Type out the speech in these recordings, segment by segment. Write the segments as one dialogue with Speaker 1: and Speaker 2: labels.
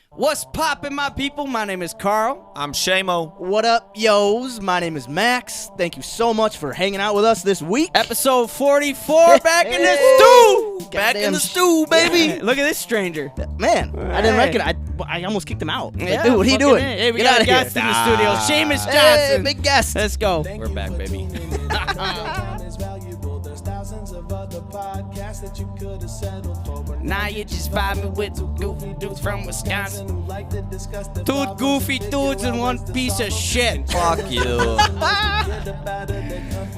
Speaker 1: What's poppin', my people? My name is Carl.
Speaker 2: I'm Shamo.
Speaker 3: What up, yos? My name is Max. Thank you so much for hanging out with us this week.
Speaker 1: Episode 44, back in the stew.
Speaker 2: Back in the stew, baby.
Speaker 1: Look at this stranger.
Speaker 3: Man, I didn't recognize. I almost kicked him out. Like,
Speaker 1: Yeah,
Speaker 3: dude, what are you
Speaker 1: fucking
Speaker 3: doing?
Speaker 1: A. Hey, we
Speaker 3: Get
Speaker 1: got
Speaker 3: outta
Speaker 1: a guest
Speaker 3: here.
Speaker 1: in the studio. Seamus Johnson.
Speaker 3: Hey, big guest.
Speaker 1: Let's go.
Speaker 2: We're back, baby.
Speaker 1: Now you just vibing with goofy dudes from Wisconsin. Two goofy dudes and one piece of shit.
Speaker 2: Fuck you.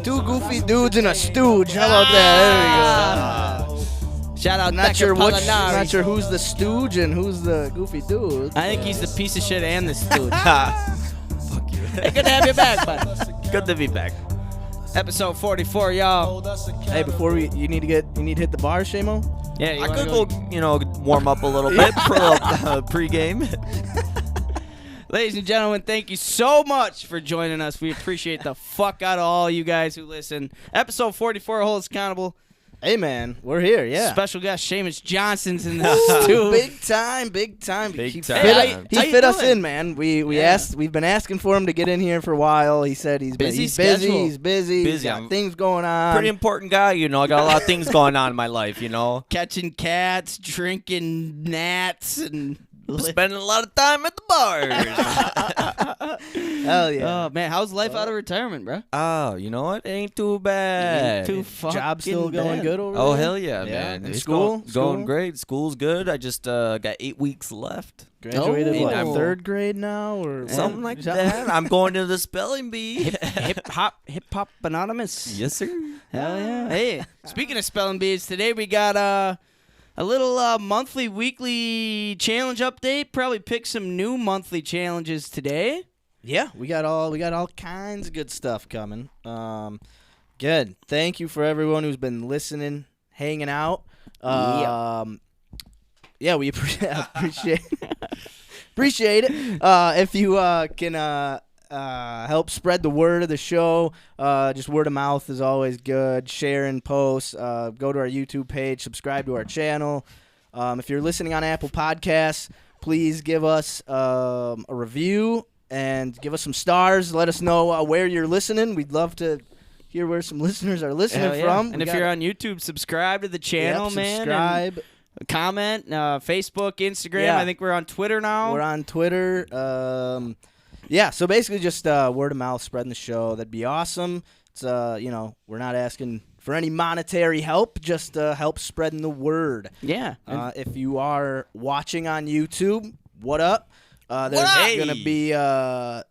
Speaker 3: Two goofy dudes in a stooge. How about that? There we go.
Speaker 1: Shout out
Speaker 3: Not sure
Speaker 1: Becca
Speaker 3: which.
Speaker 1: Pollinari.
Speaker 3: Not sure who's the stooge and who's the goofy dude.
Speaker 1: I think he's the piece of shit and the dude.
Speaker 2: Fuck you.
Speaker 1: Hey, good to have you back, bud.
Speaker 2: Good to be back.
Speaker 1: Episode 44, y'all.
Speaker 3: Hey, before you need to hit the bar, Shamo.
Speaker 1: Yeah, you
Speaker 2: I
Speaker 1: wanna
Speaker 2: could go, warm up a little bit for pregame.
Speaker 1: Ladies and gentlemen, thank you so much for joining us. We appreciate the fuck out of all you guys who listen. Episode 44, Hold Us Accountable.
Speaker 3: Hey, man, we're here. Yeah.
Speaker 1: Special guest Seamus Johnson's in the studio.
Speaker 3: Big time. He
Speaker 2: time.
Speaker 3: fit us
Speaker 1: doing?
Speaker 3: in, man. We've been asking for him to get in here for a while. He said he's
Speaker 1: Busy
Speaker 3: busy.
Speaker 1: schedule.
Speaker 3: He's busy. He's got
Speaker 2: I'm
Speaker 3: things going on.
Speaker 2: Pretty important guy, I got a lot of things going on in my life,
Speaker 1: Catching cats, drinking gnats, and
Speaker 2: Spending a lot of time at the bars.
Speaker 3: Hell yeah.
Speaker 1: Oh, man, how's life out of retirement, bro?
Speaker 2: Oh, you know what? Ain't too bad.
Speaker 1: Too fucking
Speaker 3: Job still going
Speaker 1: bad.
Speaker 3: good over
Speaker 2: Oh,
Speaker 3: there?
Speaker 2: hell yeah,
Speaker 3: Yeah.
Speaker 2: man.
Speaker 3: And
Speaker 2: It's
Speaker 3: school?
Speaker 2: going great. School's good. I just got 8 weeks left.
Speaker 3: Graduated
Speaker 1: Oh.
Speaker 3: what,
Speaker 1: I'm-
Speaker 3: third grade now? Or
Speaker 2: Something like that. I'm going to the spelling bee.
Speaker 1: Hip hop anonymous.
Speaker 2: Yes, sir.
Speaker 1: Hell yeah. Hey, speaking of spelling bees, today we got a little monthly, weekly challenge update. Probably pick some new monthly challenges today.
Speaker 3: Yeah, we got all kinds of good stuff coming. Good. Thank you for everyone who's been listening, hanging out. Yeah, we appreciate appreciate it. If you can help spread the word of the show, just word of mouth is always good. Sharing posts, go to our YouTube page, subscribe to our channel. If you're listening on Apple Podcasts, please give us a review and give us some stars. Let us know where you're listening. We'd love to hear where some listeners are listening
Speaker 1: Hell yeah.
Speaker 3: from.
Speaker 1: And if you're on YouTube, subscribe to the channel, man.
Speaker 3: Subscribe.
Speaker 1: And comment, Facebook, Instagram.
Speaker 3: Yeah.
Speaker 1: I think we're on Twitter now.
Speaker 3: We're on Twitter. Yeah, so basically just word of mouth, spreading the show. That'd be awesome. It's we're not asking for any monetary help, just help spreading the word.
Speaker 1: Yeah.
Speaker 3: If you are watching on YouTube, what up? There's going to be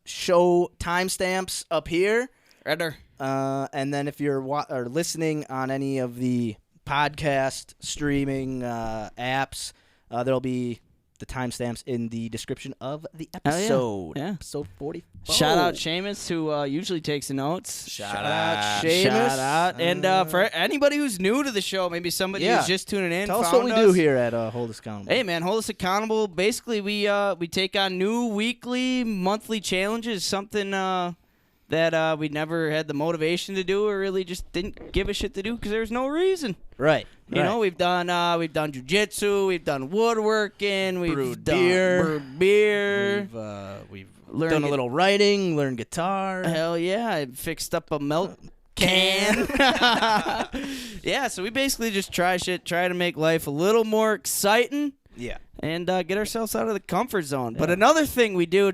Speaker 3: show timestamps up here.
Speaker 1: Right there.
Speaker 3: And then if you're or listening on any of the podcast streaming apps, there'll be the timestamps in the description of the episode.
Speaker 1: Yeah.
Speaker 3: Episode 44.
Speaker 1: Shout out Seamus, who usually takes the notes.
Speaker 3: Shout out Seamus.
Speaker 1: Shout out. And for anybody who's new to the show, maybe somebody who's just tuning in,
Speaker 3: Tell us what we do here at Hold Us Accountable.
Speaker 1: Hey, man, hold us accountable. Basically, we take on new weekly, monthly challenges, something that we never had the motivation to do or really just didn't give a shit to do because there's no reason.
Speaker 3: Right.
Speaker 1: You know, we've done jujitsu, we've done woodworking, we've
Speaker 3: Brewed
Speaker 1: done
Speaker 3: beer.
Speaker 1: brewed beer.
Speaker 3: We've
Speaker 1: Learned
Speaker 3: done a little writing, learned guitar.
Speaker 1: Hell yeah, I fixed up a milk can. Yeah, so we basically just try to make life a little more exciting.
Speaker 3: Yeah.
Speaker 1: And get ourselves out of the comfort zone. But another thing we do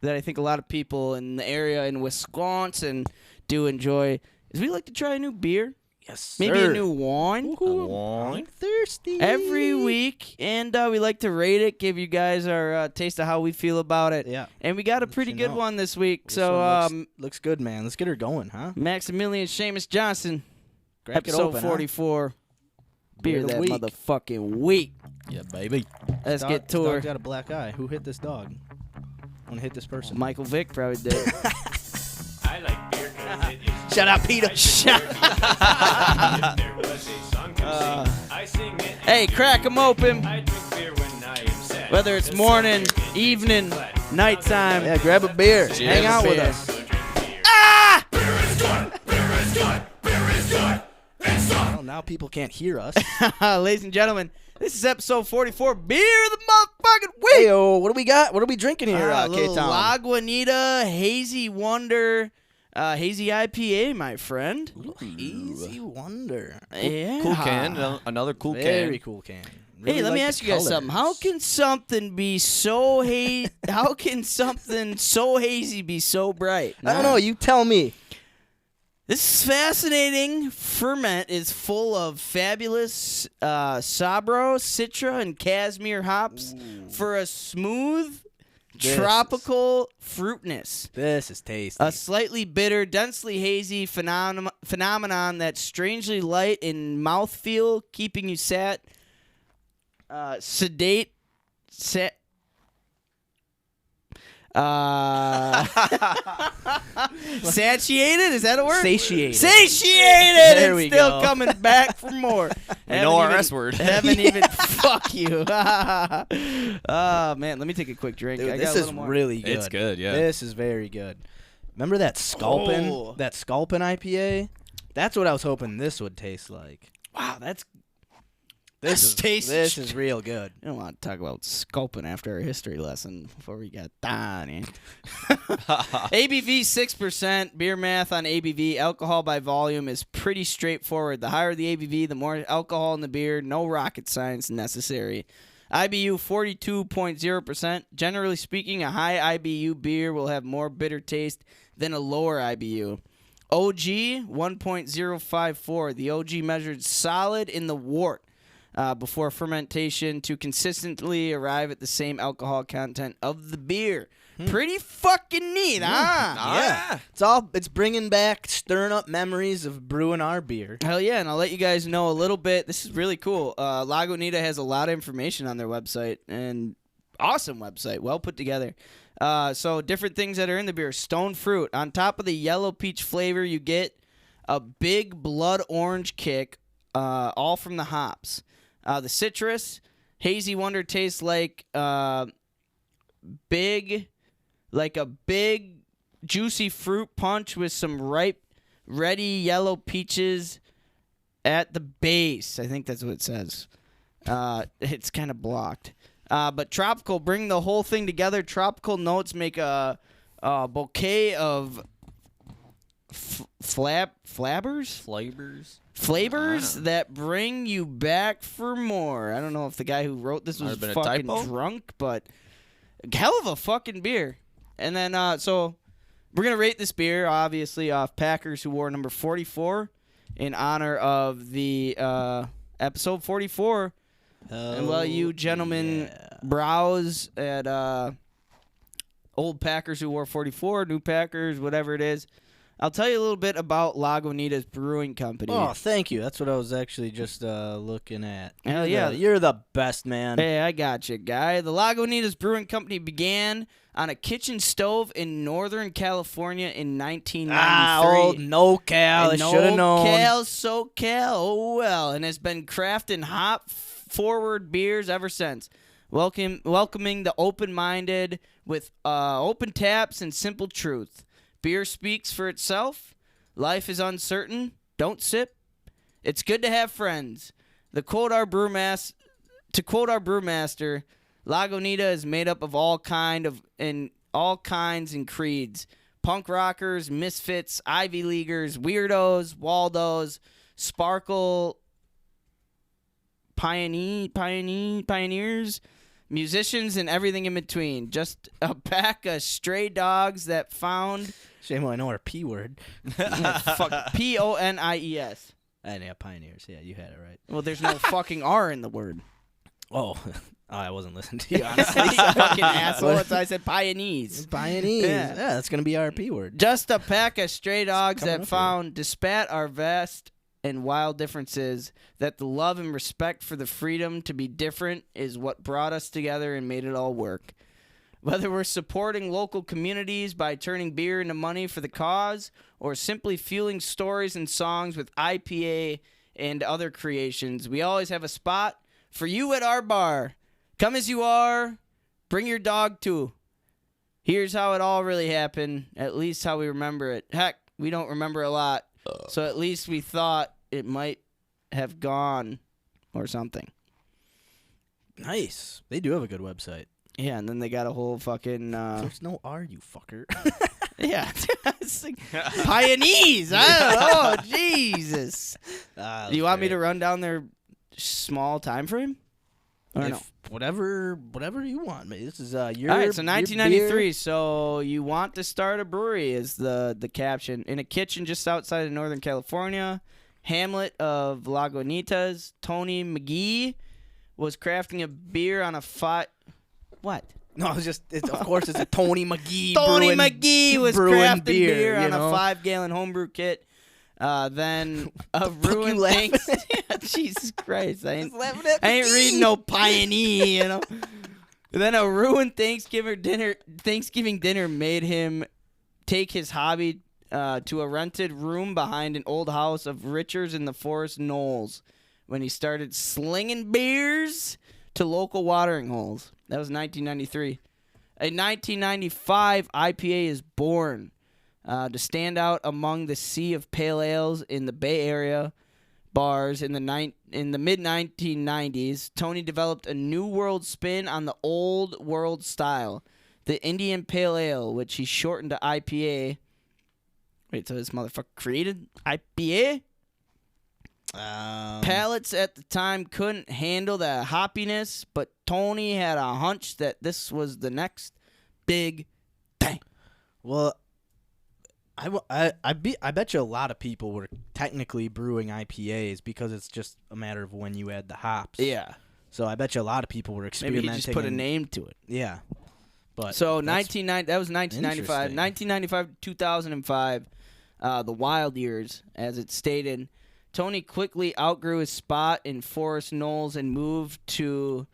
Speaker 1: that I think a lot of people in the area in Wisconsin do enjoy is we like to try a new beer.
Speaker 3: Yes,
Speaker 1: Maybe
Speaker 3: sir.
Speaker 1: a new wine.
Speaker 3: I'm thirsty.
Speaker 1: Every week. And we like to rate it, give you guys our taste of how we feel about it.
Speaker 3: Yeah.
Speaker 1: And we got a pretty good one this week.
Speaker 3: This
Speaker 1: So,
Speaker 3: one looks good, man. Let's get her going, huh?
Speaker 1: Maximilian Seamus Johnson,
Speaker 3: Crack it
Speaker 1: episode
Speaker 3: open, huh?
Speaker 1: 44. Beer
Speaker 3: of the
Speaker 1: that
Speaker 3: week.
Speaker 1: motherfucking week.
Speaker 2: Yeah, baby.
Speaker 1: Let's get to
Speaker 3: This
Speaker 1: her.
Speaker 3: dog's got a black eye. Who hit this dog? I want to hit this person.
Speaker 1: Michael Vick probably did.
Speaker 4: I like beer 'cause it is
Speaker 3: Shout out, Peter.
Speaker 4: if there was a song to sing, I sing it.
Speaker 1: Hey, crack 'em open.
Speaker 4: I drink beer when I am sad.
Speaker 1: Whether it's morning, evening, nighttime.
Speaker 3: Yeah, grab a beer.
Speaker 2: Cheers.
Speaker 3: Hang out with
Speaker 1: Beer.
Speaker 3: us. Well, now people can't hear us.
Speaker 1: Ladies and gentlemen, this is episode 44. Beer of the motherfucking
Speaker 3: fucking wait. Hey, what do we got? What are we drinking here,
Speaker 1: little
Speaker 3: K-Town?
Speaker 1: Lagunitas Hazy Wonder Hazy IPA, my friend.
Speaker 3: Hazy Wonder.
Speaker 1: Yeah.
Speaker 2: Cool can. Another cool can.
Speaker 3: Very cool can. Really
Speaker 1: Hey, let me
Speaker 3: like
Speaker 1: ask
Speaker 3: the
Speaker 1: you guys something. How
Speaker 3: colors.
Speaker 1: can something be so How can something so hazy be so bright?
Speaker 3: I don't know. You tell me.
Speaker 1: This is fascinating. Ferment is full of fabulous Sabro, Citra, and Casimir hops for a smooth, tropical fruitness.
Speaker 3: This is tasty.
Speaker 1: A slightly bitter, densely hazy phenomenon that's strangely light in mouthfeel, keeping you sedate. Satiated? Is that a word?
Speaker 3: Satiated.
Speaker 1: Satiated!
Speaker 3: There
Speaker 1: It's
Speaker 3: we
Speaker 1: still
Speaker 3: go.
Speaker 1: coming back for more.
Speaker 2: We know our S word.
Speaker 1: Haven't even. Fuck you. Oh, man. Let me take a quick drink.
Speaker 3: Dude,
Speaker 1: I got
Speaker 3: this
Speaker 1: a
Speaker 3: is
Speaker 1: little more.
Speaker 3: really good.
Speaker 2: It's good, yeah.
Speaker 3: This is very good. Remember that Sculpin?
Speaker 1: Oh.
Speaker 3: That Sculpin IPA? That's what I was hoping this would taste like.
Speaker 1: Wow, that's.
Speaker 3: This is real good.
Speaker 1: I don't want to talk about sculpin after our history lesson before we got done. ABV 6%. Beer math on ABV. Alcohol by volume is pretty straightforward. The higher the ABV, the more alcohol in the beer. No rocket science necessary. IBU 42.0%. Generally speaking, a high IBU beer will have more bitter taste than a lower IBU. OG 1.054. The OG measured solid in the wort. Before fermentation to consistently arrive at the same alcohol content of the beer. Pretty fucking neat, huh?
Speaker 3: Yeah. It's bringing back, stirring up memories of brewing our beer.
Speaker 1: Hell yeah, and I'll let you guys know a little bit. This is really cool. Lagunitas has a lot of information on their website, and awesome website, well put together. So different things that are in the beer. Stone fruit. On top of the yellow peach flavor, you get a big blood orange kick, all from the hops. The citrus, Hazy Wonder tastes like a big juicy fruit punch with some ripe, ready yellow peaches at the base. I think that's what it says. It's kind of blocked. But tropical, bring the whole thing together. Tropical notes make a bouquet of flavors that bring you back for more. I don't know if the guy who wrote this was fucking drunk, but hell of a fucking beer. And then, so we're going to rate this beer, obviously, off Packers Who Wore number 44 in honor of the episode 44. And while you gentlemen browse at old Packers Who Wore 44, new Packers, whatever it is, I'll tell you a little bit about Lagunitas Brewing Company.
Speaker 3: Oh, thank you. That's what I was actually just looking at.
Speaker 1: Hell yeah.
Speaker 3: You're the best, man.
Speaker 1: Hey, I got you, guy. The Lagunitas Brewing Company began on a kitchen stove in Northern California in 1993.
Speaker 3: Old NoCal. I should have known.
Speaker 1: SoCal, oh well, and has been crafting hop-forward beers ever since. Welcoming the open-minded with open taps and simple truth. Beer speaks for itself. Life is uncertain. Don't sip. It's good to have friends. To quote our brewmaster, Lagunitas is made up of all kinds and creeds. Punk rockers, misfits, Ivy Leaguers, weirdos, Waldos, sparkle pioneers, musicians, and everything in between. Just a pack of stray dogs that found...
Speaker 3: Shame I know our P word.
Speaker 1: Fuck, Ponies.
Speaker 3: Yeah, pioneers. Yeah, you had it right.
Speaker 1: Well, there's no fucking R in the word.
Speaker 3: Oh, I wasn't listening to you, honestly.
Speaker 1: You fucking asshole. That's why I said pioneers.
Speaker 3: Pioneers.
Speaker 1: Yeah.
Speaker 3: Yeah, that's going to be our P word.
Speaker 1: Just a pack of stray dogs
Speaker 3: coming
Speaker 1: that
Speaker 3: up
Speaker 1: found, despite our vast and wild differences, that the love and respect for the freedom to be different is what brought us together and made it all work. Whether we're supporting local communities by turning beer into money for the cause, or simply fueling stories and songs with IPA and other creations, we always have a spot for you at our bar. Come as you are. Bring your dog too. Here's how it all really happened, at least how we remember it. Heck, we don't remember a lot, so at least we thought it might have gone or something.
Speaker 3: Nice. They do have a good website.
Speaker 1: Yeah, and then they got a whole fucking
Speaker 3: There's no R, you fucker.
Speaker 1: yeah, it's like Pioneers. Oh Jesus! Do you want me to run down their small time frame? Or no?
Speaker 3: Whatever you want, man. This is your.
Speaker 1: All right, so
Speaker 3: your
Speaker 1: 1993.
Speaker 3: beer.
Speaker 1: So you want to start a brewery is the caption in a kitchen just outside of Northern California, hamlet of Lagunitas. Tony McGee was crafting a beer on a What?
Speaker 3: No, it's of course it's a Tony McGee.
Speaker 1: Tony
Speaker 3: brewing,
Speaker 1: McGee was
Speaker 3: brewing
Speaker 1: crafting beer
Speaker 3: you
Speaker 1: on
Speaker 3: know?
Speaker 1: a 5-gallon homebrew kit. Then a
Speaker 3: fuck you
Speaker 1: ruined
Speaker 3: laughing
Speaker 1: things. Jesus Christ! I ain't
Speaker 3: laughing at
Speaker 1: reading
Speaker 3: McGee.
Speaker 1: no Pioneer, you know. Then a ruined Thanksgiving dinner made him take his hobby to a rented room behind an old house of Richards in the Forest Knolls when he started slinging beers to local watering holes. That was 1993. A 1995 IPA is born to stand out among the sea of pale ales in the Bay Area bars in the mid-1990s. Tony developed a new world spin on the old world style, the Indian Pale Ale, which he shortened to IPA. Wait, so this motherfucker created IPA? Palates at the time couldn't handle the hoppiness, but Tony had a hunch that this was the next big thing.
Speaker 3: Well, I bet you a lot of people were technically brewing IPAs because it's just a matter of when you add the hops.
Speaker 1: Yeah.
Speaker 3: So I bet you a lot of people were
Speaker 1: Maybe
Speaker 3: experimenting.
Speaker 1: he just put a name to it.
Speaker 3: Yeah. But
Speaker 1: So
Speaker 3: that's
Speaker 1: 1990, that was 1995.
Speaker 3: interesting.
Speaker 1: 1995 to 2005, the wild years, as it stated. Tony quickly outgrew his spot in Forest Knolls and moved to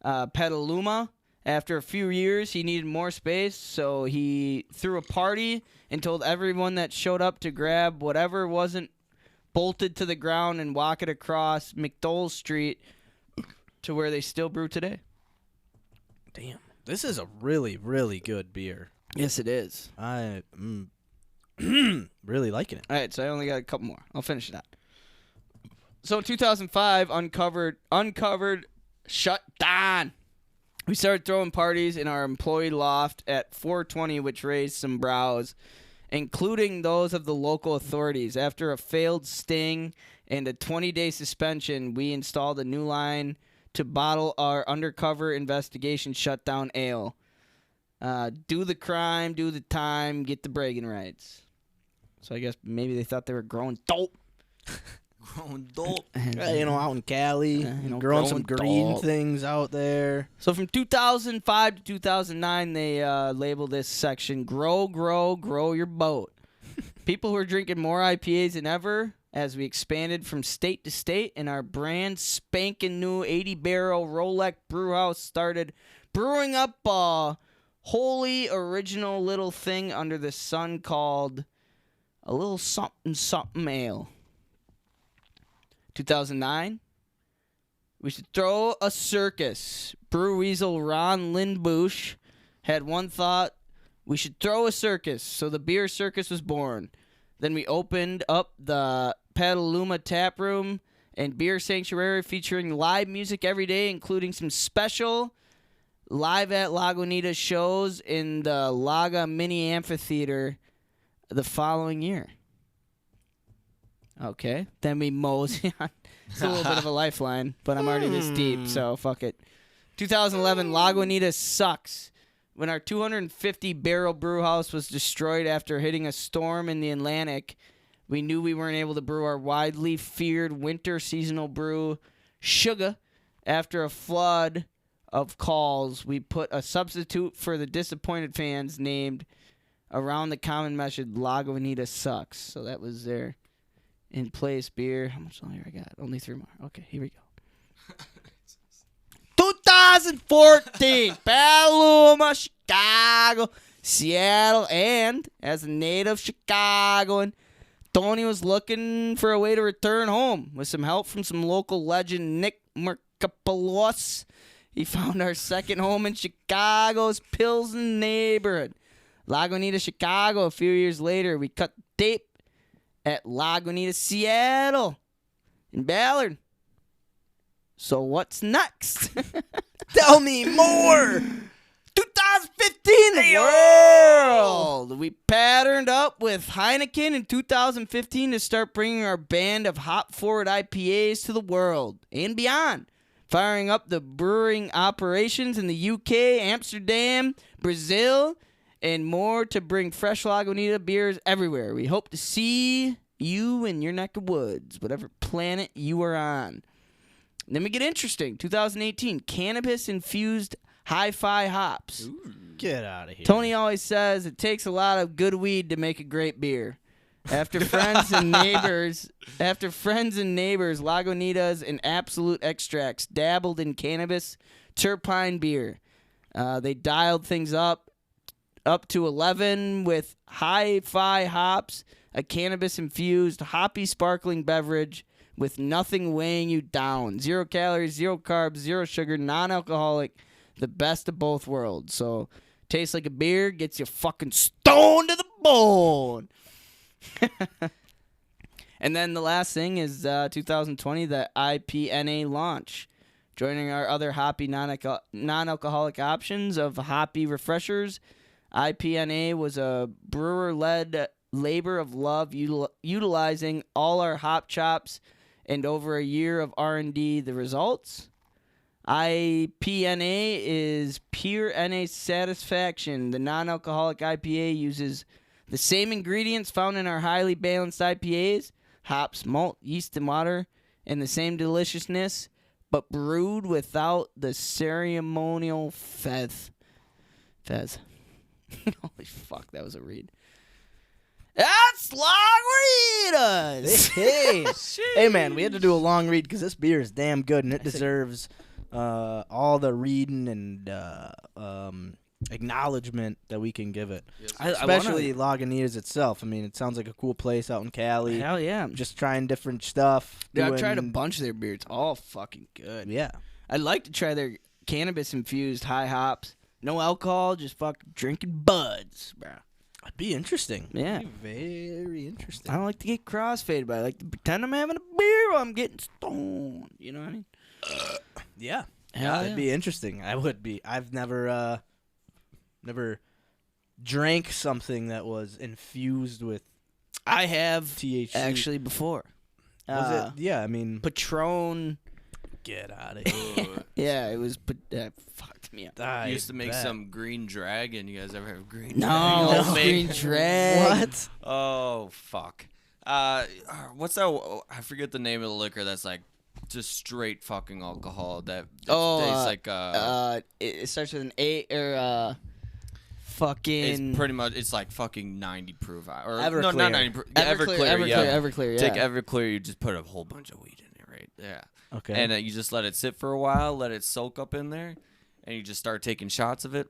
Speaker 1: Petaluma. After a few years, he needed more space, so he threw a party and told everyone that showed up to grab whatever wasn't bolted to the ground and walk it across McDowell Street to where they still brew today.
Speaker 3: Damn. This is a really, really good beer.
Speaker 1: Yes, it is.
Speaker 3: I'm really liking it.
Speaker 1: All right, so I only got a couple more. I'll finish that. So in 2005, uncovered, shut down. We started throwing parties in our employee loft at 420, which raised some brows, including those of the local authorities. After a failed sting and a 20-day suspension, we installed a new line to bottle our undercover investigation shutdown ale. Do the crime, do the time, get the bragging rights. So I guess maybe they thought they were growing dope.
Speaker 2: Grown dope.
Speaker 3: Out in Cali, growing some green
Speaker 1: dope.
Speaker 3: things out there.
Speaker 1: So from 2005 to 2009, they labeled this section Grow, Grow Your Boat. People were drinking more IPAs than ever as we expanded from state to state, and our brand spanking new 80-barrel Rolex brewhouse started brewing up a wholly original little thing under the sun called a little something something ale. 2009, we should throw a circus. Brew weasel Ron Lindbush had one thought: we should throw a circus. So the beer circus was born. Then we opened up the Petaluma Tap Room and Beer Sanctuary, featuring live music every day, including some special live at Lagunitas shows in the Laga Mini Amphitheater the following year. Okay. Then we mosey on. It's a little bit of a lifeline, but I'm already this deep, so fuck it. 2011, Lagunitas sucks. When our 250-barrel brew house was destroyed after hitting a storm in the Atlantic, we knew we weren't able to brew our widely feared winter seasonal brew, Sugar. After a flood of calls, we put a substitute for the disappointed fans named around the common message, Lagunitas sucks. So that was their in place beer. How much longer I got? Only 3 more. Okay, here we go. 2014, Petaluma, Chicago, Seattle, and as a native Chicagoan, Tony was looking for a way to return home. With some help from some local legend, Nick Merkopoulos, he found our second home in Chicago's Pilsen neighborhood, Lagunitas, Chicago. A few years later, we cut tape at Lagunitas, Seattle, in Ballard. So what's next?
Speaker 3: Tell me more.
Speaker 1: world. We patterned up with Heineken in 2015 to start bringing our band of hop-forward IPAs to the world and beyond. Firing up the brewing operations in the UK, Amsterdam, Brazil, and more to bring fresh Lagunitas beers everywhere. We hope to see you in your neck of woods, whatever planet you are on. Then we get interesting. 2018, cannabis-infused hi-fi hops.
Speaker 3: Get out of here.
Speaker 1: Tony always says it takes a lot of good weed to make a great beer. After friends and neighbors, Lagunitas and Absolute Extracts dabbled in cannabis turpine beer. They dialed things up to 11 with hi-fi hops, a cannabis-infused hoppy sparkling beverage with nothing weighing you down. 0 calories, 0 carbs, 0 sugar, non-alcoholic, the best of both worlds. So, tastes like a beer, gets you fucking stoned to the bone. And then the last thing is 2020, the IPNA launch. Joining our other hoppy non-alcoholic options of hoppy refreshers, IPNA was a brewer-led labor of love utilizing all our hop chops and over a year of R&D. The results? IPNA is pure NA satisfaction. The non-alcoholic IPA uses the same ingredients found in our highly balanced IPAs, hops, malt, yeast, and water, and the same deliciousness, but brewed without the ceremonial fez. Holy fuck, that was a read. That's Lagunitas!
Speaker 3: Hey, hey, man, we had to do a long read because this beer is damn good, and it deserves all the reading and acknowledgement that we can give it.
Speaker 2: Yes.
Speaker 3: Especially Lagunitas itself. I mean, it sounds like a cool place out in Cali.
Speaker 1: Hell yeah.
Speaker 3: Just trying different stuff.
Speaker 1: Dude, I've
Speaker 3: doing-
Speaker 1: tried a bunch of their beers. It's all fucking good.
Speaker 3: Yeah.
Speaker 1: I'd like to try their cannabis-infused high hops. No alcohol, just fucking drinking buds, bro.
Speaker 3: It'd be interesting.
Speaker 1: Yeah.
Speaker 3: It'd be very interesting.
Speaker 1: I don't like to get crossfaded, but I like to pretend I'm having a beer while I'm getting stoned. You know what I mean?
Speaker 3: Yeah.
Speaker 1: Hell
Speaker 3: It'd
Speaker 1: yeah.
Speaker 3: be interesting. I would be. I've never drank something that was infused with
Speaker 1: I have
Speaker 3: THC.
Speaker 1: actually before.
Speaker 3: Was it? Yeah, I mean,
Speaker 1: Patron.
Speaker 3: get out of here.
Speaker 1: Yeah, it was. Fucked me up.
Speaker 2: You used to make some green dragon. You guys ever have green
Speaker 1: No,
Speaker 2: dragon?
Speaker 1: green drag.
Speaker 3: What?
Speaker 2: Oh, fuck. What's that? I forget the name of the liquor that's like just straight fucking alcohol. That tastes like
Speaker 1: it starts with an A or fucking.
Speaker 2: it's pretty much, it's like fucking 90 proof. Or
Speaker 3: Everclear.
Speaker 2: No, not 90 proof.
Speaker 1: Everclear,
Speaker 2: yeah.
Speaker 1: Everclear, yeah.
Speaker 2: Take Everclear, you just put a whole bunch of weed in it, right? Yeah.
Speaker 3: Okay.
Speaker 2: And you just let it sit for a while, let it soak up in there, and you just start taking shots of it.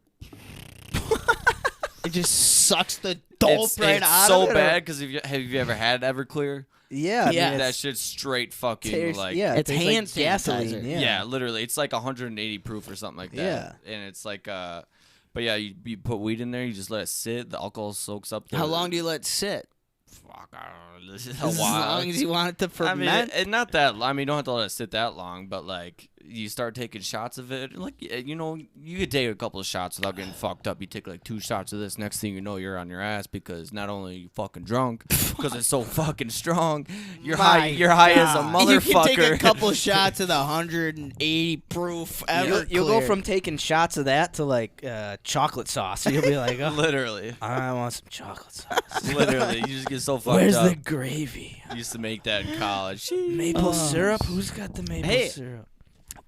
Speaker 1: It just sucks the dope
Speaker 2: It's
Speaker 1: right out
Speaker 2: so
Speaker 1: of it.
Speaker 2: bad because have you ever had Everclear?
Speaker 3: yeah. I mean,
Speaker 1: Yeah.
Speaker 2: That
Speaker 3: it's-
Speaker 2: shit's straight fucking
Speaker 3: tastes-
Speaker 2: like
Speaker 3: yeah, it
Speaker 1: It's
Speaker 3: tastes like
Speaker 1: hand
Speaker 3: gasoline.
Speaker 1: sanitizer.
Speaker 3: Yeah.
Speaker 2: literally, it's like 180 proof or something like that.
Speaker 3: Yeah.
Speaker 2: And it's like but yeah, you put weed in there, you just let it sit. The alcohol soaks up.
Speaker 1: How long do you let it sit?
Speaker 2: Fuck, I don't know. This is a
Speaker 1: As
Speaker 2: while.
Speaker 1: long as you want it to
Speaker 2: I
Speaker 1: ferment.
Speaker 2: mean, not that. I mean, you don't have to let it sit that long, but like you start taking shots of it. Like you could take a couple of shots without getting fucked up. You take like 2 shots of this. Next thing you know, you're on your ass because not only are you fucking drunk because it's so fucking strong. You're high. You're high as a motherfucker.
Speaker 1: You can take a couple shots of the 180 proof Everclear.
Speaker 3: You'll go from taking shots of that to like chocolate sauce. You'll be like, oh,
Speaker 2: Literally,
Speaker 3: I want some chocolate sauce.
Speaker 2: literally, you just get so fucked
Speaker 3: Where's
Speaker 2: up.
Speaker 3: the gravy?
Speaker 2: I used to make that in college.
Speaker 3: Maple syrup? Who's got the maple
Speaker 1: Hey.
Speaker 3: syrup?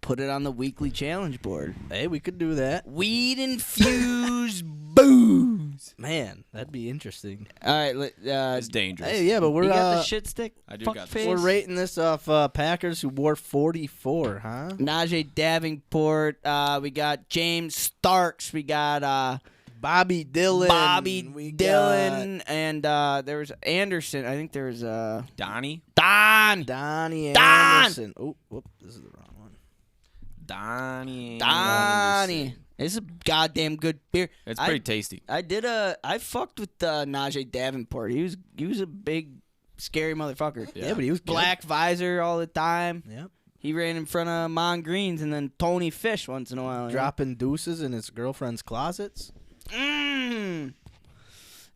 Speaker 1: put it on the weekly challenge board.
Speaker 3: Hey, we could do that.
Speaker 1: Weed infused booze.
Speaker 3: Man, that'd be interesting.
Speaker 1: All right,
Speaker 2: It's dangerous.
Speaker 3: Hey, yeah, but we're
Speaker 1: you got the shit stick.
Speaker 2: I do
Speaker 1: fuck
Speaker 2: got the
Speaker 1: face?
Speaker 3: we're rating this off Packers who wore 44, huh?
Speaker 1: Najee Davenport. We got James Starks. We got
Speaker 3: Bobby Dillon.
Speaker 1: Bobby Dillon, and there was Anderson. I think there was
Speaker 2: Donnie.
Speaker 3: Donnie
Speaker 1: Don!
Speaker 3: Anderson. Oh, whoop, this is the wrong one.
Speaker 2: Donnie.
Speaker 1: Donnie. This is a goddamn good beer.
Speaker 2: It's pretty tasty.
Speaker 1: I fucked with Najee Davenport. He was a big, scary motherfucker.
Speaker 3: Yeah, but he was good.
Speaker 1: Black visor all the time.
Speaker 3: Yep.
Speaker 1: He ran in front of Mon Greens and then Tony Fish once in a while.
Speaker 3: Dropping deuces in his girlfriend's closets.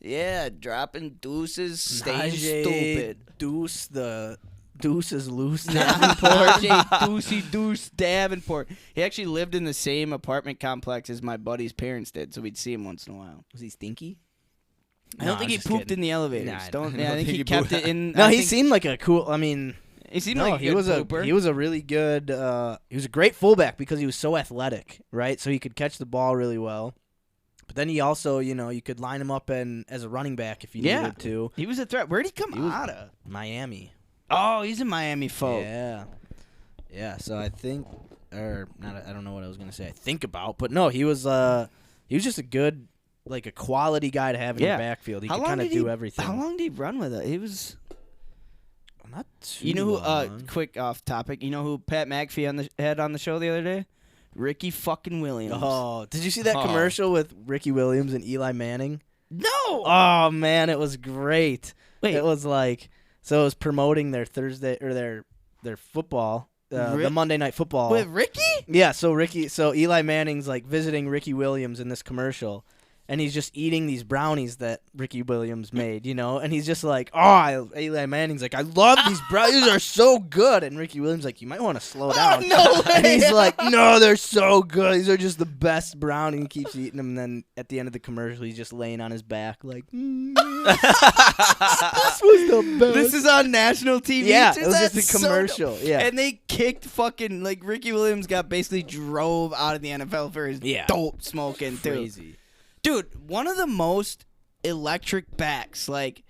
Speaker 1: Yeah, dropping deuces, staying
Speaker 3: Najee
Speaker 1: stupid.
Speaker 3: Deuce, the Deuce is loose.
Speaker 1: Deucey Deuce Davenport. He actually lived in the same apartment complex as my buddy's parents did, so we'd see him once in a while.
Speaker 3: Was he stinky?
Speaker 1: I don't think he pooped in the elevators.
Speaker 3: Nah, I
Speaker 1: don't.
Speaker 3: don't
Speaker 1: Yeah, I think
Speaker 2: think
Speaker 1: he
Speaker 2: he
Speaker 1: kept
Speaker 2: pooped.
Speaker 1: it in.
Speaker 3: No,
Speaker 1: I
Speaker 3: he
Speaker 1: think
Speaker 3: seemed like a cool. I mean,
Speaker 1: he seemed
Speaker 3: no,
Speaker 1: like a
Speaker 3: he
Speaker 1: good
Speaker 3: was
Speaker 1: pooper.
Speaker 3: he was a really good. He was a great fullback because he was so athletic, right? So he could catch the ball really well. But then he also, you could line him up as a running back if you
Speaker 1: Yeah.
Speaker 3: needed to.
Speaker 1: He was a threat. Where'd he come
Speaker 3: He was-
Speaker 1: out of?
Speaker 3: Miami.
Speaker 1: Oh, he's a Miami folk.
Speaker 3: Yeah. Yeah, so I think or not I don't know what I was going to say. I think about, but no, he was just a good like a quality guy to have in
Speaker 1: Yeah.
Speaker 3: your backfield. He
Speaker 1: How
Speaker 3: could
Speaker 1: long
Speaker 3: kind of
Speaker 1: did
Speaker 3: do
Speaker 1: he-
Speaker 3: everything.
Speaker 1: How long did he run with it? He was.
Speaker 3: Not too
Speaker 1: You know who?
Speaker 3: long.
Speaker 1: Quick off topic. You know who Pat McAfee had on the show the other day? Ricky fucking Williams.
Speaker 3: Oh, did you see that
Speaker 2: Oh.
Speaker 3: commercial with Ricky Williams and Eli Manning?
Speaker 1: No.
Speaker 3: Oh man, it was great.
Speaker 1: Wait.
Speaker 3: It was like so it was promoting their Thursday or their football, the
Speaker 1: Rick-
Speaker 3: Monday Night Football.
Speaker 1: With Ricky?
Speaker 3: Yeah, so Eli Manning's like visiting Ricky Williams in this commercial, and he's just eating these brownies that Ricky Williams made, and he's just like, Eli Manning's like, I love these brownies, these are so good, and Ricky Williams like, you might want to slow down.
Speaker 1: no
Speaker 3: And
Speaker 1: way.
Speaker 3: he's like, no, they're so good, these are just the best brownie. And he keeps eating them, and then at the end of the commercial, he's just laying on his back like, this was the best.
Speaker 1: This is on national TV.
Speaker 3: Yeah,
Speaker 1: too?
Speaker 3: it was
Speaker 1: That's
Speaker 3: just a
Speaker 1: so
Speaker 3: commercial.
Speaker 1: dope.
Speaker 3: Yeah.
Speaker 1: And they kicked fucking like Ricky Williams got basically drove out of the NFL for his dope smoking too.
Speaker 3: Crazy.
Speaker 1: Dude, one of the most electric backs. Like,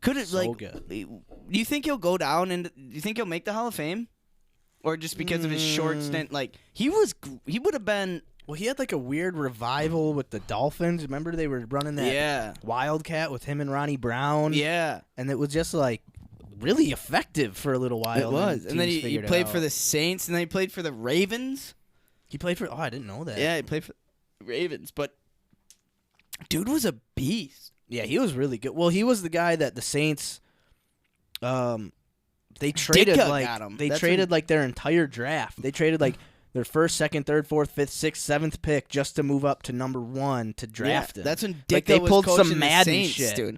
Speaker 1: could it
Speaker 3: So
Speaker 1: like?
Speaker 3: good.
Speaker 1: Do you think he'll go down and do you think he'll make the Hall of Fame, or just because of his short stint? Like he would have been.
Speaker 3: Well, he had like a weird revival with the Dolphins. Remember they were running that
Speaker 1: Yeah.
Speaker 3: Wildcat with him and Ronnie Brown?
Speaker 1: Yeah.
Speaker 3: And it was just like really effective for a little while.
Speaker 1: It was, and then
Speaker 3: teams
Speaker 1: he
Speaker 3: figured it
Speaker 1: played
Speaker 3: out.
Speaker 1: for the Saints, and then he played for the Ravens.
Speaker 3: He played for. Oh, I didn't know that.
Speaker 1: Yeah, he played for the Ravens, but dude was a beast.
Speaker 3: Yeah, he was really good. Well, he was the guy that the Saints, they traded
Speaker 1: Ditka
Speaker 3: like
Speaker 1: got him.
Speaker 3: they
Speaker 1: That's
Speaker 3: traded
Speaker 1: when-
Speaker 3: like their entire draft. They traded like their first, second, third, fourth, fifth, sixth, seventh pick just to move up to number 1 to draft him.
Speaker 1: That's when
Speaker 3: Like,
Speaker 1: Ditka
Speaker 3: they
Speaker 1: was
Speaker 3: pulled
Speaker 1: coaching
Speaker 3: some
Speaker 1: the
Speaker 3: Madden
Speaker 1: Saints,
Speaker 3: shit.
Speaker 1: dude.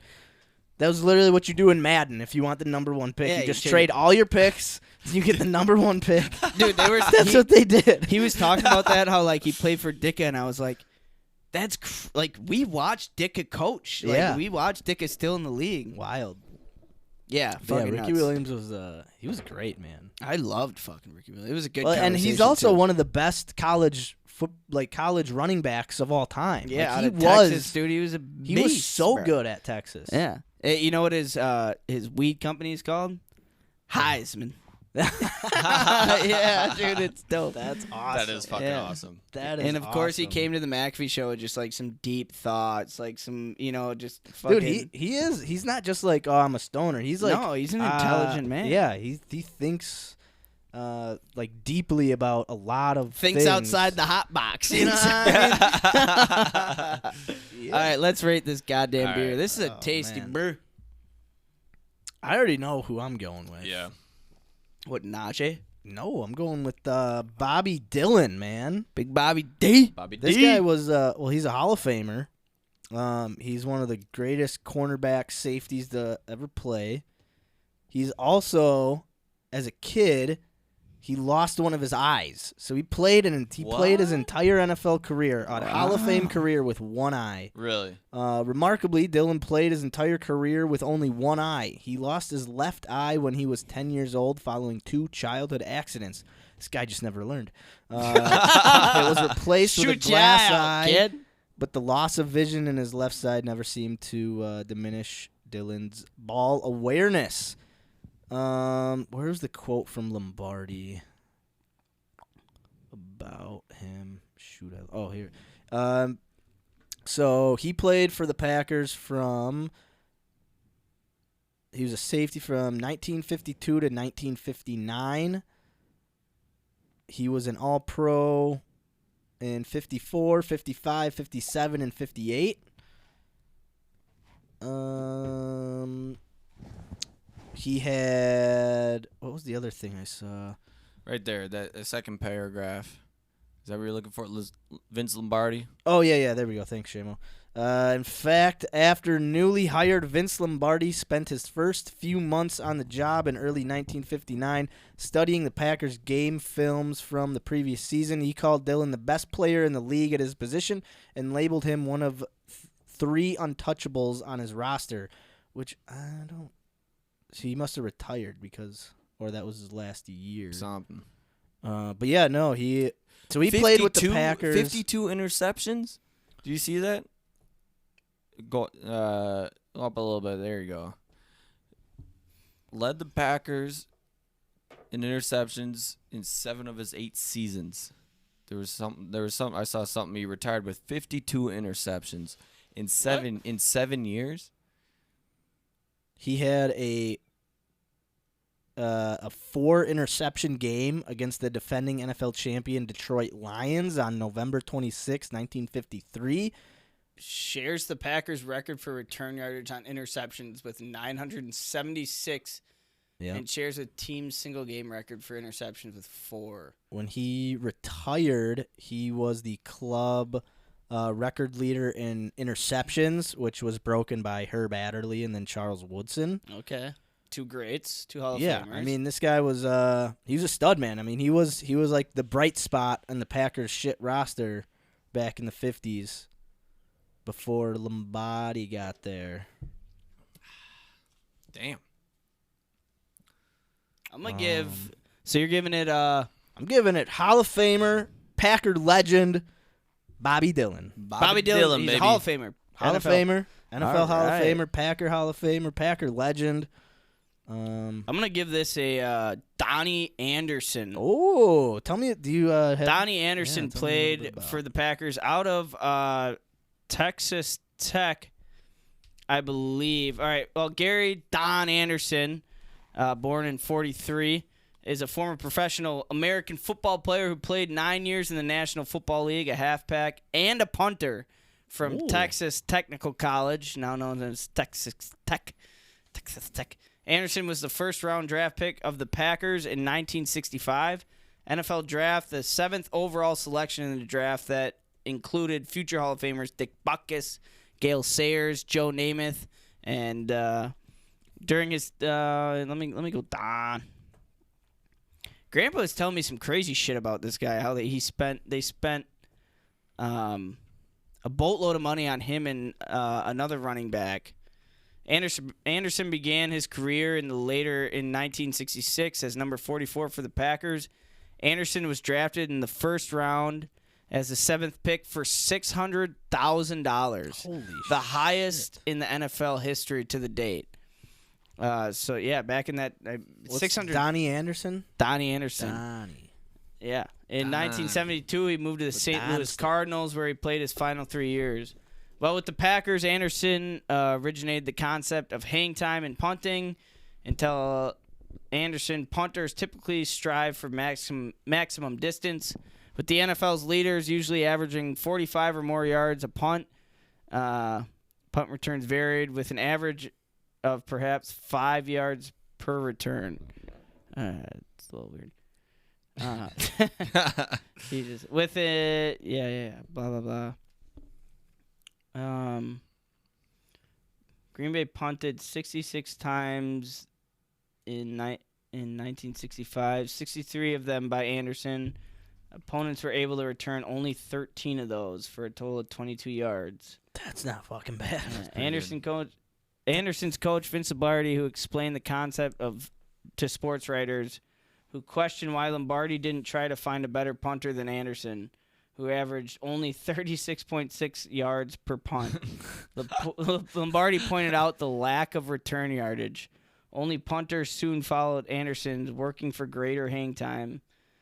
Speaker 3: That was literally what you do in Madden. If you want the number 1 pick,
Speaker 1: Yeah,
Speaker 3: you
Speaker 1: you
Speaker 3: just
Speaker 1: trade-
Speaker 3: trade all your picks. You get the number 1 pick.
Speaker 1: Dude, they were.
Speaker 3: That's what they did.
Speaker 1: He was talking about that, how like he played for Ditka, and I was like, that's like we watched Ditka coach. Like,
Speaker 3: Yeah.
Speaker 1: we watched Ditka still in the league.
Speaker 3: Wild.
Speaker 1: Yeah,
Speaker 3: Yeah,
Speaker 1: fucking
Speaker 3: Ricky
Speaker 1: nuts.
Speaker 3: Williams was he was great, man.
Speaker 1: I loved fucking Ricky Williams. It was a good.
Speaker 3: Well, and he's
Speaker 1: conversation,
Speaker 3: also
Speaker 1: too.
Speaker 3: one of the best college running backs of all time.
Speaker 1: Yeah,
Speaker 3: Like,
Speaker 1: out
Speaker 3: he
Speaker 1: of
Speaker 3: was
Speaker 1: Texas, dude. He was a
Speaker 3: he was
Speaker 1: beast,
Speaker 3: so
Speaker 1: bro.
Speaker 3: good at Texas.
Speaker 1: Yeah. You know what his weed company is called? Heisman. Yeah, dude, it's dope.
Speaker 3: That's awesome.
Speaker 2: That is fucking
Speaker 1: Yeah.
Speaker 2: awesome.
Speaker 3: That is
Speaker 1: And of course, he
Speaker 3: awesome.
Speaker 1: came to the McAfee show with just like some deep thoughts, like some, just fucking.
Speaker 3: Dude, he's not just like, oh, I'm a stoner. He's like,
Speaker 1: no, he's an intelligent man.
Speaker 3: Yeah, he thinks like deeply about a lot of
Speaker 1: Thinks
Speaker 3: things.
Speaker 1: outside the hot box. You know what I mean? All right, let's rate this goddamn
Speaker 2: All
Speaker 1: beer.
Speaker 2: right.
Speaker 1: This is a
Speaker 3: Oh,
Speaker 1: tasty
Speaker 3: man.
Speaker 1: beer.
Speaker 3: I already know who I'm going with.
Speaker 2: Yeah.
Speaker 1: What, Najee?
Speaker 3: No, I'm going with Bobby Dillon, man.
Speaker 1: Big Bobby D.
Speaker 2: Bobby
Speaker 3: This
Speaker 2: D.
Speaker 3: guy was he's a Hall of Famer. He's one of the greatest cornerback safeties to ever play. He's also, as a kid, he lost one of his eyes. So he played his entire NFL career, a Hall of Fame career with one eye.
Speaker 2: Really?
Speaker 3: Remarkably, Dillon played his entire career with only one eye. He lost his left eye when he was 10 years old following 2 childhood accidents. This guy just never learned. It was replaced with a
Speaker 1: Shoot your
Speaker 3: glass
Speaker 1: eye out,
Speaker 3: eye,
Speaker 1: kid.
Speaker 3: but the loss of vision in his left side never seemed to diminish Dillon's ball awareness. Where's the quote from Lombardi about him? Shoot, oh, here. So he played for the Packers he was a safety from 1952 to 1959. He was an All-Pro in 54, 55, 57, and 58. He had, what was the other thing I saw?
Speaker 2: Right there, that second paragraph. Is that what you're looking for? Vince Lombardi?
Speaker 3: Oh, yeah. There we go. Thanks, Shamo. In fact, after newly hired Vince Lombardi spent his first few months on the job in early 1959 studying the Packers game films from the previous season. He called Dillon the best player in the league at his position and labeled him one of 3 untouchables on his roster, which I don't... So he must have retired or that was his last year.
Speaker 2: Something.
Speaker 3: But yeah, no, he played with the Packers.
Speaker 2: 52 interceptions? Do you see that? Go up a little bit. There you go. Led the Packers in interceptions in 7 of his 8 seasons. There was some. I saw something. He retired with 52 interceptions in 7 years.
Speaker 3: He had a 4 interception game against the defending NFL champion Detroit Lions on November 26, 1953.
Speaker 1: Shares the Packers' record for return yardage on interceptions with 976, and shares a team's single game record for interceptions with 4.
Speaker 3: When he retired, he was the club record leader in interceptions, which was broken by Herb Adderley and then Charles Woodson.
Speaker 1: Okay. 2 greats, 2 Hall of
Speaker 3: Yeah,
Speaker 1: Famers.
Speaker 3: I mean, this guy was he was a stud, man. I mean, he was like the bright spot on the Packers shit roster back in the 50s before Lombardi got there.
Speaker 2: Damn.
Speaker 1: I'm going to give... So you're giving it...
Speaker 3: I'm giving it Hall of Famer, Packer legend, Bobby Dillon.
Speaker 1: Bobby Dillon, he's
Speaker 2: baby.
Speaker 1: a Hall of Famer.
Speaker 3: Hall of Famer, NFL
Speaker 1: All
Speaker 3: Hall
Speaker 1: right.
Speaker 3: of Famer, Packer Hall of Famer, Packer legend.
Speaker 1: I'm going to give this a Donnie Anderson.
Speaker 3: Oh, tell me, do you have...
Speaker 1: Donnie Anderson
Speaker 3: tell me a little bit
Speaker 1: played
Speaker 3: about-
Speaker 1: for the Packers out of Texas Tech, I believe. All right, well, Gary Don Anderson, born in 1943, is a former professional American football player who played 9 years in the National Football League, a halfback, and a punter from
Speaker 3: Ooh.
Speaker 1: Texas Technical College, now known as Texas Tech. Texas Tech. Anderson was the first-round draft pick of the Packers in 1965. NFL draft, the 7th overall selection in the draft that included future Hall of Famers Dick Butkus, Gale Sayers, Joe Namath, and during his let me go Don. Grandpa was telling me some crazy shit about this guy. How they spent a boatload of money on him and another running back. Anderson began his career in 1966 as number 44 for the Packers. Anderson was drafted in the first round as the 7th pick for $600,000.
Speaker 3: Holy
Speaker 1: the highest in the NFL history to the date. So yeah, back in that 600.
Speaker 3: Donnie Anderson?
Speaker 1: Donnie Anderson.
Speaker 3: Donnie.
Speaker 1: Yeah. In 1972, he moved to the St. Louis
Speaker 3: Donster.
Speaker 1: Cardinals, where he played his final 3 years. Well, with the Packers, Anderson originated the concept of hang time and punting. Until Anderson, punters typically strive for maximum distance, with the NFL's leaders usually averaging 45 or more yards a punt. Punt returns varied with an average of perhaps 5 yards per return. It's a little weird. Jesus. With it, blah, blah, blah. Green Bay punted 66 times in 1965, 63 of them by Anderson. Opponents were able to return only 13 of those for a total of 22 yards.
Speaker 3: That's not fucking bad.
Speaker 1: Anderson's coach, Vince Lombardi, who explained the concept to sports writers who questioned why Lombardi didn't try to find a better punter than Anderson, who averaged only 36.6 yards per punt. Lombardi pointed out the lack of return yardage. Only punters soon followed Anderson's, working for greater hang time.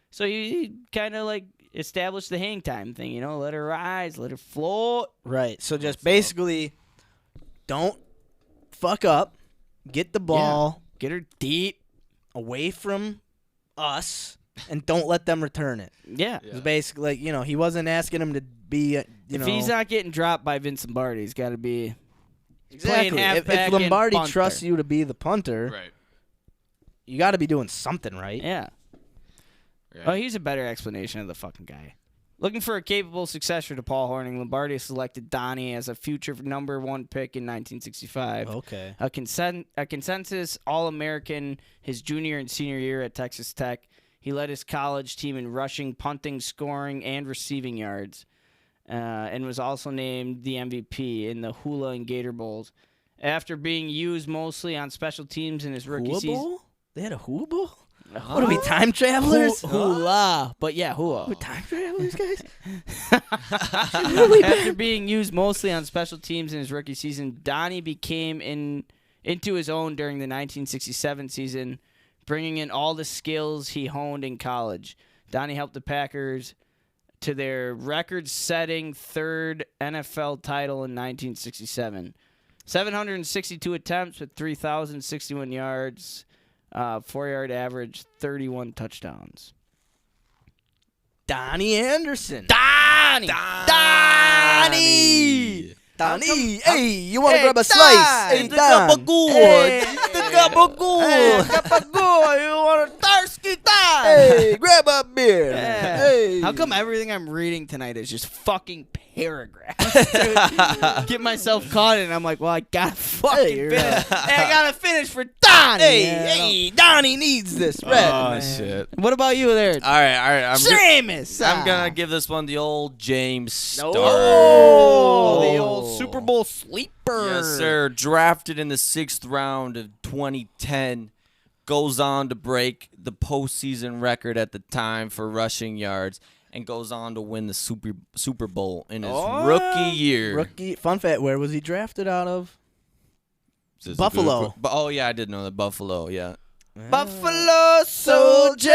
Speaker 1: So he kind of like established the hang time thing, let her rise, let her float.
Speaker 3: Right. So just basically don't fuck up. Get the ball
Speaker 1: Get her deep.
Speaker 3: away from us and don't let them return it.
Speaker 1: Yeah.
Speaker 3: It's basically, he wasn't asking him to be,
Speaker 1: If he's not getting dropped by Vince Lombardi, he's got to be
Speaker 3: exactly.
Speaker 1: playing
Speaker 3: If
Speaker 1: halfback
Speaker 3: Lombardi
Speaker 1: and punter.
Speaker 3: trusts you to be the punter,
Speaker 2: Right.
Speaker 3: you got to be doing something right.
Speaker 1: Yeah.
Speaker 2: Right.
Speaker 1: Oh, he's a better explanation of the fucking guy. Looking for a capable successor to Paul Hornung, Lombardi selected Donnie as a future number 1 pick in 1965.
Speaker 3: Okay.
Speaker 1: A consensus All-American his junior and senior year at Texas Tech. He led his college team in rushing, punting, scoring, and receiving yards, and was also named the MVP in the HUA and Gator Bowls. After being used mostly on special teams in his rookie
Speaker 3: HUA
Speaker 1: season.
Speaker 3: Bowl? They had a HUA Bowl? What are we, time travelers?
Speaker 1: Hula. But yeah, HUA.
Speaker 3: We're time travelers, guys?
Speaker 1: After being used mostly on special teams in his rookie season, Donnie became into his own during the 1967 season, bringing in all the skills he honed in college. Donnie helped the Packers to their record-setting third NFL title in 1967. 762 attempts with 3,061 yards, 4-yard average, 31 touchdowns.
Speaker 3: Donnie Anderson.
Speaker 1: Donnie!
Speaker 3: Donnie! Hey, you want to grab a slice? Hey, Don.
Speaker 1: Hey, you want a Starsky Don?
Speaker 3: Hey, grab a beer.
Speaker 1: Yeah.
Speaker 3: Hey.
Speaker 1: How come everything I'm reading tonight is just fucking paragraphs? Dude? Get myself caught in, and I'm like, well, I gotta fucking
Speaker 3: you're
Speaker 1: finish. Hey, I gotta finish for Donnie.
Speaker 3: Hey, Donnie needs this red.
Speaker 2: Oh,
Speaker 3: man.
Speaker 2: shit.
Speaker 1: What about you there?
Speaker 2: All right.
Speaker 1: Seamus.
Speaker 2: I'm going to give this one the old James Stark.
Speaker 1: Oh, the old Super Bowl sleeper.
Speaker 2: Yes, sir. Drafted in the 6th round of 2010. Goes on to break the postseason record at the time for rushing yards and goes on to win the Super Bowl in his rookie year.
Speaker 3: Rookie. Fun fact, where was he drafted out of?
Speaker 2: Is this a
Speaker 3: Buffalo.
Speaker 2: good- Oh, yeah, I did know that. Buffalo, yeah.
Speaker 1: Buffalo Soldier.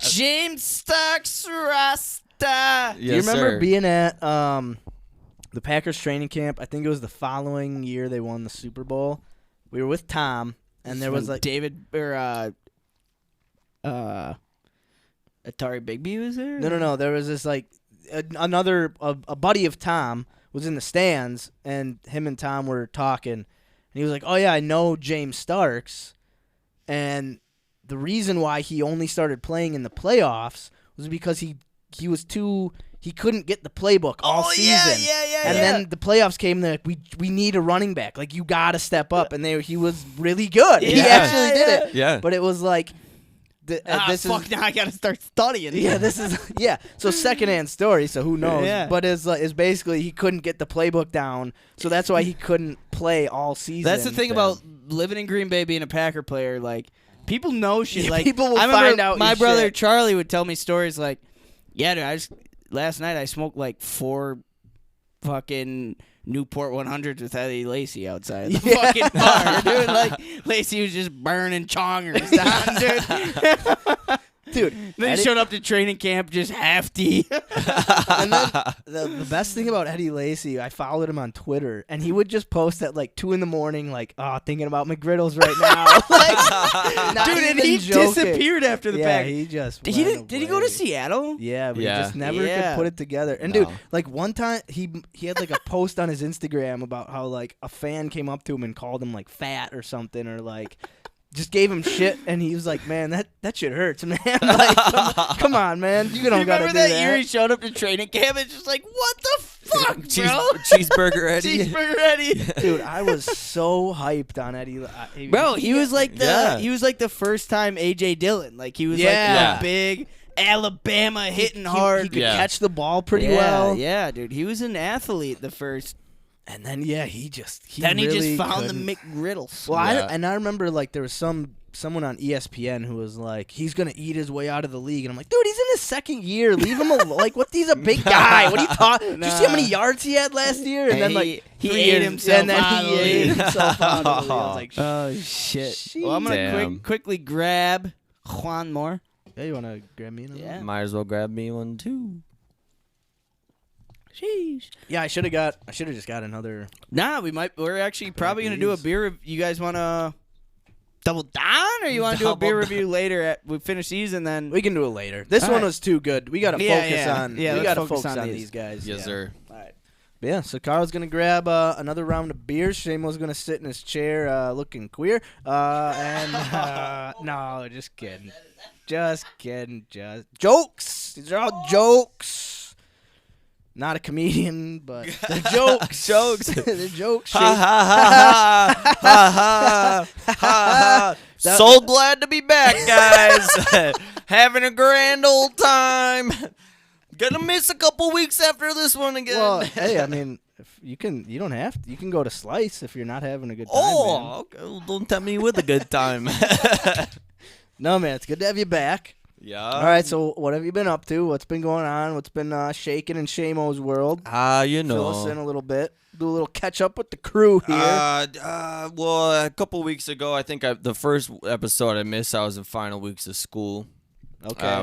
Speaker 1: James Starks Rasta.
Speaker 3: Do you remember being at the Packers training camp? I think it was the following year they won the Super Bowl. We were with Tom, and there was like
Speaker 1: David or Atari Bigby was there?
Speaker 3: no. There was this like a buddy of Tom was in the stands, and him and Tom were talking, and he was like, "Oh yeah, I know James Starks," and the reason why he only started playing in the playoffs was because he couldn't get the playbook all season. And then the playoffs came, and they're like, we need a running back. Like, you got to step up. And he was really good. He actually did it.
Speaker 2: Yeah.
Speaker 3: But it was like,
Speaker 1: Now I got to start studying.
Speaker 3: So secondhand story, so who knows.
Speaker 1: Yeah.
Speaker 3: But it's basically he couldn't get the playbook down, so that's why he couldn't play all season.
Speaker 1: That's the thing about living in Green Bay, being a Packer player. Like, people know shit.
Speaker 3: Yeah,
Speaker 1: Like,
Speaker 3: people will
Speaker 1: I remember
Speaker 3: find out
Speaker 1: my
Speaker 3: your
Speaker 1: brother
Speaker 3: shit.
Speaker 1: Charlie would tell me stories like, yeah, dude, last night I smoked like 4 fucking Newport 100s with Eddie Lacy outside the fucking bar, dude. Like, Lacy was just burning chongers down, dude.
Speaker 3: Dude,
Speaker 1: Then he showed up to training camp just half-D.
Speaker 3: And then the best thing about Eddie Lacy, I followed him on Twitter, and he would just post at like 2 a.m, like, oh, thinking about McGriddles right now. Like, not
Speaker 1: Dude, and
Speaker 3: even
Speaker 1: he
Speaker 3: joking.
Speaker 1: disappeared after the
Speaker 3: Yeah,
Speaker 1: pack.
Speaker 3: he just
Speaker 1: Did
Speaker 3: went
Speaker 1: he go to
Speaker 3: away.
Speaker 1: Seattle?
Speaker 3: Yeah, but
Speaker 2: Yeah.
Speaker 3: he just never
Speaker 1: Yeah.
Speaker 3: could put it together. And
Speaker 2: No.
Speaker 3: dude, like one time he had like a post on his Instagram about how like a fan came up to him and called him like fat or something, or like just gave him shit, and he was like, "Man, that shit hurts, man. Like, come on, man, you don't gotta
Speaker 1: remember
Speaker 3: do
Speaker 1: that
Speaker 3: that."
Speaker 1: year he showed up to training camp? It's just like, what the fuck, bro?
Speaker 2: Cheeseburger Eddie.
Speaker 1: Cheeseburger Eddie.
Speaker 3: Dude, I was so hyped on Eddie.
Speaker 1: Bro, he was like
Speaker 2: Yeah.
Speaker 1: he was like the first time AJ Dillon. Like, he was
Speaker 3: Yeah.
Speaker 1: like a big Alabama hitting
Speaker 3: He
Speaker 1: hard.
Speaker 3: could
Speaker 2: Yeah.
Speaker 3: catch the ball pretty
Speaker 1: Yeah,
Speaker 3: well.
Speaker 1: Yeah, dude, he was an athlete the first.
Speaker 3: And then he
Speaker 1: He
Speaker 3: really
Speaker 1: just found
Speaker 3: couldn't.
Speaker 1: the McGriddles.
Speaker 3: Well,
Speaker 2: Yeah.
Speaker 3: I remember like there was someone on ESPN who was like, he's gonna eat his way out of the league, and I'm like, dude, he's in his 2nd year. Leave him alone. Like, what? He's a big guy. What are you talking? Did you see how many yards he had last year? And then like
Speaker 1: he
Speaker 3: 3
Speaker 1: ate
Speaker 3: years-
Speaker 1: himself
Speaker 3: and then
Speaker 1: out of
Speaker 3: he
Speaker 1: the
Speaker 3: ate
Speaker 1: league.
Speaker 3: himself out of the league. I was like,
Speaker 1: Oh shit! Well, I'm gonna
Speaker 2: Damn.
Speaker 1: quickly grab Juan Moore.
Speaker 3: yeah, you wanna grab me? Another
Speaker 1: Yeah.
Speaker 3: one?
Speaker 2: Might as well grab me one too.
Speaker 1: Sheesh.
Speaker 3: Yeah, I should have just got another.
Speaker 1: Nah, we're actually probably gonna do a
Speaker 3: these.
Speaker 1: beer. You guys wanna double down, or you wanna do a
Speaker 2: Double
Speaker 1: beer
Speaker 2: down.
Speaker 1: review later? We finish these and then.
Speaker 3: We can do it later. This
Speaker 1: All
Speaker 3: one
Speaker 1: right.
Speaker 3: was too good. We gotta
Speaker 1: Yeah,
Speaker 3: focus
Speaker 1: yeah.
Speaker 3: on.
Speaker 1: Yeah,
Speaker 3: we
Speaker 1: let's
Speaker 3: gotta
Speaker 1: focus on
Speaker 3: these
Speaker 1: these.
Speaker 3: guys.
Speaker 2: Yes,
Speaker 3: yeah.
Speaker 2: sir.
Speaker 3: All right. But yeah, so Carl's gonna grab another round of beers. Shamo's gonna sit in his chair, looking queer. No, just kidding. Just jokes. These are all jokes. Not a comedian, but they're jokes.
Speaker 2: Jokes.
Speaker 3: They're jokes.
Speaker 2: Ha ha ha ha ha ha. So glad to be back, guys. Having a grand old time. Gonna miss a couple weeks after this one again.
Speaker 3: Well, hey, I mean, if you don't have to. You can go to Slice if you're not having a good time.
Speaker 2: oh, okay. Well, don't tempt me with a good time.
Speaker 3: No, man, it's good to have you back.
Speaker 2: Yeah.
Speaker 3: All right, so what have you been up to? What's been going on? What's been shaking in Shamo's world?
Speaker 2: You
Speaker 3: Fill us in
Speaker 2: know.
Speaker 3: a little bit. Do a little catch up with the crew here.
Speaker 2: Well, a couple weeks ago, I think the first episode I missed, I was in final weeks of school.
Speaker 3: Okay.
Speaker 2: I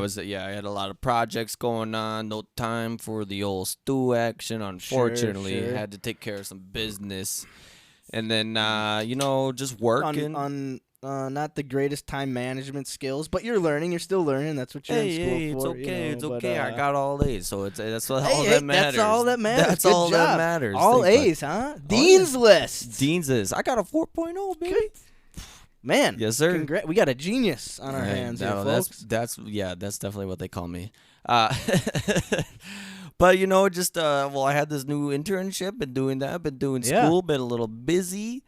Speaker 2: had a lot of projects going on. No time for the old stew action. Unfortunately,
Speaker 3: Sure.
Speaker 2: had to take care of some business, and then just working.
Speaker 3: on not the greatest time management skills, but you're learning. You're still learning. That's what you're in school
Speaker 2: It's
Speaker 3: for.
Speaker 2: okay.
Speaker 3: you
Speaker 2: It's
Speaker 3: know, but,
Speaker 2: okay. I got all A's, so that's all
Speaker 3: Hey,
Speaker 2: that matters.
Speaker 3: That's all that matters.
Speaker 2: That's
Speaker 3: Good
Speaker 2: all
Speaker 3: job.
Speaker 2: that matters.
Speaker 3: All
Speaker 2: Thanks, bud.
Speaker 3: A's, huh? Dean's List.
Speaker 2: Dean's is. I got a 4.0, baby.
Speaker 3: Good. Man.
Speaker 2: Yes, sir.
Speaker 3: We got a genius on our
Speaker 2: Hey,
Speaker 3: hands
Speaker 2: no,
Speaker 3: here, folks.
Speaker 2: That's definitely what they call me. But I had this new internship, been doing that, been doing
Speaker 3: Yeah.
Speaker 2: school, been a little busy,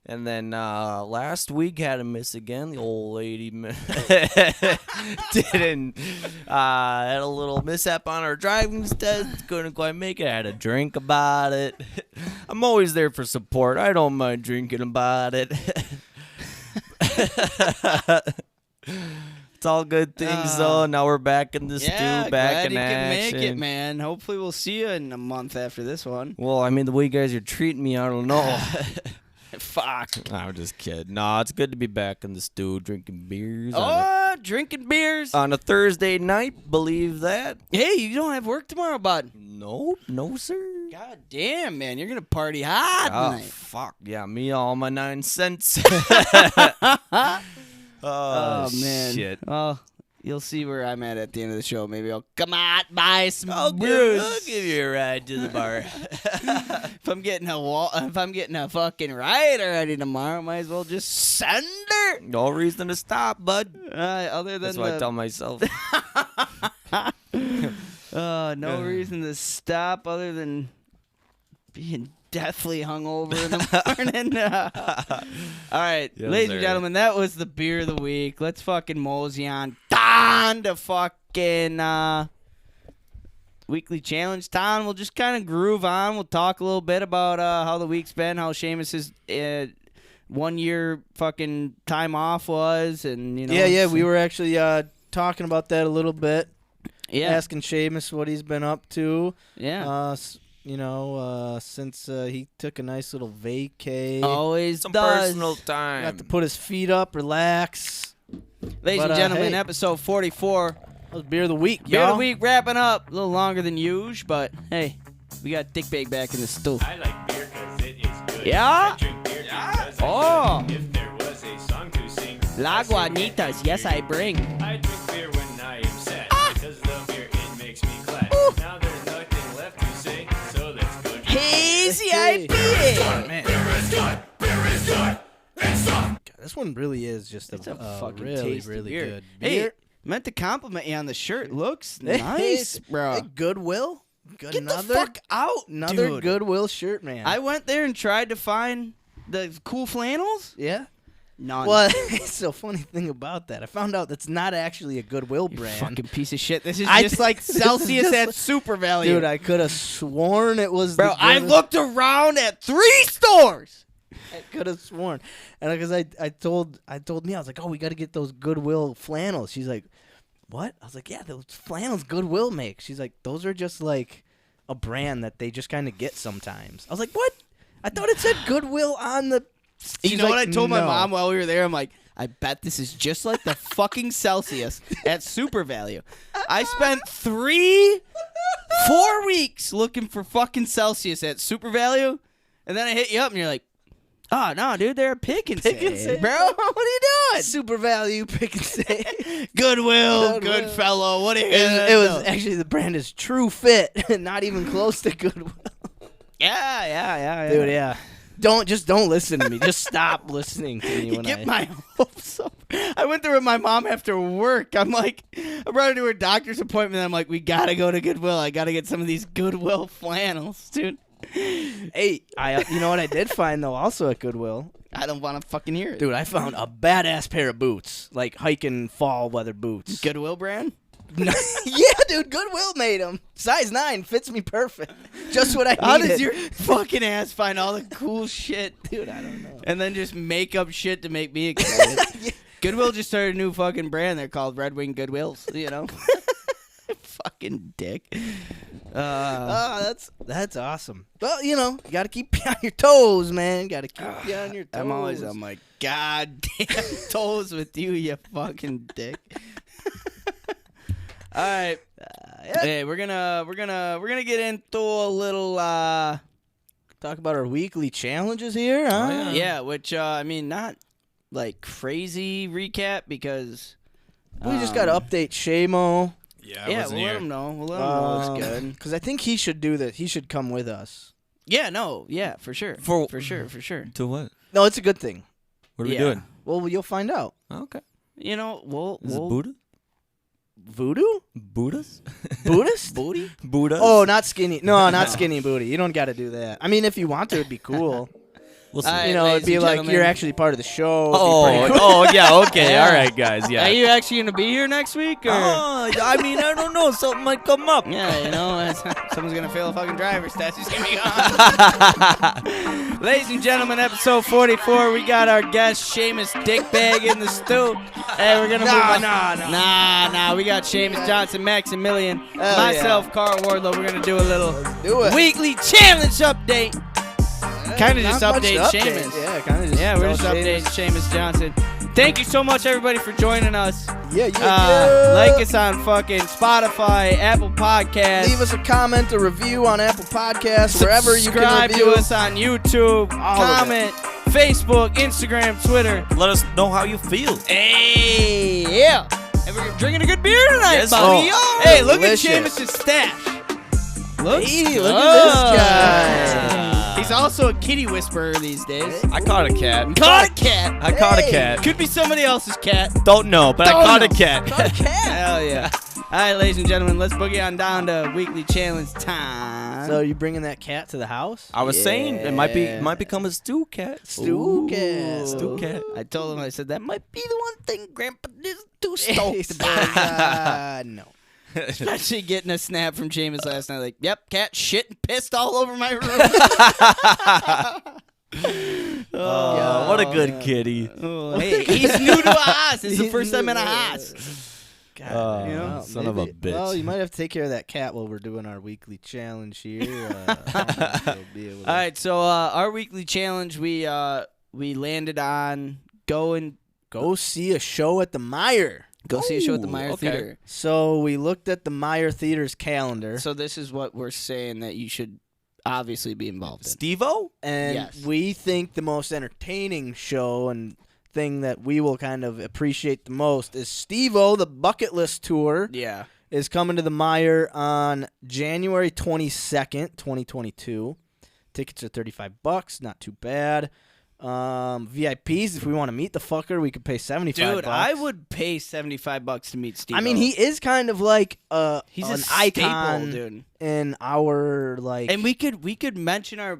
Speaker 2: and then last week had to miss again. The old lady didn't had a little mishap on our driving test, couldn't quite make it. I had to drink about it. I'm always there for support. I don't mind drinking about it. It's all good things though. Now we're back in the stew, back
Speaker 1: glad
Speaker 2: in
Speaker 1: you
Speaker 2: action.
Speaker 1: can make it, man. Hopefully we'll see you in a month after this one.
Speaker 2: Well, I mean, the way you guys are treating me, I don't know.
Speaker 1: Fuck.
Speaker 2: I'm just kidding. No, it's good to be back in the stew, drinking beers
Speaker 1: Drinking beers.
Speaker 2: on a Thursday night. Believe that?
Speaker 1: Hey, you don't have work tomorrow, bud.
Speaker 2: No, sir.
Speaker 1: God damn, man. You're going to party hard
Speaker 2: Oh,
Speaker 1: tonight.
Speaker 2: fuck. Yeah, me all my 9 cents.
Speaker 1: Oh, man.
Speaker 2: Shit.
Speaker 1: Well, you'll see where I'm at the end of the show. Maybe I'll come out, buy some
Speaker 2: I'll
Speaker 1: brews.
Speaker 2: give you a ride to the bar.
Speaker 1: If I'm getting a fucking ride already tomorrow, might as well just send her.
Speaker 2: No reason to stop, bud.
Speaker 1: Other than
Speaker 2: That's what I tell myself.
Speaker 1: no reason to stop other than being deathly hungover in the morning. All right,
Speaker 2: Yes,
Speaker 1: ladies
Speaker 2: sir.
Speaker 1: and gentlemen, that was the beer of the week. Let's fucking mosey on down to fucking weekly challenge time. We'll just kind of groove on. We'll talk a little bit about how the week's been, how Seamus's 1 year fucking time off was, and
Speaker 3: We were actually talking about that a little bit.
Speaker 1: yeah,
Speaker 3: Asking Seamus what he's been up to.
Speaker 1: yeah.
Speaker 3: Since he took a nice little vacay.
Speaker 1: Always
Speaker 2: Some
Speaker 1: does.
Speaker 2: personal time.
Speaker 3: Got to put his feet up, relax.
Speaker 1: Ladies
Speaker 3: But,
Speaker 1: and gentlemen,
Speaker 3: hey.
Speaker 1: episode 44.
Speaker 3: That was beer of the week,
Speaker 1: Beer of
Speaker 3: y'all.
Speaker 1: the week wrapping up. A little longer than usual, but hey, we got Dick Bag back in the stew.
Speaker 4: I like beer 'cause it is good.
Speaker 1: Yeah?
Speaker 4: I drink beer because I
Speaker 1: Oh.
Speaker 4: should. If there was a song to sing,
Speaker 1: La Guanitas, yes I bring.
Speaker 4: I drink beer when I am sad because the beer it makes me glad. Now there's nothing left to say, so let's go.
Speaker 1: Hazy
Speaker 3: Hey.
Speaker 1: IPA.
Speaker 3: Man. God, this one really is just
Speaker 1: It's a fucking
Speaker 3: really,
Speaker 1: tasty
Speaker 3: really
Speaker 1: beer.
Speaker 3: good
Speaker 1: Hey,
Speaker 3: beer.
Speaker 1: meant to compliment you on the shirt. Looks
Speaker 3: Hey,
Speaker 1: nice, bro.
Speaker 3: Hey, Goodwill.
Speaker 1: Get the fuck out,
Speaker 3: Another
Speaker 1: dude.
Speaker 3: Goodwill shirt, man.
Speaker 1: I went there and tried to find the cool flannels.
Speaker 3: yeah.
Speaker 1: None.
Speaker 3: Well, it's a funny thing about that. I found out that's not actually a Goodwill
Speaker 1: You
Speaker 3: brand.
Speaker 1: fucking piece of shit. This is
Speaker 3: I-
Speaker 1: just like
Speaker 3: this is
Speaker 1: Celsius
Speaker 3: just
Speaker 1: at
Speaker 3: like-
Speaker 1: Super Value.
Speaker 3: Dude, I could have sworn it was.
Speaker 1: Bro,
Speaker 3: the
Speaker 1: I
Speaker 3: Goodwill-
Speaker 1: looked around at 3 stores.
Speaker 3: I could have sworn, and because I told me I was like, oh, we got to get those Goodwill flannels. She's like, what? I was like, yeah, those flannels Goodwill makes. She's like, those are just like a brand that they just kind of get sometimes. I was like, what? I thought it said Goodwill on the.
Speaker 1: You
Speaker 3: She's
Speaker 1: know what I
Speaker 3: like,
Speaker 1: told my
Speaker 3: "No."
Speaker 1: mom while we were there? I'm like, I bet this is just like the fucking Celsius at Super Value. I spent 4 weeks looking for fucking Celsius at Super Value, and then I hit you up and you're like, oh, no, dude, they're a pick and
Speaker 3: Pick and
Speaker 1: save,
Speaker 3: save.
Speaker 1: bro. What are you doing?
Speaker 3: Super Value pick and say.
Speaker 1: Goodwill,
Speaker 3: Goodwill.
Speaker 1: Goodfellow, what are you
Speaker 3: It
Speaker 1: gonna
Speaker 3: was, it was
Speaker 1: do?
Speaker 3: actually the brand is True Fit, not even close to Goodwill.
Speaker 1: Yeah.
Speaker 3: Dude, yeah. Don't listen to me. Just stop listening to me
Speaker 1: You
Speaker 3: when
Speaker 1: get
Speaker 3: I.
Speaker 1: my hopes up. I went there with my mom after work. I'm like, I brought her to her doctor's appointment. I'm like, we gotta go to Goodwill. I gotta get some of these Goodwill flannels, dude.
Speaker 3: Hey, you know what I did find though? Also at Goodwill,
Speaker 1: I don't want to fucking hear it.
Speaker 3: dude. I found a badass pair of boots, like hiking fall weather boots.
Speaker 1: Goodwill brand?
Speaker 3: Yeah, dude. Goodwill made them. Size 9 fits me perfect. Just what I needed.
Speaker 1: How does your fucking ass find all the cool shit,
Speaker 3: dude? I don't know.
Speaker 1: and then just make up shit to make me excited?
Speaker 3: Yeah.
Speaker 1: Goodwill just started a new fucking brand. They're called Red Wing Goodwills. You know, fucking dick.
Speaker 3: That's awesome. Well, you know, you got to keep you on your toes, man. Got to keep you on your toes.
Speaker 1: I'm like, God damn toes with you, you fucking dick. All right. Hey, we're gonna get into a little
Speaker 3: Talk about our weekly challenges here, huh?
Speaker 1: yeah, which I mean, not like crazy recap because
Speaker 3: We just got to update Shamo.
Speaker 2: Yeah,
Speaker 1: yeah, we'll let him know. We'll let him know it's good.
Speaker 3: Because I think he should do this. He should come with us.
Speaker 1: Yeah, no, yeah, for sure, for sure.
Speaker 2: To what?
Speaker 3: No, it's a good thing.
Speaker 2: What are we
Speaker 1: Yeah.
Speaker 2: doing?
Speaker 3: Well, you'll find out.
Speaker 2: Okay.
Speaker 1: You know,
Speaker 2: Is it Buddha?
Speaker 3: Voodoo?
Speaker 2: Buddhas?
Speaker 3: Buddhist?
Speaker 1: booty.
Speaker 2: Buddhas?
Speaker 3: Oh, not skinny. No, not skinny booty. You don't got to do that. I mean, if you want to, it'd be cool.
Speaker 2: We'll see.
Speaker 1: All right,
Speaker 3: You know, it'd
Speaker 1: ladies
Speaker 3: be
Speaker 1: and
Speaker 3: like
Speaker 1: gentlemen.
Speaker 3: you're actually part of the show. It'd be pretty cool.
Speaker 2: Oh, yeah, okay.
Speaker 1: Yeah.
Speaker 2: All right, guys, yeah.
Speaker 1: Are you actually gonna be here next week? Or?
Speaker 2: Oh, I mean, I don't know. Something might come up.
Speaker 1: Yeah, you know, someone's gonna fail a fucking driver's test. He's gonna be gone. Ladies and gentlemen, episode 44. We got our guest Seamus Dickbag in the stew. Hey, we're gonna move on. Nah. We got Seamus Johnson, Maximilian,
Speaker 3: Hell
Speaker 1: myself, Carl Wardlow. We're gonna do a little
Speaker 3: do it.
Speaker 1: weekly challenge update. Kind of just
Speaker 3: Not much
Speaker 1: update
Speaker 3: to
Speaker 1: Seamus.
Speaker 3: Yeah, kind of just.
Speaker 1: Yeah, we're just
Speaker 3: tell
Speaker 1: updating Seamus Johnson. Thank you so much, everybody, for joining us.
Speaker 3: Yeah.
Speaker 1: Like us on fucking Spotify, Apple Podcasts.
Speaker 3: Leave us a comment, a review on Apple Podcasts, wherever you can
Speaker 1: Subscribe
Speaker 3: review
Speaker 1: to us on YouTube,
Speaker 3: All of
Speaker 1: comment, Facebook, Instagram, Twitter.
Speaker 2: Let us know how you feel.
Speaker 1: Hey, yeah. And we're drinking a good beer tonight,
Speaker 2: Yes,
Speaker 1: buddy.
Speaker 3: oh,
Speaker 1: Hey, look
Speaker 3: delicious.
Speaker 1: at Seamus' stash. Look,
Speaker 3: Hey, look at this guy.
Speaker 1: He's also a kitty whisperer these days.
Speaker 2: I caught a cat.
Speaker 1: Caught a cat.
Speaker 2: I caught a
Speaker 3: Hey.
Speaker 2: cat.
Speaker 1: Could be somebody else's cat.
Speaker 2: Don't know, but I
Speaker 1: Don't
Speaker 2: caught
Speaker 1: know.
Speaker 2: a cat.
Speaker 1: Hell yeah. All right, ladies and gentlemen, let's boogie on down to weekly challenge time.
Speaker 3: So you bringing that cat to the house?
Speaker 2: I was saying it might become a stew cat.
Speaker 3: Stew cat.
Speaker 2: Stew cat.
Speaker 1: I told him, I said, that might be the one thing Grandpa is too
Speaker 3: He
Speaker 1: stoked
Speaker 3: says,
Speaker 1: about.
Speaker 3: no.
Speaker 1: Especially getting a snap from Seamus last night. Like, yep, cat shit and pissed all over my room.
Speaker 2: Oh, what a good kitty.
Speaker 1: Oh, hey, he's new to a house. It's the
Speaker 3: He's
Speaker 1: first time in a
Speaker 3: new.
Speaker 1: house.
Speaker 3: God,
Speaker 2: You know, son of a bitch.
Speaker 3: Well, you might have to take care of that cat while we're doing our weekly challenge here. Be able to-
Speaker 1: All right, so our weekly challenge, we landed on go
Speaker 3: see a show at the Meyer.
Speaker 1: see a show at the
Speaker 2: Ooh,
Speaker 1: Meyer
Speaker 2: okay.
Speaker 1: Theater.
Speaker 3: So we looked at the Meyer Theater's calendar,
Speaker 1: So this is what we're saying that you should obviously be involved in.
Speaker 2: Steve-O?
Speaker 3: and
Speaker 1: Yes.
Speaker 3: we think the most entertaining show and thing that we will kind of appreciate the most is Steve-O, the Bucket List Tour,
Speaker 1: Yeah.
Speaker 3: is coming to the Meyer on January 22nd, 2022. Tickets are $35, not too bad. VIPs, if we want to meet the fucker, we could pay $75.
Speaker 1: Dude, I would pay $75 to meet Steve.
Speaker 3: I mean, he is kind of like
Speaker 1: he's
Speaker 3: an
Speaker 1: a
Speaker 3: icon
Speaker 1: staple, dude.
Speaker 3: in our like.
Speaker 1: And we could mention our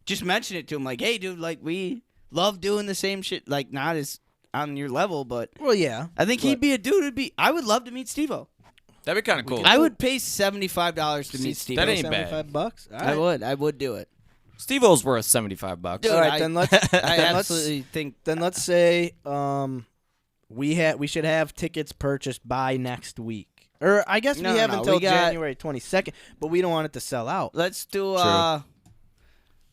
Speaker 1: just mention it to him like, hey, dude, like we love doing the same shit, like not as on your level, but
Speaker 3: well, yeah,
Speaker 1: I think he'd be a dude. I would love to meet Steve-O.
Speaker 2: That'd be kind of cool.
Speaker 1: I would pay $75 to meet Steve-O.
Speaker 2: that ain't bad.
Speaker 3: $75. All
Speaker 1: I
Speaker 3: right.
Speaker 1: I would do it.
Speaker 2: Steve-O's worth $75.
Speaker 1: Dude,
Speaker 3: All right, then let's.
Speaker 1: I
Speaker 3: then
Speaker 1: absolutely think.
Speaker 3: Then let's say we should have tickets purchased by next week, or I guess
Speaker 1: No,
Speaker 3: we have
Speaker 1: no,
Speaker 3: until
Speaker 1: we got-
Speaker 3: January 22nd, but we don't want it to sell out.
Speaker 1: Let's do.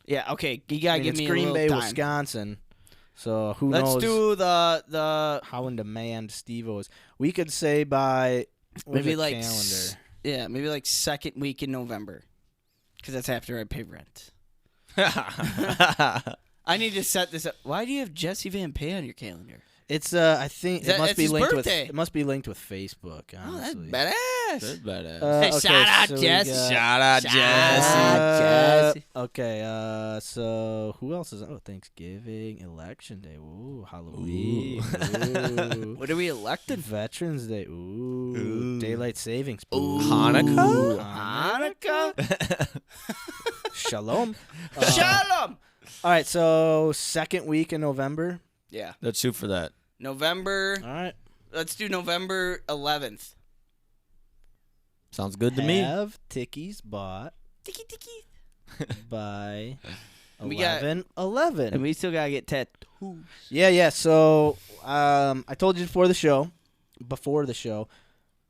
Speaker 1: Yeah. Okay. You gotta
Speaker 3: I mean,
Speaker 1: give
Speaker 3: it's
Speaker 1: me
Speaker 3: Green
Speaker 1: a
Speaker 3: Bay,
Speaker 1: little time.
Speaker 3: Wisconsin, so who
Speaker 1: Let's
Speaker 3: knows
Speaker 1: do the
Speaker 3: how in demand Steve-O is. We could say by
Speaker 1: maybe like
Speaker 3: calendar.
Speaker 1: maybe like second week in November, because that's after I pay rent. I need to set this up. Why do you have Jesse Van Pay on your calendar?
Speaker 3: It's I think
Speaker 1: Is that-
Speaker 3: it must
Speaker 1: it's
Speaker 3: be
Speaker 1: his
Speaker 3: linked
Speaker 1: birthday.
Speaker 3: with it must be linked with Facebook.
Speaker 1: Oh, that's
Speaker 3: Honestly.
Speaker 1: badass.
Speaker 2: That's badass.
Speaker 3: Uh,
Speaker 1: Hey,
Speaker 3: okay,
Speaker 1: shout out,
Speaker 3: so we
Speaker 1: Jess.
Speaker 3: got-
Speaker 2: Shout out,
Speaker 1: Shout
Speaker 2: Jesse.
Speaker 1: out, Jesse.
Speaker 3: Okay, so who else is? Oh, Thanksgiving, Election Day, ooh, Halloween, ooh.
Speaker 1: What are we elected?
Speaker 3: Veterans Day, ooh, Daylight Savings,
Speaker 1: Ooh.
Speaker 2: Hanukkah?
Speaker 1: Hanukkah?
Speaker 3: Shalom.
Speaker 1: Shalom!
Speaker 3: All right, so second week in November.
Speaker 1: Yeah.
Speaker 2: Let's shoot for that.
Speaker 1: November.
Speaker 3: All right.
Speaker 1: Let's do November 11th.
Speaker 2: Sounds good to me.
Speaker 3: Have tickies bought
Speaker 1: Tiki tiki.
Speaker 3: by
Speaker 1: We got-
Speaker 3: 11/11.
Speaker 1: And we still gotta get tattoos.
Speaker 3: Yeah. So, I told you before the show.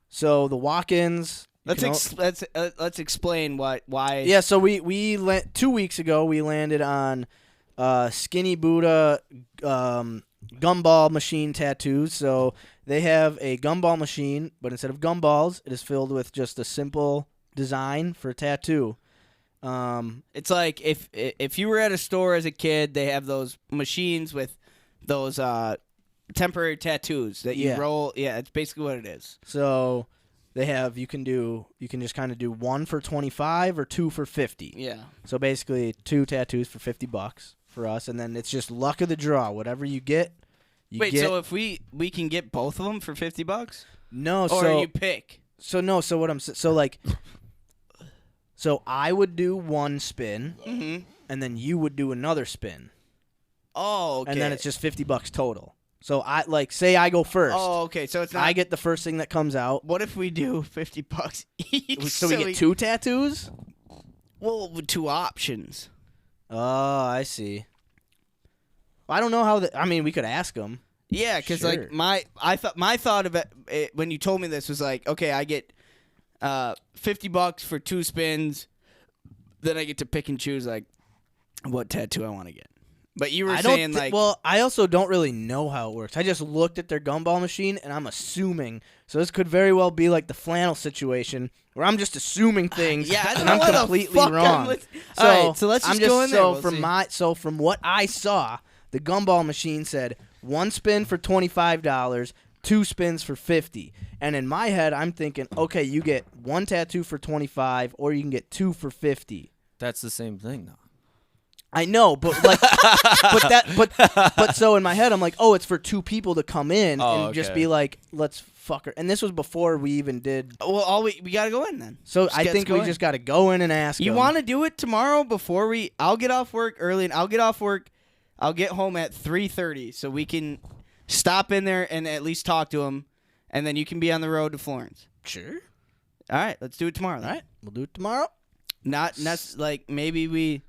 Speaker 3: So the walk-ins.
Speaker 1: Let's explain why.
Speaker 3: Yeah. So we 2 weeks ago we landed on Skinny Buddha gumball machine tattoos. So they have a gumball machine, but instead of gumballs, it is filled with just a simple design for a tattoo.
Speaker 1: It's like if you were at a store as a kid, they have those machines with those temporary tattoos that you
Speaker 3: Yeah.
Speaker 1: roll. Yeah, it's basically what it is.
Speaker 3: So they have you can just kind of do one for 25 or two for 50.
Speaker 1: Yeah.
Speaker 3: So basically 2 tattoos for $50 for us, and then it's just luck of the draw. Whatever you get,
Speaker 1: Wait,
Speaker 3: get.
Speaker 1: so if we can get both of them for $50,
Speaker 3: No,
Speaker 1: or
Speaker 3: so
Speaker 1: you pick?
Speaker 3: so no, so what I'm so like, so I would do one spin,
Speaker 1: Mm-hmm.
Speaker 3: and then you would do another spin,
Speaker 1: Oh, okay.
Speaker 3: and then it's just $50 total. So I say I go first.
Speaker 1: Oh, okay. So it's not.
Speaker 3: I get the first thing that comes out.
Speaker 1: What if we do $50 each?
Speaker 3: So we get 2 tattoos.
Speaker 1: Well, with 2 options.
Speaker 3: Oh, I see. I don't know how I mean, we could ask them.
Speaker 1: Yeah, because
Speaker 3: Sure.
Speaker 1: like my thought of it when you told me this was like, okay, I get $50 for 2 spins, then I get to pick and choose like what tattoo I want to get. But you were
Speaker 3: I
Speaker 1: saying
Speaker 3: don't
Speaker 1: like,
Speaker 3: well, I also don't really know how it works. I just looked at their gumball machine, and I'm assuming. So this could very well be like the flannel situation, where I'm just assuming things,
Speaker 1: yeah, I don't
Speaker 3: and
Speaker 1: know
Speaker 3: I'm
Speaker 1: what the
Speaker 3: completely
Speaker 1: fuck I'm
Speaker 3: wrong.
Speaker 1: with-
Speaker 3: So,
Speaker 1: All right, so let's
Speaker 3: I'm
Speaker 1: just go in there.
Speaker 3: So
Speaker 1: We'll see.
Speaker 3: from what I saw, the gumball machine said 1 spin for $25, 2 spins for $50. And in my head, I'm thinking, okay, you get 1 tattoo for $25, or you can get 2 for $50.
Speaker 2: That's the same thing, though.
Speaker 3: I know, but like, but so in my head, I'm like, oh, it's for 2 people to come in
Speaker 2: Oh,
Speaker 3: and just
Speaker 2: okay.
Speaker 3: be like, let's fuck her. And this was before we even did.
Speaker 1: well, all we gotta go in then.
Speaker 3: So
Speaker 1: Just
Speaker 3: I
Speaker 1: get
Speaker 3: think
Speaker 1: us
Speaker 3: we
Speaker 1: going.
Speaker 3: just got to go in and ask.
Speaker 1: You
Speaker 3: them.
Speaker 1: want to do it tomorrow before we? I'll get off work early, and I'll get off work. I'll get home at 3:30, so we can stop in there and at least talk to him, and then you can be on the road to Florence.
Speaker 3: Sure.
Speaker 1: All right, let's do it tomorrow. Then.
Speaker 3: All right, we'll do it tomorrow.
Speaker 1: Not like maybe we.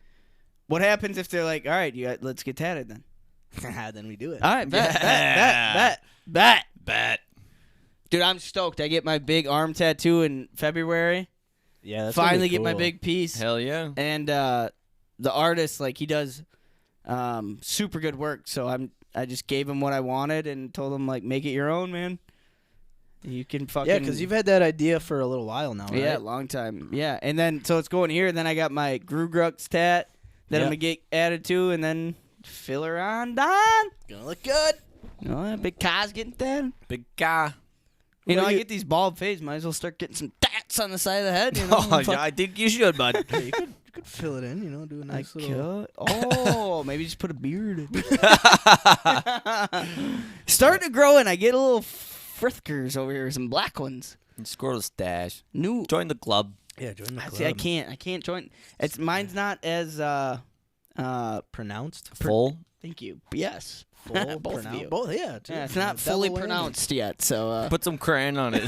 Speaker 1: What happens if they're like, all right, let's get tatted then?
Speaker 3: Then we do it.
Speaker 1: All right, bet. Dude, I'm stoked. I get my big arm tattoo in February.
Speaker 3: Yeah, that's gonna be
Speaker 1: Finally get my
Speaker 3: cool.
Speaker 1: big piece.
Speaker 2: Hell yeah.
Speaker 1: And the artist, like, he does super good work. So I just gave him what I wanted and told him, like, make it your own, man. You can fucking
Speaker 3: Yeah, because you've had that idea for a little while now, right?
Speaker 1: yeah, long time. Yeah, and then so it's going here. And then I got my Grugrux tat that I'm
Speaker 3: Yep.
Speaker 1: gonna get added to, and then filler on done.
Speaker 3: Gonna look good.
Speaker 1: You know, that big Kai's getting that.
Speaker 2: Big guy.
Speaker 1: You know,
Speaker 3: What
Speaker 1: I
Speaker 3: do you-
Speaker 1: get these bald fades. Might as well start getting some tats on the side of the head. You know?
Speaker 2: Oh, yeah, I think you should, bud.
Speaker 3: Yeah, you could fill it in. You know, do a
Speaker 1: I
Speaker 3: nice little.
Speaker 1: could. Oh, maybe just put a beard. Starting to grow, and I get a little frithkers over here, some black ones.
Speaker 2: Squirrel stash.
Speaker 1: New.
Speaker 2: Join the club.
Speaker 3: Yeah, join the club.
Speaker 1: See, I can't join. It's mine's not as
Speaker 3: Pronounced.
Speaker 2: Full.
Speaker 1: Thank you. Yes.
Speaker 3: Full
Speaker 1: Both of
Speaker 3: pronoun-
Speaker 1: you.
Speaker 3: Both, yeah.
Speaker 1: Yeah, it's not fully
Speaker 3: Double whammy.
Speaker 1: pronounced yet, so
Speaker 2: Put some crayon on it.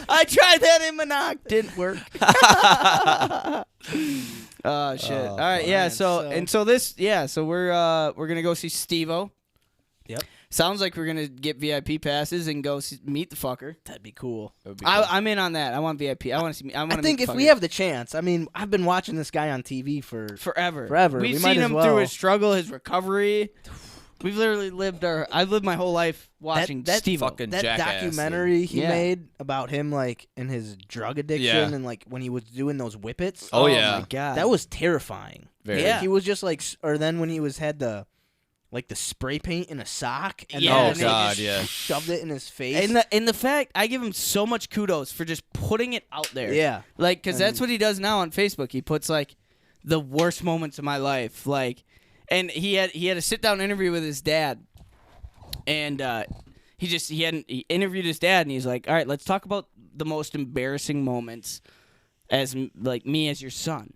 Speaker 1: I tried that in Monoc, didn't work. Oh shit!
Speaker 3: Oh,
Speaker 1: All right, yeah.
Speaker 3: man,
Speaker 1: So so we're gonna go see Steve-O.
Speaker 3: Yep.
Speaker 1: Sounds like we're gonna get VIP passes and go meet the fucker.
Speaker 3: That'd be cool.
Speaker 1: I'm in on that. I want VIP. I want to see. I want
Speaker 3: I
Speaker 1: to.
Speaker 3: think if we have the chance, I mean, I've been watching this guy on TV for.
Speaker 1: forever.
Speaker 3: We
Speaker 1: We've
Speaker 3: might
Speaker 1: seen
Speaker 3: as
Speaker 1: him
Speaker 3: well.
Speaker 1: through his struggle, his recovery. We've literally lived I've lived my whole life watching
Speaker 3: that
Speaker 1: Steve-O.
Speaker 2: fucking
Speaker 3: That
Speaker 2: jackass,
Speaker 3: documentary he
Speaker 1: Yeah.
Speaker 3: made about him, like, in his drug addiction
Speaker 2: Yeah.
Speaker 3: and, like, when he was doing those whippets.
Speaker 2: Oh, yeah.
Speaker 1: my god.
Speaker 3: That was terrifying.
Speaker 2: Very.
Speaker 1: Yeah.
Speaker 3: He was just, like, or then when he had the spray paint in a sock. And
Speaker 1: Yeah,
Speaker 3: then
Speaker 1: and
Speaker 3: they
Speaker 1: they
Speaker 2: God,
Speaker 3: just
Speaker 2: yeah.
Speaker 3: shoved it in his face.
Speaker 1: and the fact I give him so much kudos for just putting it out there.
Speaker 3: Yeah.
Speaker 1: Like, because that's
Speaker 3: And-
Speaker 1: what he does now on Facebook. He puts like the worst moments of my life. Like, and he had a sit down interview with his dad, and he interviewed his dad, and he's like, all right, let's talk about the most embarrassing moments as like me as your son.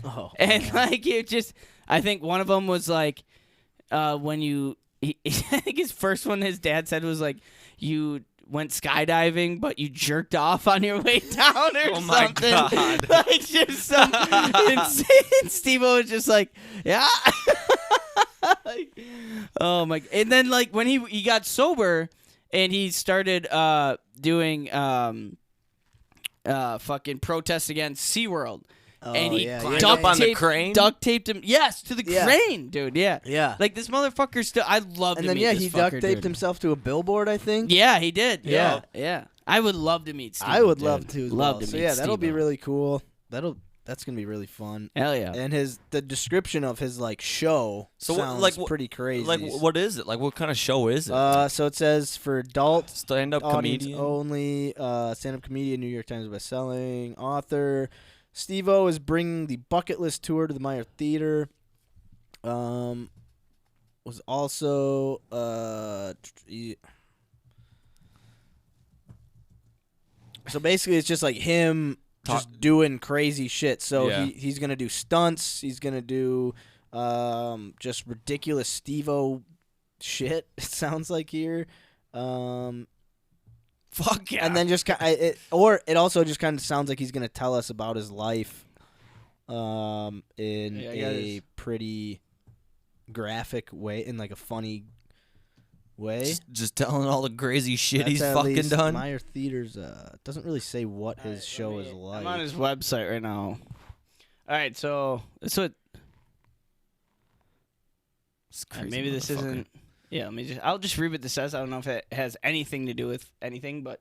Speaker 3: Oh,
Speaker 1: And like it just, I think one of them was like, when I think his first one his dad said was like, you went skydiving, but you jerked off on your way down or
Speaker 2: Oh my
Speaker 1: something.
Speaker 2: God.
Speaker 1: Like just some insane. Steve-O was just like, yeah. Like, oh my! And then like when he got sober and he started doing fucking protests against SeaWorld. And he
Speaker 2: Climbed up on the crane?
Speaker 1: duct taped him. Yes, to the crane, dude. Yeah,
Speaker 3: Yeah.
Speaker 1: Like this motherfucker still. I love.
Speaker 3: And
Speaker 1: to
Speaker 3: then
Speaker 1: meet this
Speaker 3: he
Speaker 1: fucker,
Speaker 3: duct taped
Speaker 1: dude.
Speaker 3: himself to a billboard, I think.
Speaker 1: Yeah, he did.
Speaker 3: Yeah.
Speaker 1: Yeah. I would love to meet Steve.
Speaker 3: I would love to as
Speaker 1: Love
Speaker 3: well.
Speaker 1: to
Speaker 3: So
Speaker 1: meet
Speaker 3: yeah, that'll be
Speaker 1: Steve-O.
Speaker 3: really cool. That's gonna be really fun.
Speaker 1: Hell yeah.
Speaker 3: And the description of his like show sounds pretty crazy.
Speaker 2: Like, what is it? Like, what kind of show is it?
Speaker 3: So it says for adult
Speaker 2: Stand-up
Speaker 3: audience
Speaker 2: comedian?
Speaker 3: only, stand-up comedian, New York Times best-selling author. Steve-O is bringing the bucket list tour to the Meyer Theater. Was also so basically it's just like him just doing crazy shit. So
Speaker 2: Yeah.
Speaker 3: he's gonna do stunts. He's gonna do just ridiculous Steve-O shit. It sounds like here.
Speaker 1: Fuck yeah.
Speaker 3: And then just it also just kind of sounds like he's gonna tell us about his life, in a pretty graphic way, in like a funny way.
Speaker 2: Just telling all the crazy shit
Speaker 3: That's
Speaker 2: he's
Speaker 3: at
Speaker 2: fucking
Speaker 3: least
Speaker 2: done.
Speaker 3: Meyer Theaters doesn't really say what his show is like.
Speaker 1: I'm on his website right now. All right, so that's what.
Speaker 2: It's
Speaker 1: All right,
Speaker 2: crazy
Speaker 1: maybe this
Speaker 2: motherfucker.
Speaker 1: isn't. Yeah, I'll just read what this says. I don't know if it has anything to do with anything, but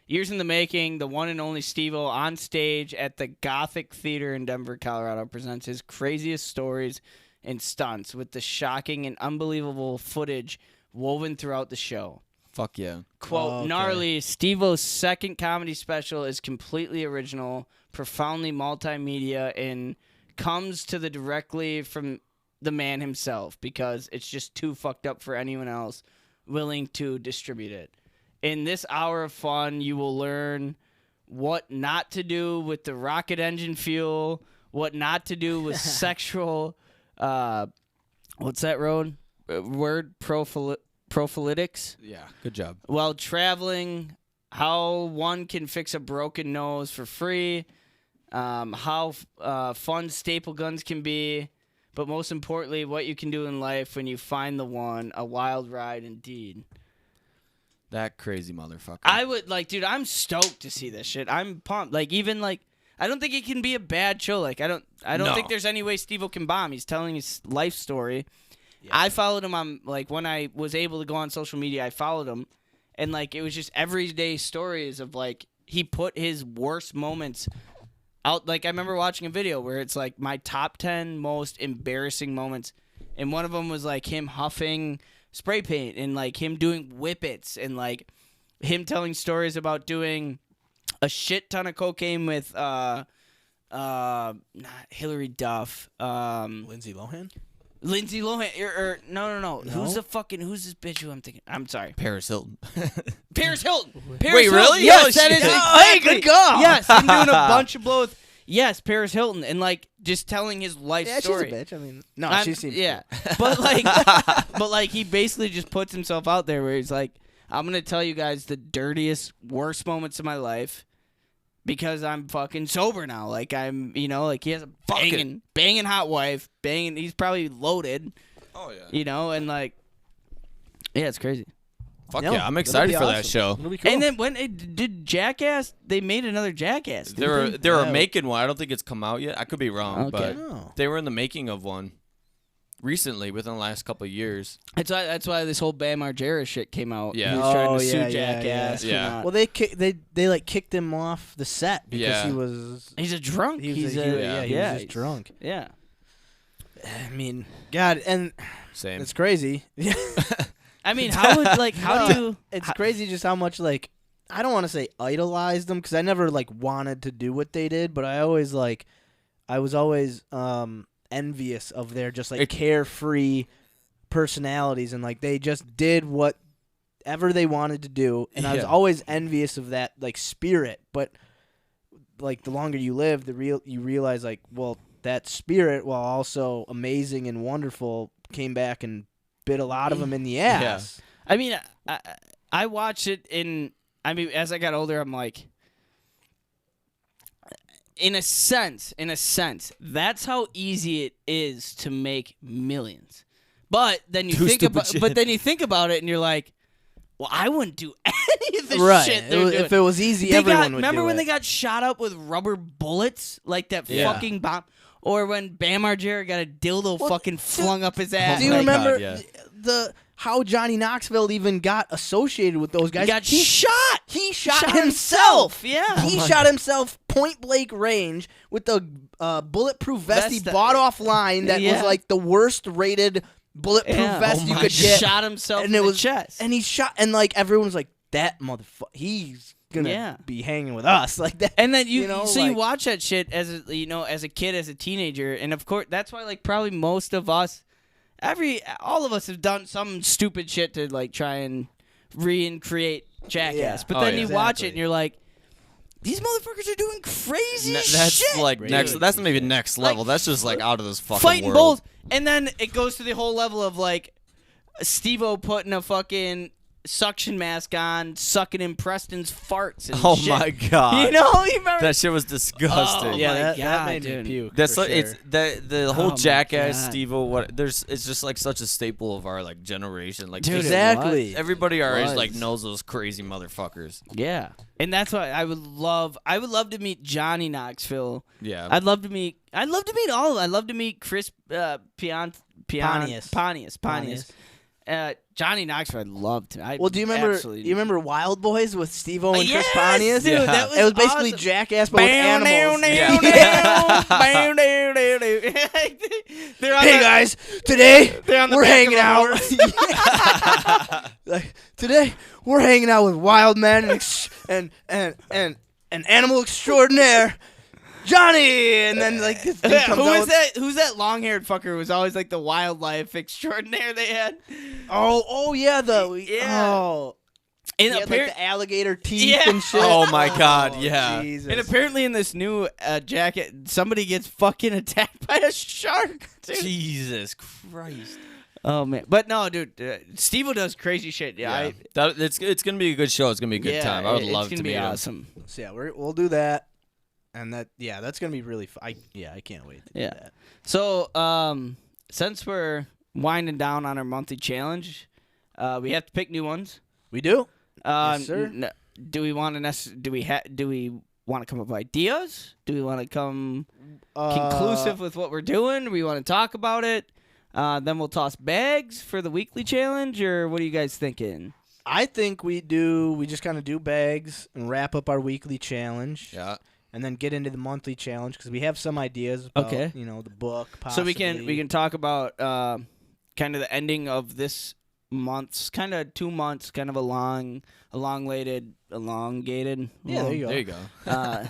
Speaker 1: years in the making, the one and only Steve-O on stage at the Gothic Theater in Denver, Colorado, presents his craziest stories and stunts with the shocking and unbelievable footage woven throughout the show.
Speaker 2: Fuck yeah.
Speaker 1: Quote,
Speaker 3: Okay.
Speaker 1: gnarly, Steve-O's second comedy special is completely original, profoundly multimedia, and comes to the directly from the man himself because it's just too fucked up for anyone else willing to distribute it. In this hour of fun, you will learn what not to do with the rocket engine fuel, what not to do with sexual, what's that word? Prophylaxis?
Speaker 2: Yeah. Good job.
Speaker 1: While traveling, how one can fix a broken nose for free, how fun staple guns can be, but most importantly, what you can do in life when you find the one, a wild ride indeed.
Speaker 2: That crazy motherfucker.
Speaker 1: I would dude, I'm stoked to see this shit. I'm pumped. Like, even I don't think it can be a bad show. Like, I don't
Speaker 2: No.
Speaker 1: think there's any way Steve-O can bomb. He's telling his life story. I followed him on, when I was able to go on social media, I followed him. And, it was just everyday stories of, he put his worst moments out. I remember watching a video where it's, my top 10 most embarrassing moments. And one of them was, him huffing spray paint and, him doing whippets and, him telling stories about doing a shit ton of cocaine with, not Hillary Duff.
Speaker 3: Lindsay Lohan?
Speaker 1: Lindsay Lohan, or no. Who's this bitch who I'm thinking? I'm sorry.
Speaker 2: Paris Hilton.
Speaker 1: Paris Hilton.
Speaker 2: Wait, really?
Speaker 1: Yes,
Speaker 2: Oh,
Speaker 1: that is
Speaker 2: shit.
Speaker 1: exactly.
Speaker 3: Hey, good call.
Speaker 1: Yes, I'm doing a bunch of blows. Yes, Paris Hilton, and just telling his life
Speaker 3: Yeah,
Speaker 1: story.
Speaker 3: she's a bitch. I mean, no,
Speaker 1: I'm-
Speaker 3: she seems
Speaker 1: yeah, but he basically just puts himself out there where he's like, I'm gonna tell you guys the dirtiest, worst moments of my life. Because I'm fucking sober now. I'm, he has a banging hot wife, he's probably loaded,
Speaker 2: Oh, yeah.
Speaker 1: and yeah, it's crazy.
Speaker 2: Fuck
Speaker 3: No,
Speaker 2: yeah. I'm
Speaker 3: that'll
Speaker 2: excited
Speaker 3: be
Speaker 2: for that
Speaker 3: awesome.
Speaker 2: show.
Speaker 3: It'll be cool.
Speaker 1: And then when it did Jackass, they made another Jackass.
Speaker 2: They were
Speaker 3: Yeah.
Speaker 2: making one. I don't think it's come out yet. I could be wrong,
Speaker 1: Okay.
Speaker 2: but
Speaker 3: Oh.
Speaker 2: they were in the making of one recently, within the last couple of years.
Speaker 1: That's why this whole Bam Margera shit came out.
Speaker 2: Yeah.
Speaker 1: He was trying
Speaker 3: Oh,
Speaker 1: to sue
Speaker 3: yeah,
Speaker 1: Jackass. for
Speaker 2: yeah.
Speaker 1: not-
Speaker 3: Well, they kicked him off the set because
Speaker 2: Yeah.
Speaker 3: he was
Speaker 1: he's a drunk.
Speaker 3: he was
Speaker 1: he's
Speaker 3: he was just drunk.
Speaker 1: Yeah.
Speaker 3: I mean, God, and
Speaker 2: Same.
Speaker 3: it's crazy.
Speaker 1: I mean, how would how do you?
Speaker 3: It's crazy just how much I don't want to say idolized them because I never wanted to do what they did, but I always I was always envious of their just like carefree personalities, and like they just did whatever they wanted to do, and I was always envious of that like spirit. But like the longer you live, you realize like, well, that spirit, while also amazing and wonderful, came back and bit a lot of them in the ass.
Speaker 1: I mean, I watch it as I got older, I'm like, in a sense, that's how easy it is to make millions. But then you think about it, and you're like, well, I wouldn't do any of the shit they're doing.
Speaker 3: If it was easy, everyone would do it.
Speaker 1: Remember when they got shot up with rubber bullets, like that fucking bomb, or when Bam Margera got a dildo fucking flung up his ass?
Speaker 3: Do you remember how Johnny Knoxville even got associated with those guys?
Speaker 1: He got shot.
Speaker 3: He shot himself.
Speaker 1: Yeah.
Speaker 3: He shot himself point blank range with the bulletproof vest he bought offline that was like the worst rated bulletproof vest you could get.
Speaker 1: Shot himself
Speaker 3: in
Speaker 1: the chest.
Speaker 3: And he shot, and like everyone was like, that motherfucker, he's gonna be hanging with us like that.
Speaker 1: And then you watch that shit as a kid, as a teenager, and of course that's why like probably most of us, all of us have done some stupid shit to like try and recreate Jackass. But then you watch it and you're like, these motherfuckers are doing crazy shit.
Speaker 2: That's like next. That's not even next level. That's just like out of this fucking
Speaker 1: fighting
Speaker 2: world.
Speaker 1: bulls. And then it goes to the whole level of like Steve-O putting a fucking suction mask on, sucking in Preston's farts and shit.
Speaker 2: My god!
Speaker 1: You remember
Speaker 2: that shit was disgusting.
Speaker 1: Oh
Speaker 3: yeah,
Speaker 1: my
Speaker 3: that made
Speaker 1: dude.
Speaker 3: me puke.
Speaker 2: That's
Speaker 3: for sure.
Speaker 2: it's the whole Jackass,
Speaker 1: God.
Speaker 2: Steve-O. It's just like such a staple of our like generation. Like
Speaker 1: Dude,
Speaker 3: exactly.
Speaker 2: Everybody our age like knows those crazy motherfuckers.
Speaker 1: Yeah, and that's why I would love to meet Johnny Knoxville.
Speaker 2: Yeah,
Speaker 1: I'd love to meet all of them. I'd love to meet Chris Pontius. Johnny Knoxville, I'd love to.
Speaker 3: Well, do you remember Wild Boys with Steve-O and Chris Pontius?
Speaker 1: Dude, that was
Speaker 3: it was basically
Speaker 1: awesome.
Speaker 3: Jackass, but with animals. Hey guys, today we're hanging out. Today we're hanging out with wild men and animal extraordinaire, Johnny. And then like this dude comes out.
Speaker 1: Who's that long-haired fucker who was always like the wildlife extraordinaire they had? And
Speaker 3: like the alligator teeth and shit.
Speaker 2: Oh my god, yeah.
Speaker 3: Jesus.
Speaker 1: And apparently in this new jacket, somebody gets fucking attacked by a shark. Dude.
Speaker 2: Jesus Christ.
Speaker 1: Oh man, but no, dude, Steve-O does crazy shit. Yeah,
Speaker 2: it's gonna be a good show. It's gonna be a good time. I would love to meet him.
Speaker 1: Awesome.
Speaker 3: So yeah, we'll do that, and that's gonna be really fun. I can't wait to do that.
Speaker 1: So since we're winding down on our monthly challenge, we have to pick new ones.
Speaker 3: We do.
Speaker 1: Yes, sir. Do we want to do we want to come up with ideas? Do we want to come conclusive with what we're doing? Do we want to talk about it? Then we'll toss bags for the weekly challenge, or what are you guys thinking?
Speaker 3: I think we just kind of do bags and wrap up our weekly challenge.
Speaker 2: Yeah.
Speaker 3: And then get into the monthly challenge because we have some ideas about the book. Possibly.
Speaker 1: So we can talk about kind of the ending of this month's kind of 2 months, kind of elongated.
Speaker 3: Yeah, there you go.
Speaker 1: I'm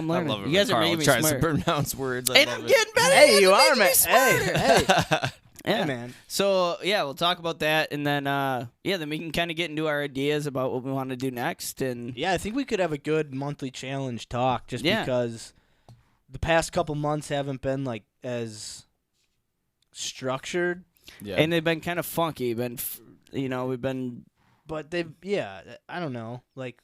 Speaker 1: learning.
Speaker 2: I love it.
Speaker 1: You guys are making me
Speaker 2: trying
Speaker 1: smart.
Speaker 2: to pronounce words.
Speaker 1: And I'm getting better.
Speaker 3: Hey, you are, man.
Speaker 1: Hey.
Speaker 3: Yeah, man.
Speaker 1: So we'll talk about that, and then then we can kind of get into our ideas about what we want to do next. And
Speaker 3: I think we could have a good monthly challenge talk just because the past couple months haven't been like as structured.
Speaker 2: Yeah.
Speaker 1: And they've been kind of funky. But
Speaker 3: I don't know. Like,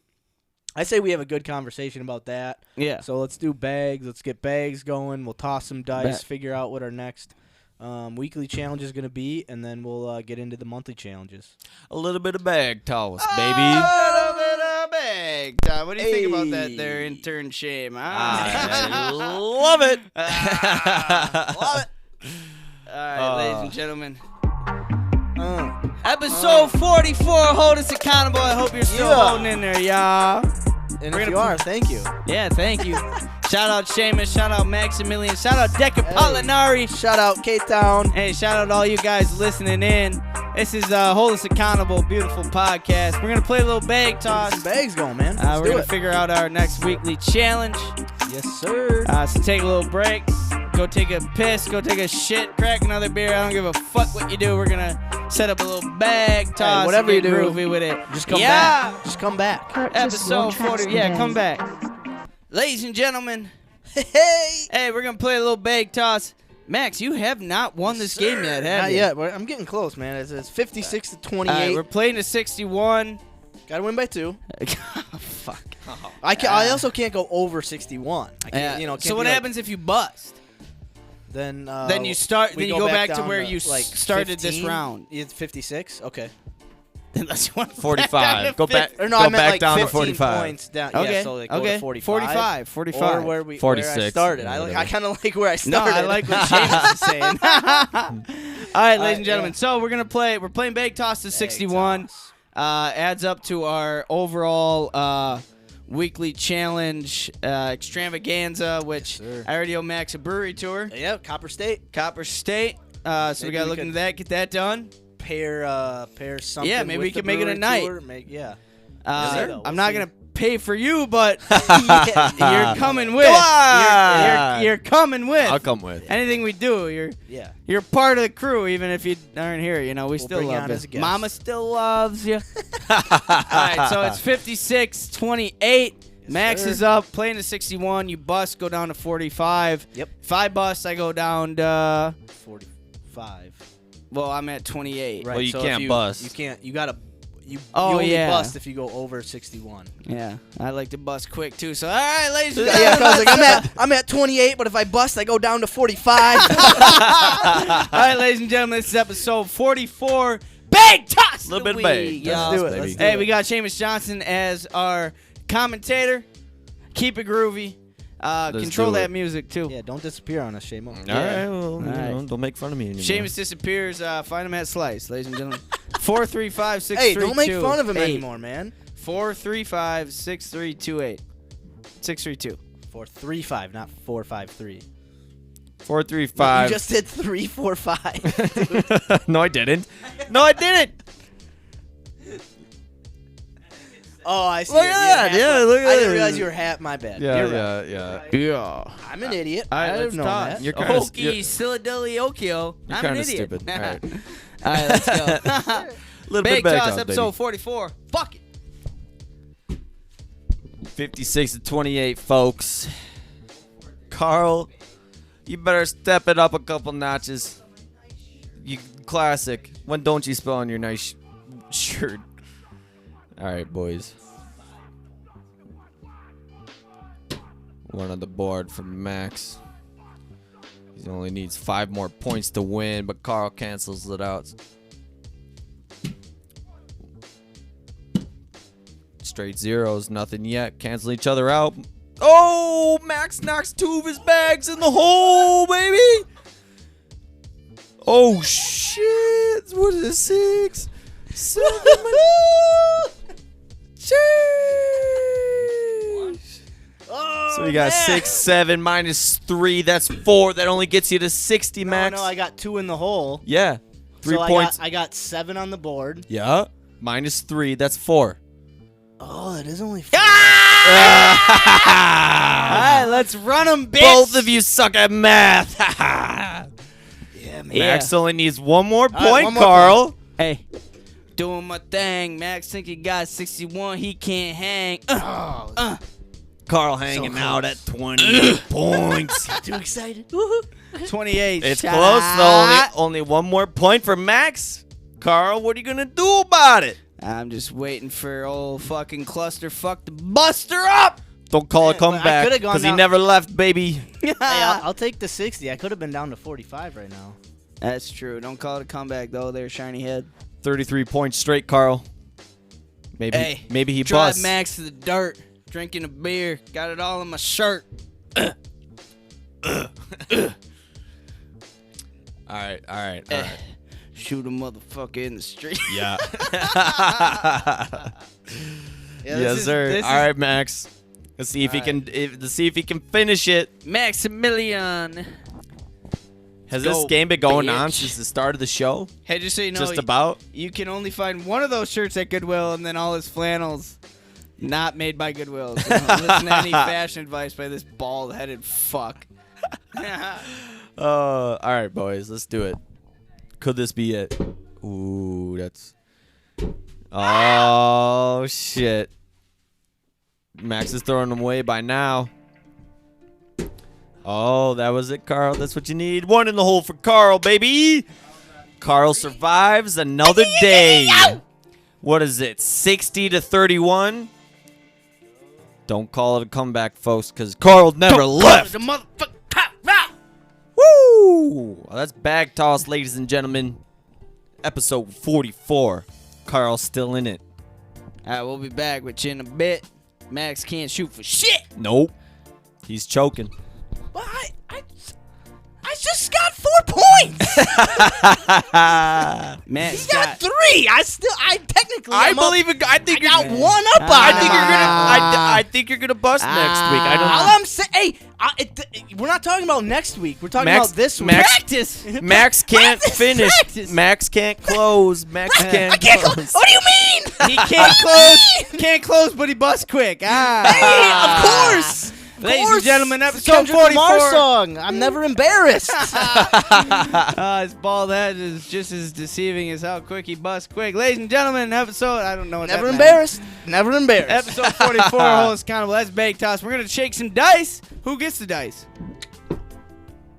Speaker 3: I say we have a good conversation about that.
Speaker 1: Yeah.
Speaker 3: So let's do bags. Let's get bags going. We'll toss some dice,
Speaker 1: Bet.
Speaker 3: figure out what our next weekly challenge is going to be, and then we'll get into the monthly challenges.
Speaker 2: A little bit of bag toss, baby.
Speaker 1: A little bit of bag. What do you think about that there, intern Shame?
Speaker 2: I love it.
Speaker 3: Love it.
Speaker 1: All right, ladies and gentlemen. Episode 44, Hold Us Accountable. I hope you're still holding in there, y'all.
Speaker 3: And if you are, thank you.
Speaker 1: Yeah, thank you. Shout out Seamus, shout out Maximilian, shout out Deca Pollinari.
Speaker 3: Shout out K-Town.
Speaker 1: Hey, shout out all you guys listening in. This is Hold Us Accountable, beautiful podcast. We're going to play a little bag toss.
Speaker 3: Some bags going, man.
Speaker 1: We're going to figure out our next weekly challenge.
Speaker 3: Yes, sir.
Speaker 1: So take a little break. Go take a piss. Go take a shit. Crack another beer. I don't give a fuck what you do. We're going to set up a little bag toss.
Speaker 3: Hey, whatever
Speaker 1: and
Speaker 3: you
Speaker 1: get
Speaker 3: do,
Speaker 1: groovy with it.
Speaker 3: Just come back. Just come back.
Speaker 1: Episode 40. Yeah, come back. Ladies and gentlemen. Hey, we're going to play a little bag toss. Max, you have not won this game yet, have
Speaker 3: Not
Speaker 1: you?
Speaker 3: yet. I'm getting close, man. It's 56 to 28.
Speaker 1: All right, we're playing to 61.
Speaker 3: Gotta win by 2.
Speaker 1: Fuck.
Speaker 3: I also can't go over 61. I can't, can't
Speaker 1: so what
Speaker 3: be like-
Speaker 1: happens if you bust?
Speaker 3: Then
Speaker 1: Then you start.
Speaker 3: we
Speaker 1: Then you go back to
Speaker 3: down
Speaker 1: where you
Speaker 3: like
Speaker 1: started
Speaker 3: 15?
Speaker 1: this round.
Speaker 3: It's 56. Okay.
Speaker 1: Unless you want
Speaker 2: 45. Go back.
Speaker 3: Or no,
Speaker 2: go
Speaker 3: I meant
Speaker 2: back
Speaker 3: like
Speaker 2: down
Speaker 3: 15
Speaker 2: to 45.
Speaker 3: points down.
Speaker 1: Okay.
Speaker 3: Yeah, so like go
Speaker 1: okay.
Speaker 3: to 45.
Speaker 1: 45.
Speaker 3: Or where I
Speaker 2: 46.
Speaker 3: started.
Speaker 2: Yeah,
Speaker 3: I kind of like where I
Speaker 1: No,
Speaker 3: started.
Speaker 1: I like what Seamus is saying. All right, ladies and gentlemen.
Speaker 3: yeah.
Speaker 1: So we're gonna play. We're playing Bake Toss to 61. Adds up to our overall weekly challenge extravaganza, which
Speaker 3: Yes, sir.
Speaker 1: I already owe Max a brewery tour.
Speaker 3: Yeah, Copper State.
Speaker 1: Copper State. So we
Speaker 3: Maybe
Speaker 1: gotta
Speaker 3: we
Speaker 1: look
Speaker 3: could-
Speaker 1: into that. Get that done.
Speaker 3: Pair something.
Speaker 1: Yeah, maybe
Speaker 3: with
Speaker 1: we
Speaker 3: the
Speaker 1: can make it a
Speaker 3: brewery
Speaker 1: night.
Speaker 3: tour.
Speaker 1: I'm
Speaker 3: We'll
Speaker 1: not
Speaker 3: see.
Speaker 1: gonna pay for you, but
Speaker 3: Yeah.
Speaker 1: you're coming with.
Speaker 2: on!
Speaker 1: You're coming with.
Speaker 2: I'll come with.
Speaker 1: Anything we do,
Speaker 3: Yeah.
Speaker 1: you're part of the crew, even if you aren't here. You know, we still
Speaker 3: bring you
Speaker 1: love
Speaker 3: on
Speaker 1: you.
Speaker 3: as a guest.
Speaker 1: Mama still loves you. All right, so it's 56-28. Max
Speaker 3: sir.
Speaker 1: is up, playing to 61. You bust, go down to 45.
Speaker 3: Yep.
Speaker 1: If I bust, I go down to.
Speaker 3: 45.
Speaker 1: Well, I'm at 28.
Speaker 3: Right.
Speaker 2: Well, you
Speaker 3: so
Speaker 2: can't
Speaker 3: if
Speaker 2: bust.
Speaker 3: You can't. You gotta. You only bust if you go over 61.
Speaker 1: Yeah, I like to bust quick too. So, all right, ladies and
Speaker 3: Yeah,
Speaker 1: gentlemen.
Speaker 3: because I'm at 28, but if I bust, I go down to 45.
Speaker 1: All right, ladies and gentlemen, this is episode 44. Bag toss.
Speaker 2: Little
Speaker 1: of
Speaker 2: bit
Speaker 1: the
Speaker 2: of bag.
Speaker 1: week,
Speaker 3: Let's
Speaker 1: y'all.
Speaker 3: do it.
Speaker 2: baby.
Speaker 3: Let's do
Speaker 1: Hey,
Speaker 3: it.
Speaker 1: we got Seamus Johnson as our commentator. Keep it groovy. Control
Speaker 2: do
Speaker 1: that
Speaker 2: it.
Speaker 1: music too.
Speaker 3: Yeah, don't disappear on us, Shamo.
Speaker 2: All right, well,
Speaker 1: All right.
Speaker 2: you know, don't make fun of me anymore.
Speaker 1: Seamus disappears. Find him at Slice, ladies and gentlemen. 435-6328.
Speaker 3: Hey, don't make fun of him anymore, man.
Speaker 1: 435-6328. 632.
Speaker 3: 435, not 453.
Speaker 2: 435.
Speaker 3: You just did 345.
Speaker 2: No, I didn't. No, I didn't.
Speaker 3: Oh, I see.
Speaker 2: Look
Speaker 3: it.
Speaker 2: at
Speaker 3: You're
Speaker 2: that.
Speaker 3: half
Speaker 2: Yeah,
Speaker 3: right.
Speaker 2: look at
Speaker 3: I didn't
Speaker 2: that.
Speaker 3: realize you were half. My bad.
Speaker 2: Yeah,
Speaker 3: You're right.
Speaker 2: yeah.
Speaker 1: Yeah.
Speaker 3: I'm an idiot.
Speaker 1: All right,
Speaker 3: I
Speaker 1: let's
Speaker 3: didn't know
Speaker 1: talk.
Speaker 3: that.
Speaker 2: You're kinda-
Speaker 1: Okie,
Speaker 2: you're-
Speaker 1: Silladilly, Okio.
Speaker 2: You're
Speaker 1: I'm an
Speaker 2: kinda
Speaker 1: idiot.
Speaker 2: stupid. All right.
Speaker 1: All right, let's go.
Speaker 2: Little
Speaker 1: Big
Speaker 2: bit back
Speaker 1: Toss,
Speaker 2: up,
Speaker 1: episode
Speaker 2: baby.
Speaker 1: 44. Fuck it.
Speaker 2: 56-28, folks. Carl, you better step it up a couple notches. You classic. When don't you spell on your nice shirt? All right, boys. One on the board for Max. He only needs 5 more points to win, but Carl cancels it out. Straight zeros, nothing yet. Cancel each other out. Oh, Max knocks 2 of his bags in the hole, baby. Oh, shit. What is it, 6? 7. Sheesh. So we got 6, 7 minus 3. That's 4. That only gets you to 60, Max.
Speaker 3: No, I got 2 in the hole.
Speaker 2: Yeah. 3
Speaker 3: So
Speaker 2: points.
Speaker 3: I got 7 on the board.
Speaker 2: Yeah. Minus 3. That's 4.
Speaker 3: Oh, that is only 4.
Speaker 1: All right, let's run them, bitch.
Speaker 2: Both of you suck at math.
Speaker 3: Yeah, man.
Speaker 2: Max only needs 1 more
Speaker 3: right,
Speaker 2: point,
Speaker 3: one more
Speaker 2: Carl.
Speaker 1: Hey, doing my thing. Max think he got 61. He can't hang.
Speaker 2: Carl hanging
Speaker 3: So
Speaker 2: out
Speaker 3: close.
Speaker 2: at 28 points.
Speaker 3: Too excited.
Speaker 1: 28.
Speaker 2: It's
Speaker 1: shot.
Speaker 2: close though. Only 1 more point for Max. Carl, what are you gonna do about it?
Speaker 1: I'm just waiting for old fucking clusterfuck to bust her up.
Speaker 2: Don't call it
Speaker 3: Yeah, but I
Speaker 2: comeback
Speaker 3: coulda gone
Speaker 2: because he
Speaker 3: down-
Speaker 2: never left, baby.
Speaker 3: Hey, I'll take the 60. I could have been down to 45 right now.
Speaker 1: That's true. Don't call it a comeback though. There, shiny head.
Speaker 2: 33 points straight, Carl. Maybe
Speaker 1: Hey,
Speaker 2: maybe he
Speaker 1: drive
Speaker 2: busts.
Speaker 1: Max to the dirt, drinking a beer, got it all in my shirt.
Speaker 2: All right.
Speaker 1: Shoot a motherfucker in the street.
Speaker 2: Yeah.
Speaker 3: Yeah,
Speaker 2: Yes, sir. All right, Max. Let's see if he can. Let's see if he can finish it.
Speaker 1: Maximilian.
Speaker 2: Has
Speaker 1: Let's
Speaker 2: this
Speaker 1: go,
Speaker 2: game been going on
Speaker 1: bitch.
Speaker 2: since the start of the show?
Speaker 1: Hey, just so you know,
Speaker 2: Just about.
Speaker 1: you can only find one of those shirts at Goodwill, and then all his flannels Not made by Goodwill. So don't listen to any fashion advice by this bald-headed fuck.
Speaker 2: All right, boys, let's do it. Could this be it? Ooh, that's. Oh shit! Max is throwing them away by now. Oh, that was it, Carl. That's what you need. One in the hole for Carl, baby. Carl survives another day. What is it? 60-31. Don't call it a comeback, folks, because Carl never left.
Speaker 1: The motherfucker.
Speaker 2: Woo! Well, that's Bag Toss, ladies and gentlemen. Episode 44. Carl's still in it.
Speaker 1: All right, we'll be back with you in a bit. Max can't shoot for shit.
Speaker 2: Nope. He's choking.
Speaker 3: But I just got 4 points.
Speaker 1: Max
Speaker 3: He got 3. I technically.
Speaker 2: I
Speaker 3: I'm up.
Speaker 2: believe it. I think
Speaker 3: I got
Speaker 2: you're,
Speaker 3: 1 up on
Speaker 2: I
Speaker 3: him.
Speaker 2: think you're gonna. I think you're gonna bust next week. I don't.
Speaker 3: All I'm saying, hey, we're not talking about next week. We're talking
Speaker 2: Max-
Speaker 3: about this week.
Speaker 2: Max-
Speaker 1: Practice.
Speaker 2: Max can't
Speaker 3: Practice,
Speaker 2: finish.
Speaker 3: practice.
Speaker 2: Max can't close. Max can't.
Speaker 3: I can't
Speaker 2: close.
Speaker 3: What do you mean?
Speaker 1: He can't close. Can't close, but he busts quick.
Speaker 3: Hey, of course.
Speaker 1: Ladies and gentlemen,
Speaker 3: It's a
Speaker 1: episode
Speaker 3: Kendrick Lamar
Speaker 1: 44.
Speaker 3: song. I'm never embarrassed.
Speaker 1: His bald head is just as deceiving as how quick he busts quick. Ladies and gentlemen, episode, I don't know what
Speaker 3: Never
Speaker 1: that
Speaker 3: embarrassed. Never embarrassed.
Speaker 1: Episode 44, host Convo. That's Bake Toss. We're going to shake some dice. Who gets the dice?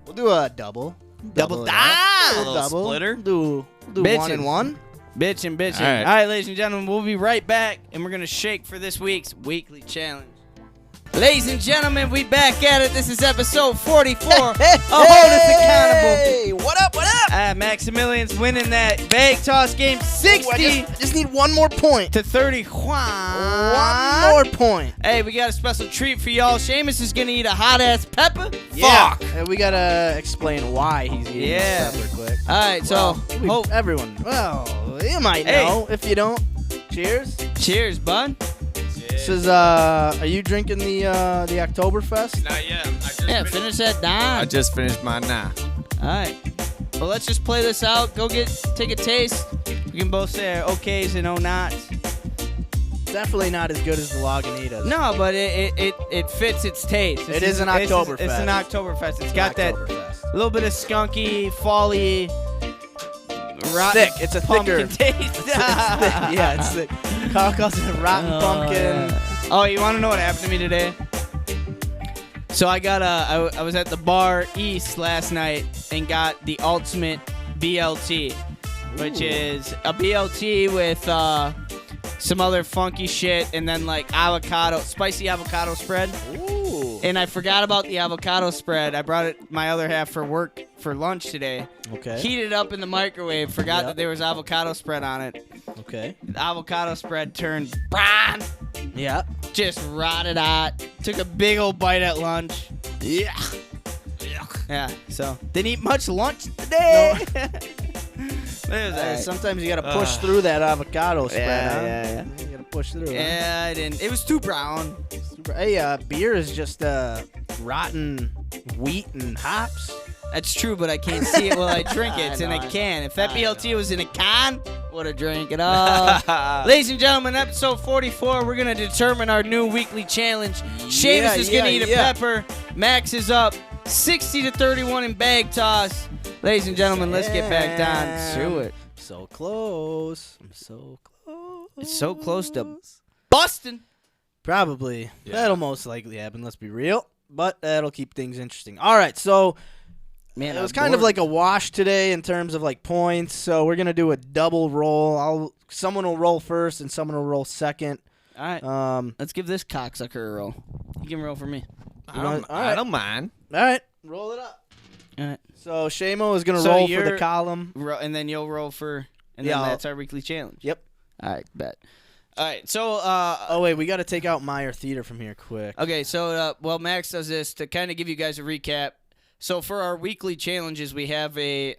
Speaker 3: We'll do a double.
Speaker 1: Double
Speaker 3: it up.
Speaker 1: die.
Speaker 3: A little double.
Speaker 2: Splitter.
Speaker 3: Do
Speaker 1: Bitchin'.
Speaker 3: 1 and 1.
Speaker 1: Bitchin'.
Speaker 2: All right.
Speaker 1: All right, ladies and gentlemen, we'll be right back, and we're going to shake for this week's weekly challenge. Ladies and gentlemen, we back at it. This is episode 44. Hold us accountable.
Speaker 3: Hey, what up? What up?
Speaker 1: Maximilian's winning that Bake Toss game 60
Speaker 3: I just need 1 more point.
Speaker 1: to 30.
Speaker 3: 1 more point.
Speaker 1: Hey, we got a special treat for y'all. Seamus is going to eat a hot-ass pepper.
Speaker 3: Yeah.
Speaker 1: Fuck.
Speaker 3: And we gotta explain why he's eating
Speaker 1: Yeah.
Speaker 3: this pepper quick.
Speaker 1: All right, so
Speaker 3: Everyone, well, you might
Speaker 1: Hey.
Speaker 3: know. If you don't, cheers.
Speaker 1: cheers, bud.
Speaker 3: This is, are you drinking the Oktoberfest?
Speaker 2: Not yet.
Speaker 1: Yeah, finish that
Speaker 2: I
Speaker 1: down.
Speaker 2: just finished mine now.
Speaker 1: All right. Well, let's just play this out. Take a taste. We can both say our okays and oh nots.
Speaker 3: Definitely not as good as the Lagunitas.
Speaker 1: No, but it fits its taste.
Speaker 3: It is an Oktoberfest.
Speaker 1: It's an Oktoberfest. It's got that
Speaker 3: Oktoberfest.
Speaker 1: little bit of skunky, fall-y, rotten
Speaker 3: Thick. It's a
Speaker 1: pumpkin
Speaker 3: thicker.
Speaker 1: taste.
Speaker 3: Yeah, it's thick. Carl calls it a rotten pumpkin.
Speaker 1: Yeah. Oh, you want to know what happened to me today? So I got I was at the bar East last night and got the ultimate BLT, which is a BLT with some other funky shit and then like spicy avocado spread.
Speaker 3: Ooh.
Speaker 1: And I forgot about the avocado spread. I brought it my other half for lunch today.
Speaker 3: Okay.
Speaker 1: Heated it up in the microwave. Forgot that there was avocado spread on it.
Speaker 3: Okay.
Speaker 1: The avocado spread turned brown.
Speaker 3: Yeah.
Speaker 1: Just rotted out. Took a big old bite at lunch.
Speaker 3: Yeah.
Speaker 1: Yeah, so didn't eat much lunch today.
Speaker 3: Sometimes you gotta push through that avocado spread.
Speaker 1: Yeah,
Speaker 3: huh? You gotta push through.
Speaker 1: Yeah, I didn't. It was too brown.
Speaker 3: Huh? Hey, beer is just rotten wheat and hops.
Speaker 1: That's true, but I can't see it while I drink it. It's in
Speaker 3: I
Speaker 1: a
Speaker 3: know,
Speaker 1: can. If that
Speaker 3: I
Speaker 1: BLT
Speaker 3: know.
Speaker 1: was in a can, would have drank it all. Ladies and gentlemen, episode 44, we're going to determine our new weekly challenge. Seamus is going to eat a pepper. Max is up 60-31 in bag toss. Ladies and gentlemen, let's get back down to it.
Speaker 3: So close. I'm so close.
Speaker 1: It's so close to busting.
Speaker 3: Probably.
Speaker 2: Yeah.
Speaker 3: That'll most likely happen, let's be real. But that'll keep things interesting. All right, so
Speaker 1: Man,
Speaker 3: it was kind of like a wash today in terms of like points. So we're going to do a double roll. Someone will roll first and someone will roll second.
Speaker 1: All right. Let's give this cocksucker a roll. You can roll for me.
Speaker 2: I don't mind.
Speaker 3: All right, roll it up.
Speaker 1: All right.
Speaker 3: So Shamo is going to
Speaker 1: So
Speaker 3: roll for
Speaker 1: you're-
Speaker 3: the column.
Speaker 1: And then you'll roll for, and
Speaker 3: Yeah,
Speaker 1: then
Speaker 3: I'll-
Speaker 1: that's our weekly challenge.
Speaker 3: Yep.
Speaker 1: All right, bet. All right, so
Speaker 3: Oh, wait, we got to take out Meyer Theater from here quick.
Speaker 1: okay, so Max does this to kind of give you guys a recap. So for our weekly challenges, we have a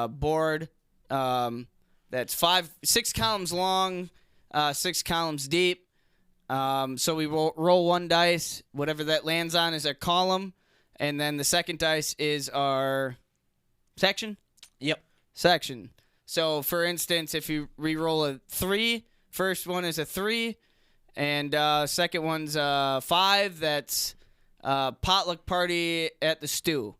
Speaker 1: board that's 6 columns long, 6 columns deep. So we roll one dice. Whatever that lands on is our column, and then the second dice is our section.
Speaker 3: Yep.
Speaker 1: Section. So for instance, if you re-roll a 3, first one is a 3. And second one's 5. That's potluck party at the stew.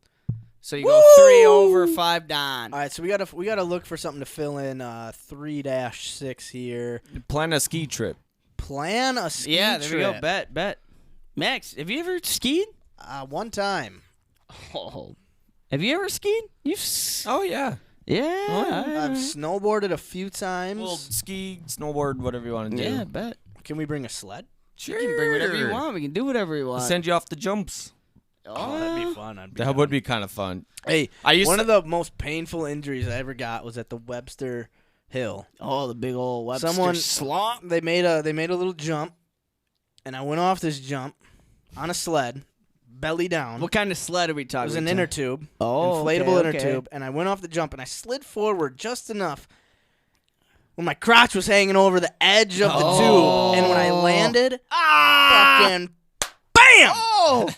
Speaker 1: So you go 3 over, 5 down.
Speaker 3: All right, so we gotta look for something to fill in 3-6 here.
Speaker 2: Plan a ski trip.
Speaker 3: Plan a ski
Speaker 1: Yeah,
Speaker 3: trip.
Speaker 1: there we go. Bet. Max, have you ever skied?
Speaker 3: One time.
Speaker 1: Oh. Have you ever skied?
Speaker 2: Oh, yeah.
Speaker 1: Yeah.
Speaker 3: I've snowboarded a few times.
Speaker 2: Well, ski, snowboard, whatever you want to do.
Speaker 1: Yeah, bet.
Speaker 3: Can we bring a sled?
Speaker 2: Sure.
Speaker 1: You can bring whatever you want. We can do whatever you want.
Speaker 2: Send you off the jumps.
Speaker 3: Oh, that'd be fun.
Speaker 2: That would be kind of fun.
Speaker 3: Hey,
Speaker 2: I used
Speaker 3: one
Speaker 2: to-
Speaker 3: of the most painful injuries I ever got was at the Webster Hill.
Speaker 1: Oh, the big old Webster
Speaker 3: Someone
Speaker 1: slump.
Speaker 3: They made a little jump, and I went off this jump on a sled, belly down.
Speaker 1: What kind of sled are we
Speaker 3: It
Speaker 1: talking
Speaker 3: was an
Speaker 1: about?
Speaker 3: inner tube,
Speaker 1: Oh,
Speaker 3: inflatable
Speaker 1: okay,
Speaker 3: inner
Speaker 1: okay.
Speaker 3: tube, and I went off the jump, and I slid forward just enough when my crotch was hanging over the edge of the tube, and when I landed, fucking BAM!
Speaker 1: Oh!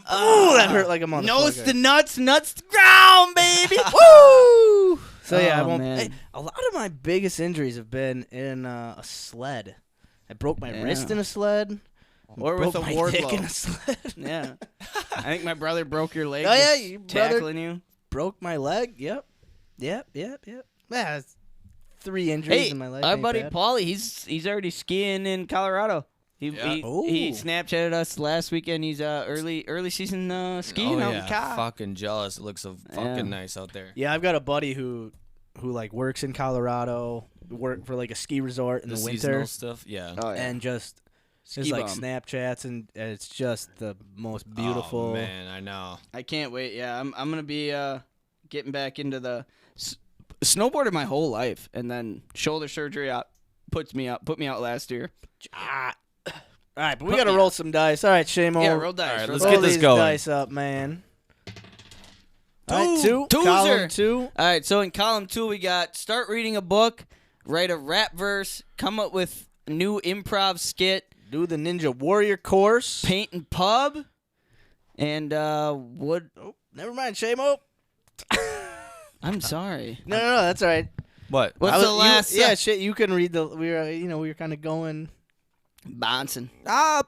Speaker 3: Oh, that hurt like a motherfucker.
Speaker 1: Nose to nuts, nuts to ground, baby.
Speaker 3: Woo! So yeah, I
Speaker 1: Oh,
Speaker 3: won't.
Speaker 1: man.
Speaker 3: Hey, a lot of my biggest injuries have been in a sled. I broke my wrist in a sled.
Speaker 1: Or
Speaker 3: broke
Speaker 1: with a
Speaker 3: my
Speaker 1: ward
Speaker 3: dick
Speaker 1: blow.
Speaker 3: in a sled.
Speaker 1: Yeah. I think my brother broke your leg.
Speaker 3: Oh, yeah,
Speaker 1: just
Speaker 3: your brother-
Speaker 1: tackling you.
Speaker 3: Broke my leg. Yep. Yeah, it's 3 injuries
Speaker 1: Hey,
Speaker 3: in my leg.
Speaker 1: our
Speaker 3: ain't
Speaker 1: buddy
Speaker 3: bad.
Speaker 1: Paulie, he's already skiing in Colorado. He
Speaker 3: Ooh.
Speaker 1: Snapchatted us last weekend. He's early season skiing
Speaker 2: Oh,
Speaker 1: out
Speaker 2: yeah.
Speaker 1: in Cal.
Speaker 2: Fucking jealous. It looks so fucking nice out there.
Speaker 3: Yeah, I've got a buddy who like works in Colorado, work for like a ski resort in the winter,
Speaker 2: seasonal stuff. Yeah.
Speaker 1: Oh, yeah.
Speaker 3: and just
Speaker 1: Ski
Speaker 3: his like
Speaker 1: bum.
Speaker 3: Snapchats, and it's just the most beautiful.
Speaker 2: Oh, man, I know.
Speaker 1: I can't wait. Yeah, I'm gonna be getting back into the snowboarding my whole life, and then shoulder surgery put me out last year.
Speaker 3: All right, but we gotta roll some dice. All right, Shamo.
Speaker 1: Yeah, roll dice.
Speaker 2: All right,
Speaker 1: roll
Speaker 2: let's
Speaker 1: dice.
Speaker 2: get this
Speaker 3: these
Speaker 2: going.
Speaker 3: dice up, man. All right, 2.
Speaker 1: Twoser.
Speaker 3: Column 2.
Speaker 1: All right, so in column 2 we got start reading a book, write a rap verse, come up with a new improv skit,
Speaker 3: Do the Ninja Warrior course.
Speaker 1: paint and pub, and wood.
Speaker 3: Oh, never mind, Shamo.
Speaker 1: I'm sorry.
Speaker 3: No, that's all right.
Speaker 2: What?
Speaker 1: What's the last?
Speaker 3: Yeah, shit. You can read the. We were kind of going.
Speaker 1: Bonson.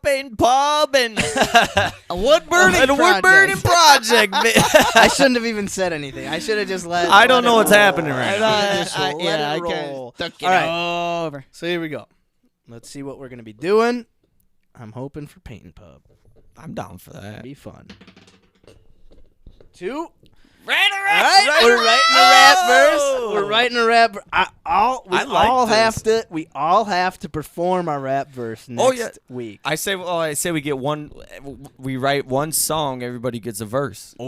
Speaker 2: Paint pub and
Speaker 1: A wood burning.
Speaker 2: and a wood burning project. man.
Speaker 3: I shouldn't have even said anything. I should have just let.
Speaker 2: I don't
Speaker 3: let
Speaker 2: know
Speaker 3: it
Speaker 2: what's
Speaker 3: roll.
Speaker 2: happening right now.
Speaker 3: Let it roll.
Speaker 1: Took it
Speaker 3: All right.
Speaker 1: over.
Speaker 3: So here we go. Let's see what we're gonna be doing. I'm hoping for paint and pub.
Speaker 2: I'm down for that.
Speaker 3: Be fun. 2.
Speaker 1: Right,
Speaker 3: All right, we're writing a rap verse. We're writing a rap. We all have to perform our rap verse next week.
Speaker 2: I say we get one. We write one song. Everybody gets a verse.
Speaker 3: Ooh.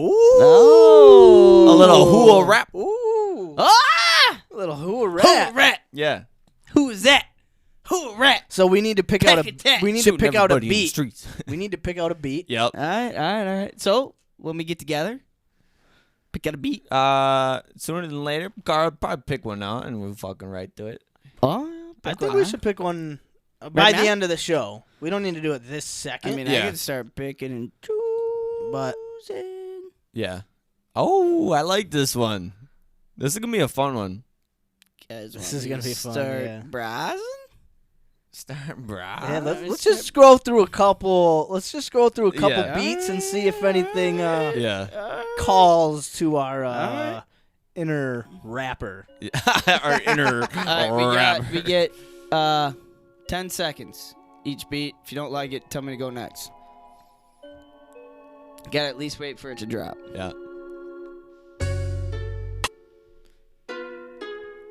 Speaker 2: A little HUA rap.
Speaker 3: Ooh.
Speaker 1: Ah!
Speaker 3: A little HUA
Speaker 1: Who
Speaker 3: rap.
Speaker 1: rat?
Speaker 2: Yeah.
Speaker 1: Who is that? Who rat?
Speaker 3: So we need to pick out
Speaker 1: Peck attack.
Speaker 3: a. We need to
Speaker 2: Shooting
Speaker 3: pick out a
Speaker 2: everybody in the
Speaker 3: beat.
Speaker 2: streets.
Speaker 3: We need to pick out a beat.
Speaker 2: Yep.
Speaker 1: All right. So when we get together, pick out a beat.
Speaker 2: Sooner than later, Carl probably pick one out and we'll fucking write to it.
Speaker 1: Oh,
Speaker 3: I think we should pick one by
Speaker 1: Right
Speaker 3: the
Speaker 1: now?
Speaker 3: end of the show. We don't need to do it this second.
Speaker 1: I mean,
Speaker 2: Yeah.
Speaker 1: I could start picking and
Speaker 3: But-
Speaker 1: choosing.
Speaker 2: Yeah. Oh, I like this one. This is gonna be a fun one.
Speaker 1: Guys,
Speaker 3: This
Speaker 1: want
Speaker 3: is
Speaker 1: me
Speaker 3: gonna
Speaker 1: to
Speaker 3: be fun,
Speaker 1: Start
Speaker 3: yeah.
Speaker 1: browsing.
Speaker 2: Start, brah.
Speaker 3: yeah, let's just scroll through a couple. Let's just scroll through a couple
Speaker 2: Yeah.
Speaker 3: beats and see if anything
Speaker 2: Yeah.
Speaker 3: calls to our
Speaker 1: right.
Speaker 3: inner rapper.
Speaker 2: Our inner
Speaker 1: All right,
Speaker 2: rap.
Speaker 1: we get 10 seconds each beat. If you don't like it, tell me to go next. You gotta at least wait for it to drop.
Speaker 2: Yeah.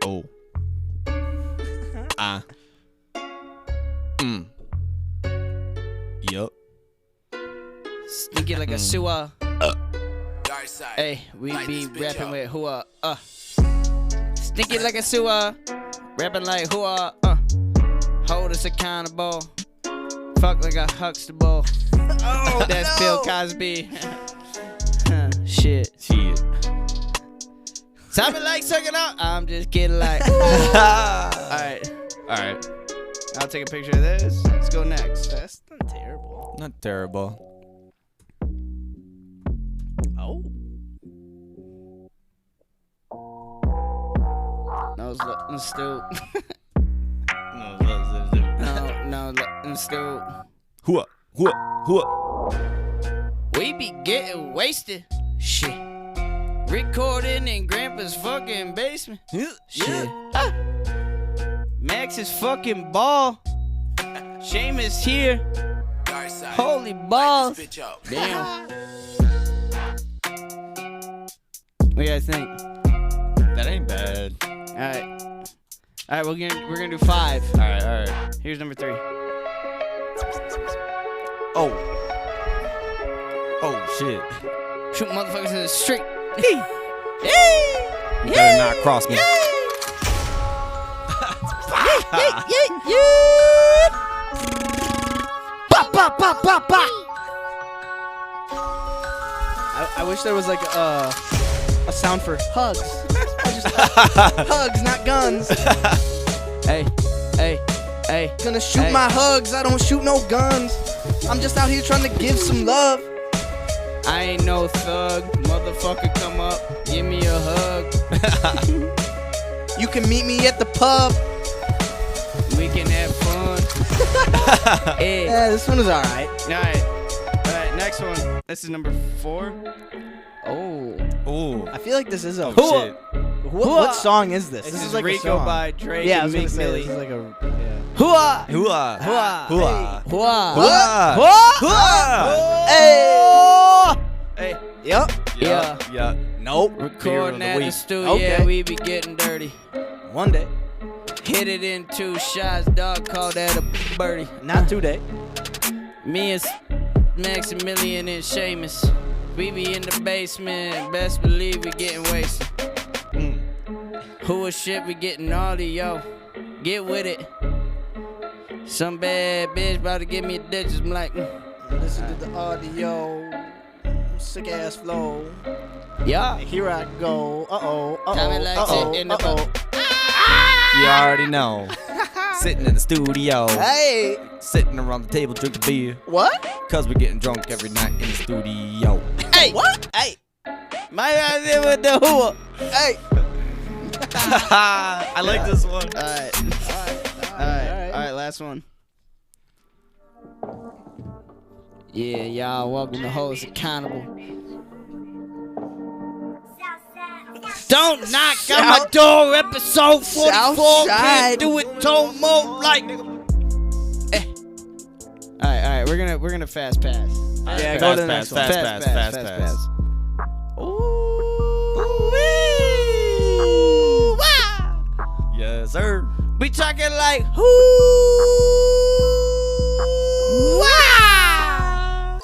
Speaker 2: Oh. Yup.
Speaker 1: Stinky like a sewer. Hey, we be rapping with HUA. Stinky like a sewer. Rapping like HUA. Hold us accountable. Fuck like a Huxtable. Oh, that's Bill Cosby. Shit. Sound like sucking up. I'm just kidding. Like. Alright.
Speaker 2: Alright.
Speaker 1: I'll take a picture of this. Let's go next.
Speaker 3: That's not terrible.
Speaker 2: Not terrible.
Speaker 3: Oh.
Speaker 1: No, still. in the stool.
Speaker 2: HUA, HUA, HUA.
Speaker 1: We be getting wasted. Shit. Recording in Grandpa's fucking basement. Shit. Max's fucking ball. Seamus here. Holy balls. Damn. What do you guys think?
Speaker 2: That ain't bad.
Speaker 1: Alright, we're gonna do 5.
Speaker 2: All right.
Speaker 1: Here's number 3.
Speaker 2: Oh shit.
Speaker 1: Shoot motherfuckers in the street.
Speaker 2: You better not cross me.
Speaker 3: I wish there was like a sound for hugs. Hugs, not guns.
Speaker 1: Hey.
Speaker 3: Gonna shoot my hugs. I don't shoot no guns. I'm just out here trying to give some love.
Speaker 1: I ain't no thug. Motherfucker, come up. Give me a hug.
Speaker 3: You can meet me at the pub.
Speaker 1: We can have fun. Hey.
Speaker 3: Yeah, this one is alright.
Speaker 1: Alright, next one. This is number 4.
Speaker 2: Oh.
Speaker 3: I feel like this is a
Speaker 2: Shit.
Speaker 3: What song is this?
Speaker 1: This is
Speaker 3: like
Speaker 1: Rico
Speaker 3: a song.
Speaker 1: by Drake
Speaker 3: Yeah, I
Speaker 1: and
Speaker 3: was gonna
Speaker 1: Meek
Speaker 3: say
Speaker 1: Millie.
Speaker 3: this is like a
Speaker 1: HUA!
Speaker 2: HUA.
Speaker 1: HUA!
Speaker 2: HUA.
Speaker 1: HUA! Hey.
Speaker 3: Yep.
Speaker 1: Yeah.
Speaker 3: Nope.
Speaker 1: Recording at the studio,
Speaker 3: Okay.
Speaker 1: yeah, we be getting dirty.
Speaker 3: One day.
Speaker 1: Hit it in 2 shots, dog, call that a birdie.
Speaker 3: Not today.
Speaker 1: Me and Maximilian and Seamus, we be in the basement, best believe we getting wasted. HUA shit, we getting naughty, yo. Get with it. Some bad bitch about to give me a digits, I'm like,
Speaker 3: Listen to the audio. Sick ass flow.
Speaker 1: yeah.
Speaker 3: Here I go.
Speaker 1: Tommy likes it in the boat.
Speaker 2: You already know. Sitting in the studio.
Speaker 3: Hey.
Speaker 2: Sitting around the table drinking beer.
Speaker 3: What?
Speaker 2: Cause we're getting drunk every night in the studio.
Speaker 1: Hey,
Speaker 3: What? Hey.
Speaker 1: my idea with the HUA.
Speaker 3: Hey.
Speaker 2: I like this one.
Speaker 1: Alright, last one. Yeah, y'all, welcome to Host Accountable. Don't knock on my door, episode 44.
Speaker 3: Southside.
Speaker 1: Can't do it no more like. Alright, we're gonna fast pass.
Speaker 3: Yeah, go to the next one.
Speaker 2: Fast pass.
Speaker 1: Ooh, wow.
Speaker 2: Yes, sir.
Speaker 1: We talking like who? Wow.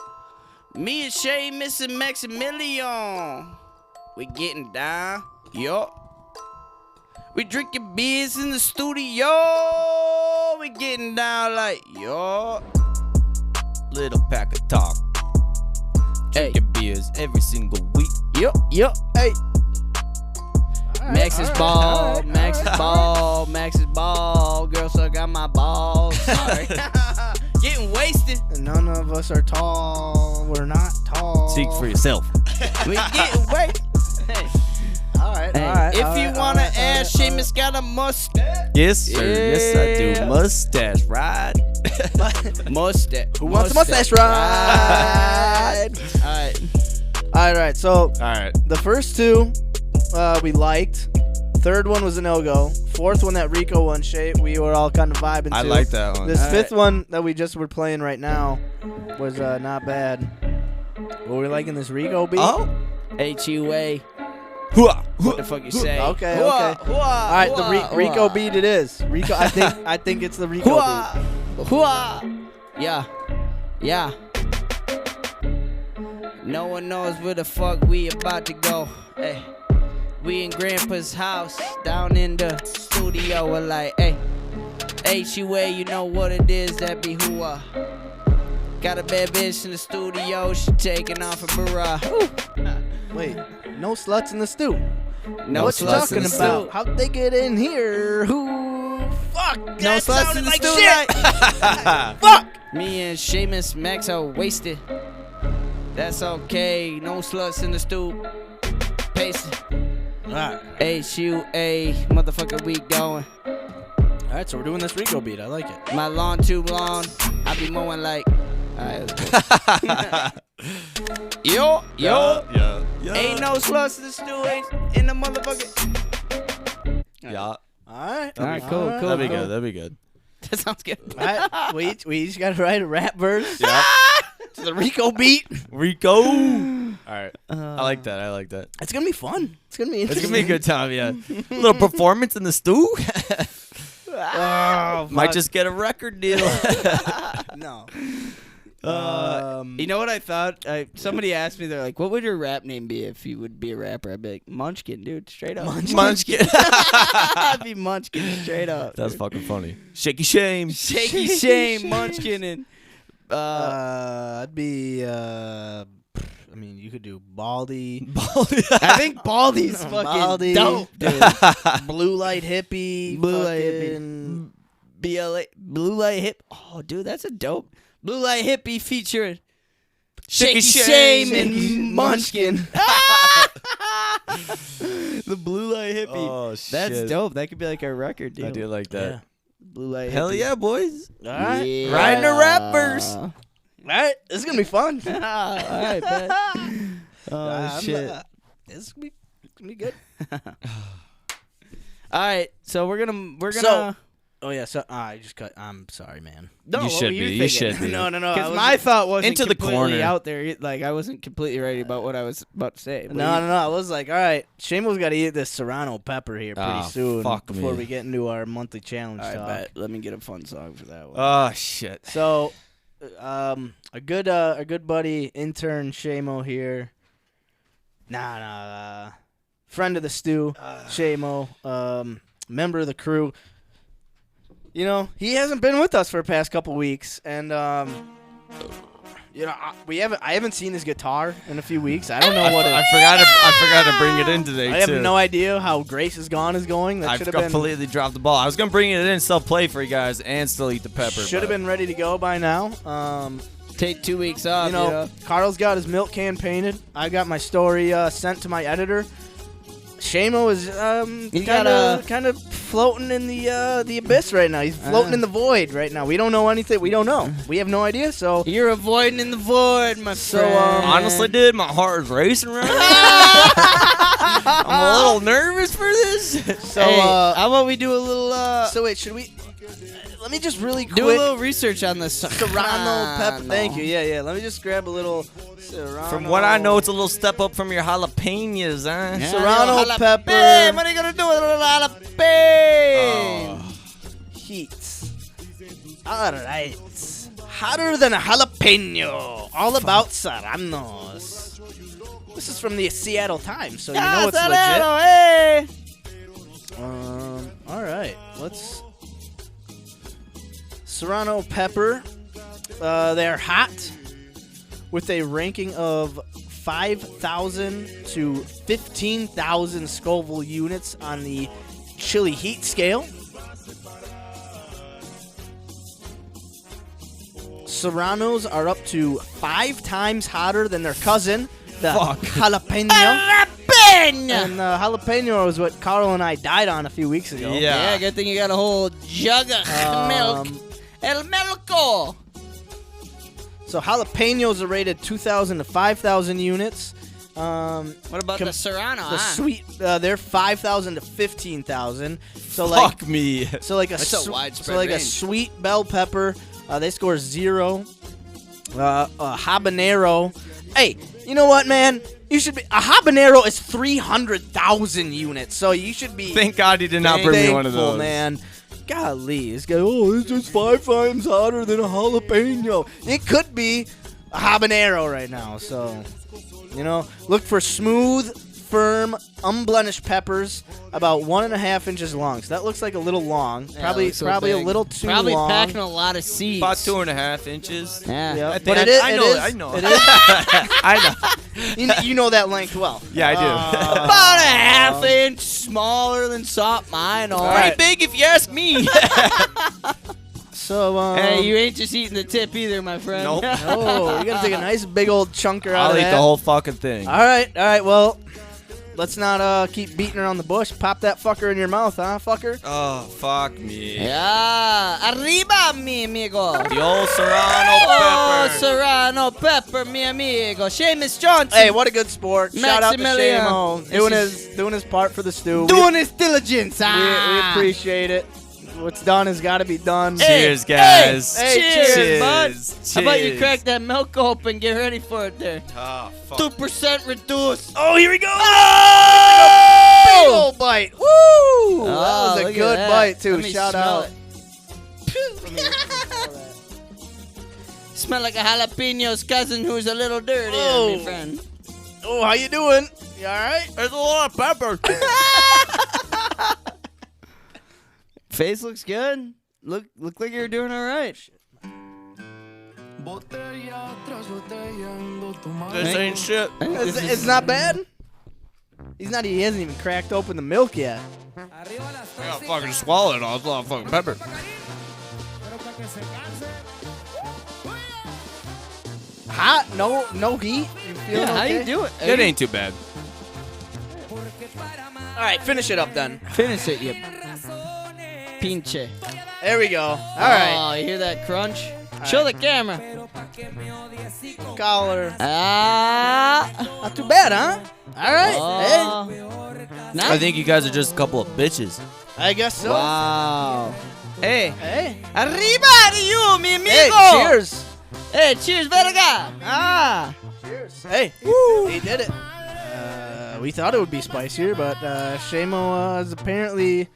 Speaker 1: Me and Seamus and Maximilian. We getting down. Yup. We drinking beers in the studio. We getting down like yup.
Speaker 2: Little pack of talk.
Speaker 1: Hey.
Speaker 2: Drinking beers every single week.
Speaker 1: Yup.
Speaker 3: Hey.
Speaker 1: Max is ball. Max is ball. Max is ball. Girl suck out my balls. Sorry. Getting wasted.
Speaker 3: None of us are tall. We're not tall.
Speaker 2: Speak for yourself.
Speaker 1: We getting wasted. Hey.
Speaker 3: All right.
Speaker 1: Hey, if you wanna ask, Seamus got a mustache.
Speaker 2: Yes, sir. Yes, I do.
Speaker 1: Yeah.
Speaker 2: Mustache ride.
Speaker 1: Mustache.
Speaker 3: Who wants a mustache ride? All right. So
Speaker 2: All right.
Speaker 3: the first 2 we liked. Third one was a no-go. Fourth one, that Rico one, we were all kind of vibing to.
Speaker 2: I like that one.
Speaker 3: This
Speaker 1: All
Speaker 3: fifth
Speaker 1: right.
Speaker 3: one that we just were playing right now was not bad. What were we liking this Rico beat?
Speaker 2: Oh.
Speaker 1: HUA.
Speaker 2: HUA.
Speaker 1: What the fuck you say?
Speaker 3: Okay,
Speaker 1: Hua,
Speaker 3: okay.
Speaker 1: hua,
Speaker 3: All right, the
Speaker 1: hua,
Speaker 3: Rico
Speaker 1: hua.
Speaker 3: beat it is. Rico, I think it's the Rico beat.
Speaker 1: Hua. Hua. Yeah. No one knows where the fuck we about to go. Hey. We in Grandpa's house, down in the studio. We're like, hey, HUA, you know what it is, that be HUA. Got a bad bitch in the studio, she taking off her bra.
Speaker 3: Wait, no sluts in the stew.
Speaker 1: No
Speaker 3: What you
Speaker 1: sluts
Speaker 3: talking
Speaker 1: in the
Speaker 3: about?
Speaker 1: stew.
Speaker 3: How'd they get in here? Who? Fuck.
Speaker 1: No
Speaker 3: that
Speaker 1: sluts
Speaker 3: sounded
Speaker 1: in the
Speaker 3: like
Speaker 1: stew.
Speaker 3: shit.
Speaker 1: Like.
Speaker 3: Fuck.
Speaker 1: Me and Seamus Max are wasted. That's okay. No sluts in the stew. Paste it.
Speaker 3: All right.
Speaker 1: HUA, motherfucker, we going.
Speaker 3: All right, so we're doing this Rico beat. I like it.
Speaker 1: My lawn too long. I be mowing like. Alright. Yo.
Speaker 2: Yeah.
Speaker 1: Ain't no sluts in the stew. Ain't in the motherfucker.
Speaker 2: Yeah.
Speaker 3: All right.
Speaker 1: All right, cool.
Speaker 2: That'd be good. That'd be good.
Speaker 1: That sounds good.
Speaker 3: All right, we each got to write a rap verse
Speaker 2: Yeah.
Speaker 3: to the Rico beat.
Speaker 2: Rico. All right. I like that.
Speaker 3: It's gonna be fun. It's gonna be
Speaker 2: It's
Speaker 3: interesting.
Speaker 2: gonna be a good time. Yeah. Little performance in the stew.
Speaker 3: Oh,
Speaker 2: Might just get a record deal.
Speaker 3: no.
Speaker 1: You know what I thought? Somebody asked me, they're like, what would your rap name be if you would be a rapper? I'd be like, Munchkin, dude, straight up.
Speaker 2: Munchkin.
Speaker 1: I'd be Munchkin, straight up.
Speaker 2: That's fucking funny. Shaky shame.
Speaker 1: Shaky Shame, Munchkin, and
Speaker 3: I'd be. I mean, you could do Baldy.
Speaker 1: I think Baldy's fucking
Speaker 3: Baldy.
Speaker 1: dope, dude.
Speaker 3: Blue Light Hippie.
Speaker 1: Blue Light
Speaker 3: fucking-
Speaker 1: BLA, Blue Light Hip. Oh, dude, that's a dope. Blue Light Hippie featuring
Speaker 2: Shaky
Speaker 1: Shame
Speaker 2: Shame.
Speaker 1: and Munchkin. The Blue Light Hippie.
Speaker 2: Oh shit.
Speaker 1: That's dope. That could be like a record deal.
Speaker 2: I do like that.
Speaker 3: Yeah.
Speaker 1: Blue Light
Speaker 2: Hell
Speaker 1: Hippie.
Speaker 2: yeah, boys.
Speaker 3: All right.
Speaker 1: Yeah.
Speaker 2: Riding the rappers.
Speaker 3: All right. This is gonna be fun.
Speaker 1: All right, bet. Oh, shit.
Speaker 3: It's gonna be good.
Speaker 1: All right, so we're gonna.
Speaker 3: So- Oh yeah. So I just cut. I'm sorry, man.
Speaker 1: No,
Speaker 2: You
Speaker 1: what
Speaker 2: should
Speaker 1: were you
Speaker 2: be. You
Speaker 1: thinking?
Speaker 2: should be.
Speaker 3: No. I
Speaker 1: Because
Speaker 3: was-
Speaker 1: my thought wasn't
Speaker 2: Into the
Speaker 1: completely
Speaker 2: corner.
Speaker 1: out there. Like I wasn't completely ready about what I was about to say.
Speaker 3: No. I was like, all right, Seamus got to eat this Serrano pepper here pretty
Speaker 2: Ah,
Speaker 3: soon
Speaker 2: fuck
Speaker 3: before
Speaker 2: me.
Speaker 3: we get into our monthly challenge
Speaker 1: All
Speaker 3: talk.
Speaker 1: right, bet. Let me get a fun song for that one.
Speaker 2: Oh shit.
Speaker 3: So, a good buddy, intern Shamo here. Friend of the stew, Shamo, member of the crew. You know, he hasn't been with us for the past couple weeks, and you know, I haven't seen his guitar in a few weeks. I don't know what
Speaker 2: I forgot to bring it in today
Speaker 3: I have
Speaker 2: too.
Speaker 3: no idea how Grace is Gone is going. That
Speaker 2: I've
Speaker 3: should have been
Speaker 2: completely dropped the ball. I was gonna bring it in, still play for you guys, and still eat the pepper.
Speaker 3: should have
Speaker 2: but-
Speaker 3: been ready to go by now.
Speaker 1: Take 2 weeks off.
Speaker 3: You know, Carl's got his milk can painted. I got my story sent to my editor. Shamo is kind of floating in the abyss right now. He's floating in the void right now. We don't know anything. We don't know. We have no idea. So
Speaker 1: You're avoiding in the void, my friend.
Speaker 2: Honestly, dude, my heart is racing right now. I'm a little nervous for this.
Speaker 3: so
Speaker 1: Hey, how about we do a little
Speaker 3: so wait, should we? Let me just really quick.
Speaker 1: do a little research on this
Speaker 3: Serrano pepper. Thank you. Yeah. Let me just grab a little Serrano.
Speaker 2: From what I know, it's a little step up from your jalapenos, huh?
Speaker 1: Yeah.
Speaker 3: Serrano
Speaker 1: Jalapeno.
Speaker 3: pepper.
Speaker 1: What are you gonna do with a little jalapeno?
Speaker 3: Heat. All right. Hotter than a jalapeno. All about serranos. This is from the Seattle Times, so you know it's legit.
Speaker 1: Hey.
Speaker 3: All right. Let's. Serrano pepper. They're hot with a ranking of 5,000 to 15,000 Scoville units on the chili heat scale. Serranos are up to 5 times hotter than their cousin, the jalapeno. And jalapeno is what Carl and I died on a few weeks ago.
Speaker 1: Yeah, good thing you got a whole jug of milk. El Melco.
Speaker 3: So jalapenos are rated 2,000 to 5,000 units.
Speaker 1: What about the Serrano?
Speaker 3: The sweet, they're 5,000 to 15,000. So
Speaker 2: Fuck me.
Speaker 3: so like a
Speaker 1: That's a widespread
Speaker 3: so like a
Speaker 1: range.
Speaker 3: sweet bell pepper, they score 0. Habanero. Hey, you know what, man? You should be. A habanero is 300,000 units, so you should be.
Speaker 2: Thank God he did not bring me one of
Speaker 3: thankful,
Speaker 2: those.
Speaker 3: man. Golly, this guy. Oh, it's just 5 times hotter than a jalapeno. It could be a habanero right now. So, you know, look for smooth, firm, unblemished peppers, about 1.5 inches long. So that looks like a little long. Probably a little too
Speaker 1: Probably
Speaker 3: long.
Speaker 1: packing a lot of seeds.
Speaker 2: About 2.5 inches.
Speaker 1: Yeah.
Speaker 3: Yeah,
Speaker 2: I
Speaker 3: but
Speaker 2: think
Speaker 3: it is.
Speaker 2: I know. I know.
Speaker 3: It is.
Speaker 2: I know.
Speaker 3: You know that length well.
Speaker 2: Yeah, I do.
Speaker 1: About a half inch smaller than soft mine. All right.
Speaker 2: Pretty big if you ask me.
Speaker 3: So,
Speaker 1: Hey, you ain't just eating the tip either, my friend.
Speaker 2: Nope.
Speaker 3: Oh, you gotta take a nice big old chunker out
Speaker 2: I'll
Speaker 3: of
Speaker 2: eat
Speaker 3: that.
Speaker 2: the whole fucking thing.
Speaker 3: All right. Well, let's not keep beating around the bush. Pop that fucker in your mouth, huh, fucker?
Speaker 2: Oh, fuck me.
Speaker 1: Yeah, arriba, mi amigo.
Speaker 2: The old Serrano
Speaker 1: Oh,
Speaker 2: pepper.
Speaker 1: Serrano pepper, mi amigo. Seamus Johnson.
Speaker 3: Hey, what a good sport. Shout out to
Speaker 1: Maximilian.
Speaker 3: Shamo. Doing his part for the stew.
Speaker 1: Doing his diligence.
Speaker 3: We appreciate it. What's done has got to be done.
Speaker 2: Cheers, guys.
Speaker 3: Hey,
Speaker 1: cheers, bud.
Speaker 2: Cheers.
Speaker 1: How about you crack that milk open? Get ready for it there.
Speaker 2: Oh, fuck.
Speaker 1: 2% reduced.
Speaker 3: Oh, here we go.
Speaker 1: Oh!
Speaker 3: Big old bite. Woo! That was a
Speaker 1: look at
Speaker 3: good
Speaker 1: that.
Speaker 3: bite, too.
Speaker 1: Let me
Speaker 3: Shout
Speaker 1: smell
Speaker 3: out.
Speaker 1: it. Smell like a jalapenos cousin who's a little dirty,
Speaker 3: Oh.
Speaker 1: my friend.
Speaker 3: Oh, how you doing? You all right?
Speaker 2: There's a lot of pepper.
Speaker 1: Face looks good. Look like you're doing all right.
Speaker 2: This ain't shit.
Speaker 3: It's not bad. He hasn't even cracked open the milk yet.
Speaker 2: I gotta fucking swallow it all. It's a lot of fucking pepper.
Speaker 3: Hot? No heat? You feeling
Speaker 1: Yeah, how
Speaker 3: okay?
Speaker 1: you doing?
Speaker 2: It ain't too bad.
Speaker 3: All right, finish it up then.
Speaker 1: Finish it, you pinche.
Speaker 3: There we go. All right.
Speaker 1: Oh, you hear that crunch? Show the camera.
Speaker 3: Collar.
Speaker 1: Ah.
Speaker 3: Not too bad, huh? All right.
Speaker 1: Oh.
Speaker 2: I think you guys are just a couple of bitches.
Speaker 3: Hey, I guess so.
Speaker 1: Wow. Hey.
Speaker 3: Hey.
Speaker 1: Arriba de you, mi amigo.
Speaker 3: Hey, cheers.
Speaker 1: Hey, cheers, verga. Ah.
Speaker 3: Cheers. Hey, he did it. We thought it would be spicier, but Shamo is apparently.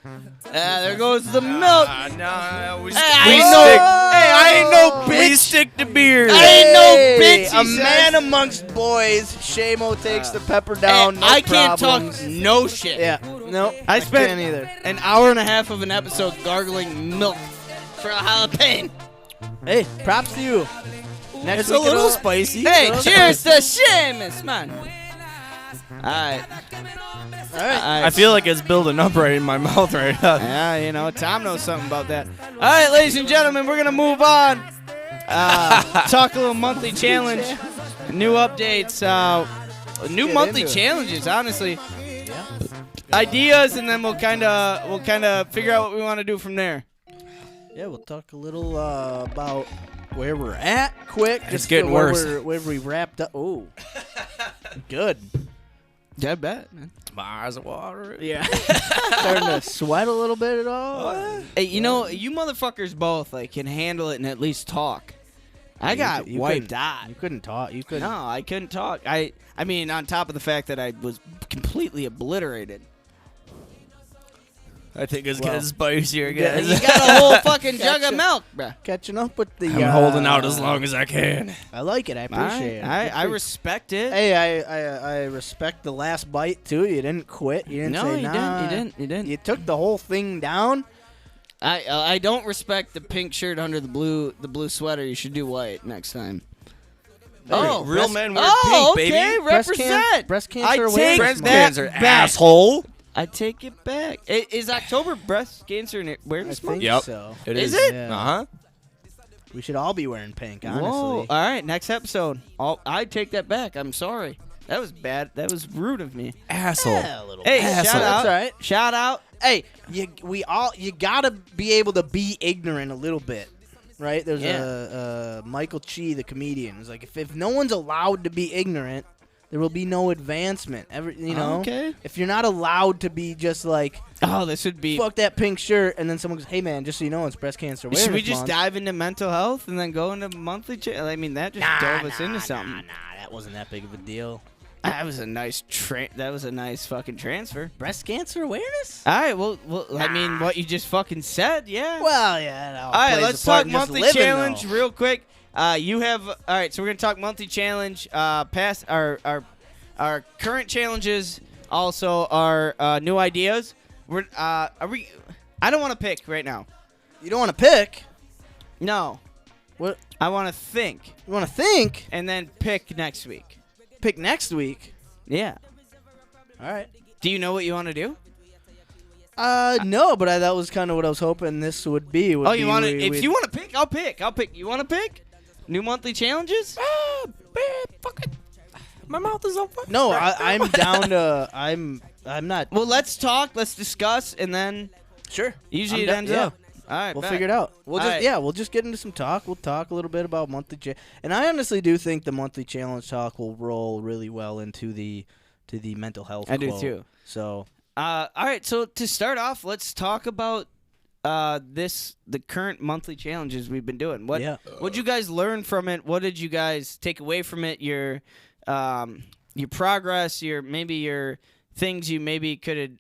Speaker 1: There goes the milk.
Speaker 2: No, we
Speaker 1: Hey, I ain't no bitch.
Speaker 2: We stick to beer.
Speaker 1: I ain't no bitch, he
Speaker 3: A
Speaker 1: says.
Speaker 3: man amongst boys. Shamo takes the pepper down.
Speaker 1: Hey,
Speaker 3: No
Speaker 1: I can't
Speaker 3: problems.
Speaker 1: talk no shit.
Speaker 3: Yeah. No,
Speaker 1: I spent
Speaker 3: can't either.
Speaker 1: an hour and a half of an episode gargling milk for a jalapeno.
Speaker 3: Hey, props to you. Next
Speaker 2: It's a
Speaker 3: week
Speaker 2: little
Speaker 3: it'll-
Speaker 2: spicy.
Speaker 1: Hey, cheers to Seamus, man. All right.
Speaker 3: All right.
Speaker 2: I feel like it's building up right in my mouth right now.
Speaker 1: Yeah, you know, Tom knows something about that. All right, ladies and gentlemen, we're going to move on. Talk a little monthly challenge. New updates. New
Speaker 3: get
Speaker 1: monthly
Speaker 3: into it.
Speaker 1: challenges, honestly.
Speaker 3: Yeah.
Speaker 1: Ideas, and then we'll kind of figure out what we want to do from there.
Speaker 3: Yeah, we'll talk a little about where we're at. Quick, just
Speaker 2: getting
Speaker 3: where
Speaker 2: worse.
Speaker 3: Where we wrapped up. Oh, good.
Speaker 1: Yeah, I bet, man.
Speaker 2: My eyes are watering.
Speaker 3: Yeah. Starting to sweat a little bit at all.
Speaker 1: Hey, you know, you motherfuckers both can handle it and at least talk. I got
Speaker 3: You
Speaker 1: wiped
Speaker 3: couldn't-
Speaker 1: out.
Speaker 3: You couldn't talk. You couldn't.
Speaker 1: No, I couldn't talk. I mean, on top of the fact that I was completely obliterated.
Speaker 2: I think it's
Speaker 3: Well,
Speaker 2: getting spicier,
Speaker 3: yeah,
Speaker 2: guys.
Speaker 1: You got a whole fucking jug of milk, bruh.
Speaker 3: Catching up with the.
Speaker 2: I'm holding out as long as I can.
Speaker 3: I like it. I appreciate it.
Speaker 1: I respect it.
Speaker 3: Hey, I respect the last bite too. You didn't quit. You didn't
Speaker 1: no,
Speaker 3: say
Speaker 1: you
Speaker 3: nah.
Speaker 1: didn't. You didn't.
Speaker 3: You took the whole thing down.
Speaker 1: I don't respect the pink shirt under the blue sweater. You should do white next time.
Speaker 2: Oh, real men wear
Speaker 1: Oh,
Speaker 2: pink,
Speaker 1: okay,
Speaker 2: baby.
Speaker 1: represent.
Speaker 3: Breast
Speaker 1: I
Speaker 3: cancer
Speaker 1: take
Speaker 3: awareness
Speaker 2: Breast
Speaker 3: month.
Speaker 2: cancer,
Speaker 1: back.
Speaker 2: asshole.
Speaker 1: I take it back. Is October breast cancer awareness
Speaker 3: I
Speaker 1: month?
Speaker 3: think
Speaker 2: Yep.
Speaker 3: so.
Speaker 2: It
Speaker 1: Is
Speaker 2: is.
Speaker 1: it?
Speaker 3: Yeah.
Speaker 2: Uh-huh.
Speaker 3: We should all be wearing pink, honestly.
Speaker 1: Whoa. All right, next episode. I take that back. I'm sorry. That was bad. That was rude of me.
Speaker 2: Asshole.
Speaker 3: Yeah, a little
Speaker 1: Hey,
Speaker 3: bit.
Speaker 1: shout
Speaker 2: Asshole.
Speaker 1: out.
Speaker 3: That's all right.
Speaker 1: Shout out.
Speaker 3: Hey, you gotta be able to be ignorant a little bit, right? There's a Michael Chi, the comedian, is like if no one's allowed to be ignorant, there will be no advancement.
Speaker 1: Okay.
Speaker 3: If you're not allowed to be just like
Speaker 1: Oh, this would be.
Speaker 3: fuck that pink shirt, and then someone goes, "Hey man, just so you know, it's breast cancer awareness
Speaker 1: Should we just
Speaker 3: month."
Speaker 1: dive into mental health and then go into monthly? I mean, that just dove us into something.
Speaker 3: Nah, that wasn't that big of a deal.
Speaker 1: That was a nice that was a nice fucking transfer.
Speaker 3: Breast cancer awareness?
Speaker 1: All right, well, I mean, what you just fucking said, yeah.
Speaker 3: Well, yeah. That all
Speaker 1: All right,
Speaker 3: plays
Speaker 1: let's
Speaker 3: a part
Speaker 1: talk
Speaker 3: in just
Speaker 1: monthly
Speaker 3: living,
Speaker 1: challenge
Speaker 3: though.
Speaker 1: real quick. You have all right, so we're gonna talk monthly challenge. Past our current challenges, also our new ideas. We're are we? I don't want to pick right now.
Speaker 3: You don't want to pick.
Speaker 1: No,
Speaker 3: What?
Speaker 1: I want to think
Speaker 3: You want to think?
Speaker 1: and then pick next week.
Speaker 3: Pick next week.
Speaker 1: Yeah.
Speaker 3: All right.
Speaker 1: Do you know what you want to do?
Speaker 3: No, but that was kind of what I was hoping this would be.
Speaker 1: Oh, you want to? If you want to pick, I'll pick. You want to pick? New monthly challenges?
Speaker 3: fuck it.
Speaker 2: My mouth is on fire.
Speaker 3: No, I'm down to. I'm not.
Speaker 1: Well, let's talk. Let's discuss, and then
Speaker 3: Sure.
Speaker 1: usually
Speaker 3: I'm
Speaker 1: it
Speaker 3: down-
Speaker 1: ends
Speaker 3: yeah.
Speaker 1: up. All right,
Speaker 3: We'll
Speaker 1: bet.
Speaker 3: figure it out. We'll
Speaker 1: All
Speaker 3: just
Speaker 1: right.
Speaker 3: we'll just get into some talk. We'll talk a little bit about monthly and I honestly do think the monthly challenge talk will roll really well into the mental health.
Speaker 1: I do
Speaker 3: quote.
Speaker 1: too.
Speaker 3: So
Speaker 1: All right, so to start off, let's talk about the current monthly challenges we've been doing. What'd you guys learn from it? What did you guys take away from it? Your progress, your things you maybe could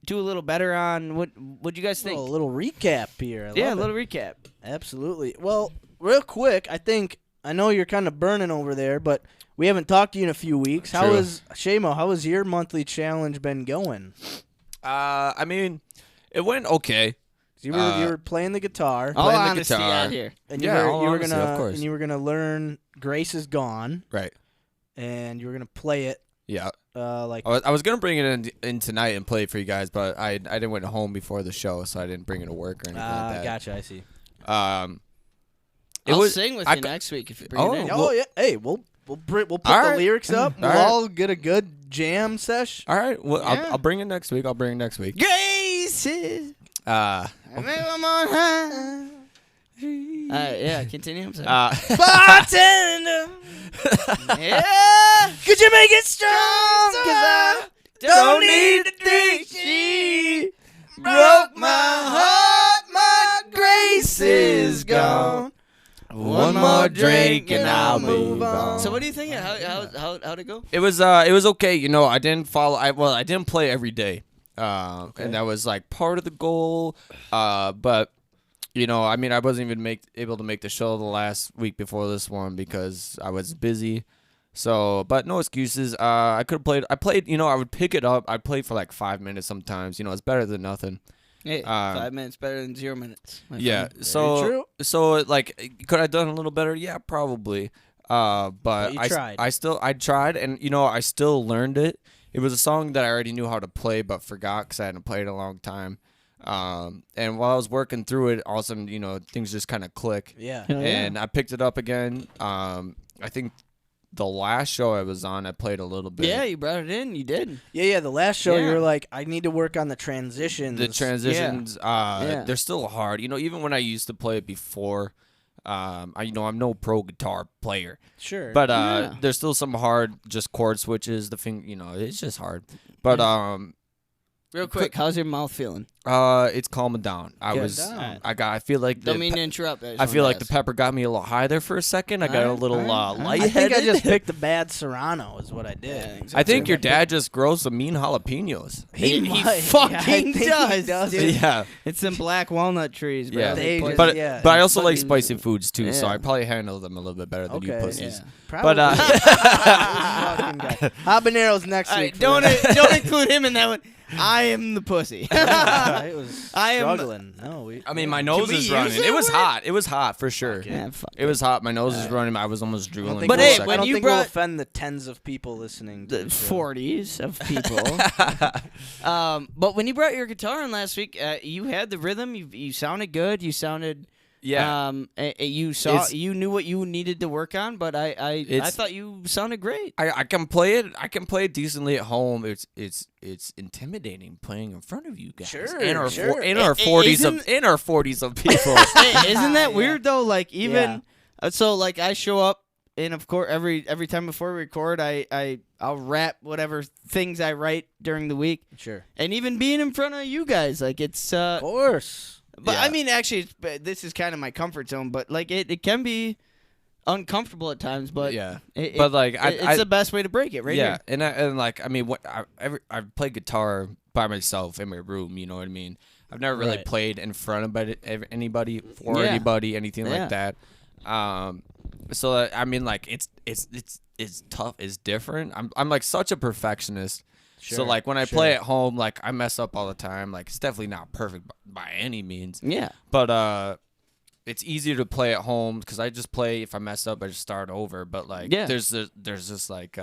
Speaker 1: do a little better on. What'd you guys think?
Speaker 3: a little recap here. I
Speaker 1: Yeah, a
Speaker 3: love it.
Speaker 1: little recap.
Speaker 3: Absolutely. Well, real quick, I know you're kind of burning over there, but we haven't talked to you in a few weeks. How
Speaker 2: True.
Speaker 3: has your monthly challenge been going?
Speaker 2: I mean, it went okay.
Speaker 3: You were playing the guitar,
Speaker 1: All
Speaker 2: Playing the
Speaker 1: honesty
Speaker 2: guitar.
Speaker 1: out here.
Speaker 3: and
Speaker 2: Yeah,
Speaker 3: you
Speaker 2: all
Speaker 3: were
Speaker 2: honesty,
Speaker 3: gonna
Speaker 2: of course.
Speaker 3: and you were gonna learn "Grace Is Gone,"
Speaker 2: Right.
Speaker 3: and you were gonna play it
Speaker 2: Yeah.
Speaker 3: like
Speaker 2: I was gonna bring it in tonight and play it for you guys, but I didn't went home before the show, so I didn't bring it to work or anything like that.
Speaker 3: Gotcha. I see.
Speaker 2: It
Speaker 1: I'll
Speaker 2: was
Speaker 1: sing with
Speaker 2: I
Speaker 1: you
Speaker 2: ca-
Speaker 1: next week if you bring
Speaker 2: Oh,
Speaker 1: it in.
Speaker 3: Oh yeah. Hey, we'll put
Speaker 2: All
Speaker 3: the
Speaker 2: right.
Speaker 3: lyrics up.
Speaker 2: All
Speaker 3: We'll
Speaker 2: right.
Speaker 3: all get a good jam sesh.
Speaker 2: all right. Well,
Speaker 1: Yeah.
Speaker 2: I'll bring it next week.
Speaker 1: Graces.
Speaker 2: Uh,
Speaker 1: I'm on high. Yeah, continue. I'm sorry.
Speaker 3: Bartender,
Speaker 1: yeah.
Speaker 3: could you make it strong?
Speaker 1: Cause I
Speaker 3: don't need to think
Speaker 1: she
Speaker 3: broke my heart. My grace is gone.
Speaker 2: One more drink and I'll move on.
Speaker 1: So what do you think? How'd it go?
Speaker 2: it was okay. You know, I didn't follow. I didn't play every day, and that was like part of the goal. But you know, I mean, I wasn't even able to make the show the last week before this one because I was busy. So, but no excuses. I could have played. I played. You know, I would pick it up. I'd play for like 5 minutes sometimes. You know, it's better than nothing.
Speaker 1: Hey, 5 minutes better than 0 minutes. my
Speaker 2: Yeah.
Speaker 1: friend.
Speaker 2: So like, could I done a little better? Yeah, probably. But
Speaker 3: you
Speaker 2: I
Speaker 3: tried.
Speaker 2: I tried, and you know, I still learned it. It was a song that I already knew how to play, but forgot because I hadn't played it in a long time. And while I was working through it, all of a sudden, you know, things just kind of click.
Speaker 3: Yeah.
Speaker 1: Hell yeah.
Speaker 2: And I picked it up again. I think the last show I was on, I played a little bit.
Speaker 1: Yeah, you brought it in. You did.
Speaker 3: Yeah. The last show, you
Speaker 1: Yeah.
Speaker 3: were like, I need to work on the transitions.
Speaker 2: The transitions,
Speaker 1: Yeah.
Speaker 2: they're still hard. You know, even when I used to play it before, I'm no pro guitar player,
Speaker 3: Sure.
Speaker 2: but
Speaker 1: Yeah.
Speaker 2: there's still some hard just chord switches. You know, it's just hard. But
Speaker 1: Real quick, how's your mouth feeling?
Speaker 2: it's calming down.
Speaker 3: Down.
Speaker 2: I feel like
Speaker 1: Don't mean to interrupt.
Speaker 2: I feel like the pepper got me a little high there for a second. I got a little
Speaker 3: I
Speaker 2: lightheaded.
Speaker 3: think I just picked a bad Serrano is what I did.
Speaker 2: I think your dad just grows some mean jalapenos.
Speaker 1: He
Speaker 3: might.
Speaker 1: fucking
Speaker 3: Yeah, I think he
Speaker 1: does,
Speaker 3: does.
Speaker 1: dude.
Speaker 2: Yeah,
Speaker 1: It's them black walnut trees, bro.
Speaker 2: yeah.
Speaker 3: They
Speaker 1: put-
Speaker 3: just-
Speaker 2: But
Speaker 3: yeah.
Speaker 2: but I also like
Speaker 1: Fucking-
Speaker 2: spicy foods too, so
Speaker 1: Yeah.
Speaker 2: I probably handle them a little bit better than you
Speaker 3: Okay.
Speaker 2: pussies.
Speaker 1: Yeah.
Speaker 3: Probably.
Speaker 2: But
Speaker 3: Fucking guy. Habaneros next
Speaker 1: All
Speaker 3: week.
Speaker 1: right, don't include him in that one. I am the pussy.
Speaker 3: It was
Speaker 1: I am-
Speaker 3: struggling. No,
Speaker 2: I mean, my nose
Speaker 1: we
Speaker 2: is
Speaker 1: use
Speaker 2: running.
Speaker 1: that
Speaker 2: It was
Speaker 1: word?
Speaker 2: hot. It was hot for sure.
Speaker 1: Yeah, fuck
Speaker 2: It was hot. My nose is running. I was almost
Speaker 3: I
Speaker 2: drooling.
Speaker 3: don't think
Speaker 1: But
Speaker 2: for a
Speaker 1: hey,
Speaker 3: we'll,
Speaker 2: second.
Speaker 3: I
Speaker 1: when
Speaker 3: don't
Speaker 1: you
Speaker 3: think we'll
Speaker 1: brought-
Speaker 3: offend the tens of people listening to
Speaker 1: the
Speaker 3: the show.
Speaker 1: 40s of people. But when you brought your guitar in last week, you had the rhythm. You sounded good. You sounded.
Speaker 2: Yeah.
Speaker 1: You knew what you needed to work on, but I
Speaker 2: It's-
Speaker 1: thought you sounded great.
Speaker 2: I can play it. I can play it decently at home. It's intimidating playing in front of you guys.
Speaker 3: Sure,
Speaker 2: in our
Speaker 3: sure.
Speaker 2: in our
Speaker 1: It-
Speaker 2: 40s
Speaker 1: isn't-
Speaker 2: in our 40s of people.
Speaker 1: Hey, isn't that
Speaker 3: Yeah.
Speaker 1: weird though? Like even
Speaker 3: Yeah.
Speaker 1: so, like I show up, and of course every time before we record, I'll rap whatever things I write during the week,
Speaker 3: Sure.
Speaker 1: and even being in front of you guys, like it's.
Speaker 3: Of course.
Speaker 1: But
Speaker 2: Yeah.
Speaker 1: I mean, actually, this is kind of my comfort zone. But like it can be uncomfortable at times. But
Speaker 2: yeah.
Speaker 1: it,
Speaker 2: But like
Speaker 1: it's the best way to break it, right?
Speaker 2: yeah,
Speaker 1: here.
Speaker 2: and like I mean, what I played guitar by myself in my room. You know what I mean? I've never really
Speaker 3: Right.
Speaker 2: played in front of anybody for
Speaker 1: Yeah.
Speaker 2: anybody, anything
Speaker 1: Yeah.
Speaker 2: like that. So I mean, like it's tough. It's different. I'm like such a perfectionist. So
Speaker 3: Sure,
Speaker 2: like when I
Speaker 3: sure.
Speaker 2: play at home, like I mess up all the time. Like it's definitely not perfect by any means.
Speaker 1: Yeah.
Speaker 2: But it's easier to play at home because I just play. If I mess up, I just start over. But like,
Speaker 1: Yeah.
Speaker 2: there's just like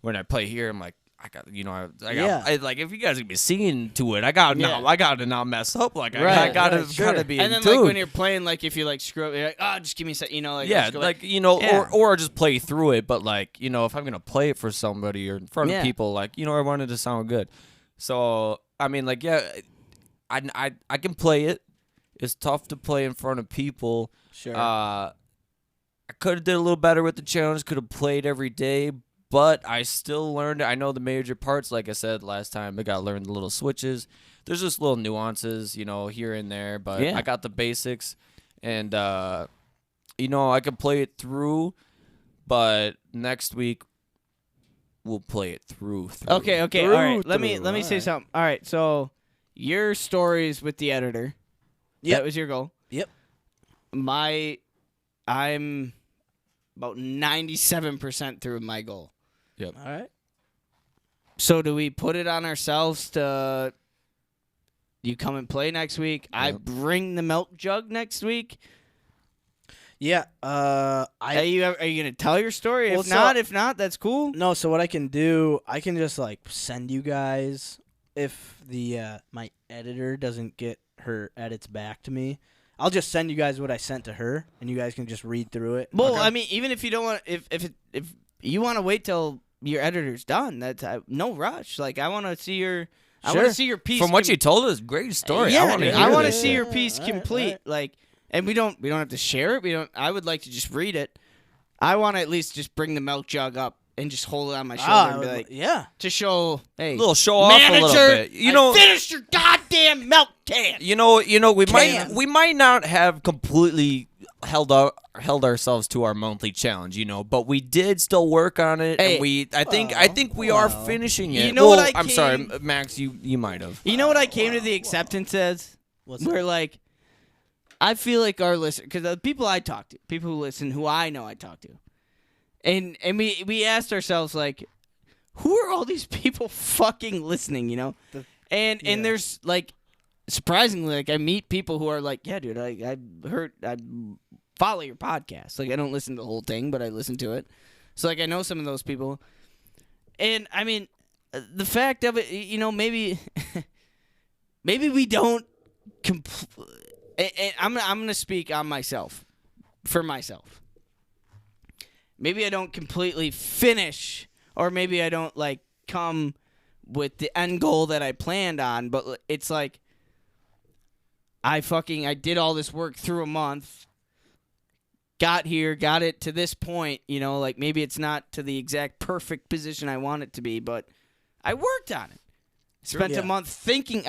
Speaker 2: when I play here, I'm like I got, you know,
Speaker 3: Yeah.
Speaker 2: like if you guys gonna be singing to it, I got to not mess up. Like
Speaker 3: Right,
Speaker 2: I gotta
Speaker 3: right, sure.
Speaker 2: kind of be in
Speaker 1: And then
Speaker 2: tune.
Speaker 1: like when you're playing, like if you like screw up, you're like, oh, just give me a sec, you know, like
Speaker 2: yeah,
Speaker 1: let's go
Speaker 2: like
Speaker 1: back.
Speaker 2: you know,
Speaker 1: Yeah.
Speaker 2: or just play through it. But like you know, if I'm gonna play it for somebody or in front
Speaker 1: Yeah.
Speaker 2: of people, like you know, I want it to sound good. So I mean, like yeah, I can play it. It's tough to play in front of people.
Speaker 3: Sure.
Speaker 2: I could have did a little better with the challenge. Could have played every day, but I still learned. I know the major parts. Like I said last time, I got to learn the little switches. There's just little nuances, you know, here and there. But
Speaker 1: Yeah.
Speaker 2: I got the basics, and you know, I could play it through. But next week, we'll play it through.
Speaker 1: Okay, all
Speaker 3: Through,
Speaker 1: right. Let me
Speaker 3: through,
Speaker 1: say
Speaker 3: alright.
Speaker 1: something. All right, so your stories with the editor.
Speaker 3: Yep.
Speaker 1: That was your goal.
Speaker 3: Yep.
Speaker 1: I'm about 97% through my goal.
Speaker 3: All right.
Speaker 1: So do we put it on ourselves to you come and play next week? I
Speaker 2: Yep.
Speaker 1: bring the milk jug next week.
Speaker 3: Yeah.
Speaker 1: Are you gonna tell your story?
Speaker 3: Well,
Speaker 1: If not, that's cool.
Speaker 3: No, so what I can do, I can just like send you guys if the my editor doesn't get her edits back to me. I'll just send you guys what I sent to her, and you guys can just read through it.
Speaker 1: Well,
Speaker 3: Okay.
Speaker 1: I mean, even if you don't want, if you want to wait till your editor's done, that's no rush. Like I want to see your, I want
Speaker 3: Sure.
Speaker 1: to see your piece.
Speaker 2: From what you told us, great story.
Speaker 1: Yeah,
Speaker 2: I want to.
Speaker 1: I want to
Speaker 2: this.
Speaker 1: see your
Speaker 3: Yeah,
Speaker 1: piece
Speaker 3: alright,
Speaker 1: complete.
Speaker 3: alright.
Speaker 1: Like, and we don't have to share it. We don't. I would like to just read it. I want to at least just bring the milk jug up and just hold it on my shoulder and be like,
Speaker 3: yeah.
Speaker 1: to show, hey,
Speaker 2: A little show off a little
Speaker 1: manager,
Speaker 2: bit. You know,
Speaker 1: I finished your goddamn milk can.
Speaker 2: You know,
Speaker 3: Can.
Speaker 2: we might not have completely held ourselves to our monthly challenge, you know, but we did still work on it,
Speaker 1: Hey.
Speaker 2: and I think we are
Speaker 3: well.
Speaker 2: finishing it.
Speaker 1: You know what
Speaker 2: Well,
Speaker 1: I
Speaker 2: I'm sorry,
Speaker 1: came-
Speaker 2: Max, you might have.
Speaker 1: You know what I came to the acceptance as?
Speaker 3: What's
Speaker 1: We're like, I feel like our listeners, because the people I talk to, people who listen, who I know I talk to, and we asked ourselves like, who are all these people fucking listening? You know, and
Speaker 3: yeah.
Speaker 1: there's like, surprisingly, like I meet people who are like, yeah, dude, I follow your podcast. Like I don't listen to the whole thing, but I listen to it. So like I know some of those people, and I mean, the fact of it, you know, maybe we don't. I'm gonna speak on myself, for myself. Maybe I don't completely finish, or maybe I don't like come with the end goal that I planned on. But it's like I did all this work through a month, got here, got it to this point. You know, like maybe it's not to the exact perfect position I want it to be, but I worked on it. Spent
Speaker 3: Yeah.
Speaker 1: a month thinking.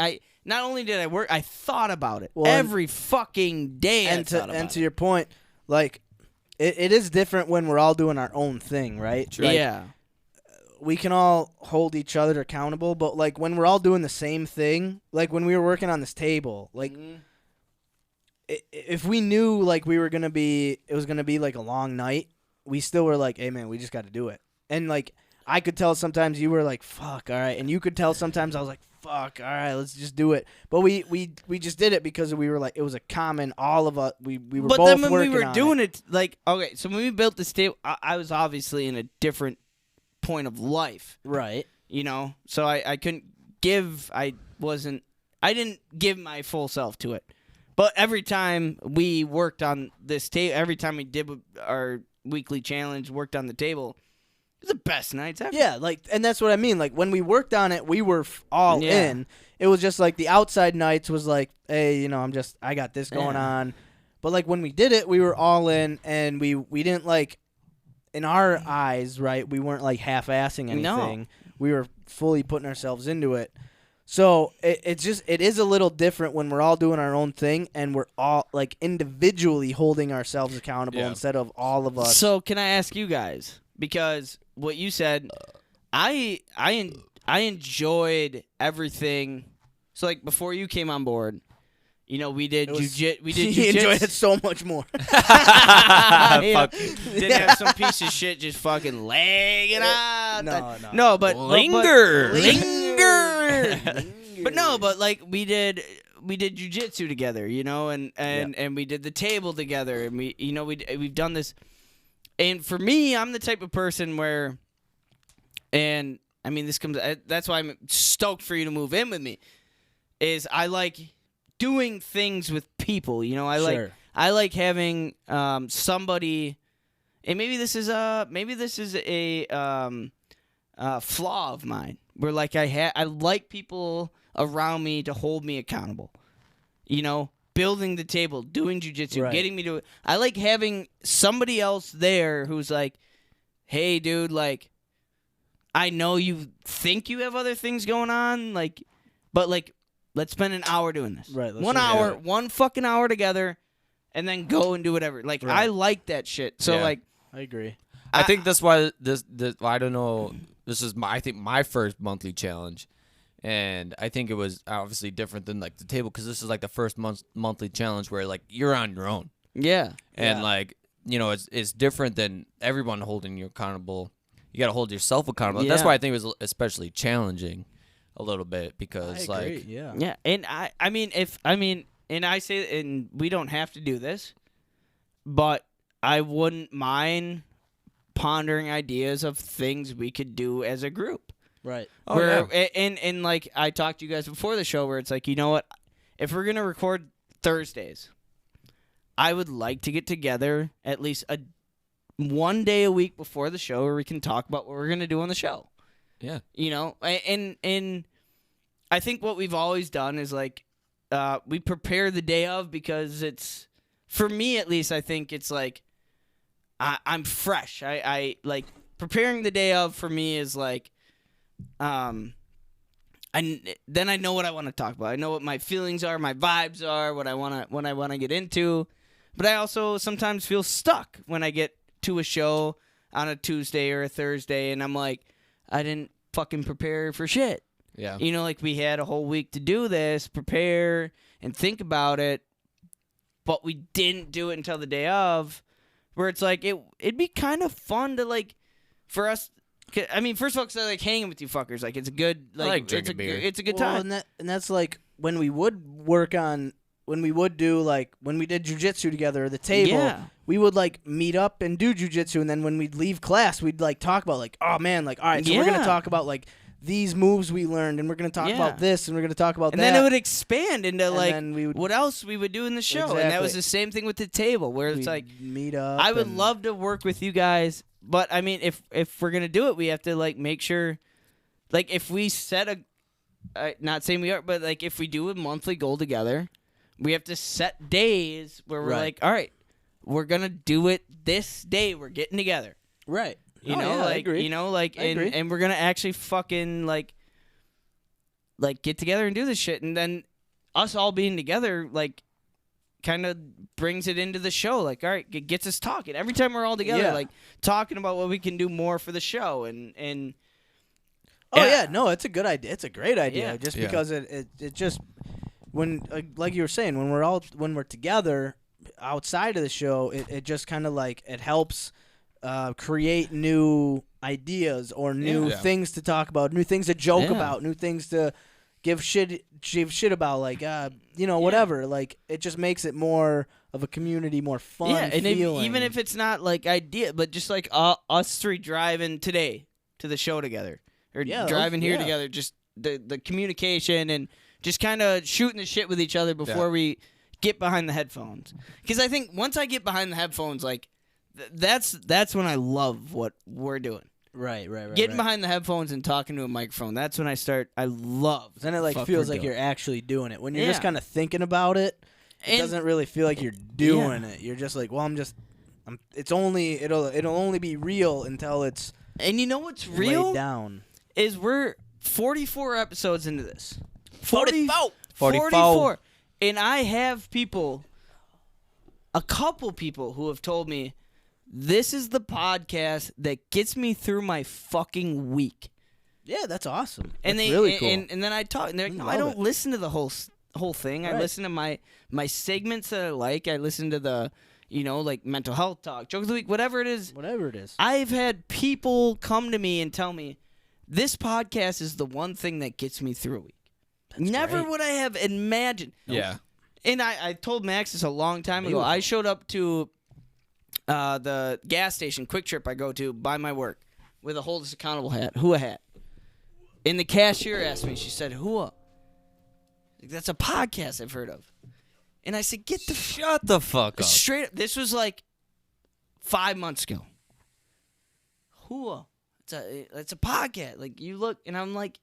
Speaker 1: Not only did I work, I thought about it
Speaker 3: Well, and-
Speaker 1: every fucking day. I thought about
Speaker 3: to
Speaker 1: it.
Speaker 3: your point, like it is different when we're all doing our own thing, right? Like,
Speaker 1: Yeah.
Speaker 3: we can all hold each other accountable, but like when we're all doing the same thing, like when we were working on this table, like if we knew like it was gonna be like a long night, we still were like, hey man, we just got to do it. And like I could tell sometimes you were like, fuck, all right, and you could tell sometimes I was like, fuck, all right, let's just do it. But we just did it because we were like, it was a common, all of us, we were
Speaker 1: But
Speaker 3: both
Speaker 1: then when we
Speaker 3: working
Speaker 1: were
Speaker 3: on
Speaker 1: doing it, like, okay, so when we built this table, I was obviously in a different point of life,
Speaker 3: right.
Speaker 1: you know? So I couldn't give, I didn't give my full self to it. But every time we worked on this table, every time we did our weekly challenge, worked on the table, it was the best nights ever.
Speaker 3: Yeah, like, and that's what I mean. Like, when we worked on it, we were all
Speaker 1: Yeah.
Speaker 3: in. It was just like the outside nights was like, hey, you know, I got this going
Speaker 1: Yeah.
Speaker 3: on. But like when we did it, we were all in, and we didn't like, in our eyes, right? We weren't like half-assing anything.
Speaker 1: No.
Speaker 3: We were fully putting ourselves into it. So it is a little different when we're all doing our own thing and we're all like individually holding ourselves accountable
Speaker 2: Yeah.
Speaker 3: instead of all of us.
Speaker 1: So can I ask you guys, because what you said, I enjoyed everything. So like before you came on board, you know, we did
Speaker 3: He enjoyed it so much more.
Speaker 2: Fuck.
Speaker 1: Didn't have some piece of shit just fucking legging out.
Speaker 3: No.
Speaker 1: but
Speaker 2: Linger.
Speaker 1: But no, but like we did jujitsu together, you know, and we did the table together, and we've done this. And for me, I'm the type of person where, and I mean, that's why I'm stoked for you to move in with me. Is I like doing things with people. You know, I like having somebody. And maybe this is a flaw of mine, where like I like people around me to hold me accountable. You know, building the table, doing jujitsu, getting me to it. I like having somebody else there who's like, hey, dude, like, I know you think you have other things going on, like, but like, let's spend an hour doing this.
Speaker 3: Right.
Speaker 1: 1 hour, 1 fucking hour together, and then go and do whatever. Like, I like that shit. So like,
Speaker 3: I agree.
Speaker 2: I think that's why this I don't know. This is my first monthly challenge, and I think it was obviously different than like the table because this is like the first monthly challenge where like you're on your own.
Speaker 1: Yeah.
Speaker 2: And like you know it's different than everyone holding you accountable. You got to hold yourself accountable.
Speaker 1: Yeah.
Speaker 2: That's why I think it was especially challenging a little bit because
Speaker 3: I agree,
Speaker 2: like
Speaker 1: Yeah, and I mean and I say, and we don't have to do this, but I wouldn't mind pondering ideas of things we could do as a group.
Speaker 3: Right.
Speaker 2: Oh,
Speaker 1: where and like I talked to you guys before the show, where it's like, you know what, if we're gonna record Thursdays, I would like to get together at least one day a week before the show where we can talk about what we're gonna do on the show.
Speaker 2: yeah.
Speaker 1: You know, and I think what we've always done is like we prepare the day of, because it's, for me at least, I think it's like I'm fresh. I like preparing the day of for me is like then I know what I want to talk about. I know what my feelings are, my vibes are, what I want to get into. But I also sometimes feel stuck when I get to a show on a Tuesday or a Thursday and I'm like, I didn't fucking prepare for shit.
Speaker 2: Yeah.
Speaker 1: You know, like we had a whole week to do this, prepare and think about it, but we didn't do it until the day of, where it's like it'd be kind of fun to like for us. I mean, first of all, 'cause I like hanging with you fuckers. Like it's a good like,
Speaker 2: I like drinking beer.
Speaker 1: It's a good
Speaker 3: Well,
Speaker 1: time.
Speaker 3: and that's like when we would work on when we would do like when we did jujitsu together, the table.
Speaker 1: Yeah.
Speaker 3: We would like meet up and do jujitsu, and then when we'd leave class, we'd like talk about like, oh man, like all right, so we're gonna
Speaker 1: Yeah.
Speaker 3: talk about like these moves we learned, and we're gonna talk
Speaker 1: Yeah.
Speaker 3: about this, and we're gonna talk about
Speaker 1: And
Speaker 3: that.
Speaker 1: then it would expand into
Speaker 3: And
Speaker 1: like
Speaker 3: then we would-
Speaker 1: what else we would do in the show, and that
Speaker 3: Exactly.
Speaker 1: was the same thing with the table, where it's
Speaker 3: We'd
Speaker 1: like
Speaker 3: meet up.
Speaker 1: I would
Speaker 3: and-
Speaker 1: love to work with you guys, but I mean, if we're gonna do it, we have to like make sure, like if we set not saying we are, but like if we do a monthly goal together, we have to set days where we're
Speaker 3: Right.
Speaker 1: like, all right, we're gonna do it this day. We're getting together.
Speaker 3: right.
Speaker 1: You
Speaker 3: Oh,
Speaker 1: know,
Speaker 3: yeah, I
Speaker 1: like
Speaker 3: agree.
Speaker 1: you know, like
Speaker 3: I agree.
Speaker 1: and we're gonna actually fucking like get together and do this shit, and then us all being together like kind of brings it into the show. Like, all right, gets us talking every time we're all together,
Speaker 3: Yeah.
Speaker 1: like talking about what we can do more for the show, and
Speaker 3: Oh yeah, no, it's a good idea. It's a great idea.
Speaker 1: Yeah.
Speaker 3: Just
Speaker 2: Yeah.
Speaker 3: because it just when like you were saying when we're together outside of the show, it just kind of like it helps create new ideas or new
Speaker 2: Yeah.
Speaker 3: things to talk about, new things to joke
Speaker 1: Yeah.
Speaker 3: about, new things to give shit about, like whatever. Like it just makes it more of a community, more fun.
Speaker 1: yeah, and
Speaker 3: feeling.
Speaker 1: even if it's not like idea, but just like us three driving today to the show together, or
Speaker 3: Yeah,
Speaker 1: driving here
Speaker 3: yeah.
Speaker 1: together, just the communication and just kind of shooting the shit with each other before we get behind the headphones. Because I think once I get behind the headphones, like that's when I love what we're doing.
Speaker 3: right,
Speaker 1: Getting behind the headphones and talking to a microphone. That's when I love.
Speaker 3: Then it like
Speaker 1: fuck
Speaker 3: feels
Speaker 1: we're
Speaker 3: like
Speaker 1: doing.
Speaker 3: you're actually doing it. When you're just
Speaker 1: Yeah.
Speaker 3: kind of thinking about it, it
Speaker 1: And-
Speaker 3: doesn't really feel like you're doing it. You're just like, well, it'll only be real until it's
Speaker 1: And you know what's
Speaker 3: laid
Speaker 1: real
Speaker 3: down.
Speaker 1: is we're 44 episodes into this.
Speaker 3: 44.
Speaker 1: 44. And I have a couple people who have told me, this is the podcast that gets me through my fucking week.
Speaker 3: Yeah, that's awesome.
Speaker 1: And
Speaker 3: that's
Speaker 1: they
Speaker 3: really cool.
Speaker 1: and then I talk, and they're like, no, I
Speaker 3: Love
Speaker 1: don't listen to the whole thing. I
Speaker 3: Right.
Speaker 1: listen to my segments that I like. I listen to the, like mental health talk, joke of the week, whatever it is.
Speaker 3: Whatever it is.
Speaker 1: I've had people come to me and tell me, this podcast is the one thing that gets me through a week. Never
Speaker 3: great.
Speaker 1: would I have imagined.
Speaker 2: Yeah.
Speaker 1: And I told Max this a long time ago. I showed up to the gas station, Quick Trip I go to by my work, with a Hold Us Accountable hat, HUA hat. And the cashier asked me, she said, HUA. That's a podcast I've heard of. And I said,
Speaker 2: Shut the fuck up.
Speaker 1: straight up. This was like 5 months ago. HUA. It's a podcast. Like, you look, and I'm like,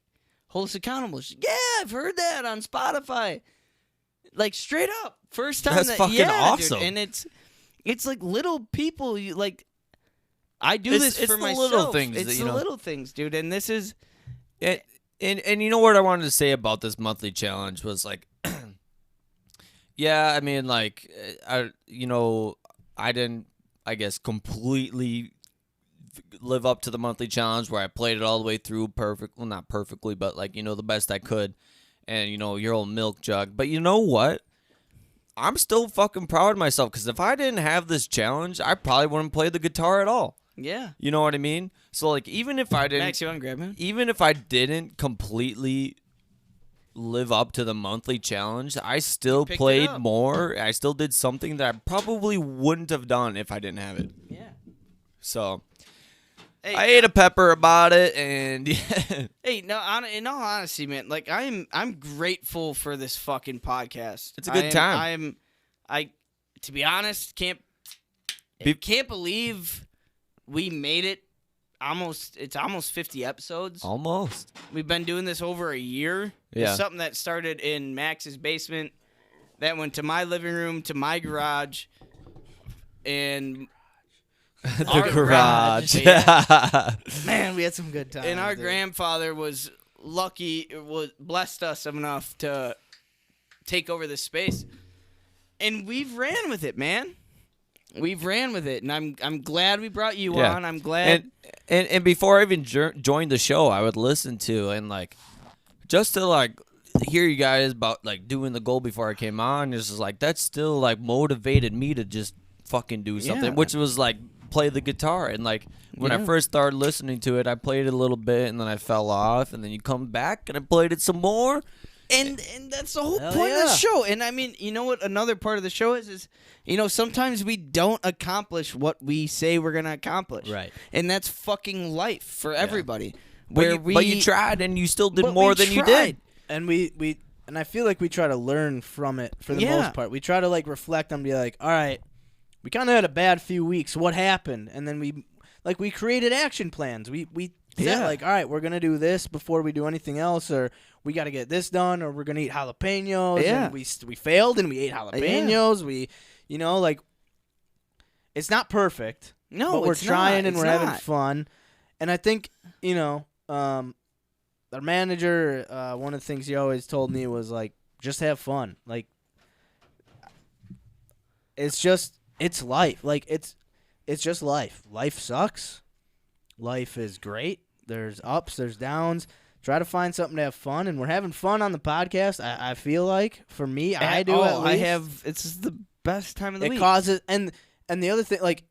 Speaker 1: hold us accountable. She's, yeah, I've heard that on Spotify. Like, straight up. First time
Speaker 2: That's fucking awesome.
Speaker 1: Dude. And it's like little people, you like, I do
Speaker 2: It's
Speaker 1: this for
Speaker 2: the
Speaker 1: myself.
Speaker 2: little things
Speaker 1: It's
Speaker 2: that, you
Speaker 1: the
Speaker 2: know.
Speaker 1: little things, dude. And this is,
Speaker 2: And you know what I wanted to say about this monthly challenge was like, yeah, I mean, like, I didn't, I guess, completely live up to the monthly challenge where I played it all the way through well, not perfectly, but like, the best I could. And, your old milk jug. But you know what? I'm still fucking proud of myself because if I didn't have this challenge, I probably wouldn't play the guitar at all.
Speaker 1: yeah.
Speaker 2: You know what I mean? So like, even if I didn't,
Speaker 1: Max, you want to grab him?
Speaker 2: even if I didn't completely live up to the monthly challenge, I still
Speaker 1: picked it
Speaker 2: played
Speaker 1: up.
Speaker 2: more. I still did something that I probably wouldn't have done if I didn't have it.
Speaker 1: Yeah.
Speaker 2: So
Speaker 1: Hey,
Speaker 2: I ate a pepper about it, and
Speaker 1: Hey, no, in all honesty, man, like I'm grateful for this fucking podcast.
Speaker 2: It's a good time.
Speaker 1: To be honest, can't believe we made it. It's almost 50 episodes.
Speaker 2: almost.
Speaker 1: We've been doing this over a year.
Speaker 2: Yeah.
Speaker 1: It's something that started in Max's basement, that went to my living room, to my garage, and
Speaker 2: The garage.
Speaker 1: Yeah.
Speaker 3: Man, we had some good times.
Speaker 1: And our
Speaker 3: dude.
Speaker 1: grandfather was blessed us enough to take over this space. And we've ran with it, man. We've ran with it, and I'm glad we brought you
Speaker 2: Yeah.
Speaker 1: on. I'm glad.
Speaker 2: And before I even joined the show, I would listen to and like just to like hear you guys about like doing the goal before I came on. It's just like that still like motivated me to just fucking do something,
Speaker 1: Yeah.
Speaker 2: which was like play the guitar. And like when I
Speaker 1: Yeah.
Speaker 2: first started listening to it, I played it a little bit and then I fell off, and then you come back and I played it some more.
Speaker 1: And that's the whole
Speaker 3: Hell
Speaker 1: point of
Speaker 3: yeah.
Speaker 1: the show. And I mean, you know what another part of the show is sometimes we don't accomplish what we say we're gonna accomplish.
Speaker 3: Right.
Speaker 1: And that's fucking life for everybody.
Speaker 2: But you tried and you still did
Speaker 1: But
Speaker 2: more
Speaker 1: we
Speaker 2: than you
Speaker 1: tried.
Speaker 2: did.
Speaker 3: And and I feel like we try to learn from it for the
Speaker 1: Yeah.
Speaker 3: most part. We try to like reflect and be like, all right, we kind of had a bad few weeks. What happened? And then we created action plans. We said
Speaker 1: Yeah.
Speaker 3: like, all right, we're gonna do this before we do anything else, or we got to get this done, or we're gonna eat jalapenos.
Speaker 1: Yeah.
Speaker 3: And we failed and we ate jalapenos. We, like, it's not perfect.
Speaker 1: No,
Speaker 3: but we're
Speaker 1: it's
Speaker 3: trying
Speaker 1: not.
Speaker 3: and
Speaker 1: It's
Speaker 3: we're having
Speaker 1: not.
Speaker 3: fun. And I think, our manager, one of the things he always told me was like, just have fun. Like, it's life. Like, it's just life. Life sucks. Life is great. There's ups, there's downs. Try to find something to have fun, and we're having fun on the podcast. I feel like, for me, I do at least.
Speaker 1: It's the best time of the
Speaker 3: It
Speaker 1: week.
Speaker 3: causes, and the other thing, like,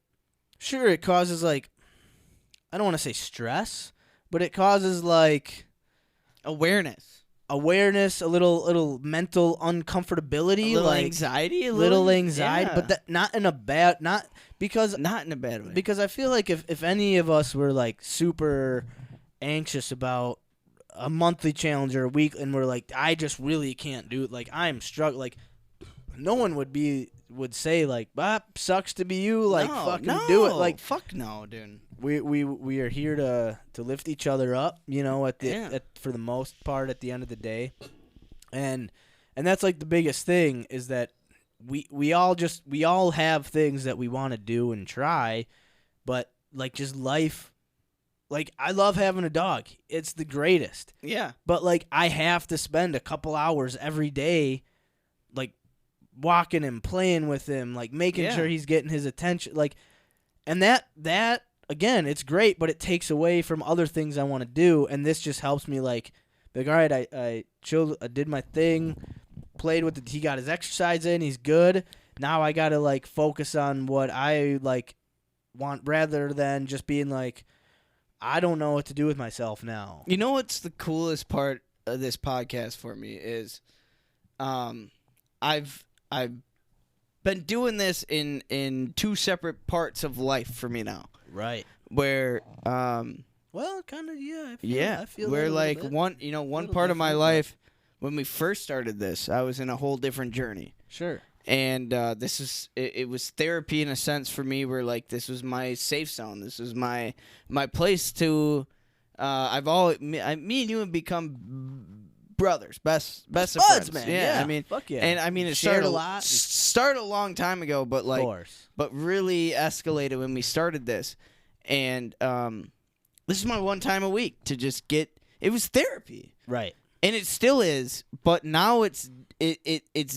Speaker 3: sure, it causes, like, I don't want to say stress, but it causes, like,
Speaker 1: awareness,
Speaker 3: a little mental uncomfortability,
Speaker 1: a little
Speaker 3: like
Speaker 1: anxiety, a
Speaker 3: little anxiety,
Speaker 1: yeah.
Speaker 3: but that not in a bad, not because
Speaker 1: not in a bad way.
Speaker 3: because I feel like if any of us were like super anxious about a monthly challenge or a week, and we're like, I just really can't do it, like I'm struggling, like no one would say like, sucks to be you, like fucking do it, like
Speaker 1: fuck no, dude.
Speaker 3: we are here to lift each other up, for the most part at the end of the day, and that's like the biggest thing is that we all have things that we want to do and try, but like just life, like I love having a dog, it's the greatest,
Speaker 1: Yeah,
Speaker 3: but like I have to spend a couple hours every day, like walking him, playing with him, like making sure he's getting his attention, like, and that again, it's great, but it takes away from other things I want to do, and this just helps me like all right, I chilled, I did my thing, played with it, he got his exercise in, he's good. Now I gotta like focus on what I like want rather than just being like, I don't know what to do with myself now.
Speaker 1: you know what's the coolest part of this podcast for me is, I've been doing this in two separate parts of life for me now.
Speaker 3: Right.
Speaker 1: Where
Speaker 3: Well, kind of, yeah. I feel
Speaker 1: we're
Speaker 3: that a
Speaker 1: like
Speaker 3: little bit.
Speaker 1: one
Speaker 3: Little
Speaker 1: part of my
Speaker 3: different, but-
Speaker 1: life when we first started this, I was in a whole different journey.
Speaker 3: Sure.
Speaker 1: And this is it was therapy in a sense for me, where like this was my safe zone. This was my place to. Me and you have become brothers, best of
Speaker 3: Buds,
Speaker 1: friends,
Speaker 3: man.
Speaker 1: Yeah, I mean,
Speaker 3: fuck yeah.
Speaker 1: and I mean, it
Speaker 3: Shared
Speaker 1: started
Speaker 3: a lot.
Speaker 1: started a long time ago, but
Speaker 3: Of
Speaker 1: like,
Speaker 3: course.
Speaker 1: but really escalated when we started this. And this is my one time a week to just get. It was therapy.
Speaker 3: Right.
Speaker 1: And it still is, but now it's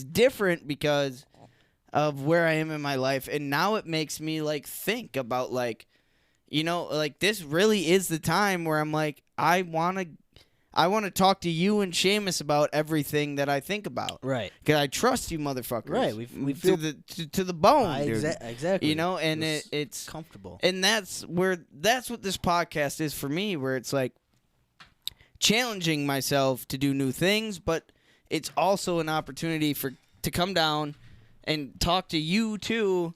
Speaker 1: different because of where I am in my life, and now it makes me like think about like, like this really is the time where I'm like, I want to talk to you and Seamus about everything that I think about,
Speaker 3: Right.
Speaker 1: because I trust you, motherfuckers.
Speaker 3: Right. We feel
Speaker 1: to the bone, dude.
Speaker 3: exactly.
Speaker 1: And it's
Speaker 3: comfortable.
Speaker 1: and that's what this podcast is for me, where it's like challenging myself to do new things, but it's also an opportunity to come down and talk to you to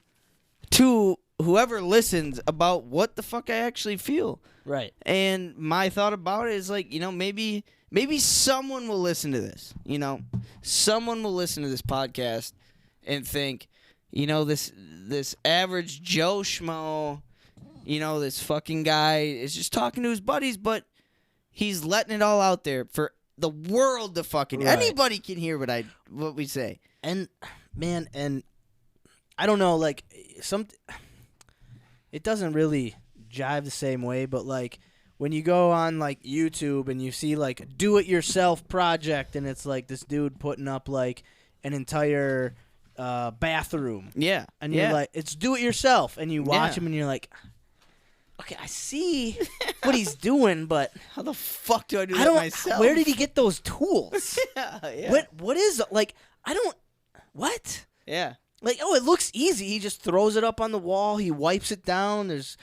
Speaker 1: whoever listens about what the fuck I actually feel.
Speaker 3: Right.
Speaker 1: And my thought about it is like, maybe someone will listen to this. Someone will listen to this podcast and think, this average Joe Schmo, this fucking guy is just talking to his buddies, but he's letting it all out there for the world to fucking.
Speaker 3: Right.
Speaker 1: Anybody can hear what we say.
Speaker 3: And man, and I don't know, like it doesn't really jive the same way, but like when you go on like YouTube and you see like do it yourself project, and it's like this dude putting up like an entire bathroom,
Speaker 1: Yeah.
Speaker 3: and you're like, it's do it yourself, and you watch
Speaker 1: Yeah.
Speaker 3: him and you're like, okay, I see what he's doing, but
Speaker 1: How the fuck do I do
Speaker 3: I
Speaker 1: that
Speaker 3: don't.
Speaker 1: myself?
Speaker 3: Where did he get those tools?
Speaker 1: Yeah.
Speaker 3: What is like? I don't. What?
Speaker 1: Yeah.
Speaker 3: Like, oh, it looks easy. He just throws it up on the wall. He wipes it down. There's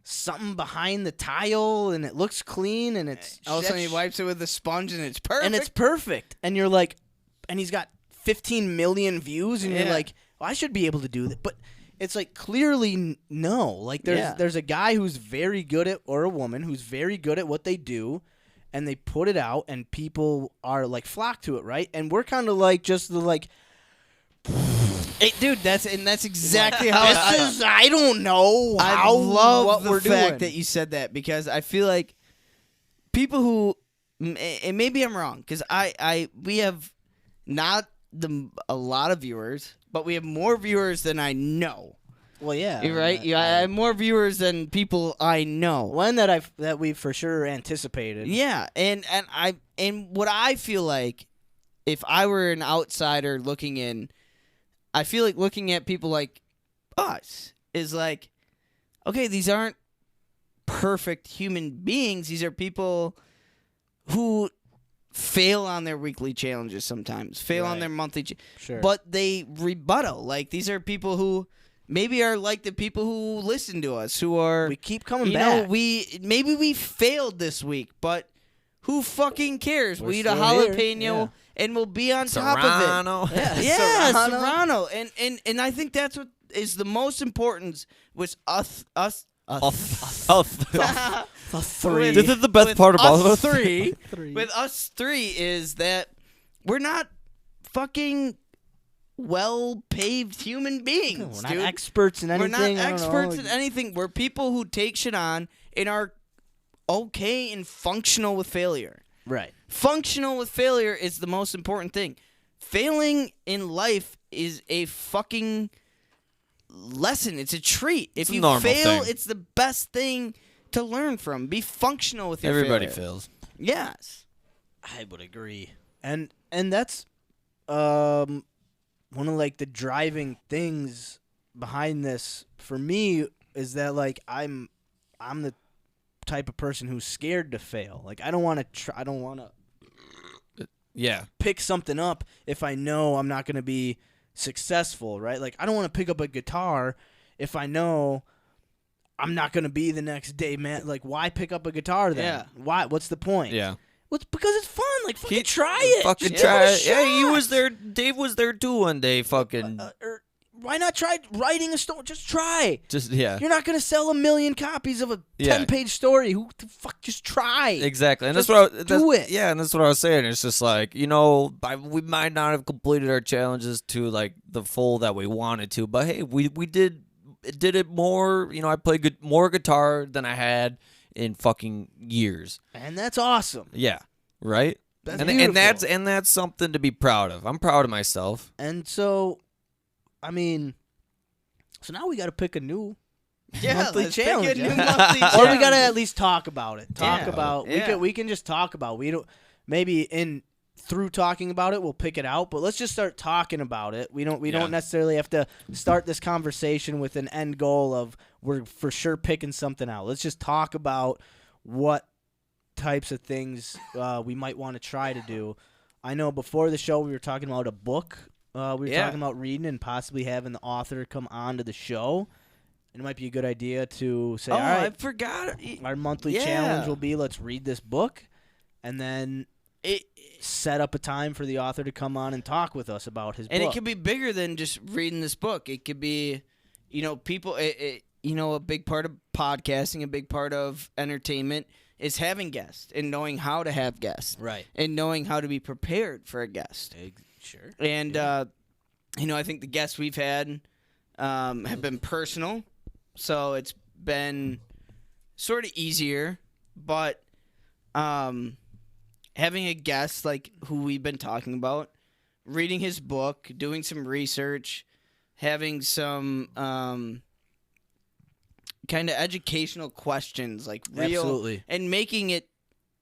Speaker 3: something behind the tile, and it looks clean, and it's
Speaker 1: All of a sudden he wipes it with a sponge, and it's perfect.
Speaker 3: and it's perfect. And you're like, and he's got 15 million views, and you're
Speaker 1: Yeah.
Speaker 3: like, well, I should be able to do that. But it's like clearly no. Like there's a guy who's very good at, or a woman who's very good at what they do, and they put it out, and people are like flock to it, right? And we're kind of like just the like.
Speaker 1: Hey, dude, that's exactly how
Speaker 3: I don't know
Speaker 1: I
Speaker 3: how
Speaker 1: love
Speaker 3: what
Speaker 1: the
Speaker 3: we're
Speaker 1: fact
Speaker 3: doing.
Speaker 1: that you said that, because I feel like people who, and maybe I'm wrong, because we have not a lot of viewers, but we have more viewers than I know.
Speaker 3: Well, yeah,
Speaker 1: You're right. I have more viewers than people I know.
Speaker 3: one that we for sure anticipated.
Speaker 1: Yeah, and what I feel like, if I were an outsider looking in, I feel like looking at people like us is like, okay, these aren't perfect human beings. These are people who fail on their weekly challenges sometimes, fail on
Speaker 3: Right.
Speaker 1: their monthly,
Speaker 3: Sure.
Speaker 1: but they rebuttal. Like, these are people who maybe are like the people who listen to us, who are,
Speaker 3: we keep coming
Speaker 1: you
Speaker 3: back.
Speaker 1: know, maybe we failed this week, but who fucking cares?
Speaker 3: We're
Speaker 1: We eat a
Speaker 3: still here,
Speaker 1: jalapeno
Speaker 3: yeah.
Speaker 1: and we'll be on top of it.
Speaker 2: Serrano.
Speaker 1: Yeah,
Speaker 3: Serrano.
Speaker 1: Serrano. And I think that's what is the most important with us.
Speaker 3: The three.
Speaker 2: This is the best part about
Speaker 1: us
Speaker 2: us.
Speaker 1: three.
Speaker 3: Three.
Speaker 1: With us three is that we're not fucking well-paved human beings,
Speaker 3: We're not
Speaker 1: dude.
Speaker 3: experts in
Speaker 1: We're
Speaker 3: anything.
Speaker 1: not
Speaker 3: I don't
Speaker 1: experts
Speaker 3: know.
Speaker 1: in anything. We're people who take shit on and are okay and functional with failure.
Speaker 3: Right.
Speaker 1: Functional with failure is the most important thing. Failing in life is a fucking lesson. It's a treat. If
Speaker 2: It's a
Speaker 1: you
Speaker 2: normal
Speaker 1: fail,
Speaker 2: thing.
Speaker 1: it's the best thing to learn from. Be functional with your
Speaker 2: Everybody
Speaker 1: failure.
Speaker 2: fails.
Speaker 1: Yes.
Speaker 3: I would agree. And that's one of like the driving things behind this for me is that like I'm the type of person who's scared to fail. Like I don't want to
Speaker 2: Yeah.
Speaker 3: pick something up if I know I'm not going to be successful, right? Like I don't want to pick up a guitar if I know I'm not going to be the next day, man. Like why pick up a guitar then?
Speaker 1: Yeah.
Speaker 3: Why? What's the point?
Speaker 2: Yeah.
Speaker 3: Well, it's because it's fun. Like fucking
Speaker 2: He-
Speaker 3: try it.
Speaker 2: Fucking
Speaker 3: Just
Speaker 2: try
Speaker 3: give
Speaker 2: it.
Speaker 3: it a
Speaker 2: Yeah, he
Speaker 3: shot.
Speaker 2: was there. Dave was there too one day. Fucking.
Speaker 3: why not try writing a story? Just try.
Speaker 2: Just yeah.
Speaker 3: You're not gonna sell 1 million copies of a 10-page story. Who the fuck? Just try.
Speaker 2: Exactly, and
Speaker 3: Just
Speaker 2: that's what
Speaker 3: do it.
Speaker 2: Yeah, and that's what I was saying. It's just like, you know, we might not have completed our challenges to like the full that we wanted to, but hey, we did it more. You know, I played more guitar than I had in fucking years,
Speaker 3: And that's awesome.
Speaker 2: yeah, right.
Speaker 3: That's
Speaker 2: and
Speaker 3: beautiful.
Speaker 2: that's something to be proud of. I'm proud of myself.
Speaker 3: And so, I mean, so now we got to pick a new monthly
Speaker 1: let's pick a
Speaker 3: challenge.
Speaker 1: new
Speaker 3: yeah.
Speaker 1: monthly
Speaker 3: Or we got to
Speaker 1: challenge.
Speaker 3: at least talk about it. Talk
Speaker 1: Yeah.
Speaker 3: about
Speaker 1: Yeah.
Speaker 3: we can just talk about. We don't maybe through talking about it we'll pick it out, but let's just start talking about it. We don't necessarily have to start this conversation with an end goal of we're for sure picking something out. Let's just talk about what types of things we might want to try to do. I know before the show we were talking about a book. We were
Speaker 1: Yeah.
Speaker 3: talking about reading and possibly having the author come on to the show. It might be a good idea to say,
Speaker 1: Oh,
Speaker 3: all right,
Speaker 1: I forgot.
Speaker 3: our monthly
Speaker 1: Yeah.
Speaker 3: challenge will be let's read this book, and then set up a time for the author to come on and talk with us about his
Speaker 1: And
Speaker 3: book.
Speaker 1: it could be bigger than just reading this book. It could be, you know, people. You know, a big part of podcasting, a big part of entertainment is having guests and knowing how to have guests
Speaker 3: right.
Speaker 1: and knowing how to be prepared for a guest.
Speaker 3: Sure.
Speaker 1: And you know, I think the guests we've had have been personal, so it's been sort of easier. But having a guest like who we've been talking about, reading his book, doing some research, having some kind of educational questions, like real,
Speaker 3: Absolutely.
Speaker 1: and making it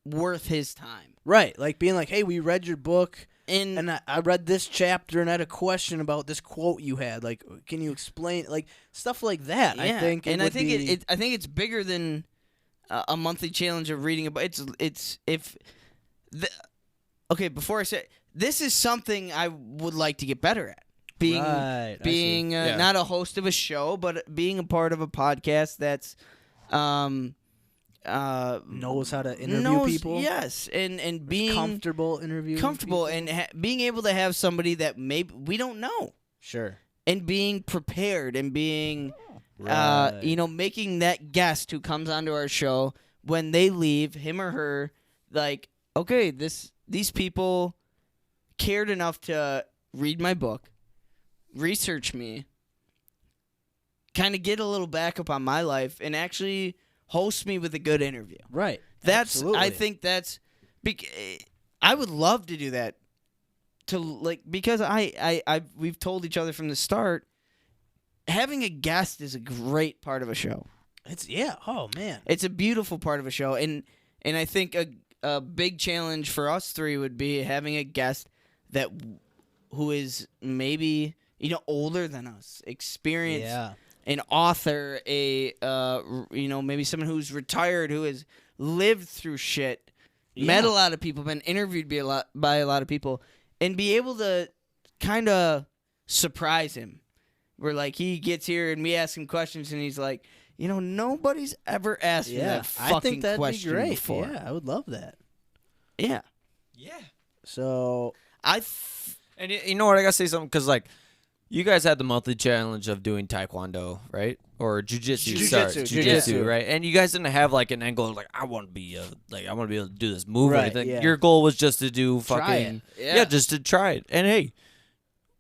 Speaker 1: worth his time.
Speaker 3: Right. Like being like, hey, we read your book.
Speaker 1: And
Speaker 3: And I read this chapter and I had a question about this quote you had. Like, can you explain? Like, stuff like that.
Speaker 1: yeah,
Speaker 3: I think.
Speaker 1: and I think
Speaker 3: it
Speaker 1: I think it's bigger than a monthly challenge of reading a book. It's if the, okay. Before I say this is something I would like to get better at. Being
Speaker 3: Right, I
Speaker 1: being
Speaker 2: Yeah.
Speaker 1: not a host of a show, but being a part of a podcast that's
Speaker 3: knows how to interview people.
Speaker 1: Yes, and being
Speaker 3: Comfortable interviewing.
Speaker 1: comfortable
Speaker 3: people.
Speaker 1: and being able to have somebody that maybe we don't know.
Speaker 3: Sure.
Speaker 1: And being prepared and being,
Speaker 3: Right.
Speaker 1: you know, making that guest who comes onto our show when they leave, him or her, like, okay, these people cared enough to read my book, research me, kind of get a little backup on my life, and actually host me with a good interview.
Speaker 3: Right.
Speaker 1: That's
Speaker 3: Absolutely.
Speaker 1: I think that's I would love to do that to like because we've told each other from the start having a guest is a great part of a show.
Speaker 3: It's oh man.
Speaker 1: It's a beautiful part of a show and I think a big challenge for us three would be having a guest that who is maybe older than us, experienced,
Speaker 3: Yeah.
Speaker 1: an author, you know, maybe someone who's retired, who has lived through shit, met a lot of people, been interviewed by a lot of people, and be able to kind of surprise him. Where like he gets here and we ask him questions and he's like, nobody's ever asked me that fucking
Speaker 3: I think that'd
Speaker 1: question
Speaker 3: be great.
Speaker 1: before.
Speaker 3: Yeah, I would love that.
Speaker 1: Yeah.
Speaker 2: Yeah.
Speaker 3: So
Speaker 2: And you know what? I gotta say something because like you guys had the monthly challenge of doing taekwondo, right? Or jujitsu.
Speaker 3: Jiu-jitsu.
Speaker 2: Right? And you guys didn't have like an end goal like I want to be able to do this move or
Speaker 3: Right,
Speaker 2: anything.
Speaker 3: yeah.
Speaker 2: Your goal was just to do
Speaker 3: Try
Speaker 2: fucking
Speaker 1: it. Yeah.
Speaker 2: just to try it. And hey,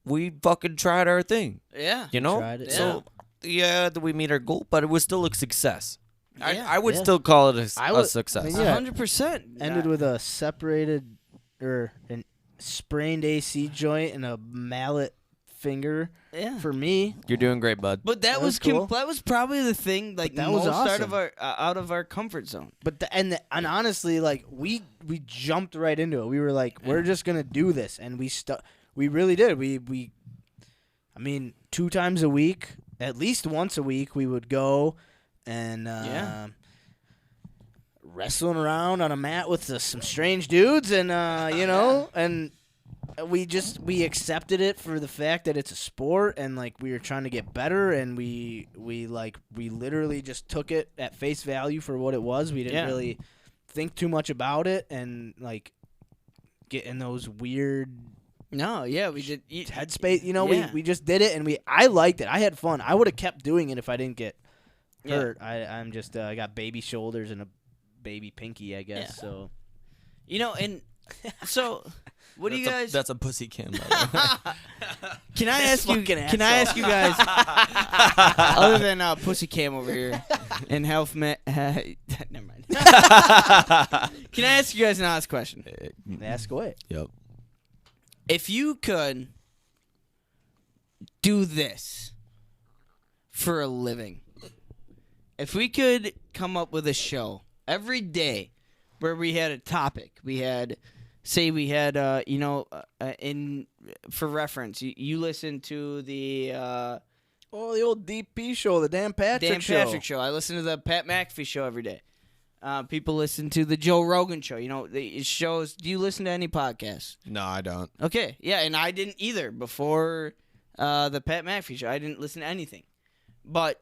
Speaker 2: we fucking tried our thing.
Speaker 1: Yeah.
Speaker 2: You know?
Speaker 3: Tried it.
Speaker 2: So yeah, did we meet our goal? But it was still a success.
Speaker 1: Yeah.
Speaker 2: I would
Speaker 3: Yeah.
Speaker 2: still call it
Speaker 3: I
Speaker 2: a
Speaker 3: would-
Speaker 2: success.
Speaker 3: I mean, yeah.
Speaker 1: 100%.
Speaker 3: ended with a separated or an sprained AC joint and a mallet finger
Speaker 1: Yeah.
Speaker 3: for me.
Speaker 2: You're doing great, bud.
Speaker 1: But that
Speaker 3: That
Speaker 1: was
Speaker 3: was cool.
Speaker 1: that was probably the thing like
Speaker 3: But that was
Speaker 1: most
Speaker 3: awesome.
Speaker 1: out of our comfort zone.
Speaker 3: But and honestly, like we jumped right into it. We were like, we're just gonna do this, and we really did. I mean, 2 times a week, at least once a week, we would go and wrestling around on a mat with some strange dudes, and and we accepted it for the fact that it's a sport, and like we were trying to get better, and we literally just took it at face value for what it was. We didn't really think too much about it, and like get in those weird
Speaker 1: No, yeah, we did.
Speaker 3: Headspace. You know,
Speaker 1: Yeah.
Speaker 3: we just did it, and I liked it. I had fun. I would have kept doing it if I didn't get hurt. I'm just I got baby shoulders and a baby pinky, I guess.
Speaker 1: Yeah.
Speaker 3: So
Speaker 1: You know, and so what do you guys?
Speaker 2: That's a pussy cam. By the way.
Speaker 1: Can I ask you?
Speaker 3: fucking
Speaker 1: Can I ask you guys? Other than pussy cam over here and health never mind. Can I ask you guys an honest question?
Speaker 3: ask away.
Speaker 2: Yep.
Speaker 1: If you could do this for a living, if we could come up with a show every day where we had a topic, in for reference, you listen to the
Speaker 3: Oh, the old DP show, the Dan Patrick show.
Speaker 1: I listen to the Pat McAfee show every day. People listen to the Joe Rogan show. You know, the shows. Do you listen to any podcasts?
Speaker 2: No, I don't.
Speaker 1: Okay, yeah, and I didn't either before the Pat McAfee show. I didn't listen to anything. But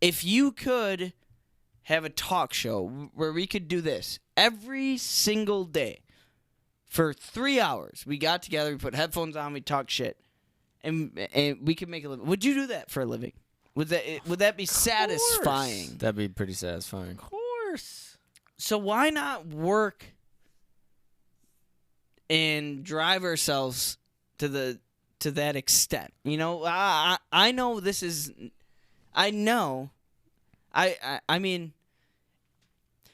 Speaker 1: if you could have a talk show where we could do this every single day for 3 hours, we got together, we put headphones on, we talk shit, and we could make a living. Would you do that for a living? Would that be satisfying?
Speaker 2: That'd be pretty satisfying.
Speaker 3: Of course.
Speaker 1: So why not work and drive ourselves to that extent? You know, I know this is, I know, I mean,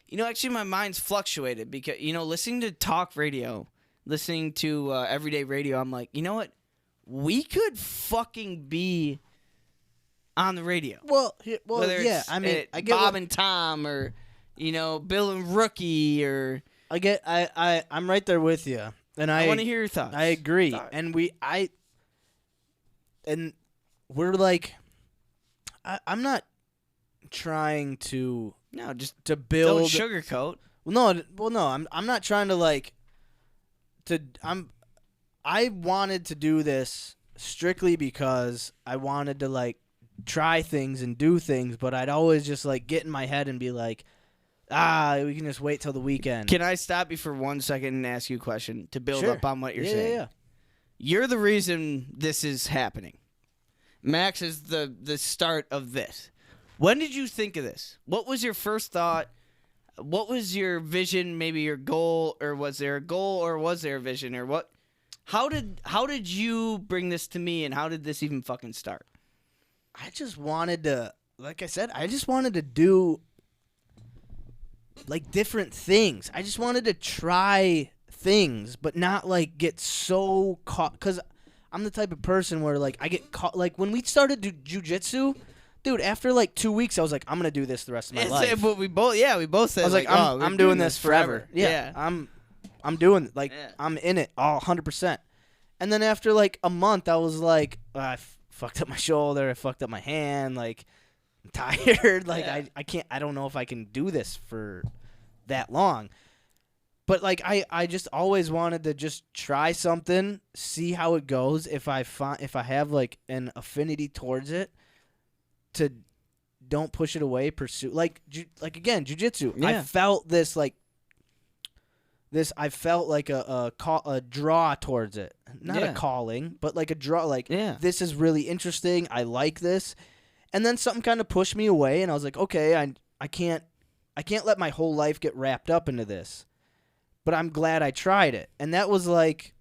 Speaker 1: you know, actually my mind's fluctuated because, you know, listening to talk radio, listening to everyday radio, I'm like, you know what, we could fucking be on the radio.
Speaker 3: Well,
Speaker 1: Whether
Speaker 3: yeah.
Speaker 1: it's,
Speaker 3: I mean, I get
Speaker 1: Bob and Tom, or you know, Bill and Rookie, or
Speaker 3: I'm right there with you, and
Speaker 1: I want to hear your thoughts.
Speaker 3: I agree,
Speaker 1: Sorry.
Speaker 3: and we're like, I'm not trying to
Speaker 1: No, just
Speaker 3: to
Speaker 1: don't
Speaker 3: build.
Speaker 1: sugarcoat.
Speaker 3: I'm not trying to like to. I wanted to do this strictly because I wanted to like try things and do things, but I'd always just like get in my head and be like, we can just wait till the weekend.
Speaker 1: Can I stop you for 1 second and ask you a question to build
Speaker 3: Sure.
Speaker 1: up on what you're
Speaker 3: Yeah,
Speaker 1: saying?
Speaker 3: yeah.
Speaker 1: You're the reason this is happening. Max is the start of this. When did you think of this? What was your first thought? What was your vision, maybe your goal, or was there a goal, or was there a vision, or what? How did you bring this to me, and how did this even fucking start?
Speaker 3: I just wanted to, like I said, I just wanted to do like different things. I just wanted to try things, but not like get so caught. Because I'm the type of person where like I get caught. Like when we started jujitsu, dude, after like 2 weeks, I was like, I'm gonna do this the rest of my life.
Speaker 1: But we both said,
Speaker 3: I was like, I'm doing this forever.
Speaker 1: Yeah.
Speaker 3: I'm doing like
Speaker 1: Yeah.
Speaker 3: I'm in it all 100%. And then after like a month, I was like, I fucked up my shoulder, I fucked up my hand, like I'm tired, like
Speaker 1: Yeah.
Speaker 3: I can't, I don't know if I can do this for that long. But like I just always wanted to just try something, see how it goes. If I have like an affinity towards it, to don't push it away, pursue like again, jiu-jitsu.
Speaker 1: Yeah.
Speaker 3: I felt this like this. I felt like a draw towards it, not
Speaker 1: Yeah.
Speaker 3: a calling, but like a draw. Like
Speaker 1: Yeah.
Speaker 3: this is really interesting. I like this, and then something kind of pushed me away, and I was like, okay, I can't let my whole life get wrapped up into this. But I'm glad I tried it, and that was like,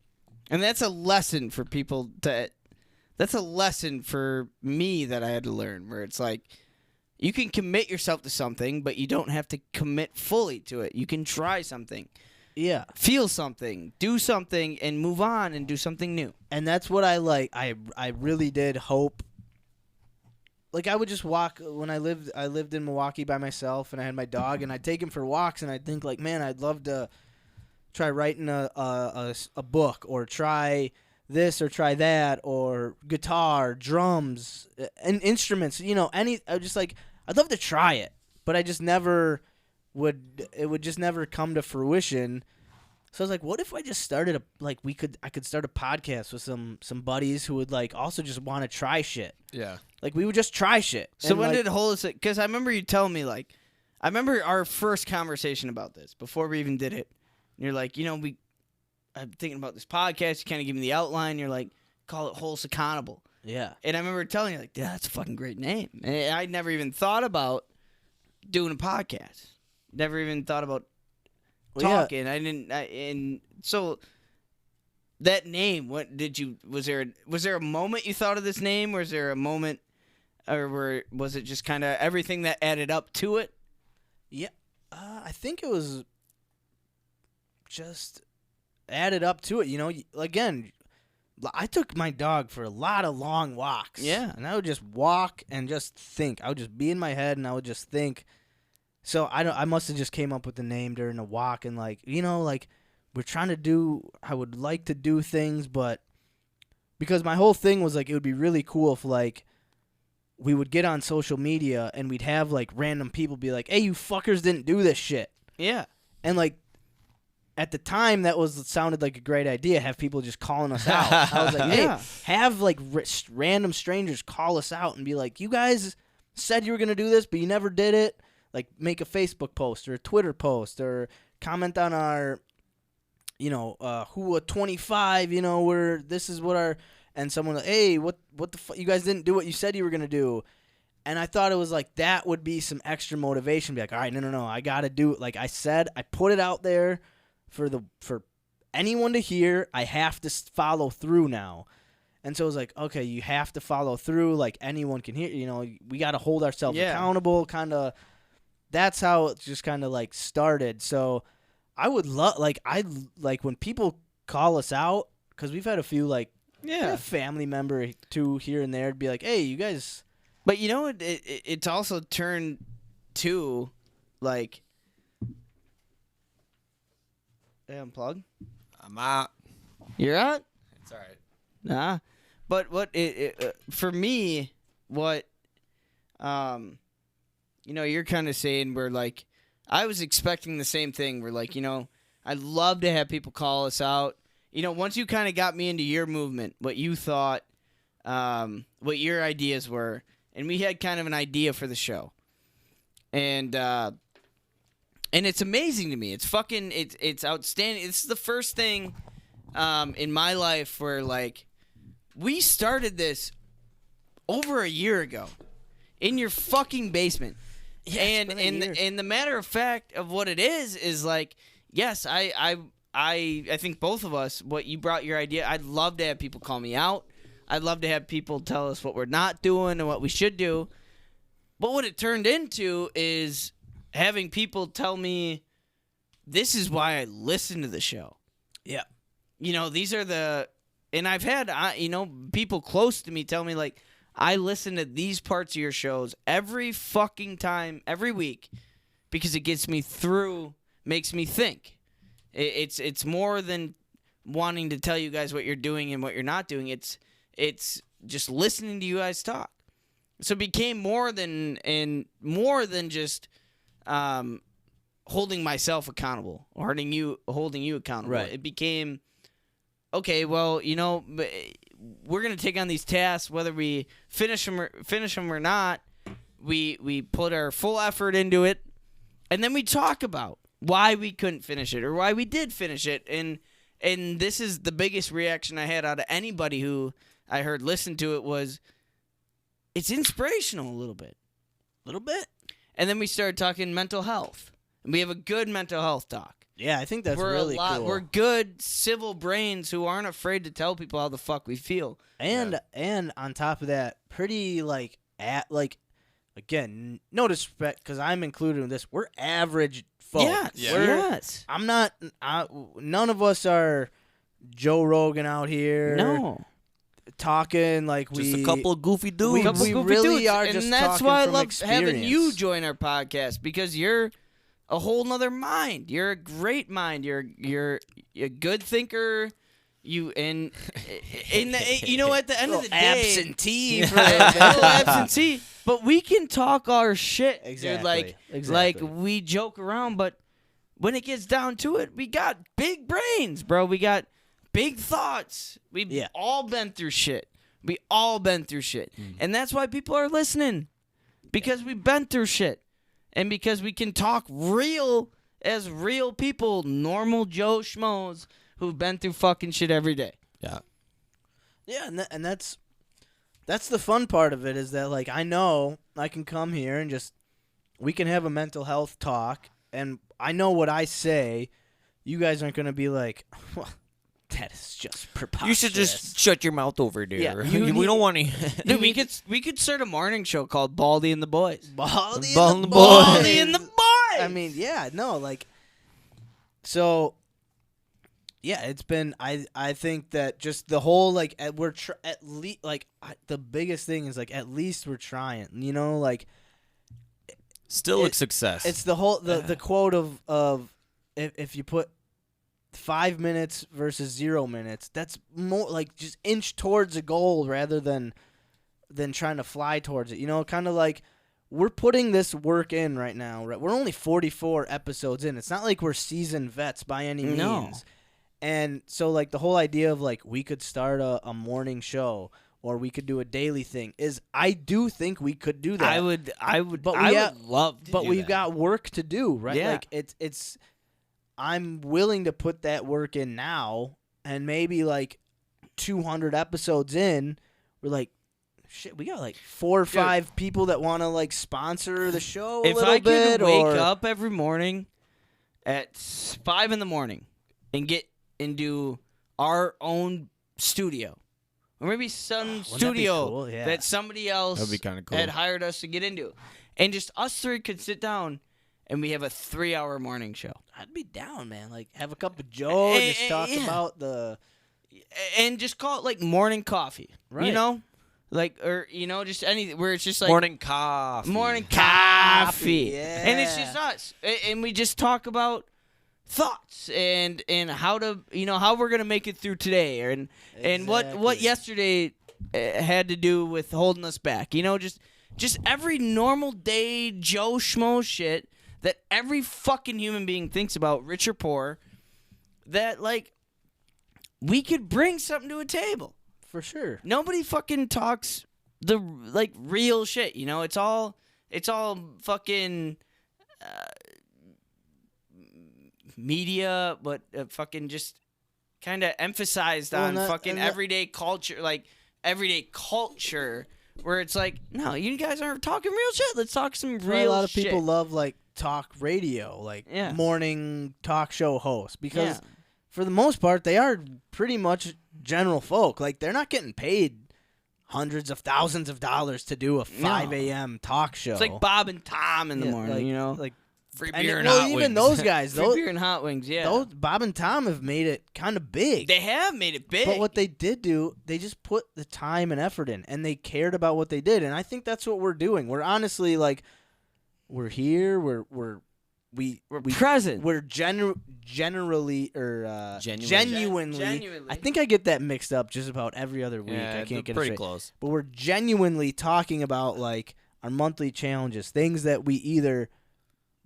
Speaker 1: And that's a lesson for people that's a lesson for me that I had to learn, where it's like you can commit yourself to something, but you don't have to commit fully to it. You can try something,
Speaker 3: yeah.
Speaker 1: feel something, do something, and move on and do something new.
Speaker 3: And that's what I like. I really did hope. Like I would just walk when I lived in Milwaukee by myself, and I had my dog, and I'd take him for walks, and I'd think like, man, I'd love to try writing a book, or try this, or try that, or guitar, drums, and instruments. You know, I just like, I'd love to try it, but I just never would. It would just never come to fruition. So I was like, what if I just started I could start a podcast with some buddies who would like also just want to try shit.
Speaker 2: Yeah.
Speaker 3: Like we would just try shit.
Speaker 1: So
Speaker 3: And,
Speaker 1: when
Speaker 3: like,
Speaker 1: did Hollis? Because I remember you telling me, like, I remember our first conversation about this before we even did it. And you're like, you know, I'm thinking about this podcast. You kind of give me the outline. You're like, call it Holst Accountable.
Speaker 3: Yeah.
Speaker 1: And I remember telling you, like, yeah, that's a fucking great name. And I'd never even thought about doing a podcast. Never even thought about talking. I didn't. And so that name, what did you? Was there a moment you thought of this name? Was there a moment, or was it just kind of everything that added up to it?
Speaker 3: Yeah. I think it was just added up to it. You know, again, I took my dog for a lot of long walks.
Speaker 1: Yeah.
Speaker 3: And I would just walk and just think. I would just be in my head and I would just think. So I must have just came up with the name during a walk and like, you know, like we're trying to do, I would like to do things, but because my whole thing was like, it would be really cool if like we would get on social media and we'd have like random people be like, hey, you fuckers didn't do this shit.
Speaker 1: Yeah.
Speaker 3: And like at the time that sounded like a great idea, have people just calling us out. I was like, hey,
Speaker 1: Yeah.
Speaker 3: have like random strangers call us out and be like, you guys said you were going to do this, but you never did it. Like make a Facebook post or a Twitter post or comment on our, you know, HUA 25, you know, where this is what our, and someone like, hey, what the fuck, you guys didn't do what you said you were going to do. And I thought it was like, that would be some extra motivation. Be like, all right, no, I got to do it. Like I said, I put it out there for anyone to hear. I have to follow through now. And so it was like, okay, you have to follow through. Like anyone can hear, you know, we got to hold ourselves accountable, kind of. That's how it just kind of like started. So I would love, like, I like when people call us out, because we've had a few like family member too here and there to be like, hey, you guys.
Speaker 1: But you know, it's also turned to like, hey, unplug.
Speaker 2: I'm out.
Speaker 1: You're out.
Speaker 2: It's all right.
Speaker 1: Nah, but what for me, what you know, you're kind of saying we're like, I was expecting the same thing. We're like, you know, I'd love to have people call us out. You know, once you kind of got me into your movement, what you thought, what your ideas were, and we had kind of an idea for the show, and it's amazing to me. It's fucking, it's outstanding. This is the first thing in my life where like we started this over a year ago in your fucking basement. Yeah, and the matter of fact of what it is like, yes, I think both of us, what you brought your idea, I'd love to have people call me out. I'd love to have people tell us what we're not doing and what we should do. But what it turned into is having people tell me, this is why I listen to the show.
Speaker 3: Yeah.
Speaker 1: You know, these are and I've had, you know, people close to me tell me like, I listen to these parts of your shows every fucking time, every week, because it gets me through, makes me think. It's more than wanting to tell you guys what you're doing and what you're not doing. It's just listening to you guys talk. So it became more than just holding myself accountable or holding you accountable.
Speaker 3: Right.
Speaker 1: It became, okay, well, you know, we're gonna take on these tasks, whether we finish them or not. We put our full effort into it, and then we talk about why we couldn't finish it or why we did finish it. And this is the biggest reaction I had out of anybody who I heard listen to it was, it's inspirational a little bit. And then we started talking mental health, and we have a good mental health talk.
Speaker 3: Yeah, I think that's
Speaker 1: We're
Speaker 3: really cool.
Speaker 1: We're good civil brains who aren't afraid to tell people how the fuck we feel.
Speaker 3: And on top of that, pretty again, no disrespect because I'm included in this. We're average folks.
Speaker 1: Yes.
Speaker 2: Yeah.
Speaker 1: Yes.
Speaker 3: I'm not. None of us are Joe Rogan out here.
Speaker 1: No.
Speaker 3: Talking like
Speaker 2: Just a couple of goofy dudes.
Speaker 3: we
Speaker 1: Couple goofy
Speaker 3: really
Speaker 1: dudes.
Speaker 3: are
Speaker 1: and
Speaker 3: just
Speaker 1: that's
Speaker 3: talking
Speaker 1: why I
Speaker 3: from
Speaker 1: love
Speaker 3: experience.
Speaker 1: having you join our podcast, because you're a whole nother mind. You're a great mind. You're a good thinker. You and you know, at the end of the day,
Speaker 3: absentee for
Speaker 1: a little absentee, but we can talk our shit,
Speaker 3: Exactly.
Speaker 1: dude. Like we joke around, but when it gets down to it, we got big brains, bro. We got big thoughts. We've all been through shit. And that's why people are listening, because we've been through shit, and because we can talk real as real people, normal Joe Schmoes who've been through fucking shit every day.
Speaker 2: Yeah.
Speaker 3: Yeah, and that's the fun part of it is that, like, I know I can come here and just we can have a mental health talk, and I know what I say. You guys aren't gonna be like, well, that is just preposterous.
Speaker 2: You should just shut your mouth over there.
Speaker 3: Yeah,
Speaker 2: we don't want to.
Speaker 1: Dude, we could start a morning show called Baldy and the Boys.
Speaker 3: Baldy
Speaker 2: Ball
Speaker 3: and the
Speaker 2: and the boys.
Speaker 1: Baldy and the Boys.
Speaker 3: I mean, yeah, no, like, yeah, it's been. I think that just the whole like at least like the biggest thing is like at least we're trying. You know, like
Speaker 2: Still a success.
Speaker 3: it's the whole the quote of if you put 5 minutes versus 0 minutes, that's more like just inch towards a goal rather than trying to fly towards it. You know, kind of like we're putting this work in right now. Right? We're only 44 episodes in. It's not like we're seasoned vets by any means.
Speaker 1: No.
Speaker 3: And so like the whole idea of like we could start a morning show or we could do a daily thing is I do think we could do that.
Speaker 1: I would
Speaker 3: But
Speaker 1: I
Speaker 3: we
Speaker 1: would love to
Speaker 3: but
Speaker 1: do
Speaker 3: we've
Speaker 1: that.
Speaker 3: got work to do, right?
Speaker 1: Yeah.
Speaker 3: Like it's I'm willing to put that work in now, and maybe like 200 episodes in, we're like, shit, we got like 4 or 5 people that want to like sponsor the show a
Speaker 1: If
Speaker 3: little
Speaker 1: I
Speaker 3: bit.
Speaker 1: could wake
Speaker 3: or
Speaker 1: up every morning at 5 in the morning and get into our own studio, or maybe some
Speaker 3: Wouldn't that be
Speaker 1: studio
Speaker 3: cool? Yeah.
Speaker 1: that somebody else
Speaker 2: That'd be kinda cool.
Speaker 1: had hired us to get into, and just us 3 could sit down and we have a 3-hour morning show.
Speaker 3: I'd be down, man. Like have a cup of Joe, just talk
Speaker 1: yeah.
Speaker 3: about the
Speaker 1: And just call it like morning coffee,
Speaker 3: Right.
Speaker 1: You know, like or just anything where it's just like
Speaker 2: morning coffee.
Speaker 1: morning coffee,
Speaker 3: yeah.
Speaker 1: and it's just us, and we just talk about thoughts and how to how we're gonna make it through today, and what
Speaker 3: Exactly.
Speaker 1: yesterday had to do with holding us back. Just every normal day Joe Schmo shit that every fucking human being thinks about, rich or poor, that like we could bring something to a table.
Speaker 3: for sure.
Speaker 1: Nobody fucking talks the like real shit, It's all fucking media, but fucking just kind of emphasized
Speaker 3: Well,
Speaker 1: on
Speaker 3: and that-
Speaker 1: fucking
Speaker 3: and that-
Speaker 1: everyday culture, where it's like, no, you guys aren't talking real shit. Let's talk some
Speaker 3: Right,
Speaker 1: real
Speaker 3: a lot of
Speaker 1: shit.
Speaker 3: people love like talk radio, like
Speaker 1: Yeah.
Speaker 3: morning talk show hosts, because
Speaker 1: Yeah.
Speaker 3: for the most part they are pretty much general folk. Like they're not getting paid hundreds of thousands of dollars to do a 5 a.m. talk show.
Speaker 1: It's like Bob and Tom in the
Speaker 3: Yeah,
Speaker 1: morning,
Speaker 3: like
Speaker 2: Free
Speaker 3: and
Speaker 2: beer and
Speaker 3: well,
Speaker 2: hot
Speaker 3: even
Speaker 2: wings.
Speaker 3: those guys,
Speaker 1: Free
Speaker 3: those,
Speaker 1: beer and hot wings, yeah.
Speaker 3: those Bob and Tom have made it kind of big.
Speaker 1: They have made it big.
Speaker 3: But what they did do, they just put the time and effort in, and they cared about what they did. And I think that's what we're doing. We're honestly like, we're here. We're
Speaker 1: present.
Speaker 3: We're genuinely.
Speaker 1: Genuinely.
Speaker 3: I think I get that mixed up just about every other week.
Speaker 2: Yeah,
Speaker 3: I can't get it
Speaker 2: pretty
Speaker 3: straight.
Speaker 2: close.
Speaker 3: But we're genuinely talking about like our monthly challenges, things that we either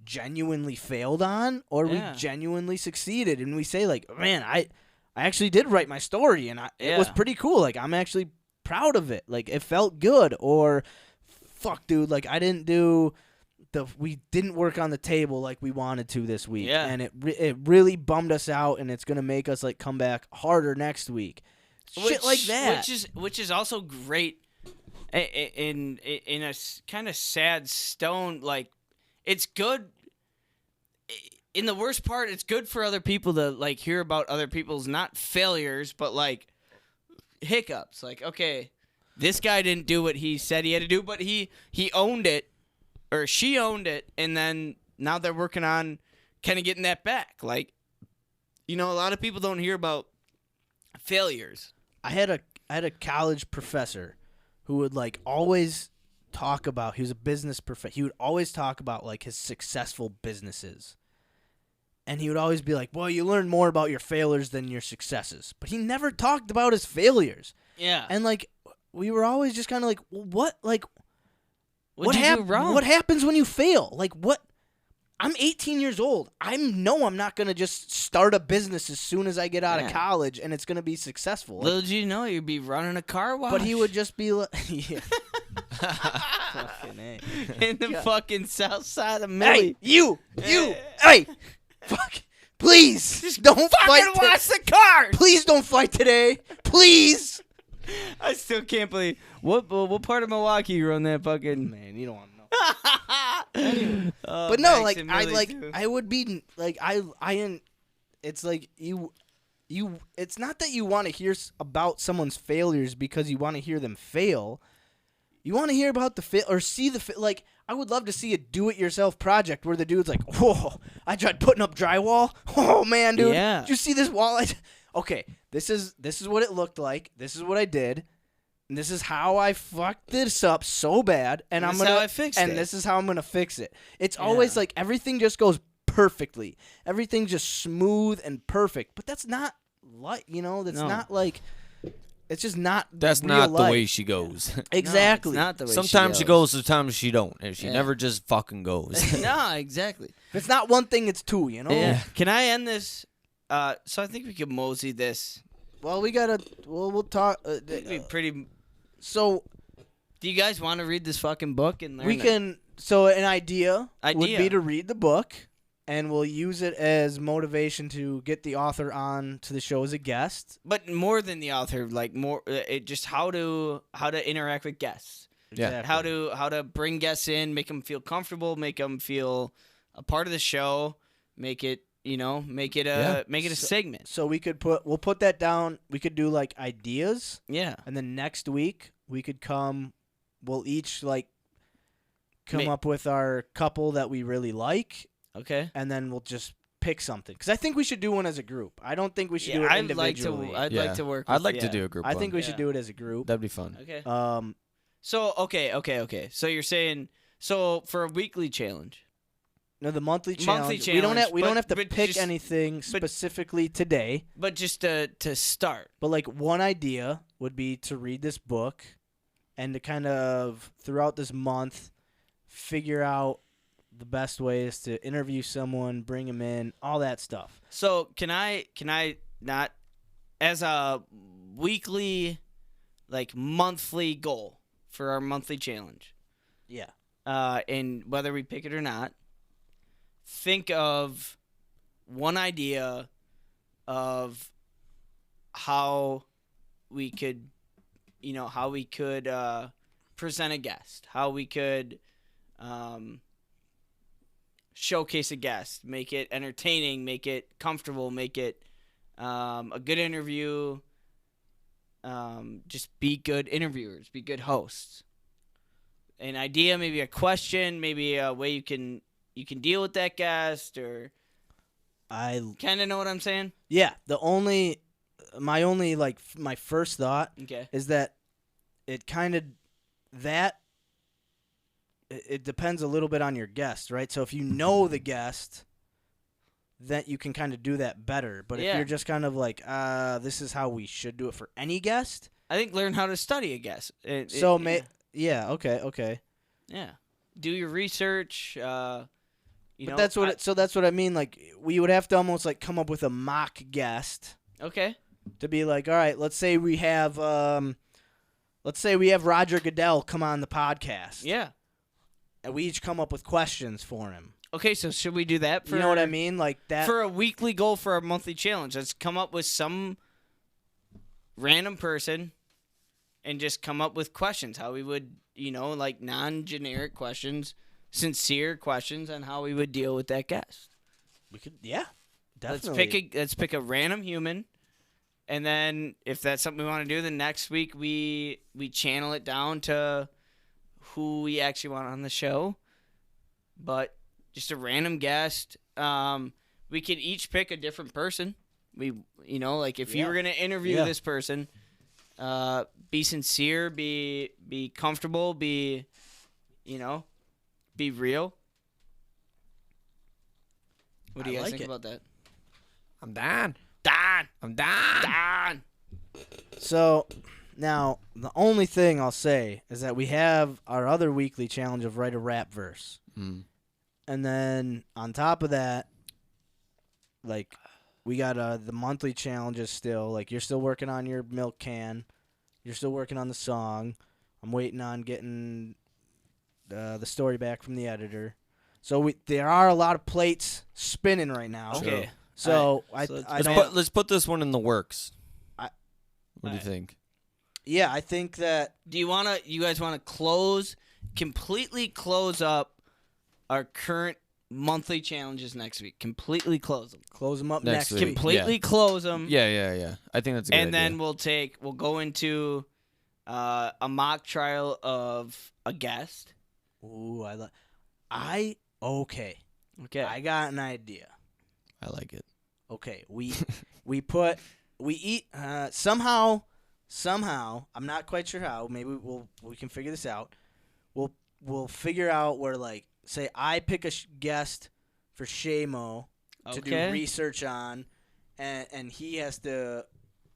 Speaker 3: genuinely failed on or
Speaker 1: Yeah.
Speaker 3: we genuinely succeeded. And we say like, man, I actually did write my story, and it was
Speaker 1: Yeah.
Speaker 3: pretty cool. Like I'm actually proud of it. Like it felt good. Or fuck, dude, like we didn't work on the table like we wanted to this week,
Speaker 1: Yeah.
Speaker 3: and it really bummed us out, and it's gonna make us like come back harder next week. Shit like that.
Speaker 1: which is also great in a kind of sad stone. Like, it's good. In the worst part, it's good for other people to like hear about other people's not failures, but like hiccups. Like, okay, this guy didn't do what he said he had to do, but he owned it, or she owned it, and then now they're working on kind of getting that back. Like, a lot of people don't hear about failures.
Speaker 3: I had a college professor who would like always talk about. He was a business professor. He would always talk about like his successful businesses, and he would always be like, "Boy, you learn more about your failures than your successes." But he never talked about his failures,
Speaker 1: Yeah.
Speaker 3: and like we were always just kind of like, "What? Like
Speaker 1: What'd you do wrong?
Speaker 3: What happens when you fail? Like what?" I'm 18 years old. I'm not going to just start a business as soon as I get out of
Speaker 1: Yeah.
Speaker 3: college and it's going to be successful. Like,
Speaker 1: Little did you know you'd be running a car wash.
Speaker 3: but he would just be like, yeah. Fucking A.
Speaker 1: in the fucking south side of
Speaker 3: Hey,
Speaker 1: Millie.
Speaker 3: you, hey, fuck, Please, just don't fight.
Speaker 1: Fucking watch the card.
Speaker 3: Please don't fight today. Please.
Speaker 1: I still can't believe what part of Milwaukee you run that fucking.
Speaker 3: Man, you don't want to know. But no, like I would be like it's like you it's not that you want to hear about someone's failures because you want to hear them fail. You want to hear about the fail or see the like. I would love to see a do-it-yourself project where the dude's like, "Whoa, I tried putting up drywall. Oh man, dude,
Speaker 1: Yeah.
Speaker 3: did you see this wall? Okay, this is what it looked like. This is what I did, and this is how I fucked this up so bad. And I'm
Speaker 1: This is
Speaker 3: gonna
Speaker 1: how I fixed
Speaker 3: and
Speaker 1: it.
Speaker 3: this is how I'm gonna fix it. It's always like everything just goes perfectly. Everything's just smooth and perfect. But that's not like that's
Speaker 1: No.
Speaker 3: not like. It's just not.
Speaker 2: That's
Speaker 3: real
Speaker 2: not
Speaker 3: life.
Speaker 2: the way she goes.
Speaker 3: Exactly.
Speaker 1: No, it's not the way
Speaker 2: Sometimes she goes, sometimes she don't, and she
Speaker 1: Yeah.
Speaker 2: never just fucking goes.
Speaker 1: No, exactly.
Speaker 3: If it's not one thing, it's two.
Speaker 1: Yeah. Can I end this? So I think we could mosey this.
Speaker 3: Well, we gotta. We'll talk.
Speaker 1: It'd be pretty.
Speaker 3: So
Speaker 1: Do you guys want to read this fucking book and learn?
Speaker 3: we
Speaker 1: it?
Speaker 3: can. So an idea would
Speaker 1: Idea.
Speaker 3: be to read the book, and we'll use it as motivation to get the author on to the show as a guest.
Speaker 1: But more than the author, like more, it just how to interact with guests.
Speaker 2: Yeah.
Speaker 1: How to bring guests in, make them feel comfortable, make them feel a part of the show, make it make it a segment.
Speaker 3: So we'll put that down. We could do like ideas,
Speaker 1: Yeah.
Speaker 3: and then next week we'll each like come up with our couple that we really like,
Speaker 1: Okay.
Speaker 3: and then we'll just pick something. Because I think we should do one as a group. I don't think we should do it
Speaker 1: I'd like
Speaker 3: individually.
Speaker 1: to work.
Speaker 2: I'd
Speaker 1: with-
Speaker 2: like to
Speaker 1: yeah.
Speaker 2: do a group
Speaker 3: I
Speaker 2: one.
Speaker 3: think we should
Speaker 1: Yeah.
Speaker 3: do it as a group.
Speaker 2: That'd be fun.
Speaker 1: Okay.
Speaker 3: So
Speaker 1: Okay. So you're saying for a weekly challenge.
Speaker 3: no, the monthly
Speaker 1: Monthly
Speaker 3: challenge. We don't
Speaker 1: challenge,
Speaker 3: have. We don't have to
Speaker 1: but
Speaker 3: pick
Speaker 1: just-
Speaker 3: anything specifically today.
Speaker 1: But just to start.
Speaker 3: But like one idea would be to read this book, and to kind of throughout this month figure out the best ways to interview someone, bring them in, all that stuff.
Speaker 1: So can I not as a weekly, like monthly goal for our monthly challenge?
Speaker 3: Yeah.
Speaker 1: And whether we pick it or not, think of one idea of how we could, present a guest, how we could showcase a guest, make it entertaining, make it comfortable, make it a good interview. Just be good interviewers, be good hosts. An idea, maybe a question, maybe a way you can deal with that guest, or
Speaker 3: I
Speaker 1: kind of know what I'm saying.
Speaker 3: yeah. My first thought
Speaker 1: Okay.
Speaker 3: is that it kind of it depends a little bit on your guest, right? So if you know the guest, then you can kind of do that better. But if
Speaker 1: Yeah.
Speaker 3: you're just kind of like, this is how we should do it for any guest.
Speaker 1: I think learn how to study a guest.
Speaker 3: Yeah, okay.
Speaker 1: Yeah. Do your research.
Speaker 3: But that's what. So that's what I mean. Like we would have to almost like come up with a mock guest
Speaker 1: Okay.
Speaker 3: to be like, all right, let's say we have Roger Goodell come on the podcast,
Speaker 1: Yeah.
Speaker 3: and we each come up with questions for him.
Speaker 1: Okay. So should we do that for?
Speaker 3: You know what I mean? Like that.
Speaker 1: For a weekly goal for our monthly challenge, let's come up with some random person and just come up with questions. How we would, like non-generic questions, sincere questions on how we would deal with that guest.
Speaker 3: we could, yeah, definitely.
Speaker 1: Let's pick a random human, and then if that's something we want to do, then next week we channel it down to who we actually want on the show. But just a random guest. We could each pick a different person. We, like if you were gonna interview this person, be sincere, be comfortable, be real. What do you
Speaker 3: I
Speaker 1: guys
Speaker 3: like
Speaker 1: think
Speaker 3: it.
Speaker 1: about that?
Speaker 2: I'm done.
Speaker 1: Don.
Speaker 2: I'm done.
Speaker 1: Don.
Speaker 3: So now the only thing I'll say is that we have our other weekly challenge of write a rap verse, and then on top of that, like we got the monthly challenges still. Like you're still working on your milk can, you're still working on the song. I'm waiting on getting the story back from the editor. So there are a lot of plates spinning right now.
Speaker 1: Okay.
Speaker 3: So
Speaker 1: Alright, so
Speaker 3: I
Speaker 1: let's
Speaker 3: don't.
Speaker 2: Let's put this one in the works.
Speaker 3: I-
Speaker 2: What do you think?
Speaker 3: Yeah, I think that.
Speaker 1: Do you guys want to completely close up our current monthly challenges next week? Completely close them.
Speaker 3: Close them up
Speaker 2: Next
Speaker 3: next
Speaker 2: week.
Speaker 3: week.
Speaker 1: Completely close them.
Speaker 2: Yeah. I think that's a good
Speaker 1: And then
Speaker 2: idea.
Speaker 1: we'll go into a mock trial of a guest.
Speaker 3: Ooh, okay.
Speaker 1: Okay.
Speaker 3: I got an idea.
Speaker 2: I like it.
Speaker 3: Okay, we eat somehow. I'm not quite sure how. Maybe we can figure this out. We'll figure out where, like, say I pick a guest for Shamo to do
Speaker 1: Okay.
Speaker 3: research on, and he has to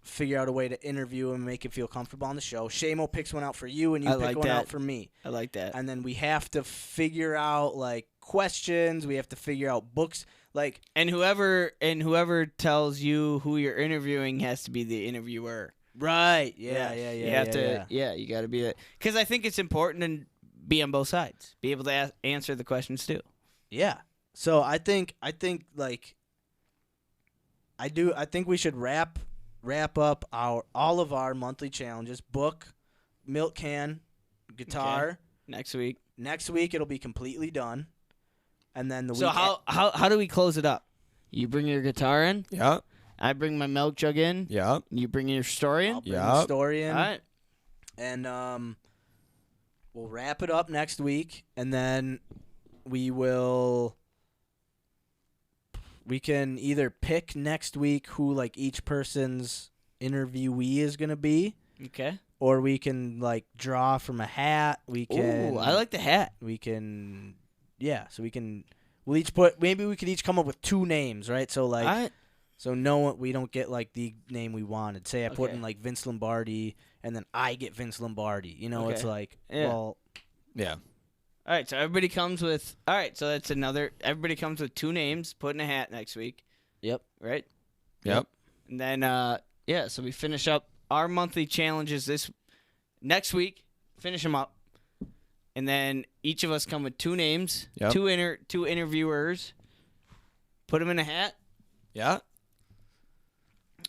Speaker 3: figure out a way to interview him and make him feel comfortable on the show. Shamo picks one out for you, and you
Speaker 1: I
Speaker 3: pick
Speaker 1: like
Speaker 3: one
Speaker 1: that.
Speaker 3: out for me.
Speaker 1: I like that.
Speaker 3: And then we have to figure out, like, questions. We have to figure out books. Like,
Speaker 1: And whoever tells you who you're interviewing has to be the interviewer.
Speaker 3: right. Yeah.
Speaker 1: You have to. Yeah, you got to be that. Because I think it's important to be on both sides. Be able to answer the questions too.
Speaker 3: Yeah. So I think like I think we should wrap up all of our monthly challenges. Book, milk can, guitar.
Speaker 1: Next week.
Speaker 3: Next week it'll be completely done. And then the
Speaker 1: So
Speaker 3: week
Speaker 1: how do we close it up? You bring your guitar in.
Speaker 2: Yeah.
Speaker 1: I bring my milk jug in.
Speaker 2: Yeah.
Speaker 1: You bring your story in.
Speaker 3: I'll bring
Speaker 2: Yeah.
Speaker 3: the story in.
Speaker 1: All right.
Speaker 3: And we'll wrap it up next week, and then we can either pick next week who, like, each person's interviewee is going to be,
Speaker 1: Okay.
Speaker 3: or we can, like, draw from a hat. We can
Speaker 1: Ooh, I like the hat.
Speaker 3: we can we'll maybe we could each come up with two names, right? So, like,
Speaker 1: All right.
Speaker 3: so we don't get, like, the name we wanted. Say I put
Speaker 1: Okay.
Speaker 3: in, like, Vince Lombardi, and then I get Vince Lombardi. You know, it's
Speaker 1: Okay.
Speaker 3: like,
Speaker 1: Yeah.
Speaker 3: well,
Speaker 2: Yeah.
Speaker 1: All right. So everybody comes with. All right. So that's another. Everybody comes with two names. Put in a hat next week.
Speaker 3: Yep.
Speaker 1: Right.
Speaker 2: Yep.
Speaker 1: And then so we finish up our monthly challenges next week. Finish them up. And then each of us come with two names,
Speaker 2: Yep.
Speaker 1: two interviewers. Put them in a hat.
Speaker 2: Yeah.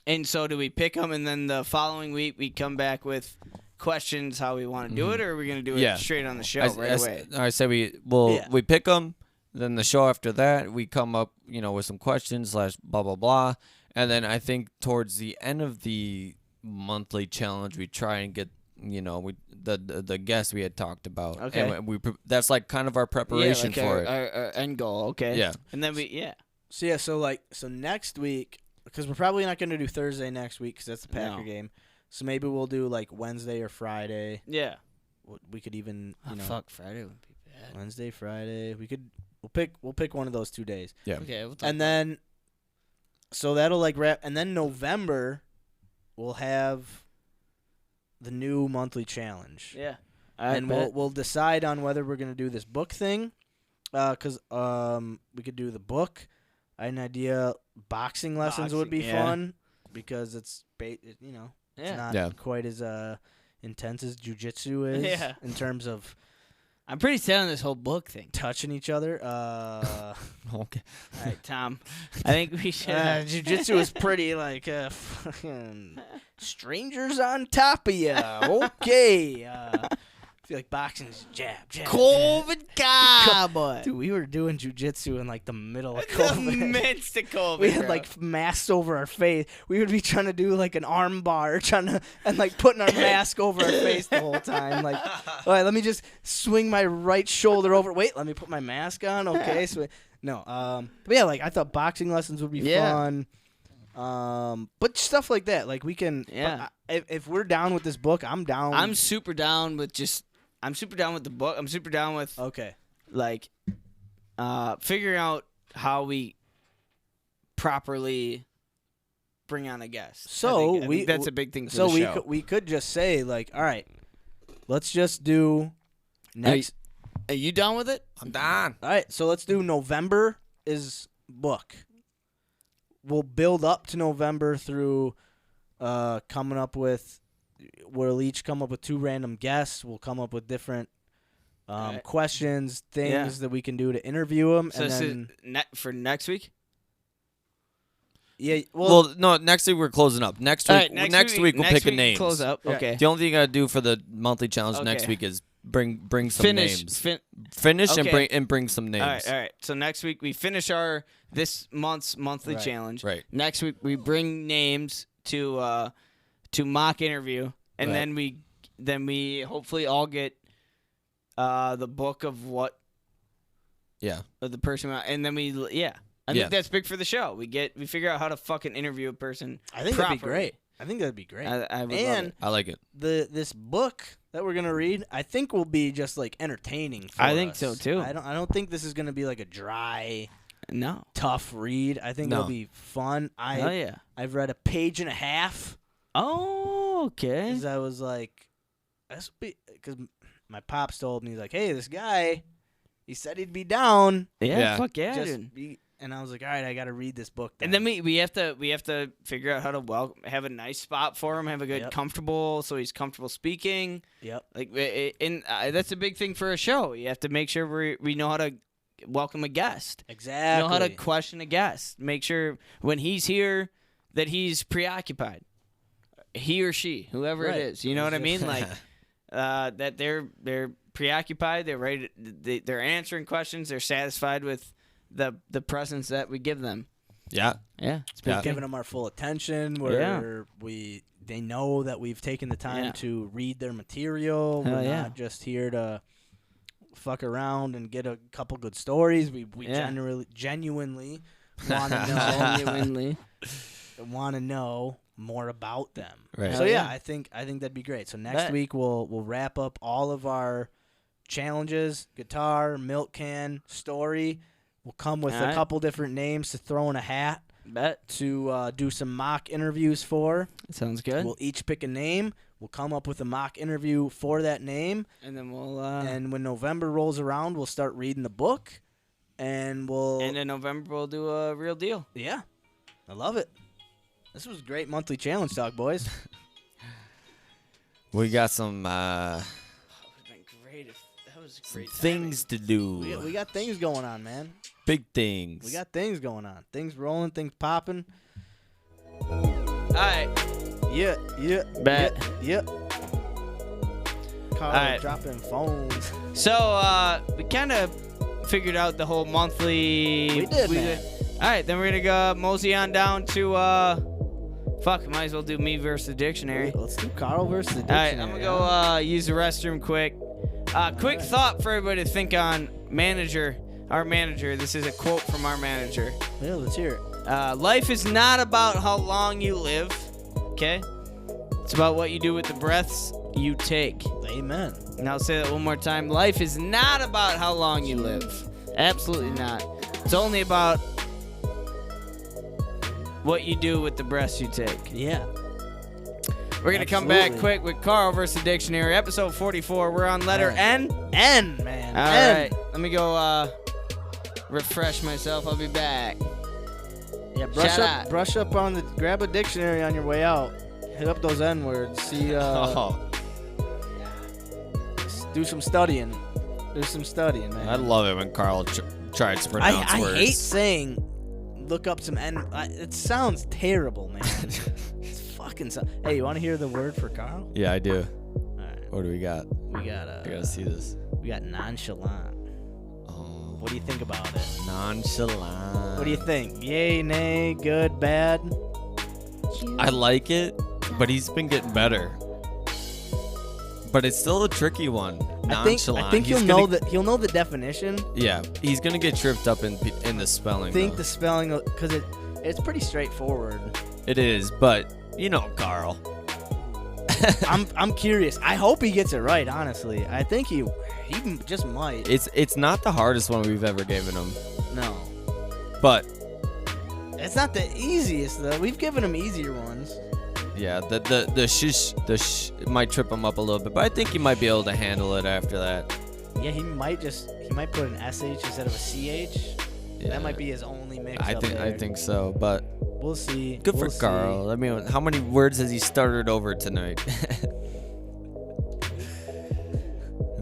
Speaker 1: And so do we pick them, and then the following week we come back with questions how we want to do it, or are we going to do it
Speaker 2: Yeah.
Speaker 1: straight on the show right away?
Speaker 2: I said we
Speaker 3: Yeah.
Speaker 2: pick them. Then the show after that, we come up, with some questions / blah blah blah, and then I think towards the end of the monthly challenge, we try and get the guest we had talked about.
Speaker 1: Okay.
Speaker 2: And that's like kind of our preparation
Speaker 1: yeah, like
Speaker 2: for it.
Speaker 1: Our end goal. Okay.
Speaker 2: Yeah.
Speaker 1: And then
Speaker 3: So next week, because we're probably not going to do Thursday next week because that's the Packer
Speaker 1: No.
Speaker 3: game. So maybe we'll do, like, Wednesday or Friday.
Speaker 1: Yeah.
Speaker 3: We could even,
Speaker 1: Fuck, Friday would be bad.
Speaker 3: Wednesday, Friday. We'll pick one of those 2 days.
Speaker 2: Yeah.
Speaker 1: Okay. We'll talk
Speaker 3: And then, so that'll, like, wrap. And then November, we'll have the new monthly challenge.
Speaker 1: yeah.
Speaker 3: And we'll decide on whether we're gonna do this book thing, because we could do the book. I had an idea. Boxing lessons would be
Speaker 1: Boxing, yeah.
Speaker 3: fun because it's it's
Speaker 1: Yeah.
Speaker 3: not
Speaker 2: Yeah.
Speaker 3: quite as intense as jiu-jitsu is
Speaker 1: Yeah.
Speaker 3: in terms of
Speaker 1: I'm pretty set on this whole book thing.
Speaker 3: touching each other.
Speaker 2: Okay.
Speaker 1: All right, Tom. I think we should.
Speaker 3: Jiu-jitsu is pretty like fucking strangers on top of you. Okay. I feel like boxing is jab.
Speaker 1: COVID cowboy.
Speaker 3: Dude, we were doing jiu-jitsu in, like, the middle of
Speaker 1: The
Speaker 3: COVID.
Speaker 1: midst of COVID.
Speaker 3: We had,
Speaker 1: bro.
Speaker 3: like, masks over our face. We would be trying to do, like, an arm bar, and like putting our mask over our face the whole time. Like, all right, let me just swing my right shoulder over. Wait, let me put my mask on. Okay, but yeah, like, I thought boxing lessons would be fun. But stuff like that, like, we can.
Speaker 1: Yeah.
Speaker 3: If we're down with this book, I'm down.
Speaker 1: I'm super down with the book. I'm super down with
Speaker 3: okay.
Speaker 1: like figuring out how we properly bring on a guest.
Speaker 3: So
Speaker 1: I think that's a big thing for
Speaker 3: So
Speaker 1: the show.
Speaker 3: we could just say, like, all right, let's just do next.
Speaker 1: Are you down with it?
Speaker 2: I'm done.
Speaker 3: All right, so let's do November is book. We'll build up to November through coming up with. We'll each come up with 2 random guests. We'll come up with different
Speaker 1: Alright.
Speaker 3: questions, things that we can do to interview them,
Speaker 1: So
Speaker 3: and
Speaker 1: this
Speaker 3: then
Speaker 1: is for next week.
Speaker 3: Yeah.
Speaker 2: Well, no. Next week we're closing up. Next week.
Speaker 1: All right,
Speaker 2: next week we'll
Speaker 1: next
Speaker 2: pick a
Speaker 1: week
Speaker 2: name.
Speaker 1: Close up.
Speaker 3: Yeah.
Speaker 1: Okay.
Speaker 2: The only thing you gotta do for the monthly challenge next
Speaker 1: Okay.
Speaker 2: week is bring some
Speaker 1: Finish.
Speaker 2: names. Finish
Speaker 1: Okay.
Speaker 2: and bring some names.
Speaker 1: All right. So next week we finish this month's monthly
Speaker 3: Right.
Speaker 1: challenge.
Speaker 2: Right.
Speaker 1: Next week we bring names to mock interview, and
Speaker 2: Right.
Speaker 1: then we hopefully all get the book of what
Speaker 2: Yeah.
Speaker 1: of the person, and then I
Speaker 2: Yeah.
Speaker 1: think that's big for the show. We figure out how to fucking interview a person.
Speaker 3: I think that'd be
Speaker 1: properly.
Speaker 3: great. I think that'd be great.
Speaker 1: I would love
Speaker 3: And
Speaker 1: it.
Speaker 2: I like it.
Speaker 3: this book that we're gonna read, I think will be just like entertaining. For
Speaker 1: I think
Speaker 3: us.
Speaker 1: so, too.
Speaker 3: I don't think this is gonna be like a dry,
Speaker 1: No.
Speaker 3: tough read. I think
Speaker 2: No.
Speaker 3: it'll be fun.
Speaker 1: Oh yeah.
Speaker 3: I've read a page and a half
Speaker 1: Oh, okay.
Speaker 3: because I was like, because my pops told me, he's like, hey, this guy, he said he'd be down.
Speaker 1: Yeah.
Speaker 2: Yeah.
Speaker 1: Fuck yeah,
Speaker 3: Just
Speaker 1: dude.
Speaker 3: be, and I was like, all right, I got to read this book.
Speaker 1: And then we have to figure out how to have a nice spot for him, have a good
Speaker 3: Yep.
Speaker 1: comfortable, so he's comfortable speaking.
Speaker 3: Yep.
Speaker 1: Like, and that's a big thing for a show. You have to make sure we know how to welcome a guest.
Speaker 3: Exactly.
Speaker 1: Know how to question a guest. Make sure when he's here that he's preoccupied. He or she, whoever
Speaker 3: Right.
Speaker 1: it is. You know what I mean? Like that they're preoccupied. They're ready. They're answering questions. They're satisfied with the presence that we give them.
Speaker 2: Yeah.
Speaker 1: Yeah, it's
Speaker 2: Yeah.
Speaker 1: big.
Speaker 3: giving them our full attention. Where they know that we've taken the time
Speaker 1: Yeah.
Speaker 3: to read their material.
Speaker 1: Hell
Speaker 3: We're
Speaker 1: yeah.
Speaker 3: not just here to fuck around and get a couple good stories. We
Speaker 1: Yeah.
Speaker 3: genuinely want to know
Speaker 1: Genuinely.
Speaker 3: want to know more about them.
Speaker 2: Right.
Speaker 3: So
Speaker 1: Hell
Speaker 3: yeah,
Speaker 1: yeah.
Speaker 3: I think that'd be great. So next
Speaker 1: Bet.
Speaker 3: week we'll wrap up all of our challenges: guitar, milk can, story. We'll come with a
Speaker 1: Alright.
Speaker 3: couple different names to throw in a hat
Speaker 1: Bet.
Speaker 3: to do some mock interviews for.
Speaker 1: Sounds good.
Speaker 3: We'll each pick a name. We'll come up with a mock interview for that name.
Speaker 1: And then we'll
Speaker 3: And when November rolls around, we'll start reading the book. And we'll.
Speaker 1: and in November we'll do a real deal.
Speaker 3: Yeah. I love it. This was great monthly challenge talk, boys.
Speaker 2: We got some
Speaker 1: That would have been great if that was great.
Speaker 2: things to do.
Speaker 3: We got things going on, man.
Speaker 2: Big things.
Speaker 3: We got things going on. Things rolling, things popping.
Speaker 1: All right.
Speaker 3: Yeah.
Speaker 1: Bet.
Speaker 3: Yeah. Carl
Speaker 1: Alright.
Speaker 3: dropping phones.
Speaker 1: So we kind of figured out the whole monthly.
Speaker 3: We did, man.
Speaker 1: All right, then we're gonna go mosey on down to fuck. Might as well do me versus the dictionary.
Speaker 3: Let's do Carl versus the
Speaker 1: All
Speaker 3: dictionary.
Speaker 1: right, I'm gonna go use the restroom quick. Quick thought for everybody to think on our manager. This is a quote from our manager.
Speaker 3: Yeah, let's hear it.
Speaker 1: Life is not about how long you live, okay? It's about what you do with the breaths you take.
Speaker 3: Amen.
Speaker 1: And I'll say that one more time. Life is not about how long you live. Absolutely not. It's only about what you do with the breaths you take.
Speaker 3: Yeah.
Speaker 1: We're going to come back
Speaker 3: Absolutely.
Speaker 1: quick with Carl versus the Dictionary, episode 44. We're on letter
Speaker 3: Alright.
Speaker 1: N.
Speaker 3: N, man.
Speaker 1: All
Speaker 3: N.
Speaker 1: right. Let me go refresh myself. I'll be back.
Speaker 3: Yeah,
Speaker 1: Shout
Speaker 3: brush up on grab a dictionary on your way out. Hit up those N words. See,
Speaker 2: Oh,
Speaker 3: do some studying. Do some studying, man.
Speaker 2: I love it when Carl tries to pronounce
Speaker 3: I
Speaker 2: words.
Speaker 3: hate saying look up some N. It sounds terrible, man. It's fucking. Hey, you want to hear the word for Carl?
Speaker 2: Yeah, I do.
Speaker 3: All right.
Speaker 2: What do we got?
Speaker 3: We got
Speaker 2: I gotta see this.
Speaker 3: we got nonchalant.
Speaker 2: Oh,
Speaker 3: What do you think about it?
Speaker 2: nonchalant.
Speaker 3: What do you think? Yay, nay, good, bad?
Speaker 2: I like it, but he's been getting better. But it's still a tricky one. Nonchalant.
Speaker 3: I think
Speaker 2: He's
Speaker 3: he'll know the definition.
Speaker 2: Yeah, he's gonna get tripped up in the spelling.
Speaker 3: I think
Speaker 2: though.
Speaker 3: the spelling, because it's pretty straightforward.
Speaker 2: It is, but you know, Carl.
Speaker 3: I'm curious. I hope he gets it right. Honestly, I think he just might.
Speaker 2: It's not the hardest one we've ever given him,
Speaker 3: No,
Speaker 2: but
Speaker 3: it's not the easiest though. We've given him easier ones.
Speaker 2: yeah, the shish might trip him up a little bit, but I think he might be able to handle it after that.
Speaker 3: Yeah, he might put an sh instead of a ch.
Speaker 2: Yeah.
Speaker 3: That might be his only mix.
Speaker 2: I think so, but
Speaker 3: we'll see.
Speaker 2: good
Speaker 3: We'll
Speaker 2: for Carl. I mean, how many words has he started over tonight?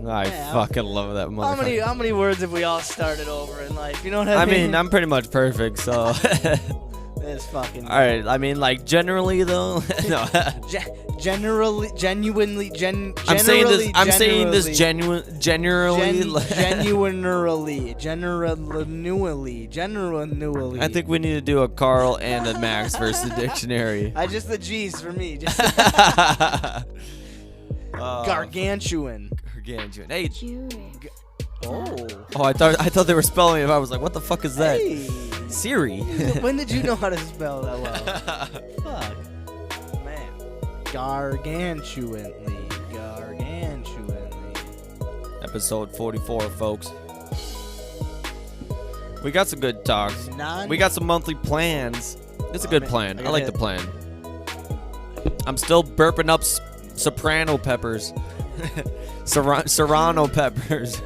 Speaker 2: I
Speaker 3: Yeah,
Speaker 2: fucking love that
Speaker 3: See.
Speaker 2: motherfucker.
Speaker 3: How many words have we all started over in life? You know what I mean?
Speaker 2: I'm pretty much perfect, so
Speaker 3: This fucking.
Speaker 2: All right. I mean, like generally though. No.
Speaker 3: Genuinely.
Speaker 2: I'm saying this genuinely.
Speaker 3: Genuinely.
Speaker 2: I think we need to do a Carl and a Max versus the dictionary.
Speaker 3: Just the G's for me. Just gargantuan.
Speaker 2: Gargantuan. Hey.
Speaker 3: Oh.
Speaker 2: Oh, I thought they were spelling it. I was like, what the fuck is that?
Speaker 3: Hey.
Speaker 2: Siri.
Speaker 3: When did you know how to spell that well? Fuck. Man. Gargantuanly.
Speaker 2: Episode 44, folks. We got some good talks. We got some monthly plans. It's a good plan. I like the plan. I'm still burping up soprano peppers. Serrano peppers.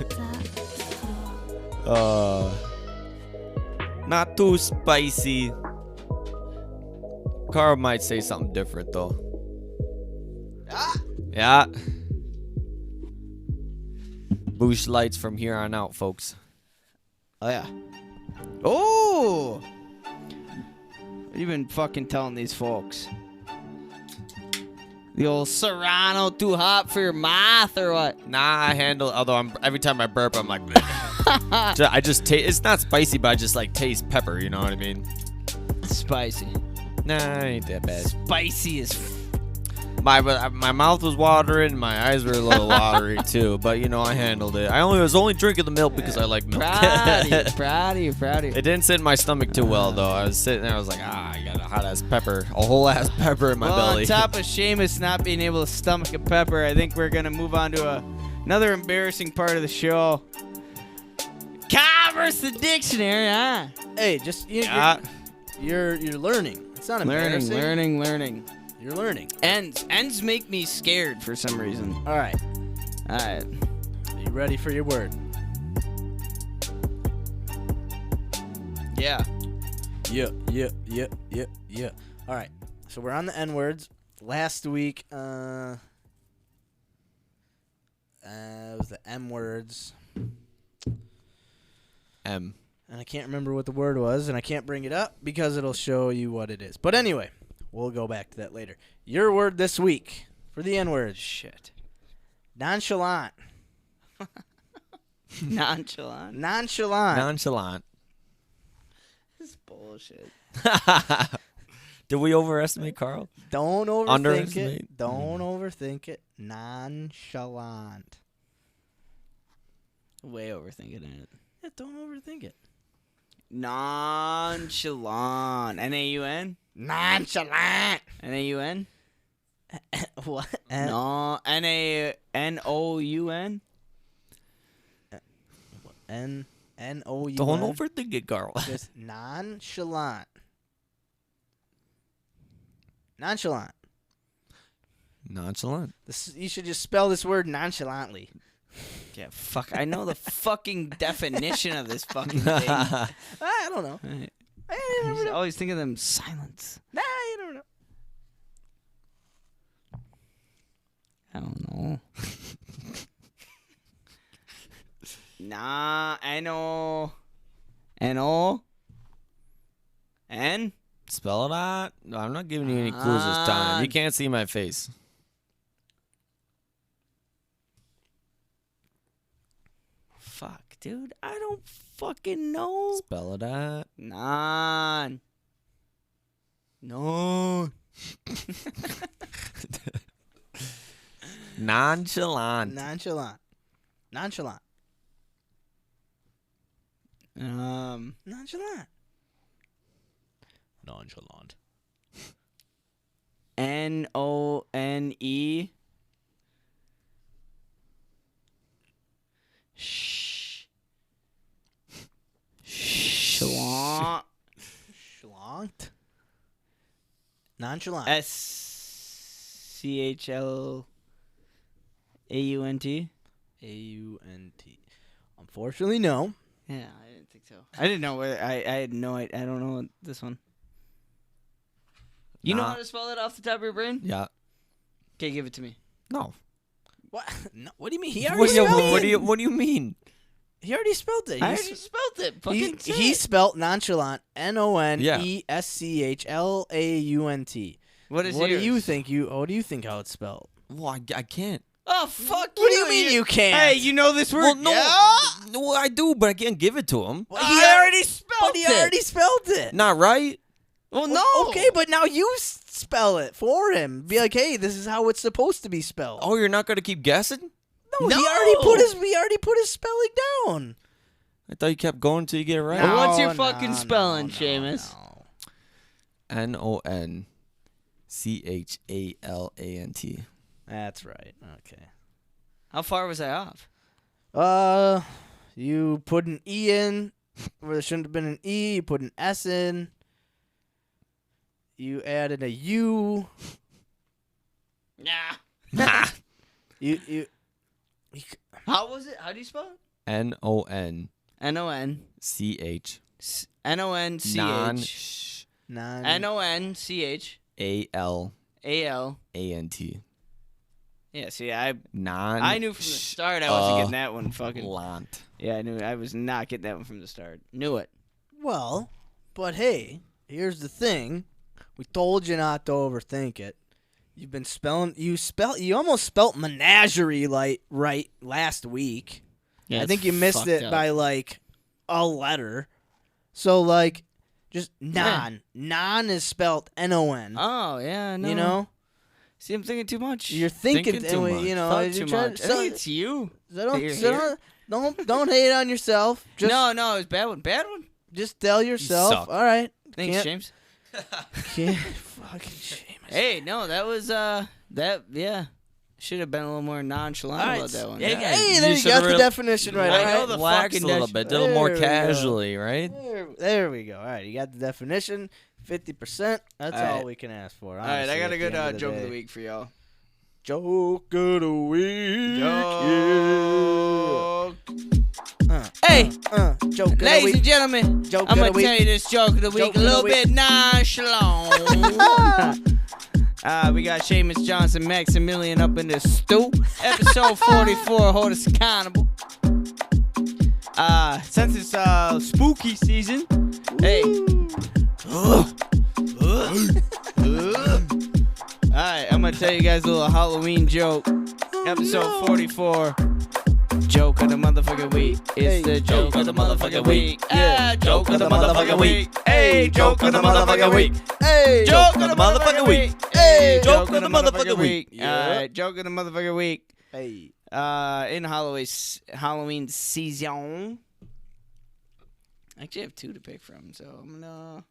Speaker 2: Not too spicy. Carl might say something different though. Yeah. Bush lights from here on out, folks.
Speaker 1: Oh yeah. Oh. What you been fucking telling these folks? The old Serrano too hot for your mouth or what?
Speaker 2: Nah, I handle. Although every time I burp, I'm like, I just taste. It's not spicy, but I just like taste pepper. You know what I mean?
Speaker 1: Spicy.
Speaker 2: Nah, ain't that bad.
Speaker 1: Spicy as.
Speaker 2: My mouth was watering, my eyes were a little watery too. But you know, I handled it. I was only drinking the milk because I like milk.
Speaker 1: Proud of you.
Speaker 2: It didn't sit in my stomach too well though. I was sitting there, I was like, I got a hot ass pepper, a whole ass pepper in my belly.
Speaker 1: On top of Seamus not being able to stomach a pepper, I think we're gonna move on to another embarrassing part of the show. Converse the dictionary, huh?
Speaker 3: Hey, just you're learning. It's not embarrassing.
Speaker 1: Learning.
Speaker 3: You're learning.
Speaker 1: Ends make me scared for some reason.
Speaker 3: All right.
Speaker 1: Are
Speaker 3: you ready for your word?
Speaker 1: Yeah.
Speaker 3: Yeah. All right. So we're on the N words. Last week, it was the M words.
Speaker 2: M.
Speaker 3: And I can't remember what the word was, and I can't bring it up because it'll show you what it is. But anyway, we'll go back to that later. Your word this week for the N word.
Speaker 1: Shit.
Speaker 3: Nonchalant.
Speaker 2: Nonchalant.
Speaker 1: This is bullshit.
Speaker 2: Did we overestimate Carl?
Speaker 3: Don't overthink
Speaker 2: Underestimate?
Speaker 3: it. Don't overthink it. Nonchalant.
Speaker 1: Way overthinking it.
Speaker 3: Yeah, don't overthink it.
Speaker 1: Nonchalant. N-A-U-N?
Speaker 3: Nonchalant.
Speaker 1: N-A-U-N?
Speaker 3: What?
Speaker 1: No. N-A-N-O-U-N?
Speaker 3: N-O-U-N?
Speaker 2: Don't overthink it, Carl.
Speaker 3: Just nonchalant. Nonchalant. You should just spell this word nonchalantly.
Speaker 1: Yeah, fuck. I know the fucking definition of this fucking thing.
Speaker 3: I don't know.
Speaker 1: I never know. Always think of them silence.
Speaker 3: Nah, you don't know.
Speaker 1: I don't know. Nah, N-O. N-O. N?
Speaker 2: Spell it out. No, I'm not giving you any clues this time. You can't see my face.
Speaker 1: Fuck, dude. I don't fucking know.
Speaker 2: Spell it out.
Speaker 1: Non.
Speaker 2: Nonchalant.
Speaker 3: Nonchalant.
Speaker 1: Nonchalant. N-O-N-E. Schlant.
Speaker 3: Nonchalant.
Speaker 1: S-C-H-L-A-U-N-T.
Speaker 3: A-U-N-T. Unfortunately, no.
Speaker 1: Yeah, I didn't think so. I didn't know where. I had no idea. I don't know this one. You know how to spell it off the top of your brain?
Speaker 2: Yeah.
Speaker 1: Okay, give it to me.
Speaker 2: No.
Speaker 3: What? No. What do you mean? He already spelled it.
Speaker 2: What do you mean?
Speaker 3: He already spelled it.
Speaker 1: I already spelled it. Fucking say
Speaker 3: He
Speaker 1: it.
Speaker 3: spelled nonchalant. NONESCHLAUNT.
Speaker 1: What is
Speaker 3: What do
Speaker 1: yours?
Speaker 3: you think? What do you think how it's spelled?
Speaker 2: Well, I can't.
Speaker 1: Oh, fuck you.
Speaker 3: What do you mean you can't?
Speaker 1: Hey, you know this word?
Speaker 2: Well, no,
Speaker 1: Yeah.
Speaker 2: no, I do, but I can't give it to him.
Speaker 3: Well,
Speaker 1: I already spelled
Speaker 3: But he
Speaker 1: it.
Speaker 3: already spelled it.
Speaker 2: Not right.
Speaker 1: Well, no.
Speaker 3: Okay, but now you spell it for him. Be like, hey, this is how it's supposed to be spelled.
Speaker 2: Oh, you're not gonna keep guessing?
Speaker 3: No,
Speaker 1: No.
Speaker 3: he already put his spelling down.
Speaker 2: I thought you kept going until you get it right.
Speaker 1: Well, what's your
Speaker 3: No,
Speaker 1: fucking
Speaker 3: no,
Speaker 1: spelling,
Speaker 3: no,
Speaker 1: Seamus?
Speaker 3: no.
Speaker 2: NONCHALANT.
Speaker 3: That's right. Okay.
Speaker 1: How far was I off?
Speaker 3: You put an E in where there shouldn't have been an E. You put an S in. You added a U.
Speaker 1: Nah.
Speaker 3: You
Speaker 1: How was it? How do you spell it?
Speaker 2: NONCH.
Speaker 1: NONCH.
Speaker 2: Non
Speaker 1: NONCH.
Speaker 2: ALANT.
Speaker 1: Yeah, see, I
Speaker 2: Non.
Speaker 1: knew from the start I wasn't getting that one fucking.
Speaker 2: Lant.
Speaker 1: Yeah, I knew I was not getting that one from the start. Knew it.
Speaker 3: well, but hey, here's the thing. We told you not to overthink it. You've been spelling. You almost spelt menagerie right last week.
Speaker 1: Yeah,
Speaker 3: I think you missed it by like a letter. So like, just non. Non is spelled NON.
Speaker 1: Oh yeah, no.
Speaker 3: You know,
Speaker 1: See, I'm thinking too much.
Speaker 3: you're thinking.
Speaker 2: Thinking too much.
Speaker 3: You know,
Speaker 1: Fuck
Speaker 3: you
Speaker 1: too
Speaker 3: try-
Speaker 1: much. I
Speaker 3: so-
Speaker 1: think it's you.
Speaker 3: so
Speaker 1: Here,
Speaker 3: don't hate on yourself. Just
Speaker 1: No, it was bad one. Bad one.
Speaker 3: just tell yourself.
Speaker 2: suck.
Speaker 3: All right.
Speaker 1: Thanks,
Speaker 3: Can't-
Speaker 1: James.
Speaker 3: Can't fucking Seamus.
Speaker 1: Hey, no, that was yeah. Should have been a little more nonchalant
Speaker 3: All right.
Speaker 1: about that one.
Speaker 3: Hey,
Speaker 2: Yeah,
Speaker 3: hey,
Speaker 2: you
Speaker 3: there you
Speaker 2: should've
Speaker 3: got the
Speaker 2: really-
Speaker 3: definition right.
Speaker 1: I
Speaker 3: all
Speaker 1: know
Speaker 3: right?
Speaker 1: the
Speaker 2: Relax
Speaker 1: fucking
Speaker 2: a little
Speaker 1: dash-
Speaker 2: bit. Do a little more
Speaker 3: There we go.
Speaker 2: casually, right?
Speaker 3: There we go. All right, you got the definition. 50%. That's
Speaker 1: All
Speaker 3: all
Speaker 1: right.
Speaker 3: we can ask for.
Speaker 1: All right, I got a good
Speaker 3: joke
Speaker 1: joke of the week for y'all.
Speaker 3: Joke of the week.
Speaker 1: Joke.
Speaker 3: Hey, joke of the
Speaker 1: Ladies and
Speaker 3: week.
Speaker 1: gentlemen,
Speaker 3: Joke
Speaker 1: I'm
Speaker 3: of
Speaker 1: gonna
Speaker 3: the week.
Speaker 1: tell you this joke of the week
Speaker 3: Joke
Speaker 1: a
Speaker 3: of the
Speaker 1: little
Speaker 3: week.
Speaker 1: bit nonchalant. We got Seamus Johnson Maximilian up in the stew. Episode 44, hold us accountable. Since it's spooky season, hey. Alright, I'm gonna tell you guys a little Halloween joke. Episode 44. Joke of the motherfucking week. It's the joke of the motherfucking week.
Speaker 3: Yeah.
Speaker 1: Joke of the motherfucking week. Hey, joke of the motherfucking week.
Speaker 3: Hey,
Speaker 1: Joke of the motherfucking week. Hey, joke of the motherfucking week.
Speaker 3: Yeah.
Speaker 1: Alright, joke of the motherfucking week.
Speaker 3: Hey.
Speaker 1: In Halloween season. I actually have two to pick from, so I'm gonna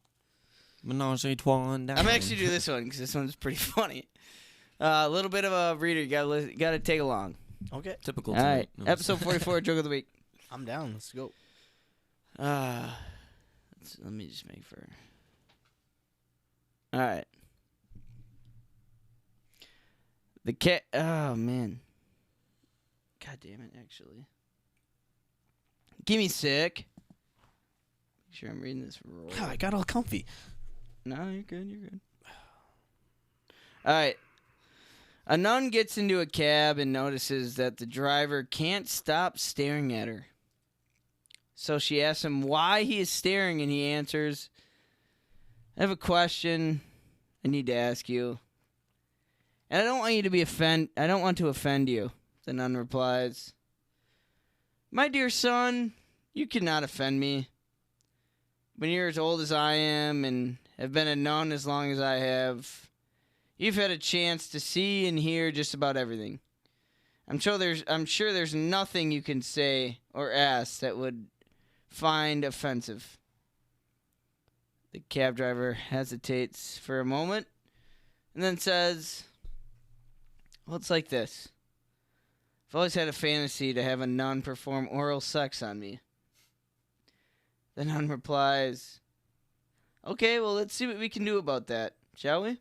Speaker 1: actually do this one because this one's pretty funny. A little bit of a reader. You gotta take along.
Speaker 3: Okay,
Speaker 2: Typical.
Speaker 1: All right,
Speaker 2: No.
Speaker 1: episode 44, joke of the week.
Speaker 3: I'm down. Let's go.
Speaker 1: Let me just make for. All right. The cat. Oh man. God damn it! Actually, give me sick. Make sure I'm reading this roll.
Speaker 3: God, I got all comfy.
Speaker 1: No, you're good. You're good. All right. A nun gets into a cab and notices that the driver can't stop staring at her. So she asks him why he is staring, and he answers, I have a question I need to ask you. And I don't want you to be I don't want to offend you. The nun replies, my dear son, you cannot offend me. When you're as old as I am and have been a nun as long as I have, you've had a chance to see and hear just about everything. I'm sure there's nothing you can say or ask that would find offensive. The cab driver hesitates for a moment and then says, well, it's like this. I've always had a fantasy to have a nun perform oral sex on me. The nun replies, okay, well, let's see what we can do about that, shall we?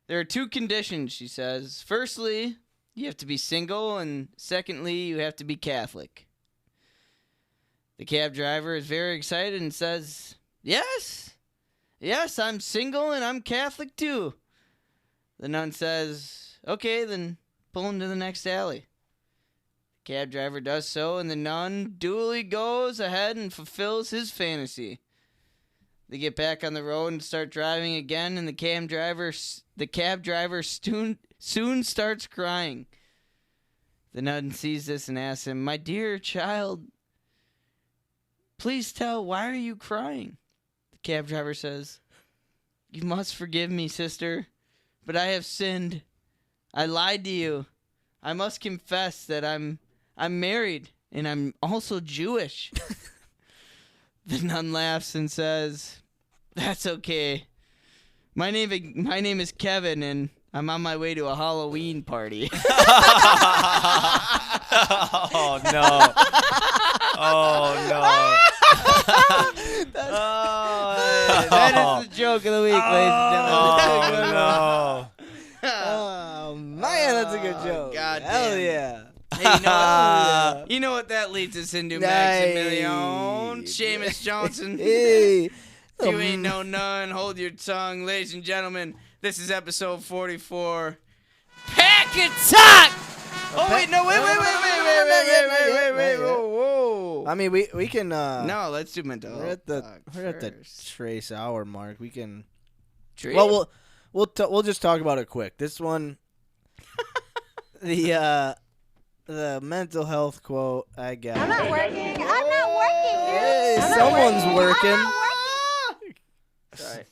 Speaker 1: There are two conditions, she says. Firstly, you have to be single, and secondly, you have to be Catholic. The cab driver is very excited and says, yes, I'm single and I'm Catholic too. The nun says, okay, then pull into the next alley. The Cab driver does so, and the nun duly goes ahead and fulfills his fantasy. They get back on the road and start driving again, and the cab driver soon starts crying. The nun sees this and asks him, "My dear child, please tell, why are you crying?" The cab driver says, "You must forgive me, sister, but I have sinned. I lied to you. I must confess that I'm married, and I'm also Jewish." The nun laughs and says, "That's okay. My name is Kevin, and I'm on my way to a Halloween party."
Speaker 2: Oh no! Oh no!
Speaker 1: That is the joke of the week, ladies and gentlemen.
Speaker 2: Oh no!
Speaker 3: Oh man, that's a good joke.
Speaker 1: God
Speaker 3: Hell
Speaker 1: damn.
Speaker 3: yeah.
Speaker 1: Hey, you know
Speaker 3: Oh,
Speaker 1: what? You know what that leads us into,
Speaker 3: Nice.
Speaker 1: Maximilian? Seamus Johnson.
Speaker 3: Hey.
Speaker 1: If you ain't no none, hold your tongue. Ladies and gentlemen, this is episode 44. Pack it tight! Oh, wait, no, wait, whoa.
Speaker 3: I mean, we can.
Speaker 1: No, let's do mental
Speaker 3: We're at the
Speaker 1: talk first.
Speaker 3: trace hour mark. We can.
Speaker 1: Tree?
Speaker 3: Well, we'll just talk about it quick. This one, the mental health quote I got.
Speaker 5: I'm not working. I'm not working, dude.
Speaker 3: Hey,
Speaker 5: I'm not
Speaker 3: someone's
Speaker 5: working. I'm
Speaker 3: working.
Speaker 5: not working.
Speaker 1: Sorry.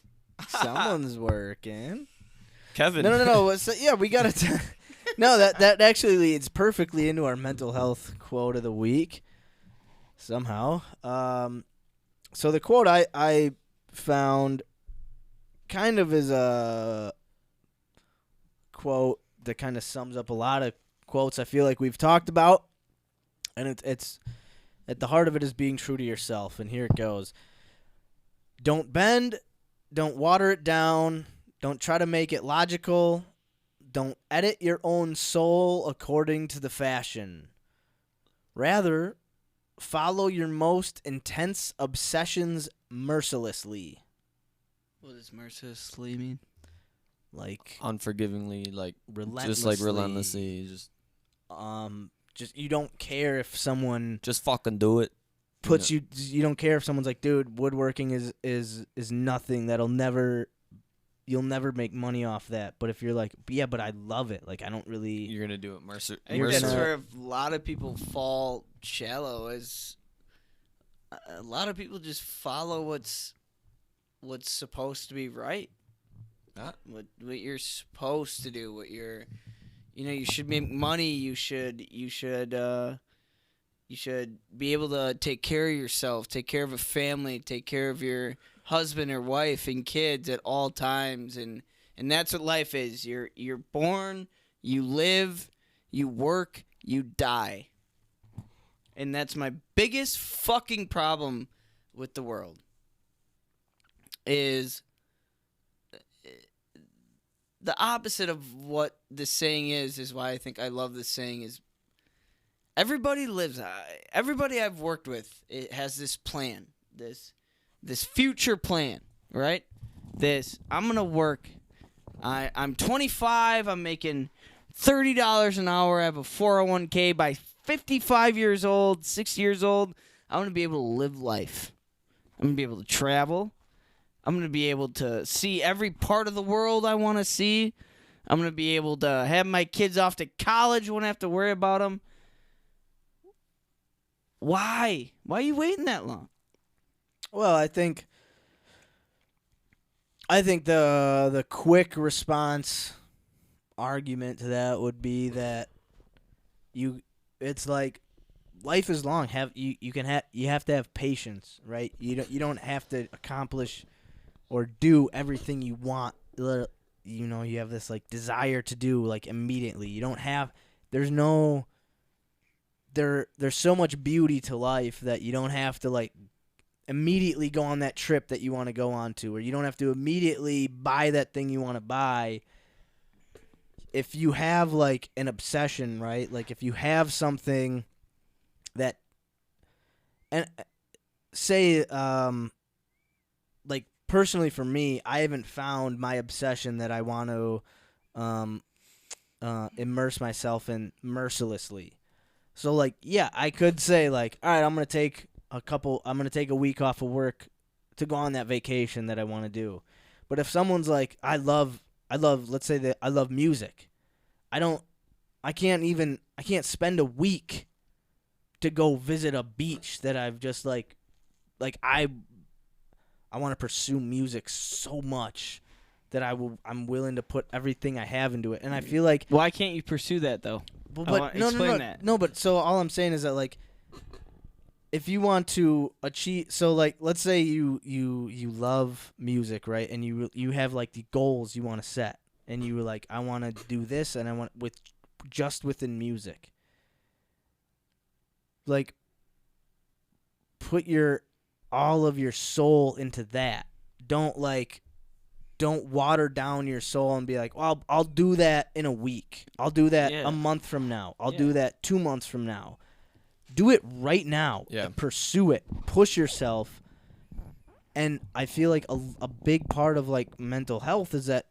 Speaker 3: Someone's working.
Speaker 2: Kevin.
Speaker 3: No. So, yeah, we gotta. No, that actually leads perfectly into our mental health quote of the week. Somehow, so the quote I found kind of is a quote that kind of sums up a lot of quotes I feel like we've talked about, and it's at the heart of it is being true to yourself. And here it goes: don't bend, don't water it down, don't try to make it logical, don't edit your own soul according to the fashion. Rather, follow your most intense obsessions mercilessly.
Speaker 1: What does mercilessly mean?
Speaker 3: Like
Speaker 2: Unforgivingly, like
Speaker 3: relentlessly.
Speaker 2: just like relentlessly,
Speaker 3: just you don't care if someone
Speaker 2: just fucking do it.
Speaker 3: puts you don't care if someone's like, dude, woodworking is nothing you'll never make money off that. But if you're like, yeah, but I love it. Like I don't really
Speaker 2: You're gonna do it, Mercer.
Speaker 1: I think that's where a lot of people fall shallow. Is a lot of people just follow what's supposed to be right. What you're supposed to do. What you're, you should make money. You should be able to take care of yourself, take care of a family, take care of your husband or wife and kids at all times, and that's what life is. You're born, you live, you work, you die. And that's my biggest fucking problem with the world. Is the opposite of what this saying is why I think I love this saying is everybody I've worked with, it has this plan, this future plan, right? I'm going to work. I'm 25. I'm making $30 an hour. I have a 401k. By 55 years old, 60 years old, I'm going to be able to live life. I'm going to be able to travel. I'm going to be able to see every part of the world I want to see. I'm going to be able to have my kids off to college. Won't have to worry about them. Why? Why are you waiting that long?
Speaker 3: Well, I think the quick response argument to that would be that it's like life is long. You have to have patience, right? You don't have to accomplish or do everything you want. You have this like desire to do like immediately. You don't have there's so much beauty to life that you don't have to like immediately go on that trip that you want to go on to, or you don't have to immediately buy that thing you want to buy. If you have like an obsession, right? Like if you have something that, and say, like personally for me, I haven't found my obsession that I want to immerse myself in mercilessly. So like, yeah, I could say like, all right, I'm gonna take a week off of work to go on that vacation that I want to do. But if someone's like, let's say that I love music, I can't spend a week to go visit a beach that I've just like I want to pursue music so much that I'm willing to put everything I have into it. And I feel like,
Speaker 1: Why can't you pursue that though? Explain that.
Speaker 3: no, but so all I'm saying is that like, if you want to achieve, so like, let's say you love music, right? And you have like the goals you want to set, and you were like, I want to do this, and I want within music. Like, put all of your soul into that. Don't water down your soul and be like, well, I'll do that in a week. I'll do that a month from now. I'll do that 2 months from now. Do it right now.
Speaker 2: Yeah.
Speaker 3: Pursue it. Push yourself. And I feel like a big part of like mental health is that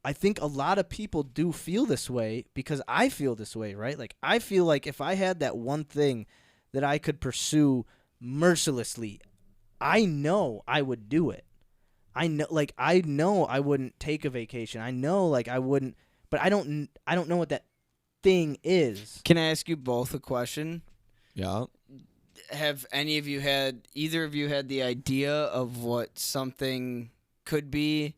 Speaker 3: I think a lot of people do feel this way because I feel this way, right? Like, I feel like if I had that one thing that I could pursue mercilessly, I know I would do it. I know I wouldn't take a vacation. I know like I wouldn't, but I don't know what that thing is.
Speaker 1: Can I ask you both a question?
Speaker 2: Yeah.
Speaker 1: Have either of you had the idea of what something could be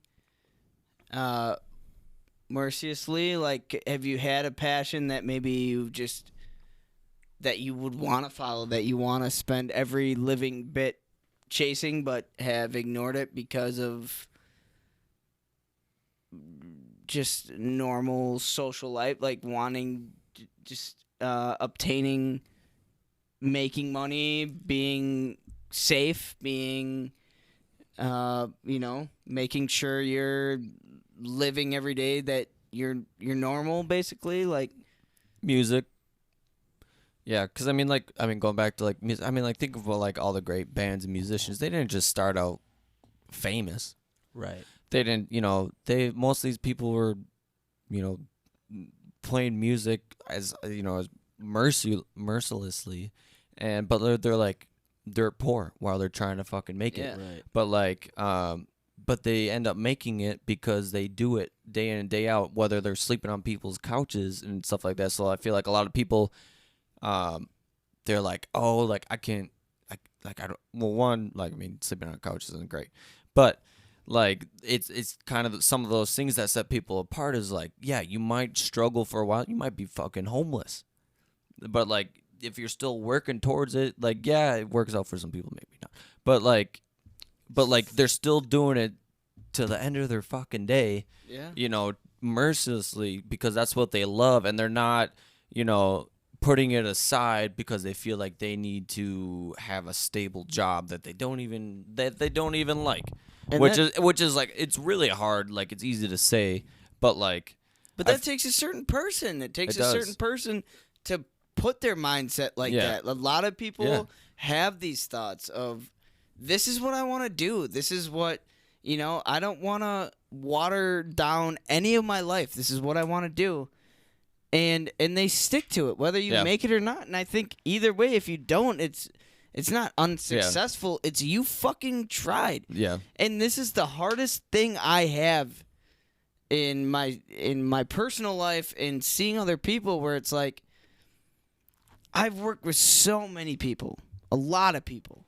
Speaker 1: mercilessly? Like, have you had a passion that maybe that you would want to follow, that you want to spend every living bit chasing, but have ignored it because of just normal social life, like wanting obtaining, making money, being safe, being making sure you're living every day that you're normal, basically? Like,
Speaker 2: Music. Yeah, because going back to like music, think of like all the great bands and musicians. They didn't just start out famous.
Speaker 3: Right.
Speaker 2: They didn't, most of these people were, playing music as mercilessly, but they're poor while they're trying to fucking make it.
Speaker 3: Right.
Speaker 2: But they end up making it because they do it day in and day out, whether they're sleeping on people's couches and stuff like that. So I feel like a lot of people, they're like, oh, like I can't, like I don't. Well, one, like sleeping on a couch isn't great, but like it's kind of some of those things that set people apart. Is like, yeah, you might struggle for a while, you might be fucking homeless, but like if you're still working towards it, like yeah, it works out for some people, maybe not, but like they're still doing it to the end of their fucking day, mercilessly because that's what they love, and they're not, putting it aside because they feel like they need to have a stable job that they don't even like,
Speaker 1: And
Speaker 2: which is like, it's really hard. Like, it's easy to say, but like,
Speaker 1: but that takes a certain person. It takes a certain person to put their mindset like that. A lot of people have these thoughts of, this is what I want to do. This is what, I don't want to water down any of my life. This is what I want to do. And they stick to it, whether you make it or not. And I think either way, if you don't, it's not unsuccessful. It's you fucking tried.
Speaker 2: Yeah.
Speaker 1: And this is the hardest thing I have in my personal life and seeing other people, where it's like, I've worked with so many people, a lot of people,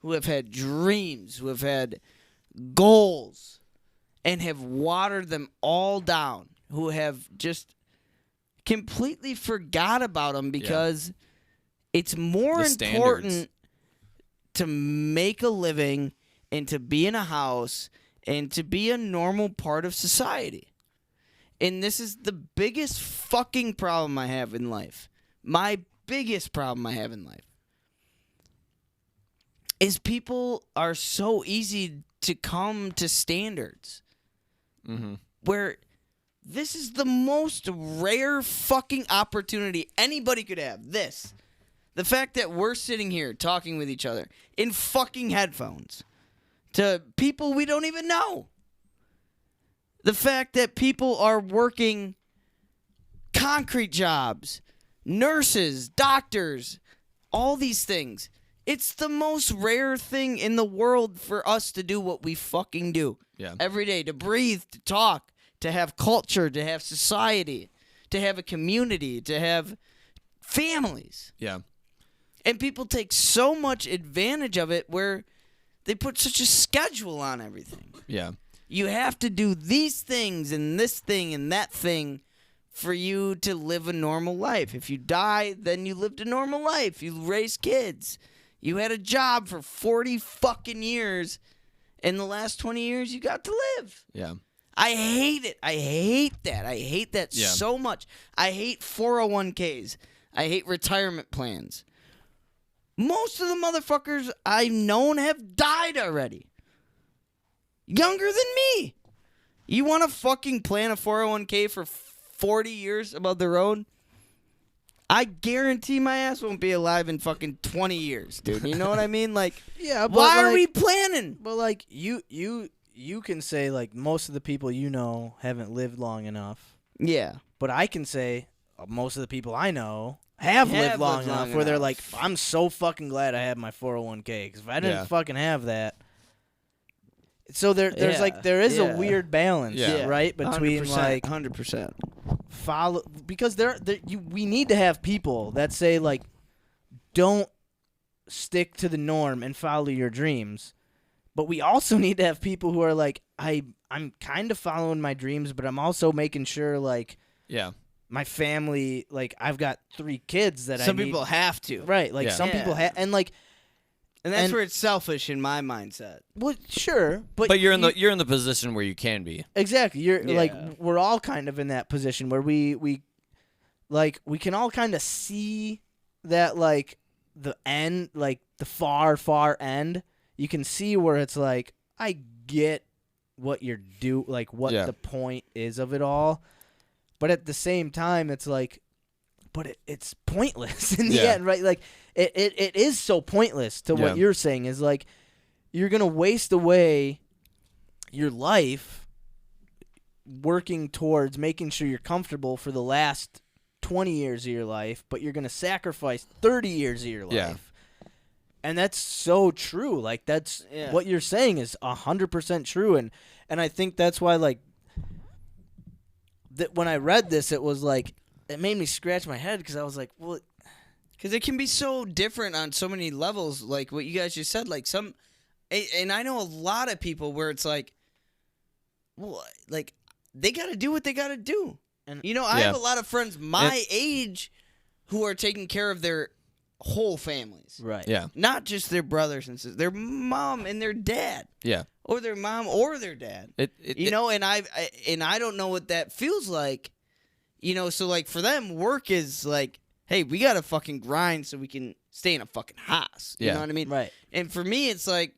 Speaker 1: who have had dreams, who have had goals, and have watered them all down, who have just completely forgot about them because it's more important to make a living and to be in a house and to be a normal part of society. And this is the biggest fucking problem I have in life. My biggest problem I have in life is people are so easy to come to standards.
Speaker 2: Mm-hmm.
Speaker 1: Where this is the most rare fucking opportunity anybody could have. This. The fact that we're sitting here talking with each other in fucking headphones to people we don't even know. The fact that people are working concrete jobs nurses, doctors, all these things. It's the most rare thing in the world for us to do what we fucking do.
Speaker 2: Yeah.
Speaker 1: Every day, to breathe, to talk, to have culture, to have society, to have a community, to have families.
Speaker 2: Yeah.
Speaker 1: And people take so much advantage of it where they put such a schedule on everything.
Speaker 2: Yeah.
Speaker 1: You have to do these things and this thing and that thing for you to live a normal life. If you die, then you lived a normal life. You raised kids. You had a job for 40 fucking years. In the last 20 years, you got to live.
Speaker 2: Yeah.
Speaker 1: I hate it. I hate that. I hate that
Speaker 2: Yeah.
Speaker 1: so much. I hate 401ks. I hate retirement plans. Most of the motherfuckers I've known have died already. Younger than me. You want to fucking plan a 401k for 40 years above the road? I guarantee my ass won't be alive in fucking 20 years, dude. You know what I mean? Like,
Speaker 3: Yeah, but
Speaker 1: why are
Speaker 3: like-
Speaker 1: we planning?
Speaker 3: But like you can say like most of the people you know haven't lived long enough.
Speaker 1: Yeah.
Speaker 3: But I can say most of the people I know have lived long enough where they're like, I'm so fucking glad I had my 401k because if I didn't
Speaker 2: Yeah.
Speaker 3: fucking have that. So there's
Speaker 1: Yeah,
Speaker 3: like there is
Speaker 1: yeah.
Speaker 3: a weird balance,
Speaker 2: Yeah.
Speaker 3: right, between
Speaker 1: 100%,
Speaker 3: like
Speaker 1: 100%.
Speaker 3: follow because we need to have people that say like don't stick to the norm and follow your dreams. But we also need to have people who are like I'm kind of following my dreams, but I'm also making sure like
Speaker 2: Yeah.
Speaker 3: my family, like I've got 3 kids that
Speaker 1: Some
Speaker 3: I need,
Speaker 1: people have to.
Speaker 3: right, like
Speaker 2: Yeah.
Speaker 3: some people
Speaker 1: Yeah.
Speaker 3: have, and like
Speaker 1: And that's
Speaker 3: And-
Speaker 1: where it's selfish in my mindset.
Speaker 3: well sure,
Speaker 2: But you're in the position where you can be.
Speaker 3: exactly you're like
Speaker 1: Yeah.
Speaker 3: we're all kind of in that position where we can all kind of see that like the end, like the far end. You can see where it's like I get what you're what
Speaker 2: Yeah.
Speaker 3: the point is of it all, but at the same time it's like but it's pointless in the
Speaker 2: Yeah.
Speaker 3: end, right? Like it is so pointless to
Speaker 2: Yeah.
Speaker 3: what you're saying is like you're gonna waste away your life working towards making sure you're comfortable for the last 20 years of your life, but you're gonna sacrifice 30 years of your life.
Speaker 2: Yeah.
Speaker 3: And that's so true. Like that's
Speaker 1: Yeah.
Speaker 3: what you're saying is 100% true, and I think that's why like that when I read this, it was like it made me scratch my head because I was like, well,
Speaker 1: Because it can be so different on so many levels, like what you guys just said. Like and I know a lot of people where it's like, well, like they got to do what they got to do.
Speaker 3: And-
Speaker 1: You know, I
Speaker 2: Yeah.
Speaker 1: have a lot of friends my age who are taking care of their whole families,
Speaker 3: right?
Speaker 2: Yeah.
Speaker 1: not just their brothers and sisters, their mom and their dad,
Speaker 2: Yeah.
Speaker 1: or their mom or their dad. You know, and I don't know what that feels like. You know, so like for them, work is like, hey, we gotta fucking grind so we can stay in a fucking house. You
Speaker 2: Yeah.
Speaker 1: know what I mean?
Speaker 3: Right.
Speaker 1: And for me, it's like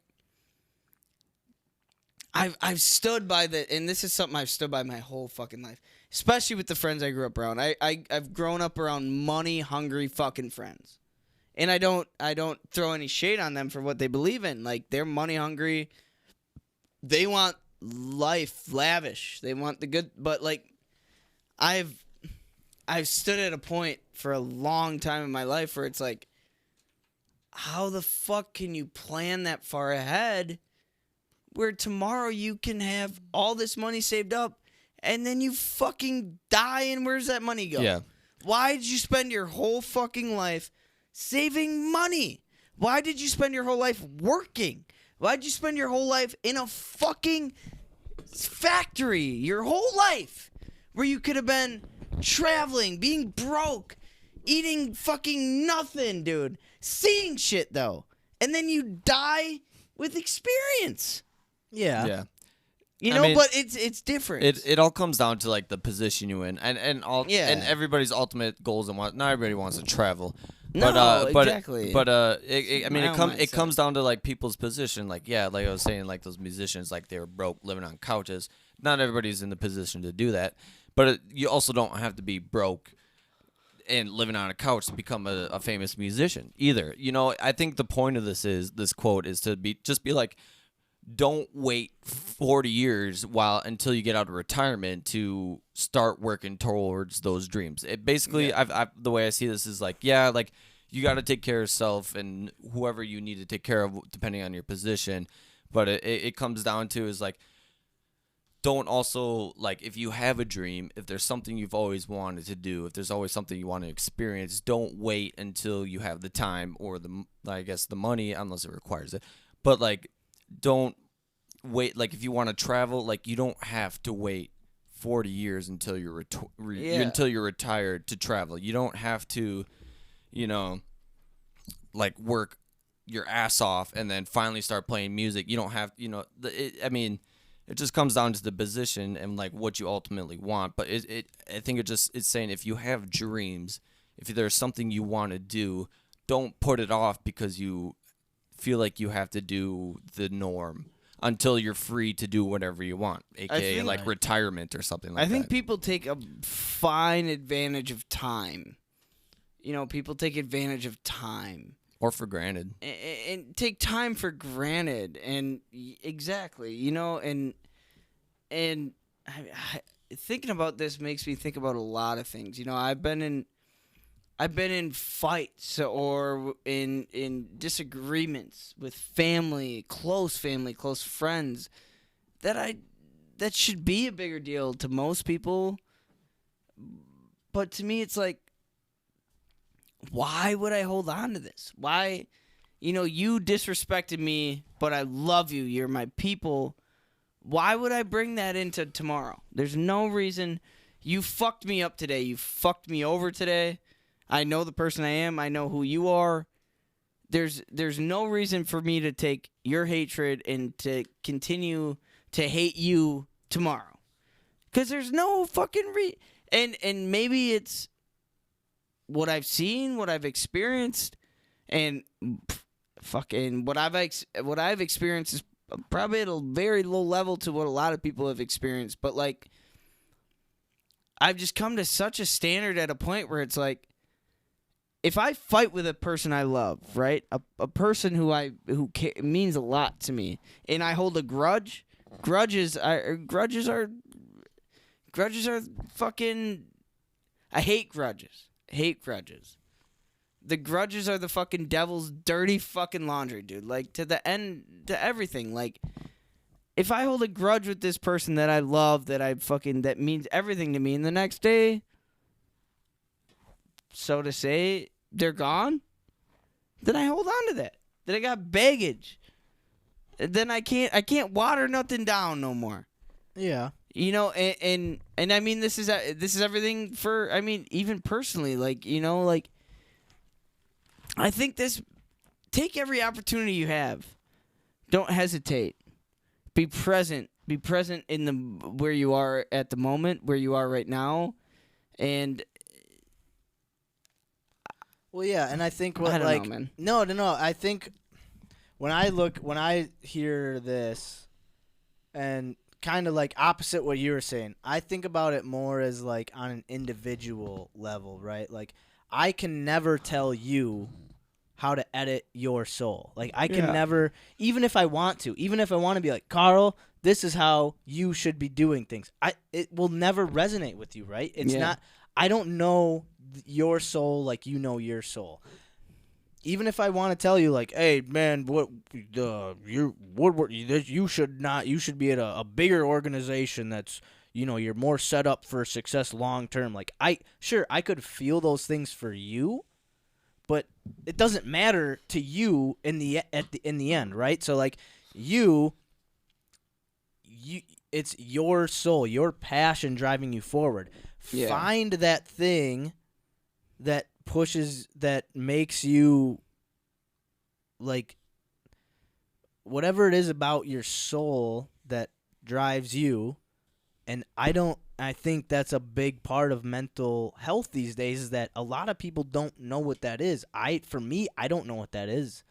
Speaker 1: I've stood by and this is something I've stood by my whole fucking life, especially with the friends I grew up around. I've grown up around money hungry fucking friends, and I don't throw any shade on them for what they believe in. Like they're money hungry. They want life lavish. They want the good, but like I've stood at a point for a long time in my life where it's like, how the fuck can you plan that far ahead where tomorrow you can have all this money saved up and then you fucking die and where's that money go?
Speaker 2: Yeah.
Speaker 1: Why did you spend your whole fucking life saving money? Why did you spend your whole life working? Why did you spend your whole life in a fucking factory your whole life where you could have been traveling, being broke, eating fucking nothing, dude, seeing shit though, and then you die with experience,
Speaker 3: Yeah.
Speaker 2: Yeah.
Speaker 1: you
Speaker 2: I
Speaker 1: know?
Speaker 2: mean,
Speaker 1: but it's different.
Speaker 2: It all comes down to like the position you in and all
Speaker 1: Yeah.
Speaker 2: and everybody's ultimate goals and what not everybody wants to travel.
Speaker 1: No,
Speaker 2: but,
Speaker 1: exactly.
Speaker 2: But I mean,
Speaker 1: My own
Speaker 2: it
Speaker 1: mindset.
Speaker 2: comes down to like people's position. Like like I was saying, like those musicians, like they were broke, living on couches. Not everybody's in the position to do that. But you also don't have to be broke and living on a couch to become a famous musician either. You know, I think the point of this quote is to be like, don't wait 40 years until you get out of retirement to start working towards those dreams. It basically, the way I see this is like, like you got to take care of yourself and whoever you need to take care of depending on your position. But it comes down to is like, don't also, like, if you have a dream, if there's something you've always wanted to do, if there's always something you want to experience, don't wait until you have the time or the money, unless it requires it. But like, don't wait. Like, if you want to travel, like, you don't have to wait 40 years until you're until you're retired to travel. You don't have to, like, work your ass off and then finally start playing music. You don't have, it just comes down to the position and like what you ultimately want. But I think it's saying if you have dreams, if there's something you want to do, don't put it off because you feel like you have to do the norm until you're free to do whatever you want, aka like retirement or something like that.
Speaker 1: I think people take a fine advantage of time. People take advantage of time.
Speaker 2: Or for granted.
Speaker 1: And take time for granted. And exactly, and thinking about this makes me think about a lot of things. I've been in fights or in disagreements with family, close friends that should be a bigger deal to most people. But to me, it's like, why would I hold on to this? Why, you disrespected me, but I love you. You're my people. Why would I bring that into tomorrow? There's no reason. You fucked me up today. You fucked me over today. I know the person I am. I know who you are. There's no reason for me to take your hatred and to continue to hate you tomorrow. Because there's no fucking and maybe it's what I've seen, what I've experienced, and fucking what I've experienced is probably at a very low level to what a lot of people have experienced. But like, I've just come to such a standard at a point where it's like, if I fight with a person I love, right, a person who means a lot to me, and I hold a grudge, grudges are fucking. I hate grudges. The grudges are the fucking devil's dirty fucking laundry, dude. Like, to the end, to everything. Like, if I hold a grudge with this person that I love, that means everything to me, and the next day, so to say, they're gone, then I hold on to that. Then I got baggage. Then I can't water nothing down no more.
Speaker 3: Yeah.
Speaker 1: And I mean, this is everything for, I mean, even personally, like, like, I think take every opportunity you have. Don't hesitate. Be present. Be present in where you are at the moment, where you are right now. And
Speaker 3: well, yeah, and I think
Speaker 1: I don't know, man.
Speaker 3: No. I think when I hear this and kind of like opposite what you were saying, I think about it more as like on an individual level, right? Like, I can never tell you how to edit your soul. Like, I can never, even if I want to be like, Carl, this is how you should be doing things. It will never resonate with you, right? It's not, I don't know your soul like you know your soul. Even if I want to tell you, like, hey, man, you should be at a bigger organization that's, you're more set up for success long term. Like, I could feel those things for you, but it doesn't matter to you in the end, right? So like, it's your soul, your passion driving you forward. Yeah. Find that thing that pushes, that makes you, like, whatever it is about your soul that drives you. And I think that's a big part of mental health these days, is that a lot of people don't know what that is. For me, I don't know what that is.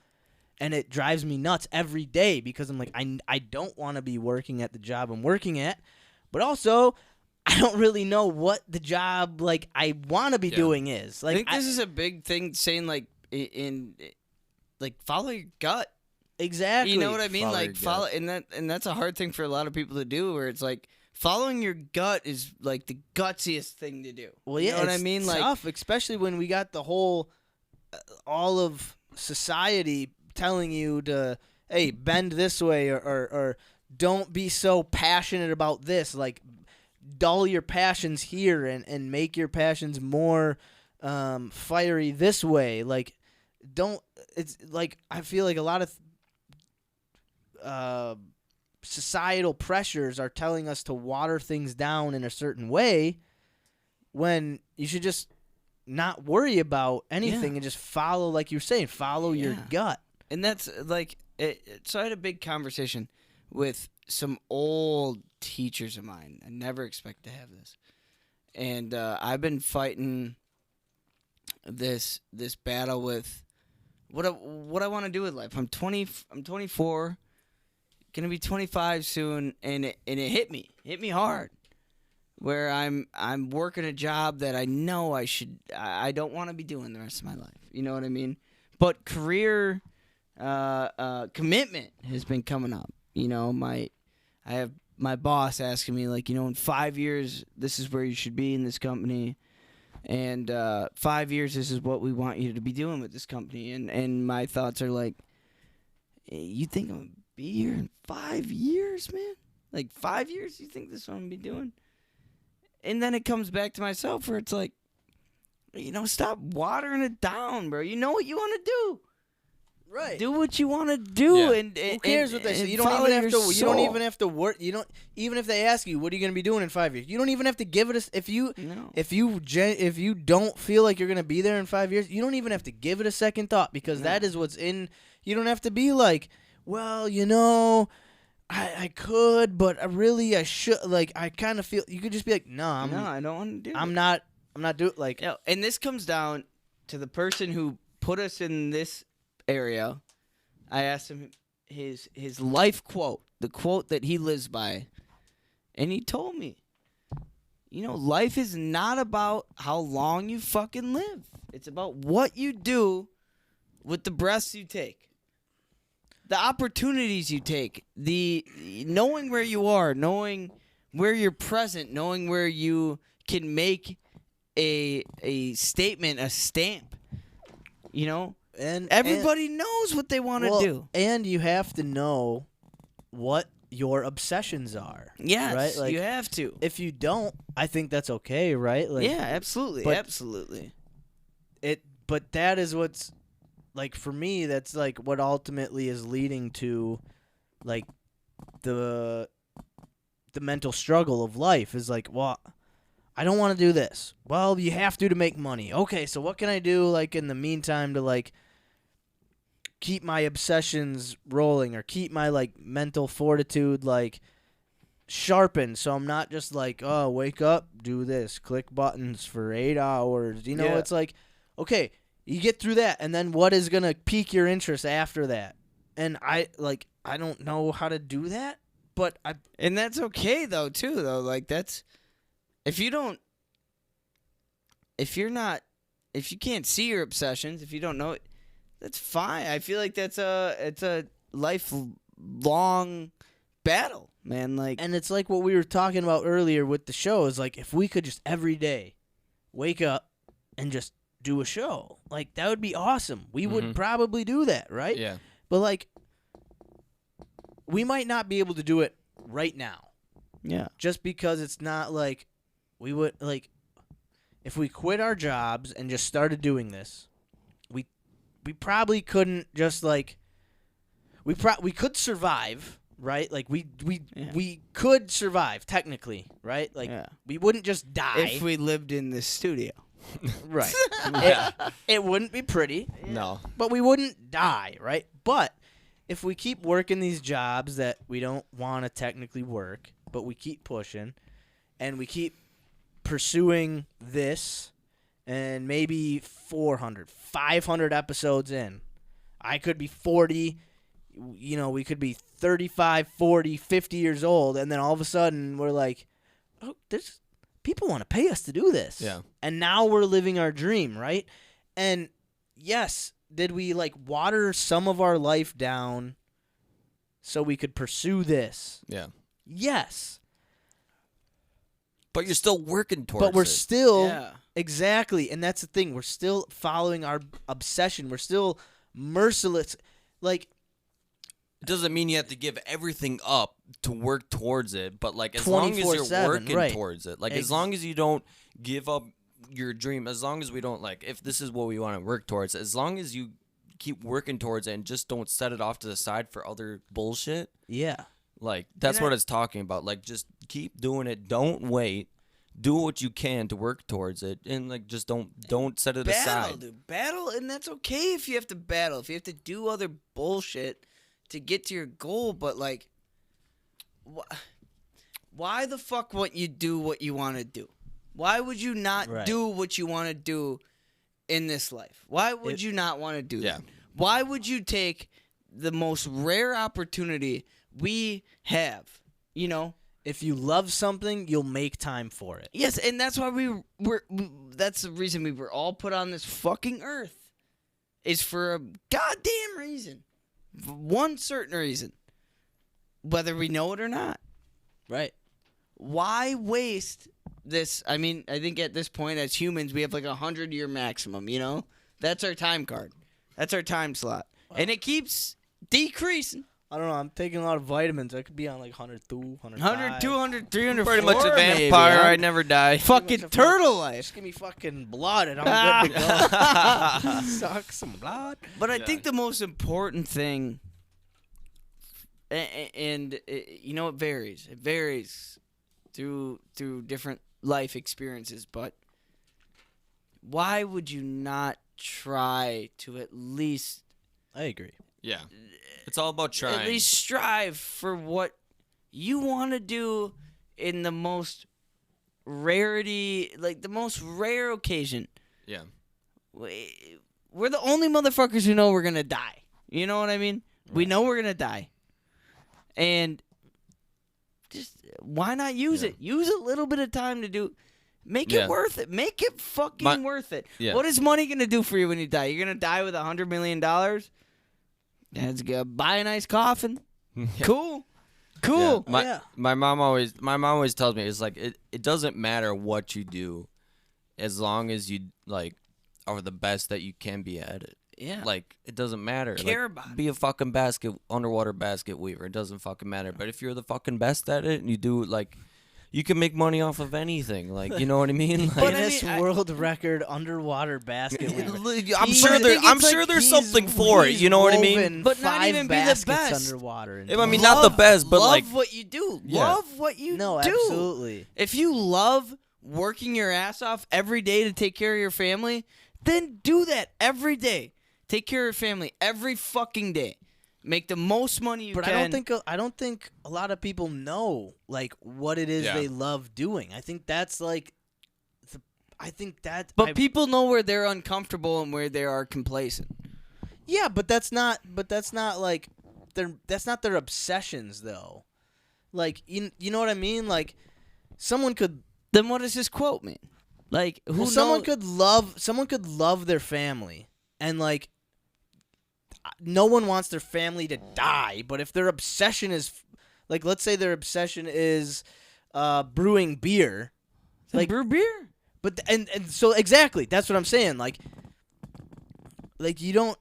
Speaker 3: And it drives me nuts every day, because I'm like, I don't want to be working at the job I'm working at, but also I don't really know what the job, like, I want to be doing is. Like,
Speaker 1: I think this is a big thing, saying, like, like, follow your gut.
Speaker 3: Exactly.
Speaker 1: You know what I mean?
Speaker 2: Follow
Speaker 1: Like
Speaker 2: your
Speaker 1: follow,
Speaker 2: gut.
Speaker 1: and that's a hard thing for a lot of people to do. Where it's like following your gut is like the gutsiest thing to do.
Speaker 3: Well,
Speaker 1: you
Speaker 3: yeah,
Speaker 1: know what I
Speaker 3: it's
Speaker 1: mean? Like,
Speaker 3: tough, especially when we got the whole, all of society telling you to, hey, bend this way or don't be so passionate about this. Like, dull your passions here and make your passions more fiery this way. Like, don't. It's like I feel like a lot of societal pressures are telling us to water things down in a certain way when you should just not worry about anything and just follow, like you're saying, follow your gut.
Speaker 1: and that's like so I had a big conversation with some old teachers of mine. I never expect to have this, and I've been fighting this battle with what I want to do with life. I'm 24, gonna be 25 soon, and it hit me hard. Where I'm working a job that I know I don't want to be doing the rest of my life. You know what I mean? But career commitment has been coming up. You know, I have my boss asking me, like, you know, in 5 years this is where you should be in this company, and 5 years this is what we want you to be doing with this company. And my thoughts are like, hey, you think I'm gonna be here in 5 years, man? Like 5 years? You think this is what I'm gonna be doing? And then it comes back to myself where it's like, you know, stop watering it down, bro. You know what you want to do.
Speaker 3: Right.
Speaker 1: Do what you want to do.
Speaker 2: Yeah.
Speaker 1: And
Speaker 3: Who cares what they say?
Speaker 1: and
Speaker 3: You don't
Speaker 1: follow
Speaker 3: even have
Speaker 1: your
Speaker 3: to. You don't
Speaker 1: soul.
Speaker 3: even have to work. You don't even if they ask you, what are you going to be doing in 5 years? You don't even have to give it a. If you
Speaker 1: No.
Speaker 3: if you don't feel like you're going to be there in 5 years, you don't even have to give it a second thought because that is what's in. You don't have to be like, well, you know, I could, but I should. Like, I kind of feel. You could just be like, no,
Speaker 1: I don't want to do
Speaker 3: I'm
Speaker 1: it.
Speaker 3: not doing like.
Speaker 1: Yeah, and this comes down to the person who put us in this area. I asked him his life quote, the quote that he lives by, and he told me, you know, life is not about how long you fucking live. It's about what you do with the breaths you take, the opportunities you take, the knowing where you are, knowing where you're present, knowing where you can make a statement, a stamp, you know.
Speaker 3: And
Speaker 1: Everybody knows what they want to do.
Speaker 3: And you have to know what your obsessions are.
Speaker 1: Yes,
Speaker 3: right? Like,
Speaker 1: you have to.
Speaker 3: if you don't, I think that's okay, right? Like,
Speaker 1: Yeah, absolutely,
Speaker 3: but-
Speaker 1: absolutely.
Speaker 3: But that is what's like for me. That's like what ultimately is leading to, like, the mental struggle of life is like, well, I don't want to do this. Well, you have to make money. Okay, so what can I do, like, in the meantime to, like, keep my obsessions rolling or keep my, like, mental fortitude, like, sharpened so I'm not just like, oh, wake up, do this, click buttons for 8 hours. You know,
Speaker 1: Yeah.
Speaker 3: it's like, okay, you get through that, and then what is going to pique your interest after that? And I don't know how to do that, but
Speaker 1: And that's okay though, too. Though, like that's if you can't see your obsessions, if you don't know it, that's fine. I feel like it's a lifelong battle, man. Like,
Speaker 3: And it's like what we were talking about earlier with the show is like if we could just every day wake up and just do a show, like that would be awesome. We would probably do that, right?
Speaker 2: Yeah.
Speaker 3: But like we might not be able to do it right now
Speaker 1: yeah,
Speaker 3: just because it's not like we would like if we quit our jobs and just started doing this, we probably couldn't just like we could survive, right? Like we could survive technically, right? Like
Speaker 1: Yeah.
Speaker 3: we wouldn't just die.
Speaker 1: if we lived in this studio.
Speaker 3: right. It wouldn't be pretty,
Speaker 2: No.
Speaker 3: but we wouldn't die, right? But if we keep working these jobs that we don't want to technically work, but we keep pushing and we keep pursuing this, and maybe 400, 500 episodes in, I could be 40, you know, we could be 35, 40, 50 years old, and then all of a sudden we're like, oh, there's people want to pay us to do this.
Speaker 2: Yeah.
Speaker 3: And now we're living our dream, right? And yes, did we like water some of our life down so we could pursue this.
Speaker 2: Yeah.
Speaker 3: Yes.
Speaker 2: But you're still working towards
Speaker 3: But we're
Speaker 2: it.
Speaker 3: still
Speaker 1: Yeah.
Speaker 3: exactly, and that's the thing. We're still following our obsession. We're still merciless. Like
Speaker 2: It doesn't mean you have to give everything up to work towards it, but like as long as you're
Speaker 3: 24/7,
Speaker 2: working
Speaker 3: right.
Speaker 2: towards it, like as long as you don't give up your dream, as long as we don't like, if this is what we want to work towards, as long as you keep working towards it and just don't set it off to the side for other bullshit,
Speaker 3: yeah.
Speaker 2: like that's what it's talking about. Like just keep doing it. Don't wait. Do what you can to work towards it, and like just don't set it
Speaker 1: Battle,
Speaker 2: aside.
Speaker 1: dude. Battle, and that's okay if you have to battle. If you have to do other bullshit to get to your goal, but like, why the fuck wouldn't you do what you want to do? Why would you not
Speaker 3: Right.
Speaker 1: do what you want to do in this life? Why would you not want to do
Speaker 2: Yeah.
Speaker 1: that? Why would you take the most rare opportunity we have? You know.
Speaker 3: If you love something, you'll make time for it.
Speaker 1: Yes, and that's why that's the reason we were all put on this fucking earth. Is for a goddamn reason. One certain reason. Whether we know it or not.
Speaker 3: Right.
Speaker 1: Why waste this? I mean, I think at this point as humans we have like 100-year maximum, you know? That's our time card. That's our time slot. And it keeps decreasing.
Speaker 3: I don't know. I'm taking a lot of vitamins. I could be on like 102, 105.
Speaker 1: 100, 200, 300,
Speaker 2: Pretty much a
Speaker 1: 400 maybe,
Speaker 2: vampire.
Speaker 1: huh?
Speaker 2: I never die.
Speaker 1: Fucking
Speaker 3: Pretty much a
Speaker 1: turtle life.
Speaker 3: Just give me fucking blood and I'm good to go. Suck some blood.
Speaker 1: But I think the most important thing, and you know, it varies. It varies through different life experiences. But why would you not try to at least
Speaker 3: I agree.
Speaker 2: Yeah, it's all about trying.
Speaker 1: at least strive for what you want to do in the most rarity, like the most rare occasion.
Speaker 2: Yeah.
Speaker 1: We're the only motherfuckers who know we're gonna die. You know what I mean? Right. We know we're gonna die, and just why not use it? Use a little bit of time to do. Make it worth it. Make it fucking worth it.
Speaker 2: Yeah.
Speaker 1: What is money gonna do for you when you die? You're gonna die with $100 million. That's gonna buy a nice coffin. Cool.
Speaker 2: Yeah. My mom always tells me, it's like it doesn't matter what you do, as long as you like are the best that you can be at it.
Speaker 1: Yeah.
Speaker 2: Like it doesn't matter.
Speaker 1: Care
Speaker 2: like,
Speaker 1: about it.
Speaker 2: Be a fucking underwater basket weaver. It doesn't fucking matter. But if you're the fucking best at it and you do like, you can make money off of anything. Like, you know what I mean? Like,
Speaker 3: Guinness World Record underwater basket weaver.
Speaker 2: I'm sure there's something for it. You know what I mean?
Speaker 1: But not
Speaker 3: 5
Speaker 1: even be the
Speaker 3: baskets
Speaker 1: best.
Speaker 3: underwater.
Speaker 2: I mean, not the best, but
Speaker 1: love
Speaker 2: like
Speaker 1: what you do.
Speaker 2: Yeah.
Speaker 1: Love what you
Speaker 3: no,
Speaker 1: do.
Speaker 3: absolutely.
Speaker 1: If you love working your ass off every day to take care of your family, then do that every day. Take care of your family every fucking day. Make the most money you
Speaker 3: But
Speaker 1: can.
Speaker 3: I don't think a lot of people know like what it is they love doing. I think that's like
Speaker 1: But people know where they're uncomfortable and where they are complacent.
Speaker 3: Yeah, but that's not like that's not their obsessions though. Like you know what I mean? Like someone could
Speaker 1: Then what does this quote mean? Like who
Speaker 3: someone could love their family and like no one wants their family to die, but if their obsession is like let's say their obsession is brewing beer, like
Speaker 1: brew beer.
Speaker 3: But and so exactly, that's what I'm saying. Like you don't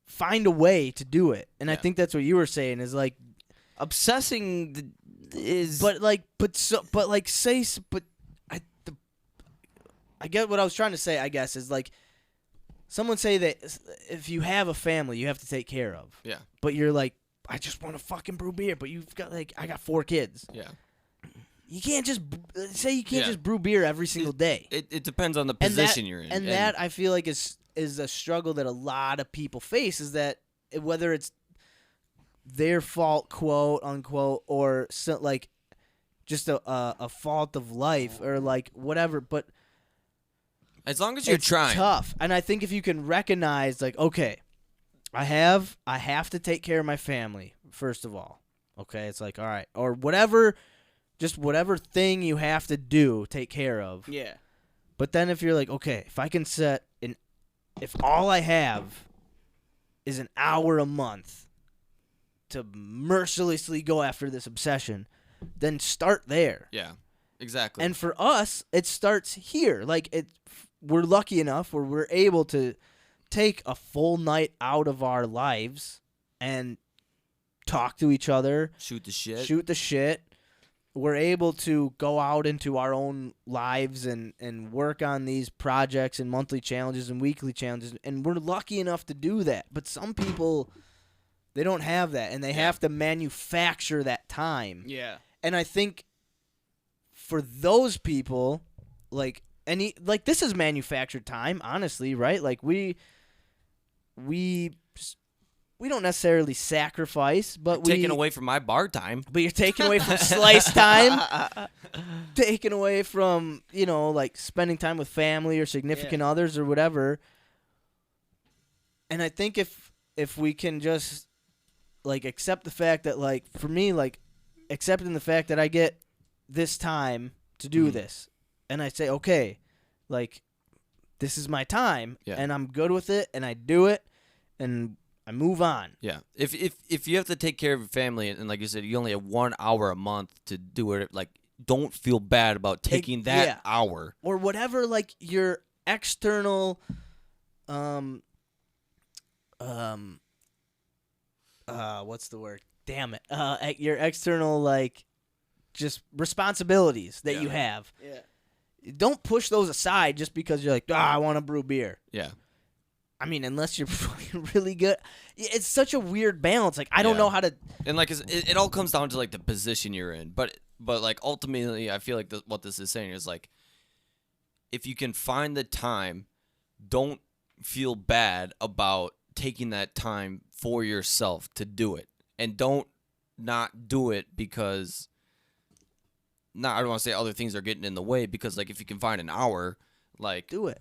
Speaker 3: find a way to do it, and I think that's what you were saying is like
Speaker 1: obsessing is.
Speaker 3: I get what I was trying to say. I guess is like someone say that if you have a family, you have to take care of.
Speaker 2: Yeah.
Speaker 3: But you're like, I just want to fucking brew beer, but you've got like I got 4 kids.
Speaker 2: Yeah.
Speaker 3: You can't just just brew beer every single day.
Speaker 2: It depends on the position you're in.
Speaker 3: And that I feel like is a struggle that a lot of people face is that whether it's their fault, quote unquote, or like just a fault of life or like whatever, but
Speaker 2: as long as you're trying.
Speaker 3: Tough. And I think if you can recognize like, okay, I have to take care of my family first of all. Okay, it's like all right, or whatever. Just whatever thing you have to do, take care of.
Speaker 1: Yeah.
Speaker 3: But then if you're like, okay, if I can if all I have is an hour a month to mercilessly go after this obsession, then start there.
Speaker 2: Yeah, exactly.
Speaker 3: And for us, it starts here. Like we're lucky enough where we're able to take a full night out of our lives and talk to each other,
Speaker 2: shoot the shit.
Speaker 3: We're able to go out into our own lives and work on these projects and monthly challenges and weekly challenges, and we're lucky enough to do that. But some people, they don't have that, and they have to manufacture that time.
Speaker 1: Yeah.
Speaker 3: And I think for those people, like this is manufactured time, honestly, right? Like we don't necessarily sacrifice, but
Speaker 2: taken away from my bar time.
Speaker 3: But you're taking away from slice time, taking away from, like spending time with family or significant others or whatever. And I think if we can just like accept the fact that, like, for me, like accepting the fact that I get this time to do this, and I say, okay, like this is my time, and I'm good with it, and I do it, and I move on.
Speaker 2: Yeah. If you have to take care of your family, and like you said, you only have 1 hour a month to do it, like, don't feel bad about taking that hour.
Speaker 3: Or whatever, like, your external, what's the word? Damn it. Your external, like, just responsibilities that you have. Yeah. Don't push those aside just because you're like, I want to brew beer.
Speaker 2: Yeah.
Speaker 3: I mean, unless you're fucking really good. It's such a weird balance. Like, I don't know how to.
Speaker 2: And like, it all comes down to like the position you're in. But like ultimately, I feel like what this is saying is like, if you can find the time, don't feel bad about taking that time for yourself to do it, and don't not do it because. I don't want to say other things are getting in the way, because like if you can find an hour, like,
Speaker 3: do it.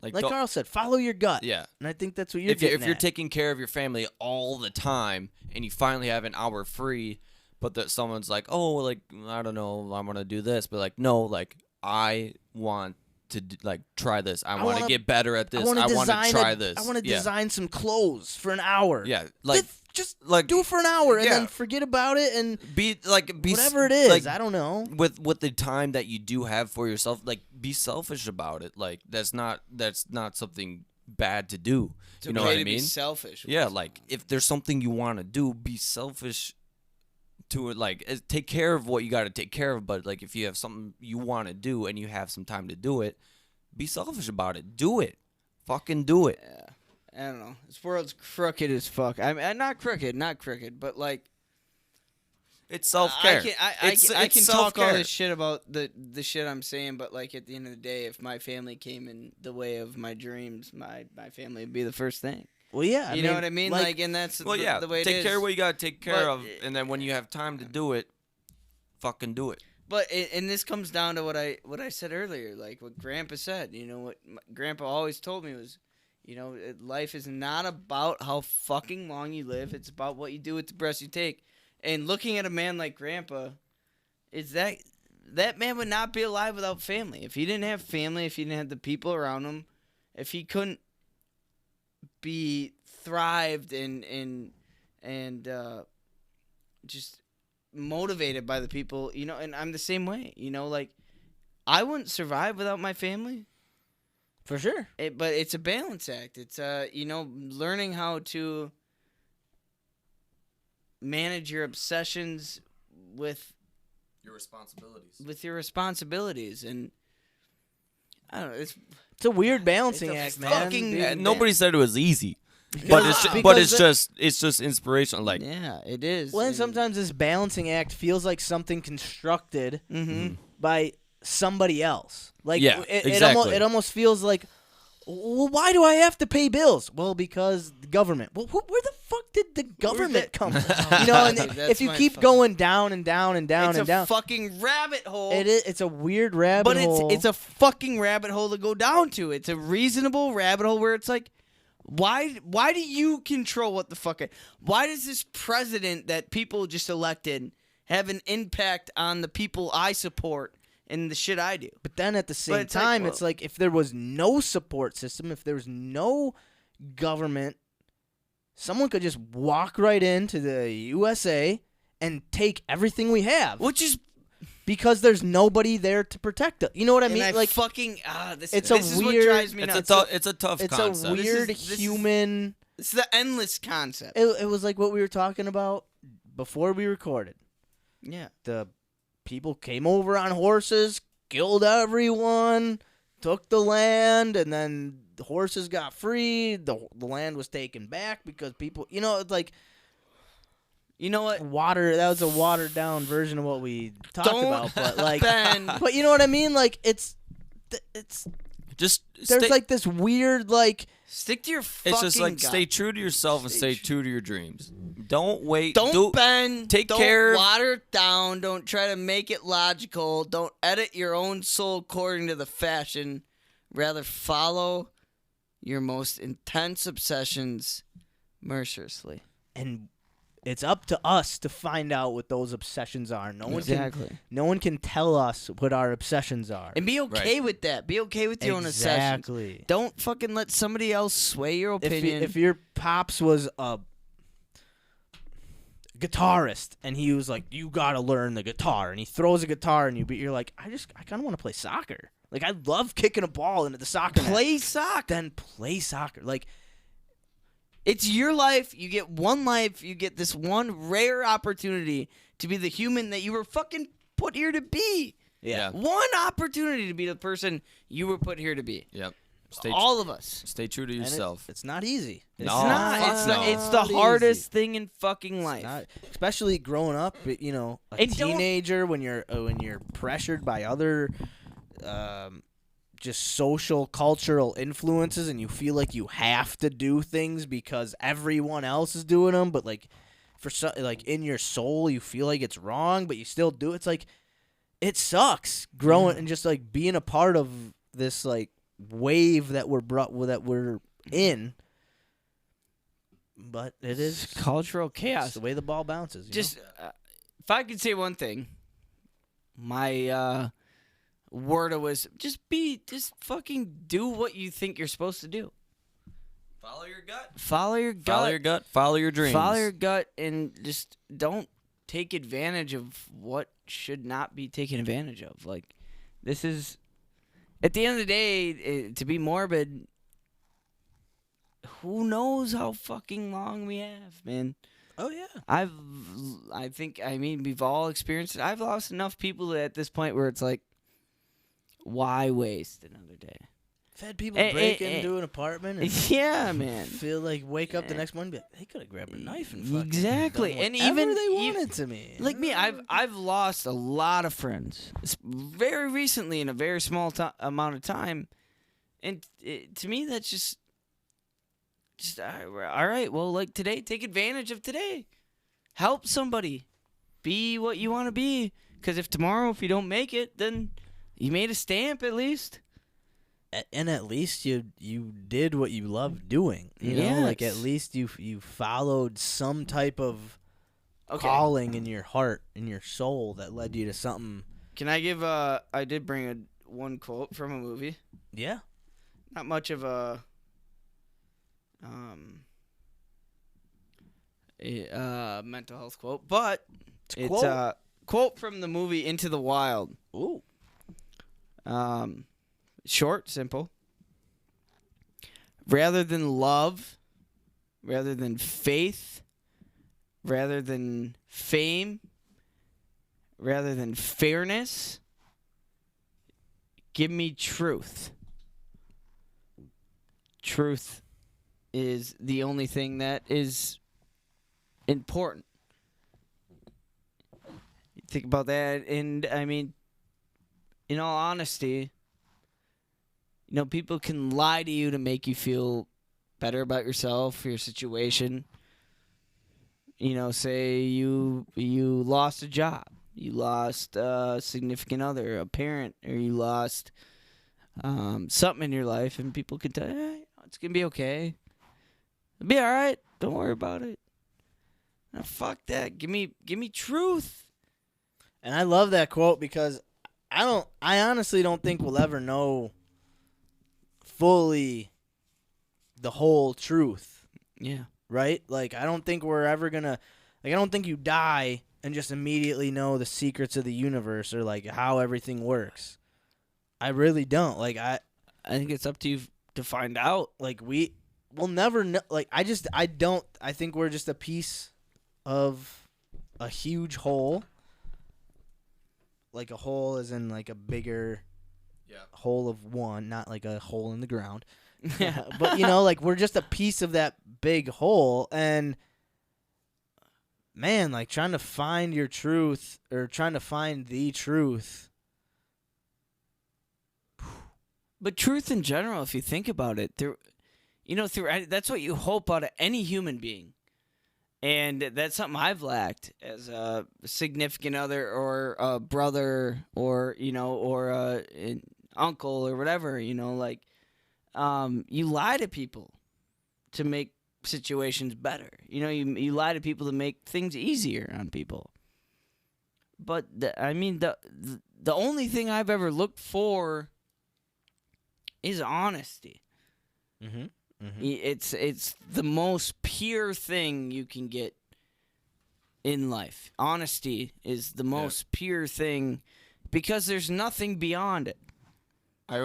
Speaker 3: Like Carl said, follow your gut.
Speaker 2: Yeah.
Speaker 3: And I think that's what you're getting
Speaker 2: if you're taking care of your family all the time and you finally have an hour free, but that someone's like, oh, like, I don't know, I want to do this. But like, no, like, I want to like try this. I want to get better at this. I want to try this.
Speaker 3: I want to design some clothes for an hour.
Speaker 2: Yeah. Like,
Speaker 3: just like do it for an hour and then forget about it and
Speaker 2: be
Speaker 3: whatever it is. Like, I don't know.
Speaker 2: With the time that you do have for yourself, like, be selfish about it. Like, that's not something bad to do.
Speaker 1: It's
Speaker 2: you know what I mean?
Speaker 1: Be selfish.
Speaker 2: Yeah, like, if there's something you want to do, be selfish to it. Like, take care of what you got to take care of. But like, if you have something you want to do and you have some time to do it, be selfish about it. Do it. Fucking do it.
Speaker 1: Yeah. I don't know. This world's crooked as fuck. I mean, not crooked, but like,
Speaker 2: it's self-care.
Speaker 1: I can talk all this shit about the shit I'm saying, but like at the end of the day, if my family came in the way of my dreams, my family would be the first thing.
Speaker 3: Well, yeah,
Speaker 1: you know what I mean. Like, and that's the way it is.
Speaker 2: Take care of what you gotta take care of, and then when you have time to do it, fucking do it.
Speaker 1: But and this comes down to what I said earlier, like what Grandpa said. You know what Grandpa always told me was, life is not about how fucking long you live. It's about what you do with the breaths you take. And looking at a man like Grandpa, is that man would not be alive without family. If he didn't have family, if he didn't have the people around him, if he couldn't be thrived and just motivated by the people, and I'm the same way. Like, I wouldn't survive without my family.
Speaker 3: For sure.
Speaker 1: But it's a balance act. It's, learning how to manage your obsessions with
Speaker 2: your responsibilities.
Speaker 1: And I don't know. It's
Speaker 3: a weird balancing act, man.
Speaker 2: Nobody said it was easy. It's just inspirational. Like,
Speaker 1: yeah, it is.
Speaker 3: Well, and sometimes this balancing act feels like something constructed by somebody else. Like,
Speaker 2: exactly.
Speaker 3: It almost feels like, well, why do I have to pay bills? Well, because the government. Well, where the fuck did the government come from? And if you keep going down and down and down and down,
Speaker 1: it's a fucking rabbit hole.
Speaker 3: It is. It's a weird rabbit hole.
Speaker 1: But it's a fucking rabbit hole to go down to. It's a reasonable rabbit hole where it's like, why do you control what the fuck? Why does this president that people just elected have an impact on the people I support and the shit I do?
Speaker 3: But then at the same time, it's like if there was no support system, if there was no government someone could just walk right into the USA and take everything we have.
Speaker 1: Which is
Speaker 3: Because there's nobody there to protect us. You know what I mean?
Speaker 1: like fucking this is what drives me nuts.
Speaker 2: It's a tough
Speaker 3: It's
Speaker 2: concept.
Speaker 3: a weird
Speaker 1: This is-
Speaker 3: human.
Speaker 1: It's the endless concept.
Speaker 3: It was like what we were talking about before we recorded.
Speaker 1: Yeah.
Speaker 3: The people came over on horses, killed everyone, took the land, and then the horses got free. The land was taken back because people, it's like
Speaker 1: You know what?
Speaker 3: water. That was a watered down version of what we talked
Speaker 1: Don't
Speaker 3: about, but like,
Speaker 1: Ben.
Speaker 3: but you know what I mean? Like it's
Speaker 2: Just
Speaker 3: there's
Speaker 2: stay,
Speaker 3: like this weird like.
Speaker 1: Stick to your fucking
Speaker 2: it's just like
Speaker 1: gut.
Speaker 2: stay true to yourself and stay true to your dreams. Don't wait.
Speaker 1: Don't bend.
Speaker 2: Take
Speaker 1: don't
Speaker 2: care.
Speaker 1: water it down. Don't try to make it logical. Don't edit your own soul according to the fashion. Rather follow your most intense obsessions mercilessly.
Speaker 3: And it's up to us to find out what those obsessions are. No one can tell us what our obsessions are.
Speaker 1: And be okay with that. Be okay with your own obsessions.
Speaker 3: Exactly.
Speaker 1: Don't fucking let somebody else sway your opinion.
Speaker 3: If your pops was a guitarist and he was like, you gotta learn the guitar, and he throws a guitar and you're like, I kind of want to play soccer. Like I love kicking a ball into the soccer net.
Speaker 1: play soccer.
Speaker 3: Then play soccer. Like
Speaker 1: It's your life. You get one life. You get this one rare opportunity to be the human that you were fucking put here to be.
Speaker 2: Yeah.
Speaker 1: One opportunity to be the person you were put here to be.
Speaker 2: Yep.
Speaker 1: All of us.
Speaker 2: Stay true to
Speaker 3: and
Speaker 2: yourself.
Speaker 3: it's not easy.
Speaker 2: No.
Speaker 1: It's not.
Speaker 2: fuck no.
Speaker 1: It's the
Speaker 3: easy.
Speaker 1: hardest thing in fucking life.
Speaker 3: Not, especially growing up, a
Speaker 1: And don't-
Speaker 3: teenager when you're pressured by other just social cultural influences and you feel like you have to do things because everyone else is doing them, but like in your soul you feel like it's wrong, but you still do it. It's like it sucks growing and just like being a part of this like wave that we're in. But it is
Speaker 1: Cultural
Speaker 3: it's
Speaker 1: chaos.
Speaker 3: the way the ball bounces.
Speaker 1: Just if I could say one thing, my word was just fucking do what you think you're supposed to do.
Speaker 2: Follow your gut.
Speaker 1: Follow your gut.
Speaker 2: Follow your gut. Follow your dreams.
Speaker 1: Follow your gut and just don't take advantage of what should not be taken advantage of. Like, this is, at the end of the day, to be morbid, who knows how fucking long we have, man.
Speaker 3: Oh yeah.
Speaker 1: I mean, we've all experienced it. I've lost enough people at this point where it's like, why waste another day?
Speaker 3: I've had people break into an apartment and
Speaker 1: Yeah, man.
Speaker 3: feel like wake up the next morning and be like, they could have grabbed a knife and fucking
Speaker 1: Exactly.
Speaker 3: done
Speaker 1: And
Speaker 3: whatever
Speaker 1: even
Speaker 3: they wanted to me.
Speaker 1: Like me, I've lost a lot of friends very recently in a very small amount of time, and to me that's just all right. Well, like today, take advantage of today. Help somebody. Be what you want to be. Because if you don't make it, then you made a stamp at least.
Speaker 3: And at least you did what you loved doing. You know, like at
Speaker 1: Yes.
Speaker 3: least you followed some type of calling in your heart, in your soul that led you to something.
Speaker 1: Can I give I did bring one quote from a movie.
Speaker 3: Yeah.
Speaker 1: Not much of a mental health quote, but it's a quote from the movie Into the Wild.
Speaker 3: Ooh.
Speaker 1: Short, simple. Rather than love, rather than faith, rather than fame, rather than fairness, give me truth. Truth is the only thing that is important. Think about that, and I mean, in all honesty, people can lie to you to make you feel better about yourself, your situation. Say you lost a job, you lost a significant other, a parent, or you lost something in your life, and people can tell you, hey, it's gonna be okay. It'll be all right. Don't worry about it. Now, fuck that. Give me truth.
Speaker 3: And I love that quote because I honestly don't think we'll ever know fully the whole truth.
Speaker 1: Yeah.
Speaker 3: right? Like, I don't think we're ever gonna, like, I don't think you die and just immediately know the secrets of the universe or like how everything works. I really don't. Like,
Speaker 1: I think it's up to you to find out.
Speaker 3: like we'll never know. Like, I don't. I think we're just a piece of a huge whole. Like a hole is in like a bigger hole of one, not like a hole in the ground. But you know, like we're just a piece of that big hole, and man, like trying to find your truth or trying to find the truth.
Speaker 1: But truth in general, if you think about it, that's what you hope out of any human being. And that's something I've lacked as a significant other or a brother or, or an uncle or whatever, like you lie to people to make situations better. You lie to people to make things easier on people. But, the only thing I've ever looked for is honesty.
Speaker 3: Mm-hmm. Mm-hmm.
Speaker 1: It's the most pure thing you can get in life. Honesty is the most pure thing because there's nothing beyond it.
Speaker 2: I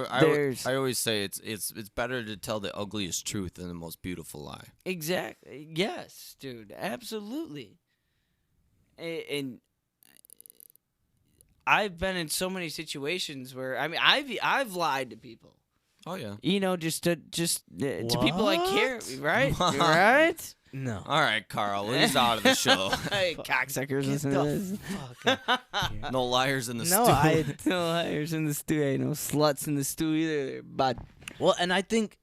Speaker 2: always say it's better to tell the ugliest truth than the most beautiful lie.
Speaker 1: Exactly. Yes, dude. Absolutely. And I've been in so many situations where I've lied to people.
Speaker 2: Oh yeah.
Speaker 1: Just to people I care, right?
Speaker 2: What?
Speaker 1: Right?
Speaker 3: No.
Speaker 2: All right, Carl, he's out of the show.
Speaker 1: Hey, cocksuckers,
Speaker 3: Get
Speaker 1: listen to this.
Speaker 3: the fuck out of here.
Speaker 2: No liars in the
Speaker 3: No,
Speaker 2: stew.
Speaker 1: No liars in the stew. Ain't no sluts in the stew either. But
Speaker 3: Well, and I think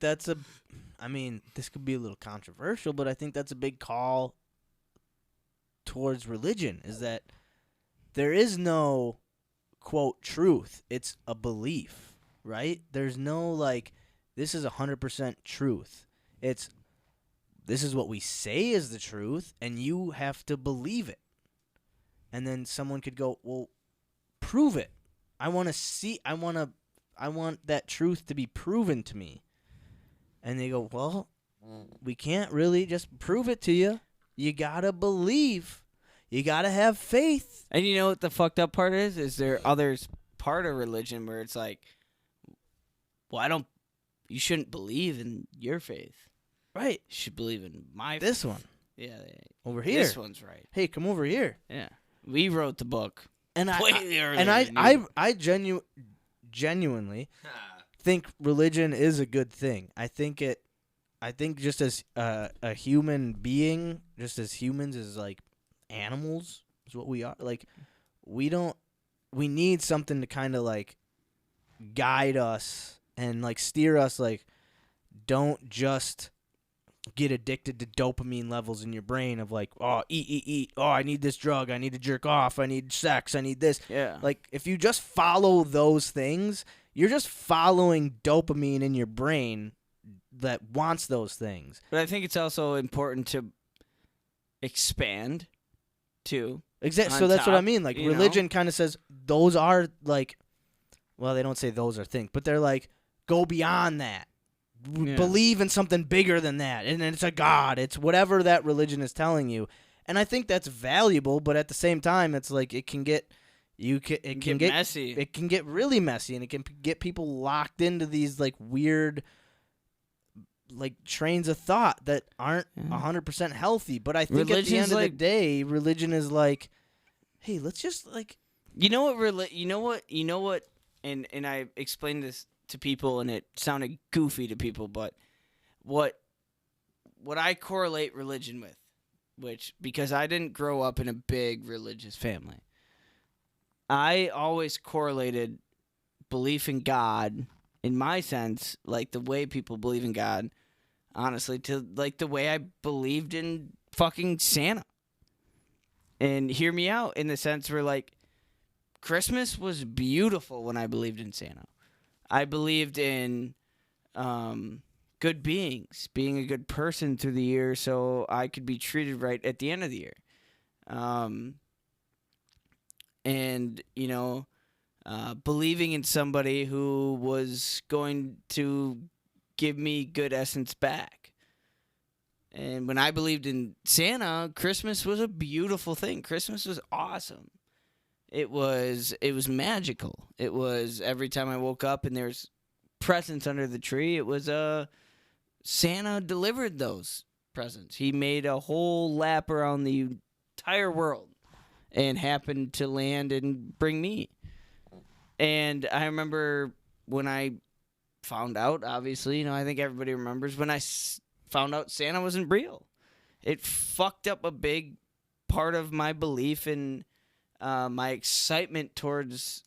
Speaker 3: that's this could be a little controversial, but I think that's a big call towards religion is that there is no quote truth. It's a belief, right? There's no like this is 100% truth. This is what we say is the truth, and you have to believe it. And then someone could go, well, prove it. I want that truth to be proven to me. And they go, well, we can't really just prove it to you. You gotta believe. You gotta have faith.
Speaker 1: and you know what the fucked up part is? Is there others part of religion where it's like, well, you shouldn't believe in your faith.
Speaker 3: Right.
Speaker 1: You should believe in my
Speaker 3: This
Speaker 1: faith.
Speaker 3: one.
Speaker 1: Yeah.
Speaker 3: Over here.
Speaker 1: This one's right.
Speaker 3: Hey, come over here.
Speaker 1: Yeah. We wrote the book.
Speaker 3: And
Speaker 1: Way earlier than you.
Speaker 3: I genuinely think religion is a good thing. I think just as a human being, just as humans, as like animals, is what we are. Like, we need something to kind of like guide us and like steer us. Like, don't just get addicted to dopamine levels in your brain of like, oh, eat. Oh, I need this drug. I need to jerk off. I need sex. I need this.
Speaker 1: Yeah.
Speaker 3: Like, if you just follow those things, you're just following dopamine in your brain that wants those things.
Speaker 1: But I think it's also important to expand, too.
Speaker 3: Exactly.
Speaker 1: On
Speaker 3: So that's what I
Speaker 1: top,
Speaker 3: mean. Like,
Speaker 1: you
Speaker 3: religion kind of says those are like, well, they don't say those are things, but they're like, go beyond that.
Speaker 1: Yeah.
Speaker 3: Believe in something bigger than that. And it's a God. It's whatever that religion is telling you. And I think that's valuable, but at the same time, it's like it can get
Speaker 1: messy.
Speaker 3: It can get really messy, and it can get people locked into these like weird like trains of thought that aren't 100% healthy. But I think at the
Speaker 1: Religion's
Speaker 3: end of the
Speaker 1: like-
Speaker 3: day, religion is like, hey, let's just like
Speaker 1: You know what? And I explained this to people, and it sounded goofy to people, but what I correlate religion with, which because I didn't grow up in a big religious family, I always correlated belief in God, in my sense, like the way people believe in God, honestly, to like the way I believed in fucking Santa. And hear me out in the sense where like Christmas was beautiful when I believed in Santa. I believed in good beings, being a good person through the year so I could be treated right at the end of the year. And, believing in somebody who was going to give me good essence back. And when I believed in Santa, Christmas was a beautiful thing. Christmas was awesome. It was magical. It was every time I woke up and there's presents under the tree, it was Santa delivered those presents. He made a whole lap around the entire world and happened to land and bring me. And I remember when I found out, obviously, I think everybody remembers when I found out Santa wasn't real. It fucked up a big part of my belief in my excitement towards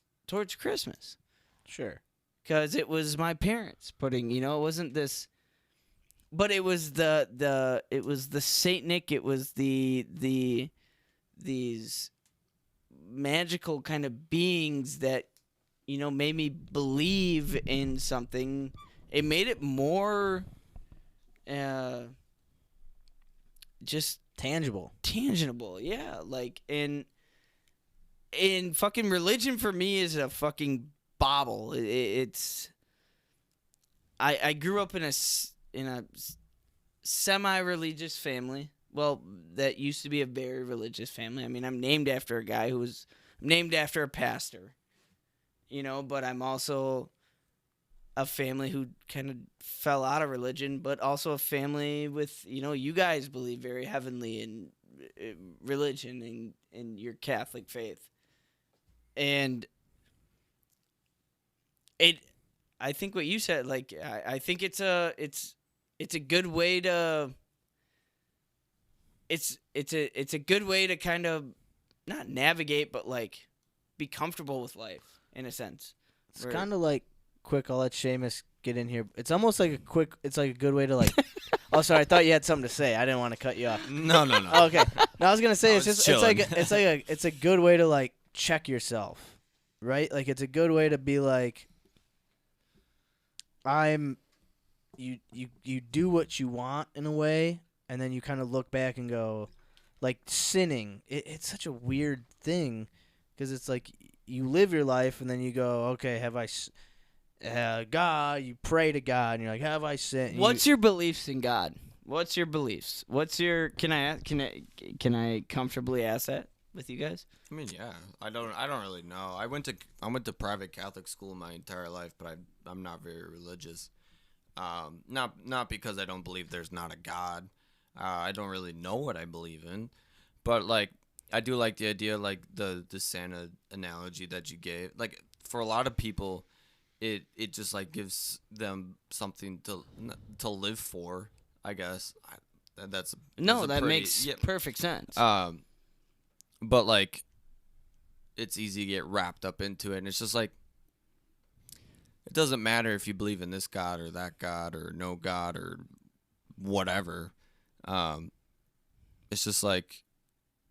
Speaker 1: Christmas.
Speaker 3: Sure.
Speaker 1: Because it was my parents putting, it wasn't this, but it was the Satanic, it was these magical kind of beings that, made me believe in something. It made it more, just
Speaker 3: Tangible.
Speaker 1: Yeah. Like, in fucking religion for me is a fucking bauble. It's I grew up in a semi-religious family. Well, that used to be a very religious family. I mean, I'm named after a guy who was named after a pastor, but I'm also a family who kind of fell out of religion, but also a family with, you guys believe very heavily in religion and your Catholic faith. And I think what you said, like, I think it's a good way to, it's a good way to kind of not navigate, but like be comfortable with life in a sense.
Speaker 3: It's kind of like I'll let Seamus get in here. It's almost like it's like a good way to like. Oh, sorry. I thought you had something to say. I didn't want to cut you off.
Speaker 2: No.
Speaker 3: Okay. No, I was gonna say it's a good way to like check yourself, right? Like it's a good way to be like, you do what you want in a way, and then you kind of look back and go, like sinning. It's such a weird thing, because it's like you live your life and then you go, okay, have I? God, you pray to God, and you're like, have I sinned?
Speaker 1: What's your beliefs in God? What's your beliefs? Can I comfortably ask that with you guys?
Speaker 2: I mean, yeah. I don't really know. I went to private Catholic school my entire life, but I'm not very religious. Not because I don't believe there's not a God. I don't really know what I believe in, but like I do like the idea, like the Santa analogy that you gave. Like for a lot of people, it just like gives them something to live for, I guess.
Speaker 1: That makes perfect sense.
Speaker 2: But like it's easy to get wrapped up into it, and it's just like it doesn't matter if you believe in this God or that God or no God or whatever. It's just like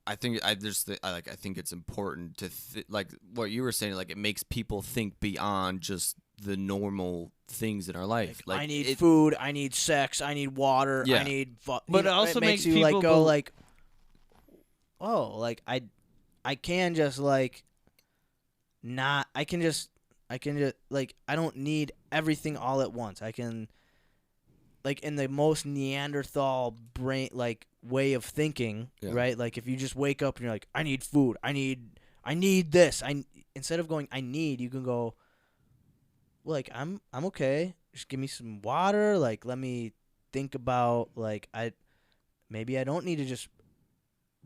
Speaker 2: I think it's important to like what you were saying. Like it makes people think beyond just the normal things in our life. Like
Speaker 3: I need food, I need sex, I need water,
Speaker 2: yeah.
Speaker 3: I need.
Speaker 1: But it also makes
Speaker 3: you
Speaker 1: people
Speaker 3: like go like, oh, like I can just like not. I can just like I don't need everything all at once. I can. Like in the most Neanderthal brain like way of thinking, right? Like if you just wake up and you're like, I need food, I need this. Instead of going, I need, you can go, well, like I'm okay. Just give me some water. Like let me think about like maybe I don't need to just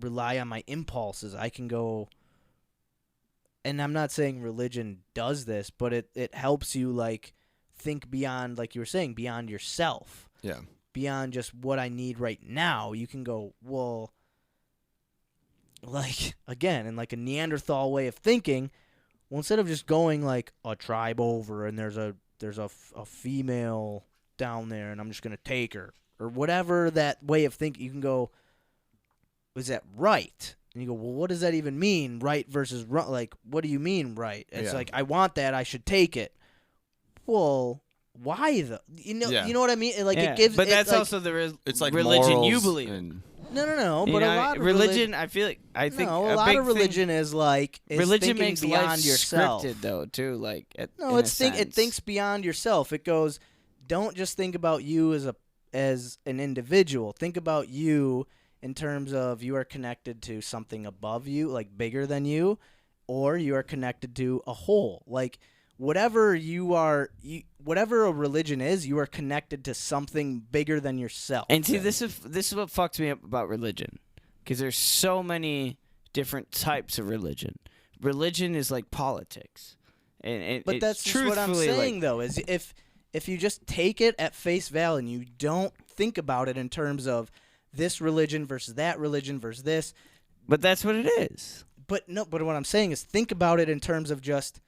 Speaker 3: rely on my impulses. I can go, and I'm not saying religion does this, but it helps you like think beyond, like you were saying, beyond yourself.
Speaker 2: Yeah.
Speaker 3: Beyond just what I need right now. You can go, well, like, again, in like a Neanderthal way of thinking, well, instead of just going like a tribe over and there's a female down there and I'm just going to take her, or whatever that way of thinking, you can go, is that right? And you go, well, what does that even mean, right versus wrong? Like, what do you mean right? It's like, I want that, I should take it. Well, why though? You know what I mean? Like it gives.
Speaker 1: But that's
Speaker 3: like,
Speaker 1: also the
Speaker 2: it's like
Speaker 1: religion you
Speaker 2: morals
Speaker 1: believe in.
Speaker 2: and
Speaker 3: No. But a lot of
Speaker 1: religion, I feel like I think
Speaker 3: a
Speaker 1: a
Speaker 3: lot
Speaker 1: big
Speaker 3: of religion is like
Speaker 1: religion
Speaker 3: thinking
Speaker 1: makes
Speaker 3: beyond
Speaker 1: life
Speaker 3: yourself.
Speaker 1: scripted though too. Like
Speaker 3: it thinks beyond yourself. It goes, don't just think about you as an individual. Think about you in terms of you are connected to something above you, like bigger than you, or you are connected to a whole. Like whatever whatever a religion is, you are connected to something bigger than yourself.
Speaker 1: And see, this is what fucks me up about religion, because there's so many different types of religion. Religion is like politics,
Speaker 3: But that's just what I'm saying, though, is if you just take it at face value and you don't think about it in terms of this religion versus that religion versus this.
Speaker 1: But that's what it is.
Speaker 3: But what I'm saying is think about it in terms of just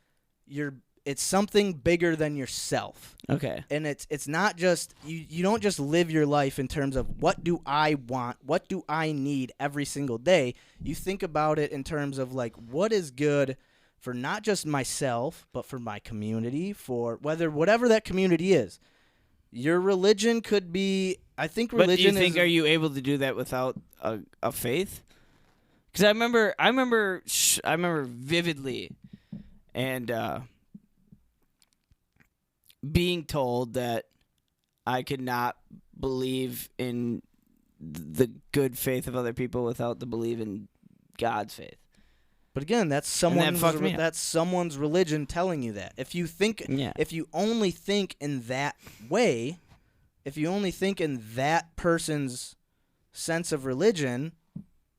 Speaker 3: it's something bigger than yourself.
Speaker 1: Okay.
Speaker 3: And it's not just you don't just live your life in terms of what do I want, what do I need every single day. You think about it in terms of like what is good for not just myself, but for my community, for whatever that community is. Your religion could be, I think religion
Speaker 1: But do you think, are you able to do that without a faith? Because I remember vividly, and being told that I could not believe in the good faith of other people without the belief in God's faith.
Speaker 3: But again, that's someone's religion telling you that. If you think, if you only think in that way, if you only think in that person's sense of religion,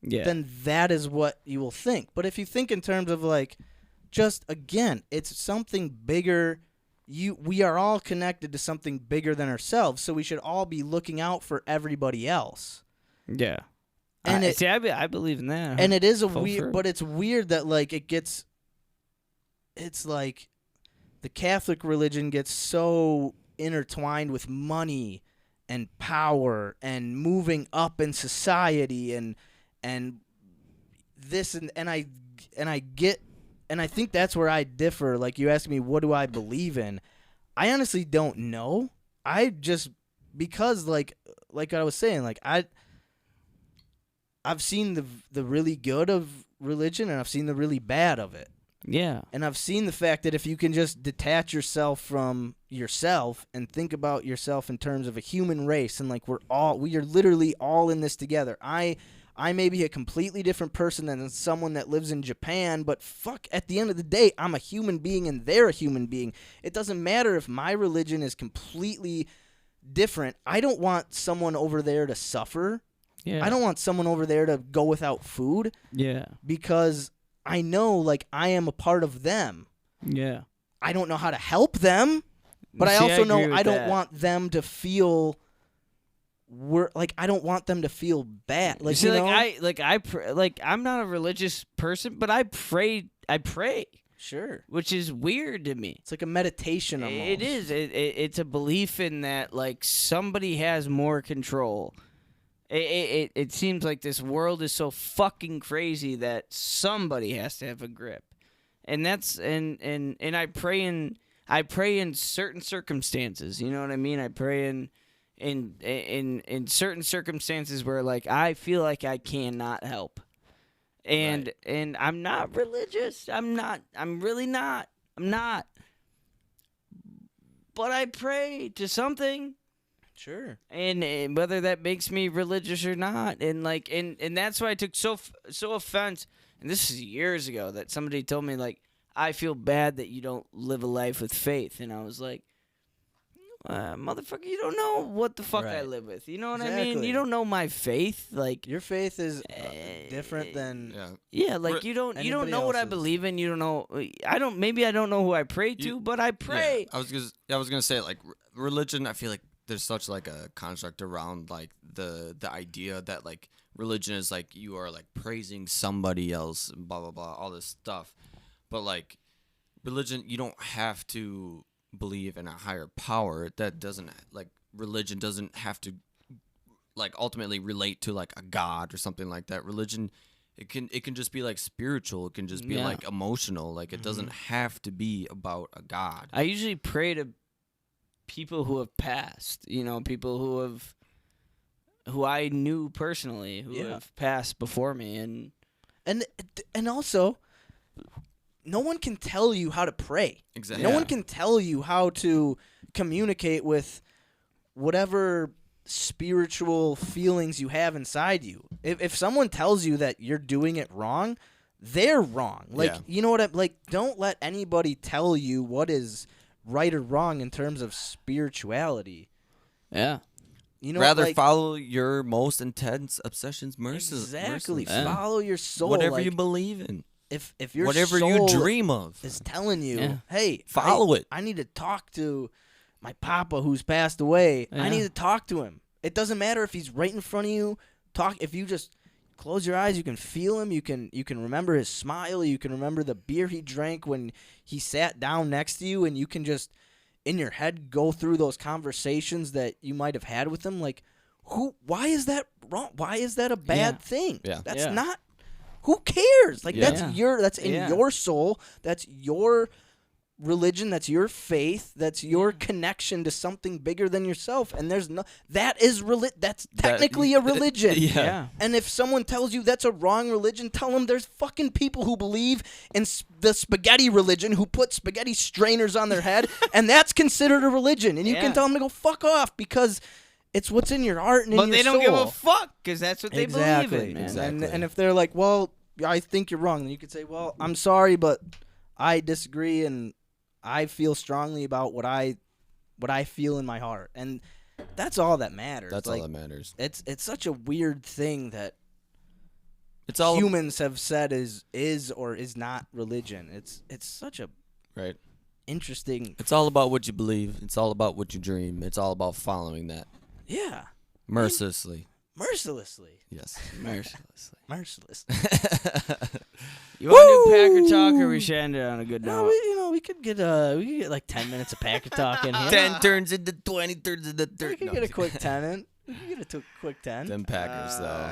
Speaker 3: then that is what you will think. But if you think in terms of like, just again, it's something bigger. We are all connected to something bigger than ourselves, so we should all be looking out for everybody else.
Speaker 1: Yeah.
Speaker 3: And
Speaker 1: I believe in that.
Speaker 3: And it is but it's weird that like it's like the Catholic religion gets so intertwined with money and power and moving up in society and this and I get, and I think that's where I differ. Like you asked me, what do I believe in? I honestly don't know. I just, because like I was saying, like I've seen the really good of religion and I've seen the really bad of it.
Speaker 1: Yeah.
Speaker 3: And I've seen the fact that if you can just detach yourself from yourself and think about yourself in terms of a human race and like we are literally all in this together. I may be a completely different person than someone that lives in Japan, but fuck, at the end of the day, I'm a human being and they're a human being. It doesn't matter if my religion is completely different. I don't want someone over there to suffer.
Speaker 1: Yeah.
Speaker 3: I don't want someone over there to go without food.
Speaker 1: Yeah.
Speaker 3: Because I know, like, I am a part of them.
Speaker 1: Yeah.
Speaker 3: I don't know how to help them, but I also know I don't want them to feel... I don't want them to feel bad. Like,
Speaker 1: see,
Speaker 3: you know?
Speaker 1: I'm not a religious person, but I pray.
Speaker 3: Sure.
Speaker 1: Which is weird to me.
Speaker 3: It's like a meditation almost.
Speaker 1: It is. It's a belief in that, like, somebody has more control. It seems like this world is so fucking crazy that somebody has to have a grip. And that's and I pray in certain circumstances. You know what I mean? I pray in certain circumstances where like I feel like I cannot help. And I'm not religious. I'm really not. I'm not. But I pray to something.
Speaker 3: Sure.
Speaker 1: And whether that makes me religious or not, and like and that's why I took so offense. And this is years ago that somebody told me like I feel bad that you don't live a life with faith, and I was like, motherfucker, you don't know what the fuck I live with. You know what I mean? You don't know my faith. Like
Speaker 3: your faith is different than
Speaker 1: like you don't know what I believe in. You don't know. Maybe I don't know who I pray to, but I pray.
Speaker 2: Yeah, I was gonna say like religion. I feel like there's such like a construct around like the idea that like religion is like you are like praising somebody else, blah blah blah, all this stuff. But like religion, you don't have to believe in a higher power. That doesn't, like, religion doesn't have to like ultimately relate to like a god or something like that. Religion, it can just be like spiritual. It can just be like emotional. Like it doesn't have to be about a god.
Speaker 1: I usually pray to people who have passed, you know, people who I knew personally, who have passed before me,
Speaker 3: and also no one can tell you how to pray.
Speaker 2: Exactly.
Speaker 3: No one can tell you how to communicate with whatever spiritual feelings you have inside you. If someone tells you that you're doing it wrong, they're wrong. Like,
Speaker 2: Yeah.
Speaker 3: you know what I'm like, don't let anybody tell you what is right or wrong in terms of spirituality.
Speaker 1: Yeah.
Speaker 3: You know,
Speaker 2: Rather
Speaker 3: like,
Speaker 2: follow your most intense obsessions
Speaker 3: exactly.
Speaker 2: mercilessly.
Speaker 3: Follow your soul.
Speaker 2: Whatever
Speaker 3: like,
Speaker 2: you believe in.
Speaker 3: if your
Speaker 2: Whatever
Speaker 3: soul
Speaker 2: you dream of.
Speaker 3: is telling you,
Speaker 1: Yeah.
Speaker 3: hey,
Speaker 2: Follow it.
Speaker 3: I need to talk to my papa who's passed away. I
Speaker 1: Yeah.
Speaker 3: need to talk to him. It doesn't matter if he's right in front of you. If you just close your eyes, you can feel him. You can remember his smile. You can remember the beer he drank when he sat down next to you, and you can just in your head go through those conversations that you might have had with him. Like, why is that wrong? Why is that a bad thing?
Speaker 2: Yeah.
Speaker 3: That's
Speaker 1: Yeah.
Speaker 3: not. Who cares? Like,
Speaker 2: Yeah.
Speaker 3: that's in
Speaker 1: Yeah.
Speaker 3: your soul. That's your religion. That's your faith. That's your connection to something bigger than yourself. And there's no that's technically a religion.
Speaker 2: Yeah.
Speaker 3: And if someone tells you that's a wrong religion, tell them there's fucking people who believe in the spaghetti religion who put spaghetti strainers on their head, and that's considered a religion. And you
Speaker 1: Yeah.
Speaker 3: can tell them to go fuck off because it's what's in your heart and
Speaker 1: But
Speaker 3: in your
Speaker 1: they don't
Speaker 3: soul.
Speaker 1: give a fuck because that's what they
Speaker 3: Exactly.
Speaker 1: believe in, man.
Speaker 2: Exactly.
Speaker 3: And if they're like, well, I think you're wrong, then you could say, well, I'm sorry, but I disagree, and I feel strongly about what I feel in my heart, and that's all that matters.
Speaker 2: That's
Speaker 3: like,
Speaker 2: all that matters.
Speaker 3: It's such a weird thing that
Speaker 2: It's all
Speaker 3: humans have said is or is not religion. It's such a
Speaker 2: right.
Speaker 3: interesting.
Speaker 2: It's all about what you believe. It's all about what you dream. It's all about following that
Speaker 3: Yeah,
Speaker 2: mercilessly.
Speaker 3: mercilessly,
Speaker 2: Yes.
Speaker 3: merciless.
Speaker 1: You want to do Packer talk, or we should end it on a good
Speaker 3: No,
Speaker 1: note?
Speaker 3: we could get like 10 minutes of Packer talk in here.
Speaker 2: 10 turns into 20 turns into 30.
Speaker 3: We could
Speaker 2: No,
Speaker 3: get a quick 10 in. We could get a quick 10.
Speaker 2: Them Packers, though.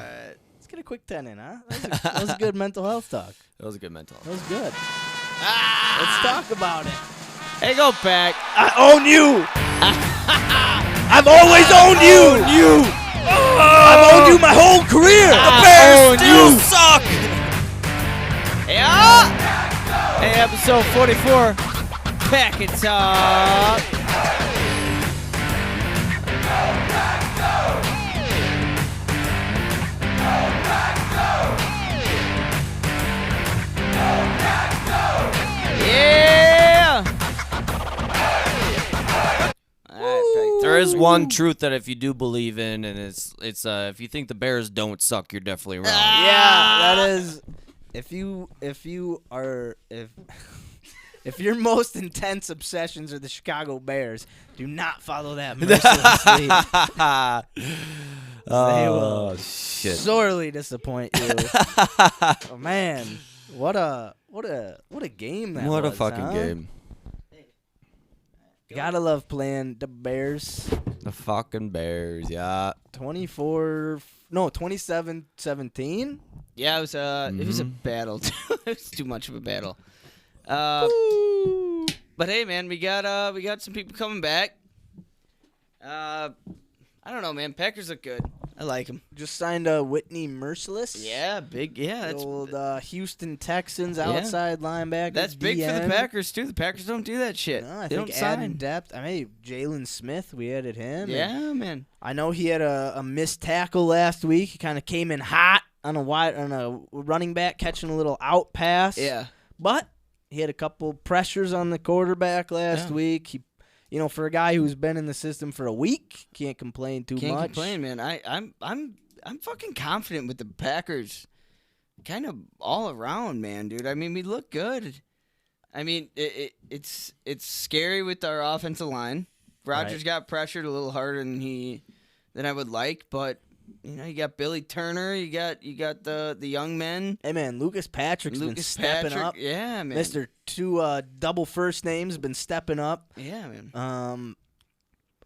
Speaker 3: Let's get a quick 10 in, huh? That was a good mental health talk.
Speaker 2: That was a good mental.
Speaker 3: That was good. Let's talk about it.
Speaker 1: Hey, go Pack.
Speaker 3: I own you. I've always owned you. I've owned you my whole career.
Speaker 2: The Bears still suck!
Speaker 1: Yeah. Hey, episode 44. Pack it talk. Yeah.
Speaker 2: There is one truth that if you do believe in, and it's if you think the Bears don't suck, you're definitely wrong.
Speaker 3: Yeah, that is. If your most intense obsessions are the Chicago Bears, do not follow that mercilessly. They will
Speaker 2: shit.
Speaker 3: sorely disappoint you. Oh man, what a game that
Speaker 2: What
Speaker 3: was,
Speaker 2: a fucking
Speaker 3: huh?
Speaker 2: game.
Speaker 3: Gotta love playing the Bears.
Speaker 2: The fucking Bears, yeah.
Speaker 3: 27-17.
Speaker 1: Yeah, it was a
Speaker 2: Mhm.
Speaker 1: battle. It was too much of a battle.
Speaker 3: Woo.
Speaker 1: But hey, man, we got some people coming back. I don't know, man. Packers look good. I like them.
Speaker 3: Just signed Whitney Merciless.
Speaker 1: Yeah, big. Yeah,
Speaker 3: The
Speaker 1: that's
Speaker 3: old Houston Texans outside linebacker.
Speaker 1: that's big for the
Speaker 3: DN.
Speaker 1: Packers too. The Packers don't do that shit.
Speaker 3: No, I
Speaker 1: they
Speaker 3: think
Speaker 1: don't
Speaker 3: adding
Speaker 1: sign.
Speaker 3: depth. I mean, Jalen Smith, we added him. and
Speaker 1: Yeah, man.
Speaker 3: I know he had a missed tackle last week. He kind of came in hot on a running back catching a little out pass.
Speaker 1: Yeah.
Speaker 3: But he had a couple pressures on the quarterback last
Speaker 1: Yeah.
Speaker 3: week. He, for a guy who's been in the system for a week, can't complain too
Speaker 1: Can't
Speaker 3: much.
Speaker 1: complain, man. I'm fucking confident with the Packers. Kind of all around, man, dude. I mean, we look good. I mean, it's scary with our offensive line. Rodgers
Speaker 3: Right.
Speaker 1: got pressured a little harder than I would like, but you got Billy Turner, you got the young men.
Speaker 3: Hey man, Lucas Patrick's been stepping up.
Speaker 1: Yeah, man.
Speaker 3: Mr. Two double first names been stepping up.
Speaker 1: Yeah, man.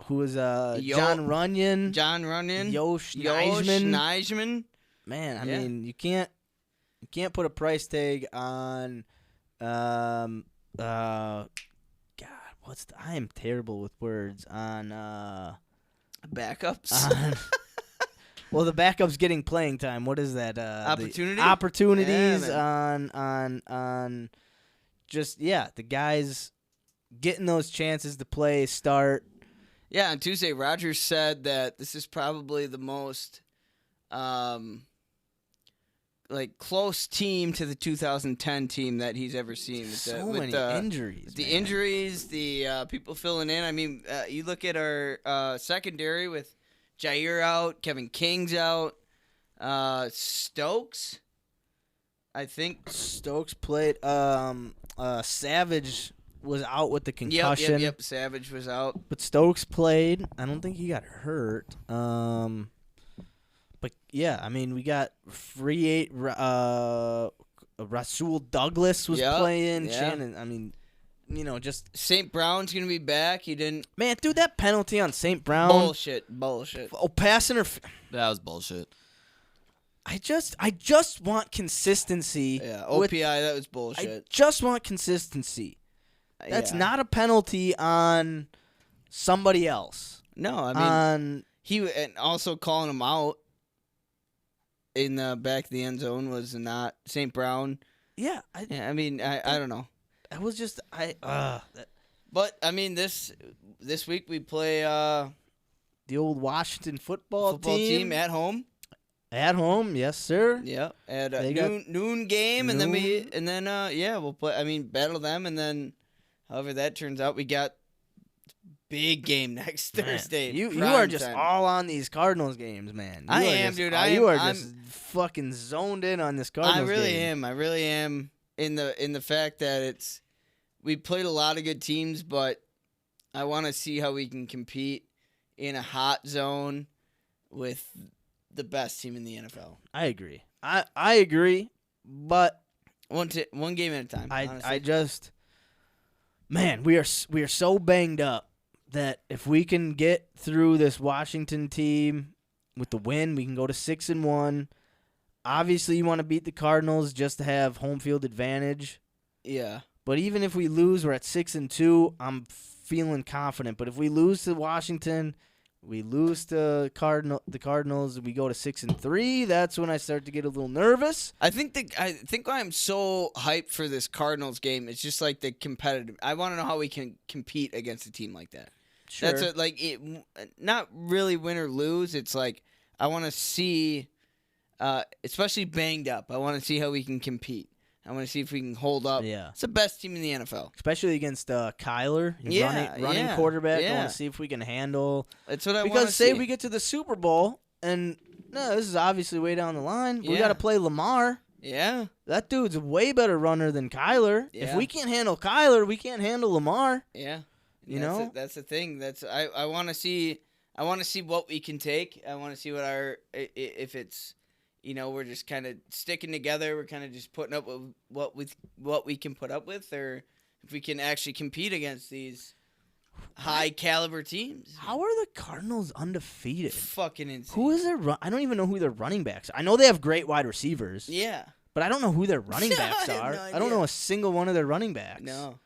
Speaker 3: Who was John Runyon?
Speaker 1: John Runyon.
Speaker 3: Yosh
Speaker 1: Yosh
Speaker 3: Nijman.
Speaker 1: Nijman.
Speaker 3: Man, I
Speaker 1: Yeah.
Speaker 3: mean, you can't put a price tag on God, I am terrible with words on
Speaker 1: Backups.
Speaker 3: well, the backup's getting playing time. What is that?
Speaker 1: Opportunity?
Speaker 3: The opportunities
Speaker 1: Yeah,
Speaker 3: on just the guys getting those chances to play, start.
Speaker 1: Yeah, on Tuesday, Rogers said that this is probably the most close team to the 2010 team that he's ever seen. With
Speaker 3: So
Speaker 1: with
Speaker 3: many injuries.
Speaker 1: the
Speaker 3: man.
Speaker 1: injuries, the people filling in. I mean, you look at our secondary with Jair out, Kevin King's out, Stokes. I think.
Speaker 3: Stokes played. Savage was out with the concussion.
Speaker 1: Yep. Savage was out.
Speaker 3: But Stokes played. I don't think he got hurt. But yeah, I mean, we got Rasul Douglas was playing.
Speaker 1: Yeah.
Speaker 3: Shannon. I mean, just
Speaker 1: St. Brown's gonna be back. He didn't.
Speaker 3: man, dude, that penalty on St. Brown.
Speaker 1: Bullshit.
Speaker 3: Oh, pass
Speaker 2: That was bullshit.
Speaker 3: I just want consistency.
Speaker 1: Yeah.
Speaker 3: with-
Speaker 1: OPI. That was
Speaker 3: I
Speaker 1: bullshit.
Speaker 3: just want consistency. That's
Speaker 1: Yeah.
Speaker 3: not a penalty on somebody else.
Speaker 1: No, I mean
Speaker 3: On
Speaker 1: and also calling him out in the back of the end zone was not St. Brown.
Speaker 3: yeah,
Speaker 1: Yeah, I mean I don't know,
Speaker 3: I was just
Speaker 1: but I mean this week we play
Speaker 3: the old Washington football
Speaker 1: team at home.
Speaker 3: at home. Yes, sir.
Speaker 1: Yeah, at a
Speaker 3: They got
Speaker 1: noon game, and then
Speaker 3: noon.
Speaker 1: we'll play. I mean, battle them, and then however that turns out, we got big game next Thursday.
Speaker 3: You
Speaker 1: prime
Speaker 3: are just
Speaker 1: time.
Speaker 3: all on these Cardinals games, man.
Speaker 1: I
Speaker 3: You are
Speaker 1: am,
Speaker 3: just-
Speaker 1: dude.
Speaker 3: You are
Speaker 1: I'm-
Speaker 3: just fucking zoned in on this
Speaker 1: I
Speaker 3: Cardinals
Speaker 1: really
Speaker 3: game.
Speaker 1: am. I really am in the fact that we played a lot of good teams, but I want to see how we can compete in a hot zone with the best team in the NFL.
Speaker 3: I agree. I agree, but
Speaker 1: One game at a time.
Speaker 3: I
Speaker 1: honestly.
Speaker 3: just, man, we are so banged up that if we can get through this Washington team with the win, we can go to 6-1. Obviously, you want to beat the Cardinals just to have home field advantage.
Speaker 1: Yeah.
Speaker 3: But even if we lose, we're at 6-2. I'm feeling confident. But if we lose to Washington, we lose to the Cardinals, we go to 6-3. That's when I start to get a little nervous.
Speaker 1: I think why I'm so hyped for this Cardinals game is just like the competitive. I want to know how we can compete against a team like that.
Speaker 3: Sure.
Speaker 1: That's not really win or lose. It's like I want to see, especially banged up. I want to see how we can compete. I want to see if we can hold up.
Speaker 3: Yeah.
Speaker 1: It's the best team in the NFL.
Speaker 3: Especially against Kyler, running
Speaker 1: yeah,
Speaker 3: quarterback. I
Speaker 1: yeah.
Speaker 3: want to see if we can handle.
Speaker 1: That's what I want to
Speaker 3: Because
Speaker 1: see.
Speaker 3: say we get to the Super Bowl, and no, this is obviously way down the line. We
Speaker 1: Yeah.
Speaker 3: got to play Lamar.
Speaker 1: Yeah.
Speaker 3: That dude's a way better runner than Kyler. If
Speaker 1: Yeah.
Speaker 3: we can't handle Kyler, we can't handle Lamar.
Speaker 1: Yeah.
Speaker 3: That's
Speaker 1: the thing. I want to see. I want to see what we can take. I want to see what if it's. We're just kind of sticking together. We're kind of just putting up with what we can put up with, or if we can actually compete against these high caliber teams.
Speaker 3: How are the Cardinals undefeated?
Speaker 1: Fucking insane.
Speaker 3: Who is their I don't even know who their running backs are. I know they have great wide receivers,
Speaker 1: Yeah.
Speaker 3: but I don't know who their running backs
Speaker 1: I have
Speaker 3: are.
Speaker 1: no
Speaker 3: I don't
Speaker 1: idea.
Speaker 3: know a single one of their running backs.
Speaker 1: No.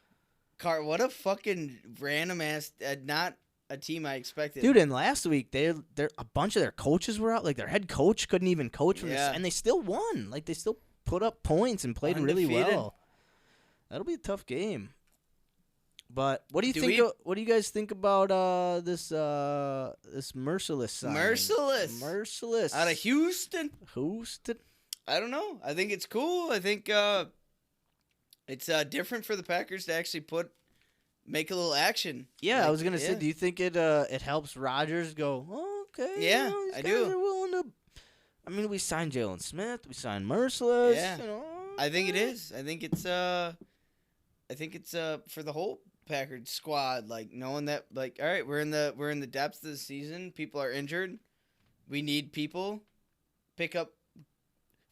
Speaker 1: What a fucking random ass. Not a team I expected.
Speaker 3: Dude, and last week they're a bunch of their coaches were out. Like their head coach couldn't even coach from
Speaker 1: Yeah.
Speaker 3: and they still won. Like they still put up points and played really
Speaker 1: Undefeated.
Speaker 3: well. That'll be a tough game. But what do you
Speaker 1: Do
Speaker 3: think?
Speaker 1: we-
Speaker 3: What do you guys think about this Merciless signing? Merciless
Speaker 1: Out of Houston.
Speaker 3: Houston.
Speaker 1: I don't know. I think it's cool. I think it's different for the Packers to actually make a little action.
Speaker 3: Yeah, I
Speaker 1: Like,
Speaker 3: was gonna say.
Speaker 1: yeah.
Speaker 3: Do you think it helps Rodgers go? Oh, okay.
Speaker 1: Yeah,
Speaker 3: these
Speaker 1: I
Speaker 3: guys
Speaker 1: do.
Speaker 3: Are willing to. I mean, we signed Jalen Smith. We signed Merciless.
Speaker 1: Yeah. I think it is. I think it's for the whole Packers squad, like knowing that, like, all right, we're in the depths of the season. People are injured. We need people. Pick up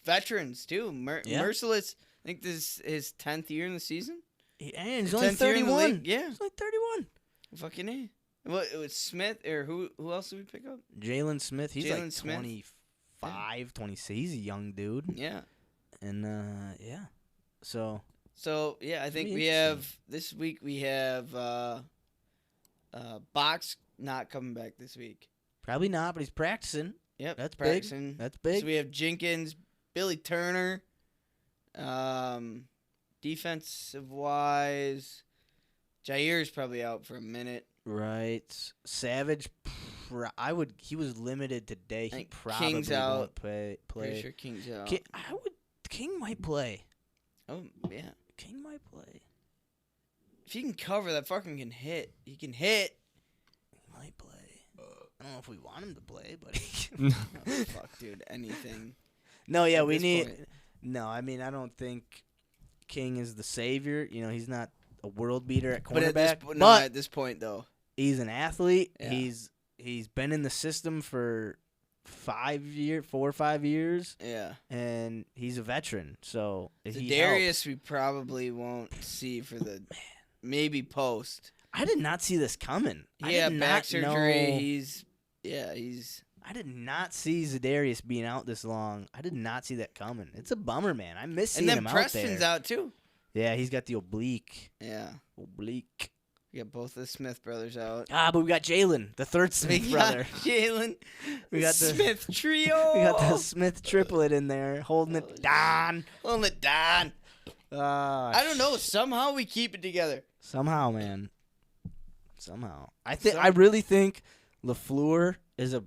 Speaker 1: veterans too.
Speaker 3: Yeah.
Speaker 1: Merciless. I think this is his 10th year in the season.
Speaker 3: And he's
Speaker 1: The
Speaker 3: only
Speaker 1: 10th year in the
Speaker 3: 31.
Speaker 1: league, yeah.
Speaker 3: He's only 31.
Speaker 1: Fucking A. Well, it was Smith or who else did we pick up?
Speaker 3: Jalen Smith. He's
Speaker 1: Jalen
Speaker 3: like
Speaker 1: Smith.
Speaker 3: 25, 26. He's a young dude.
Speaker 1: Yeah.
Speaker 3: And yeah. So
Speaker 1: So yeah, I think
Speaker 3: be
Speaker 1: we
Speaker 3: interesting.
Speaker 1: have this week. We have Box not coming back this week.
Speaker 3: probably not, but he's practicing.
Speaker 1: Yep,
Speaker 3: That's
Speaker 1: practicing.
Speaker 3: big. That's big.
Speaker 1: So we have Jenkins, Billy Turner. Defensive wise, Jair's probably out for a minute.
Speaker 3: Right. Savage, he was limited today. He
Speaker 1: think
Speaker 3: probably
Speaker 1: King's
Speaker 3: won't
Speaker 1: out.
Speaker 3: play.
Speaker 1: Pretty sure King's out.
Speaker 3: King might play.
Speaker 1: Oh, yeah.
Speaker 3: King might play.
Speaker 1: If he can cover, that fucking can hit. He can hit.
Speaker 3: He might play. I don't know if we want him to play, but
Speaker 1: Oh, fuck, dude. Anything.
Speaker 3: no, yeah,
Speaker 1: At
Speaker 3: we
Speaker 1: this
Speaker 3: need.
Speaker 1: point.
Speaker 3: No, I mean, I don't think King is the savior. You know, he's not a world beater at
Speaker 1: But
Speaker 3: cornerback.
Speaker 1: at this point, though.
Speaker 3: He's an athlete.
Speaker 1: Yeah.
Speaker 3: He's been in the system for 4 or 5 years,
Speaker 1: Yeah.
Speaker 3: and he's a veteran. So he
Speaker 1: Darius,
Speaker 3: helps.
Speaker 1: we probably won't see for the maybe post.
Speaker 3: I did not see this coming. I
Speaker 1: Yeah,
Speaker 3: did
Speaker 1: back
Speaker 3: not
Speaker 1: surgery.
Speaker 3: know-
Speaker 1: He's.
Speaker 3: I did not see Zadarius being out this long. I did not see that coming. It's a bummer, man. I miss seeing
Speaker 1: And then
Speaker 3: him
Speaker 1: Preston's
Speaker 3: out
Speaker 1: out too.
Speaker 3: there. Yeah, he's got the oblique.
Speaker 1: Yeah.
Speaker 3: Oblique.
Speaker 1: We got both the Smith brothers out.
Speaker 3: Ah, but we got Jalen, the third Smith
Speaker 1: We
Speaker 3: brother.
Speaker 1: got Jalen.
Speaker 3: We got the
Speaker 1: Smith trio.
Speaker 3: We got the Smith triplet in there, holding it down.
Speaker 1: Hold it down. I don't know. Somehow we keep it together.
Speaker 3: Somehow, man. Somehow. I really think LaFleur is a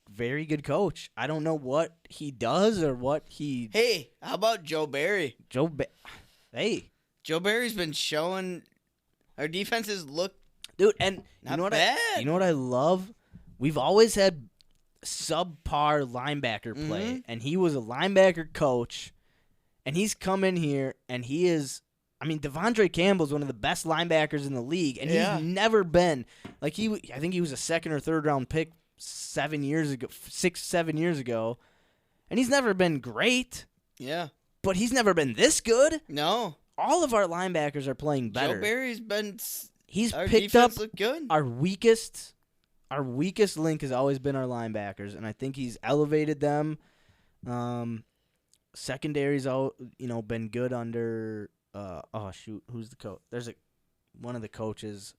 Speaker 3: very good coach. I don't know what he does or what he
Speaker 1: Hey, how about Joe Barry?
Speaker 3: Hey,
Speaker 1: Joe Barry's been showing our defenses look
Speaker 3: dude, and
Speaker 1: not
Speaker 3: you know what
Speaker 1: bad.
Speaker 3: you know what I love? We've always had subpar linebacker play,
Speaker 1: Mhm.
Speaker 3: and he was a linebacker coach, and he's come in here and he is. I mean, Devondre Campbell's one of the best linebackers in the league, and
Speaker 1: Yeah.
Speaker 3: he's never been like I think he was a 2nd or 3rd round pick 7 years ago, 6, 7 years ago, and he's never been great,
Speaker 1: Yeah.
Speaker 3: but he's never been this good.
Speaker 1: No.
Speaker 3: All of our linebackers are playing better.
Speaker 1: Joe Barry's been
Speaker 3: He's
Speaker 1: our
Speaker 3: picked up
Speaker 1: defense look good.
Speaker 3: our weakest link has always been our linebackers, and I think he's elevated them. Secondary's been good under who's the coach? There's one of the coaches.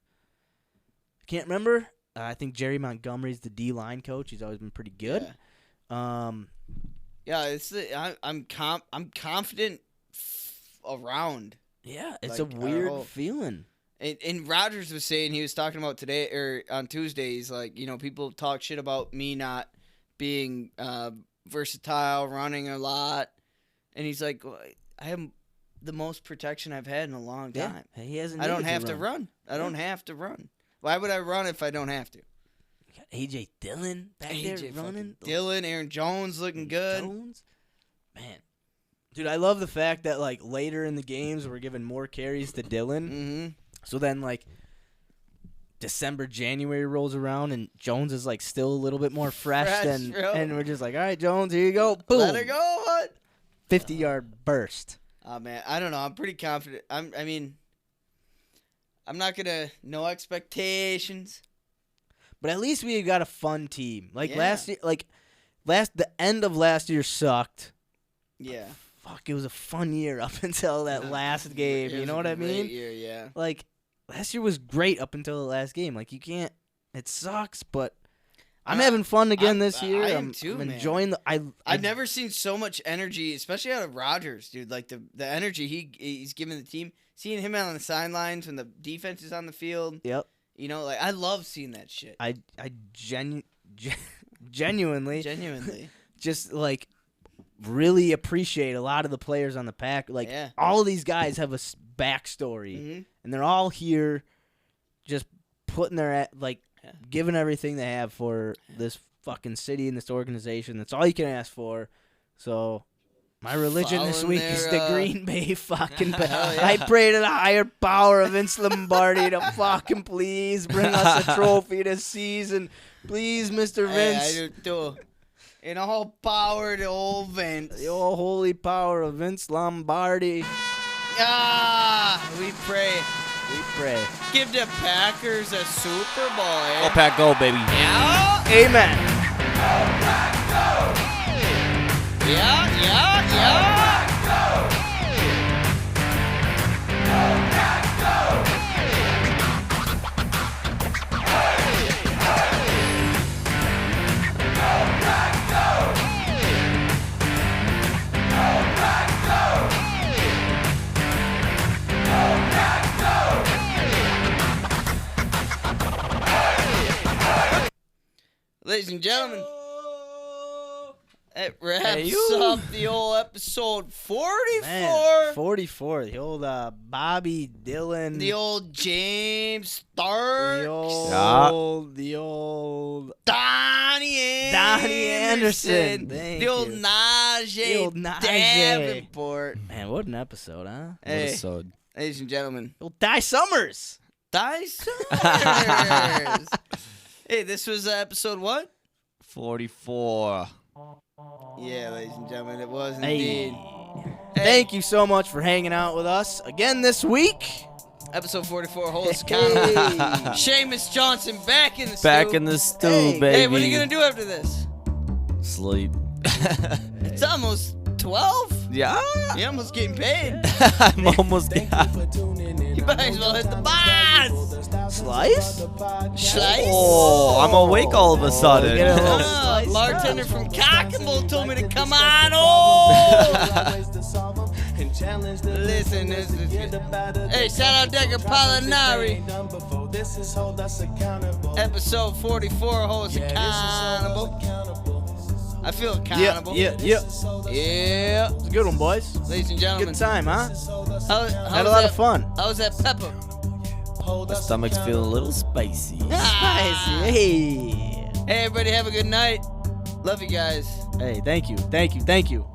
Speaker 3: I can't remember. I think Jerry Montgomery's the D-line coach. He's always been pretty good.
Speaker 1: Yeah, I'm confident around.
Speaker 3: Yeah, it's
Speaker 1: Like,
Speaker 3: a
Speaker 1: our
Speaker 3: weird
Speaker 1: whole-
Speaker 3: feeling.
Speaker 1: And Rogers was saying, he was talking about today or on Tuesday, he's like, people talk shit about me not being versatile, running a lot, and he's like, well, I have the most protection I've had in a long time.
Speaker 3: Yeah, he hasn't.
Speaker 1: I don't
Speaker 3: needed
Speaker 1: have to run. I don't have to run. Why would I run if I don't have to?
Speaker 3: You got AJ Dillon back there
Speaker 1: AJ
Speaker 3: running.
Speaker 1: fucking Dillon, Aaron Jones looking good.
Speaker 3: Jones. Man. Dude, I love the fact that like later in the games we're giving more carries to Dillon.
Speaker 1: Mm-hmm.
Speaker 3: So then like December, January rolls around and Jones is like still a little bit more fresh than
Speaker 1: bro.
Speaker 3: and we're just like, all right, Jones, here you go. Boom.
Speaker 1: Let her go, bud.
Speaker 3: 50-yard burst.
Speaker 1: Oh man, I don't know. I'm pretty confident. I'm not gonna no expectations.
Speaker 3: But at least we got a fun team. Like
Speaker 1: Yeah.
Speaker 3: last year the end of last year sucked.
Speaker 1: Yeah.
Speaker 3: Fuck, it was a fun year up until that last game.
Speaker 1: It
Speaker 3: You
Speaker 1: was
Speaker 3: know
Speaker 1: a
Speaker 3: what I
Speaker 1: great
Speaker 3: mean?
Speaker 1: year, yeah.
Speaker 3: Like last year was great up until the last game. Like you can't. It sucks, but I'm having fun again this year.
Speaker 1: I am too,
Speaker 3: I'm
Speaker 1: man.
Speaker 3: enjoying the.
Speaker 1: I've never seen so much energy, especially out of Rodgers, dude. Like the energy he's giving the team. Seeing him out on the sidelines when the defense is on the field.
Speaker 3: Yep.
Speaker 1: Like I love seeing that shit.
Speaker 3: I genuinely
Speaker 1: Genuinely.
Speaker 3: just like really appreciate a lot of the players on the pack. Like
Speaker 1: Yeah.
Speaker 3: all of these guys have a backstory,
Speaker 1: Mm-hmm.
Speaker 3: and they're all here, just putting their
Speaker 1: Yeah.
Speaker 3: giving everything they have for this fucking city and this organization. That's all you can ask for. So. My religion this
Speaker 1: Following
Speaker 3: week is
Speaker 1: their,
Speaker 3: the Green Bay fucking.
Speaker 1: Hell yeah.
Speaker 3: I pray to the higher power of Vince Lombardi to fucking please bring us a trophy this season, please, Mr. Vince.
Speaker 1: Hey, I do too. In all power to old Vince.
Speaker 3: The all holy power of Vince Lombardi.
Speaker 1: We pray.
Speaker 3: We pray.
Speaker 1: Give the Packers a Super Bowl, eh?
Speaker 2: Go Pack, go, baby.
Speaker 1: Yeah.
Speaker 3: Amen.
Speaker 1: Yeah. Ladies and gentlemen, it wraps
Speaker 2: Hey, you.
Speaker 1: up the old episode 44.
Speaker 3: Man, 44. The old Bobby Dylan.
Speaker 1: The old James Stark.
Speaker 3: The old
Speaker 1: Donnie
Speaker 3: Anderson.
Speaker 1: The
Speaker 3: Thank
Speaker 1: old
Speaker 3: you.
Speaker 1: Najee.
Speaker 3: The old Najee.
Speaker 1: Davenport.
Speaker 3: Man, what an episode, huh?
Speaker 1: Hey,
Speaker 2: Episode.
Speaker 1: ladies and gentlemen,
Speaker 3: Old Ty Summers.
Speaker 1: Die Summers. Hey, this was episode what?
Speaker 2: 44.
Speaker 1: Yeah, ladies and gentlemen, it was
Speaker 3: Hey.
Speaker 1: indeed.
Speaker 3: Thank you so much for hanging out with us again this week.
Speaker 1: Episode 44, hold us
Speaker 3: Hey.
Speaker 1: accountable. Seamus Johnson back in the
Speaker 2: Back
Speaker 1: stew.
Speaker 2: in the stew,
Speaker 3: Hey.
Speaker 2: baby.
Speaker 1: Hey, what are you going to do after this?
Speaker 2: Sleep.
Speaker 1: It's almost 12.
Speaker 2: Yeah.
Speaker 1: You're almost getting paid.
Speaker 2: I'm almost.
Speaker 1: You might as well hit the bars.
Speaker 3: Slice?
Speaker 1: Slice.
Speaker 2: Oh, I'm awake all of a sudden.
Speaker 3: Get a little
Speaker 1: Oh, bartender from Cockable told me to come on over. Listen, this is hey, shout out Decker Pollinari. Episode 44, hold us accountable. I feel accountable.
Speaker 3: Yeah.
Speaker 1: Yeah.
Speaker 3: It's a good one, boys.
Speaker 1: Ladies and gentlemen.
Speaker 3: Good time, huh?
Speaker 1: Had
Speaker 3: Had a lot of fun.
Speaker 1: How's that pepper?
Speaker 2: My stomach's feeling a little spicy.
Speaker 1: Ah.
Speaker 3: Hey.
Speaker 1: Hey, everybody, have a good night. Love you guys.
Speaker 3: Hey, thank you.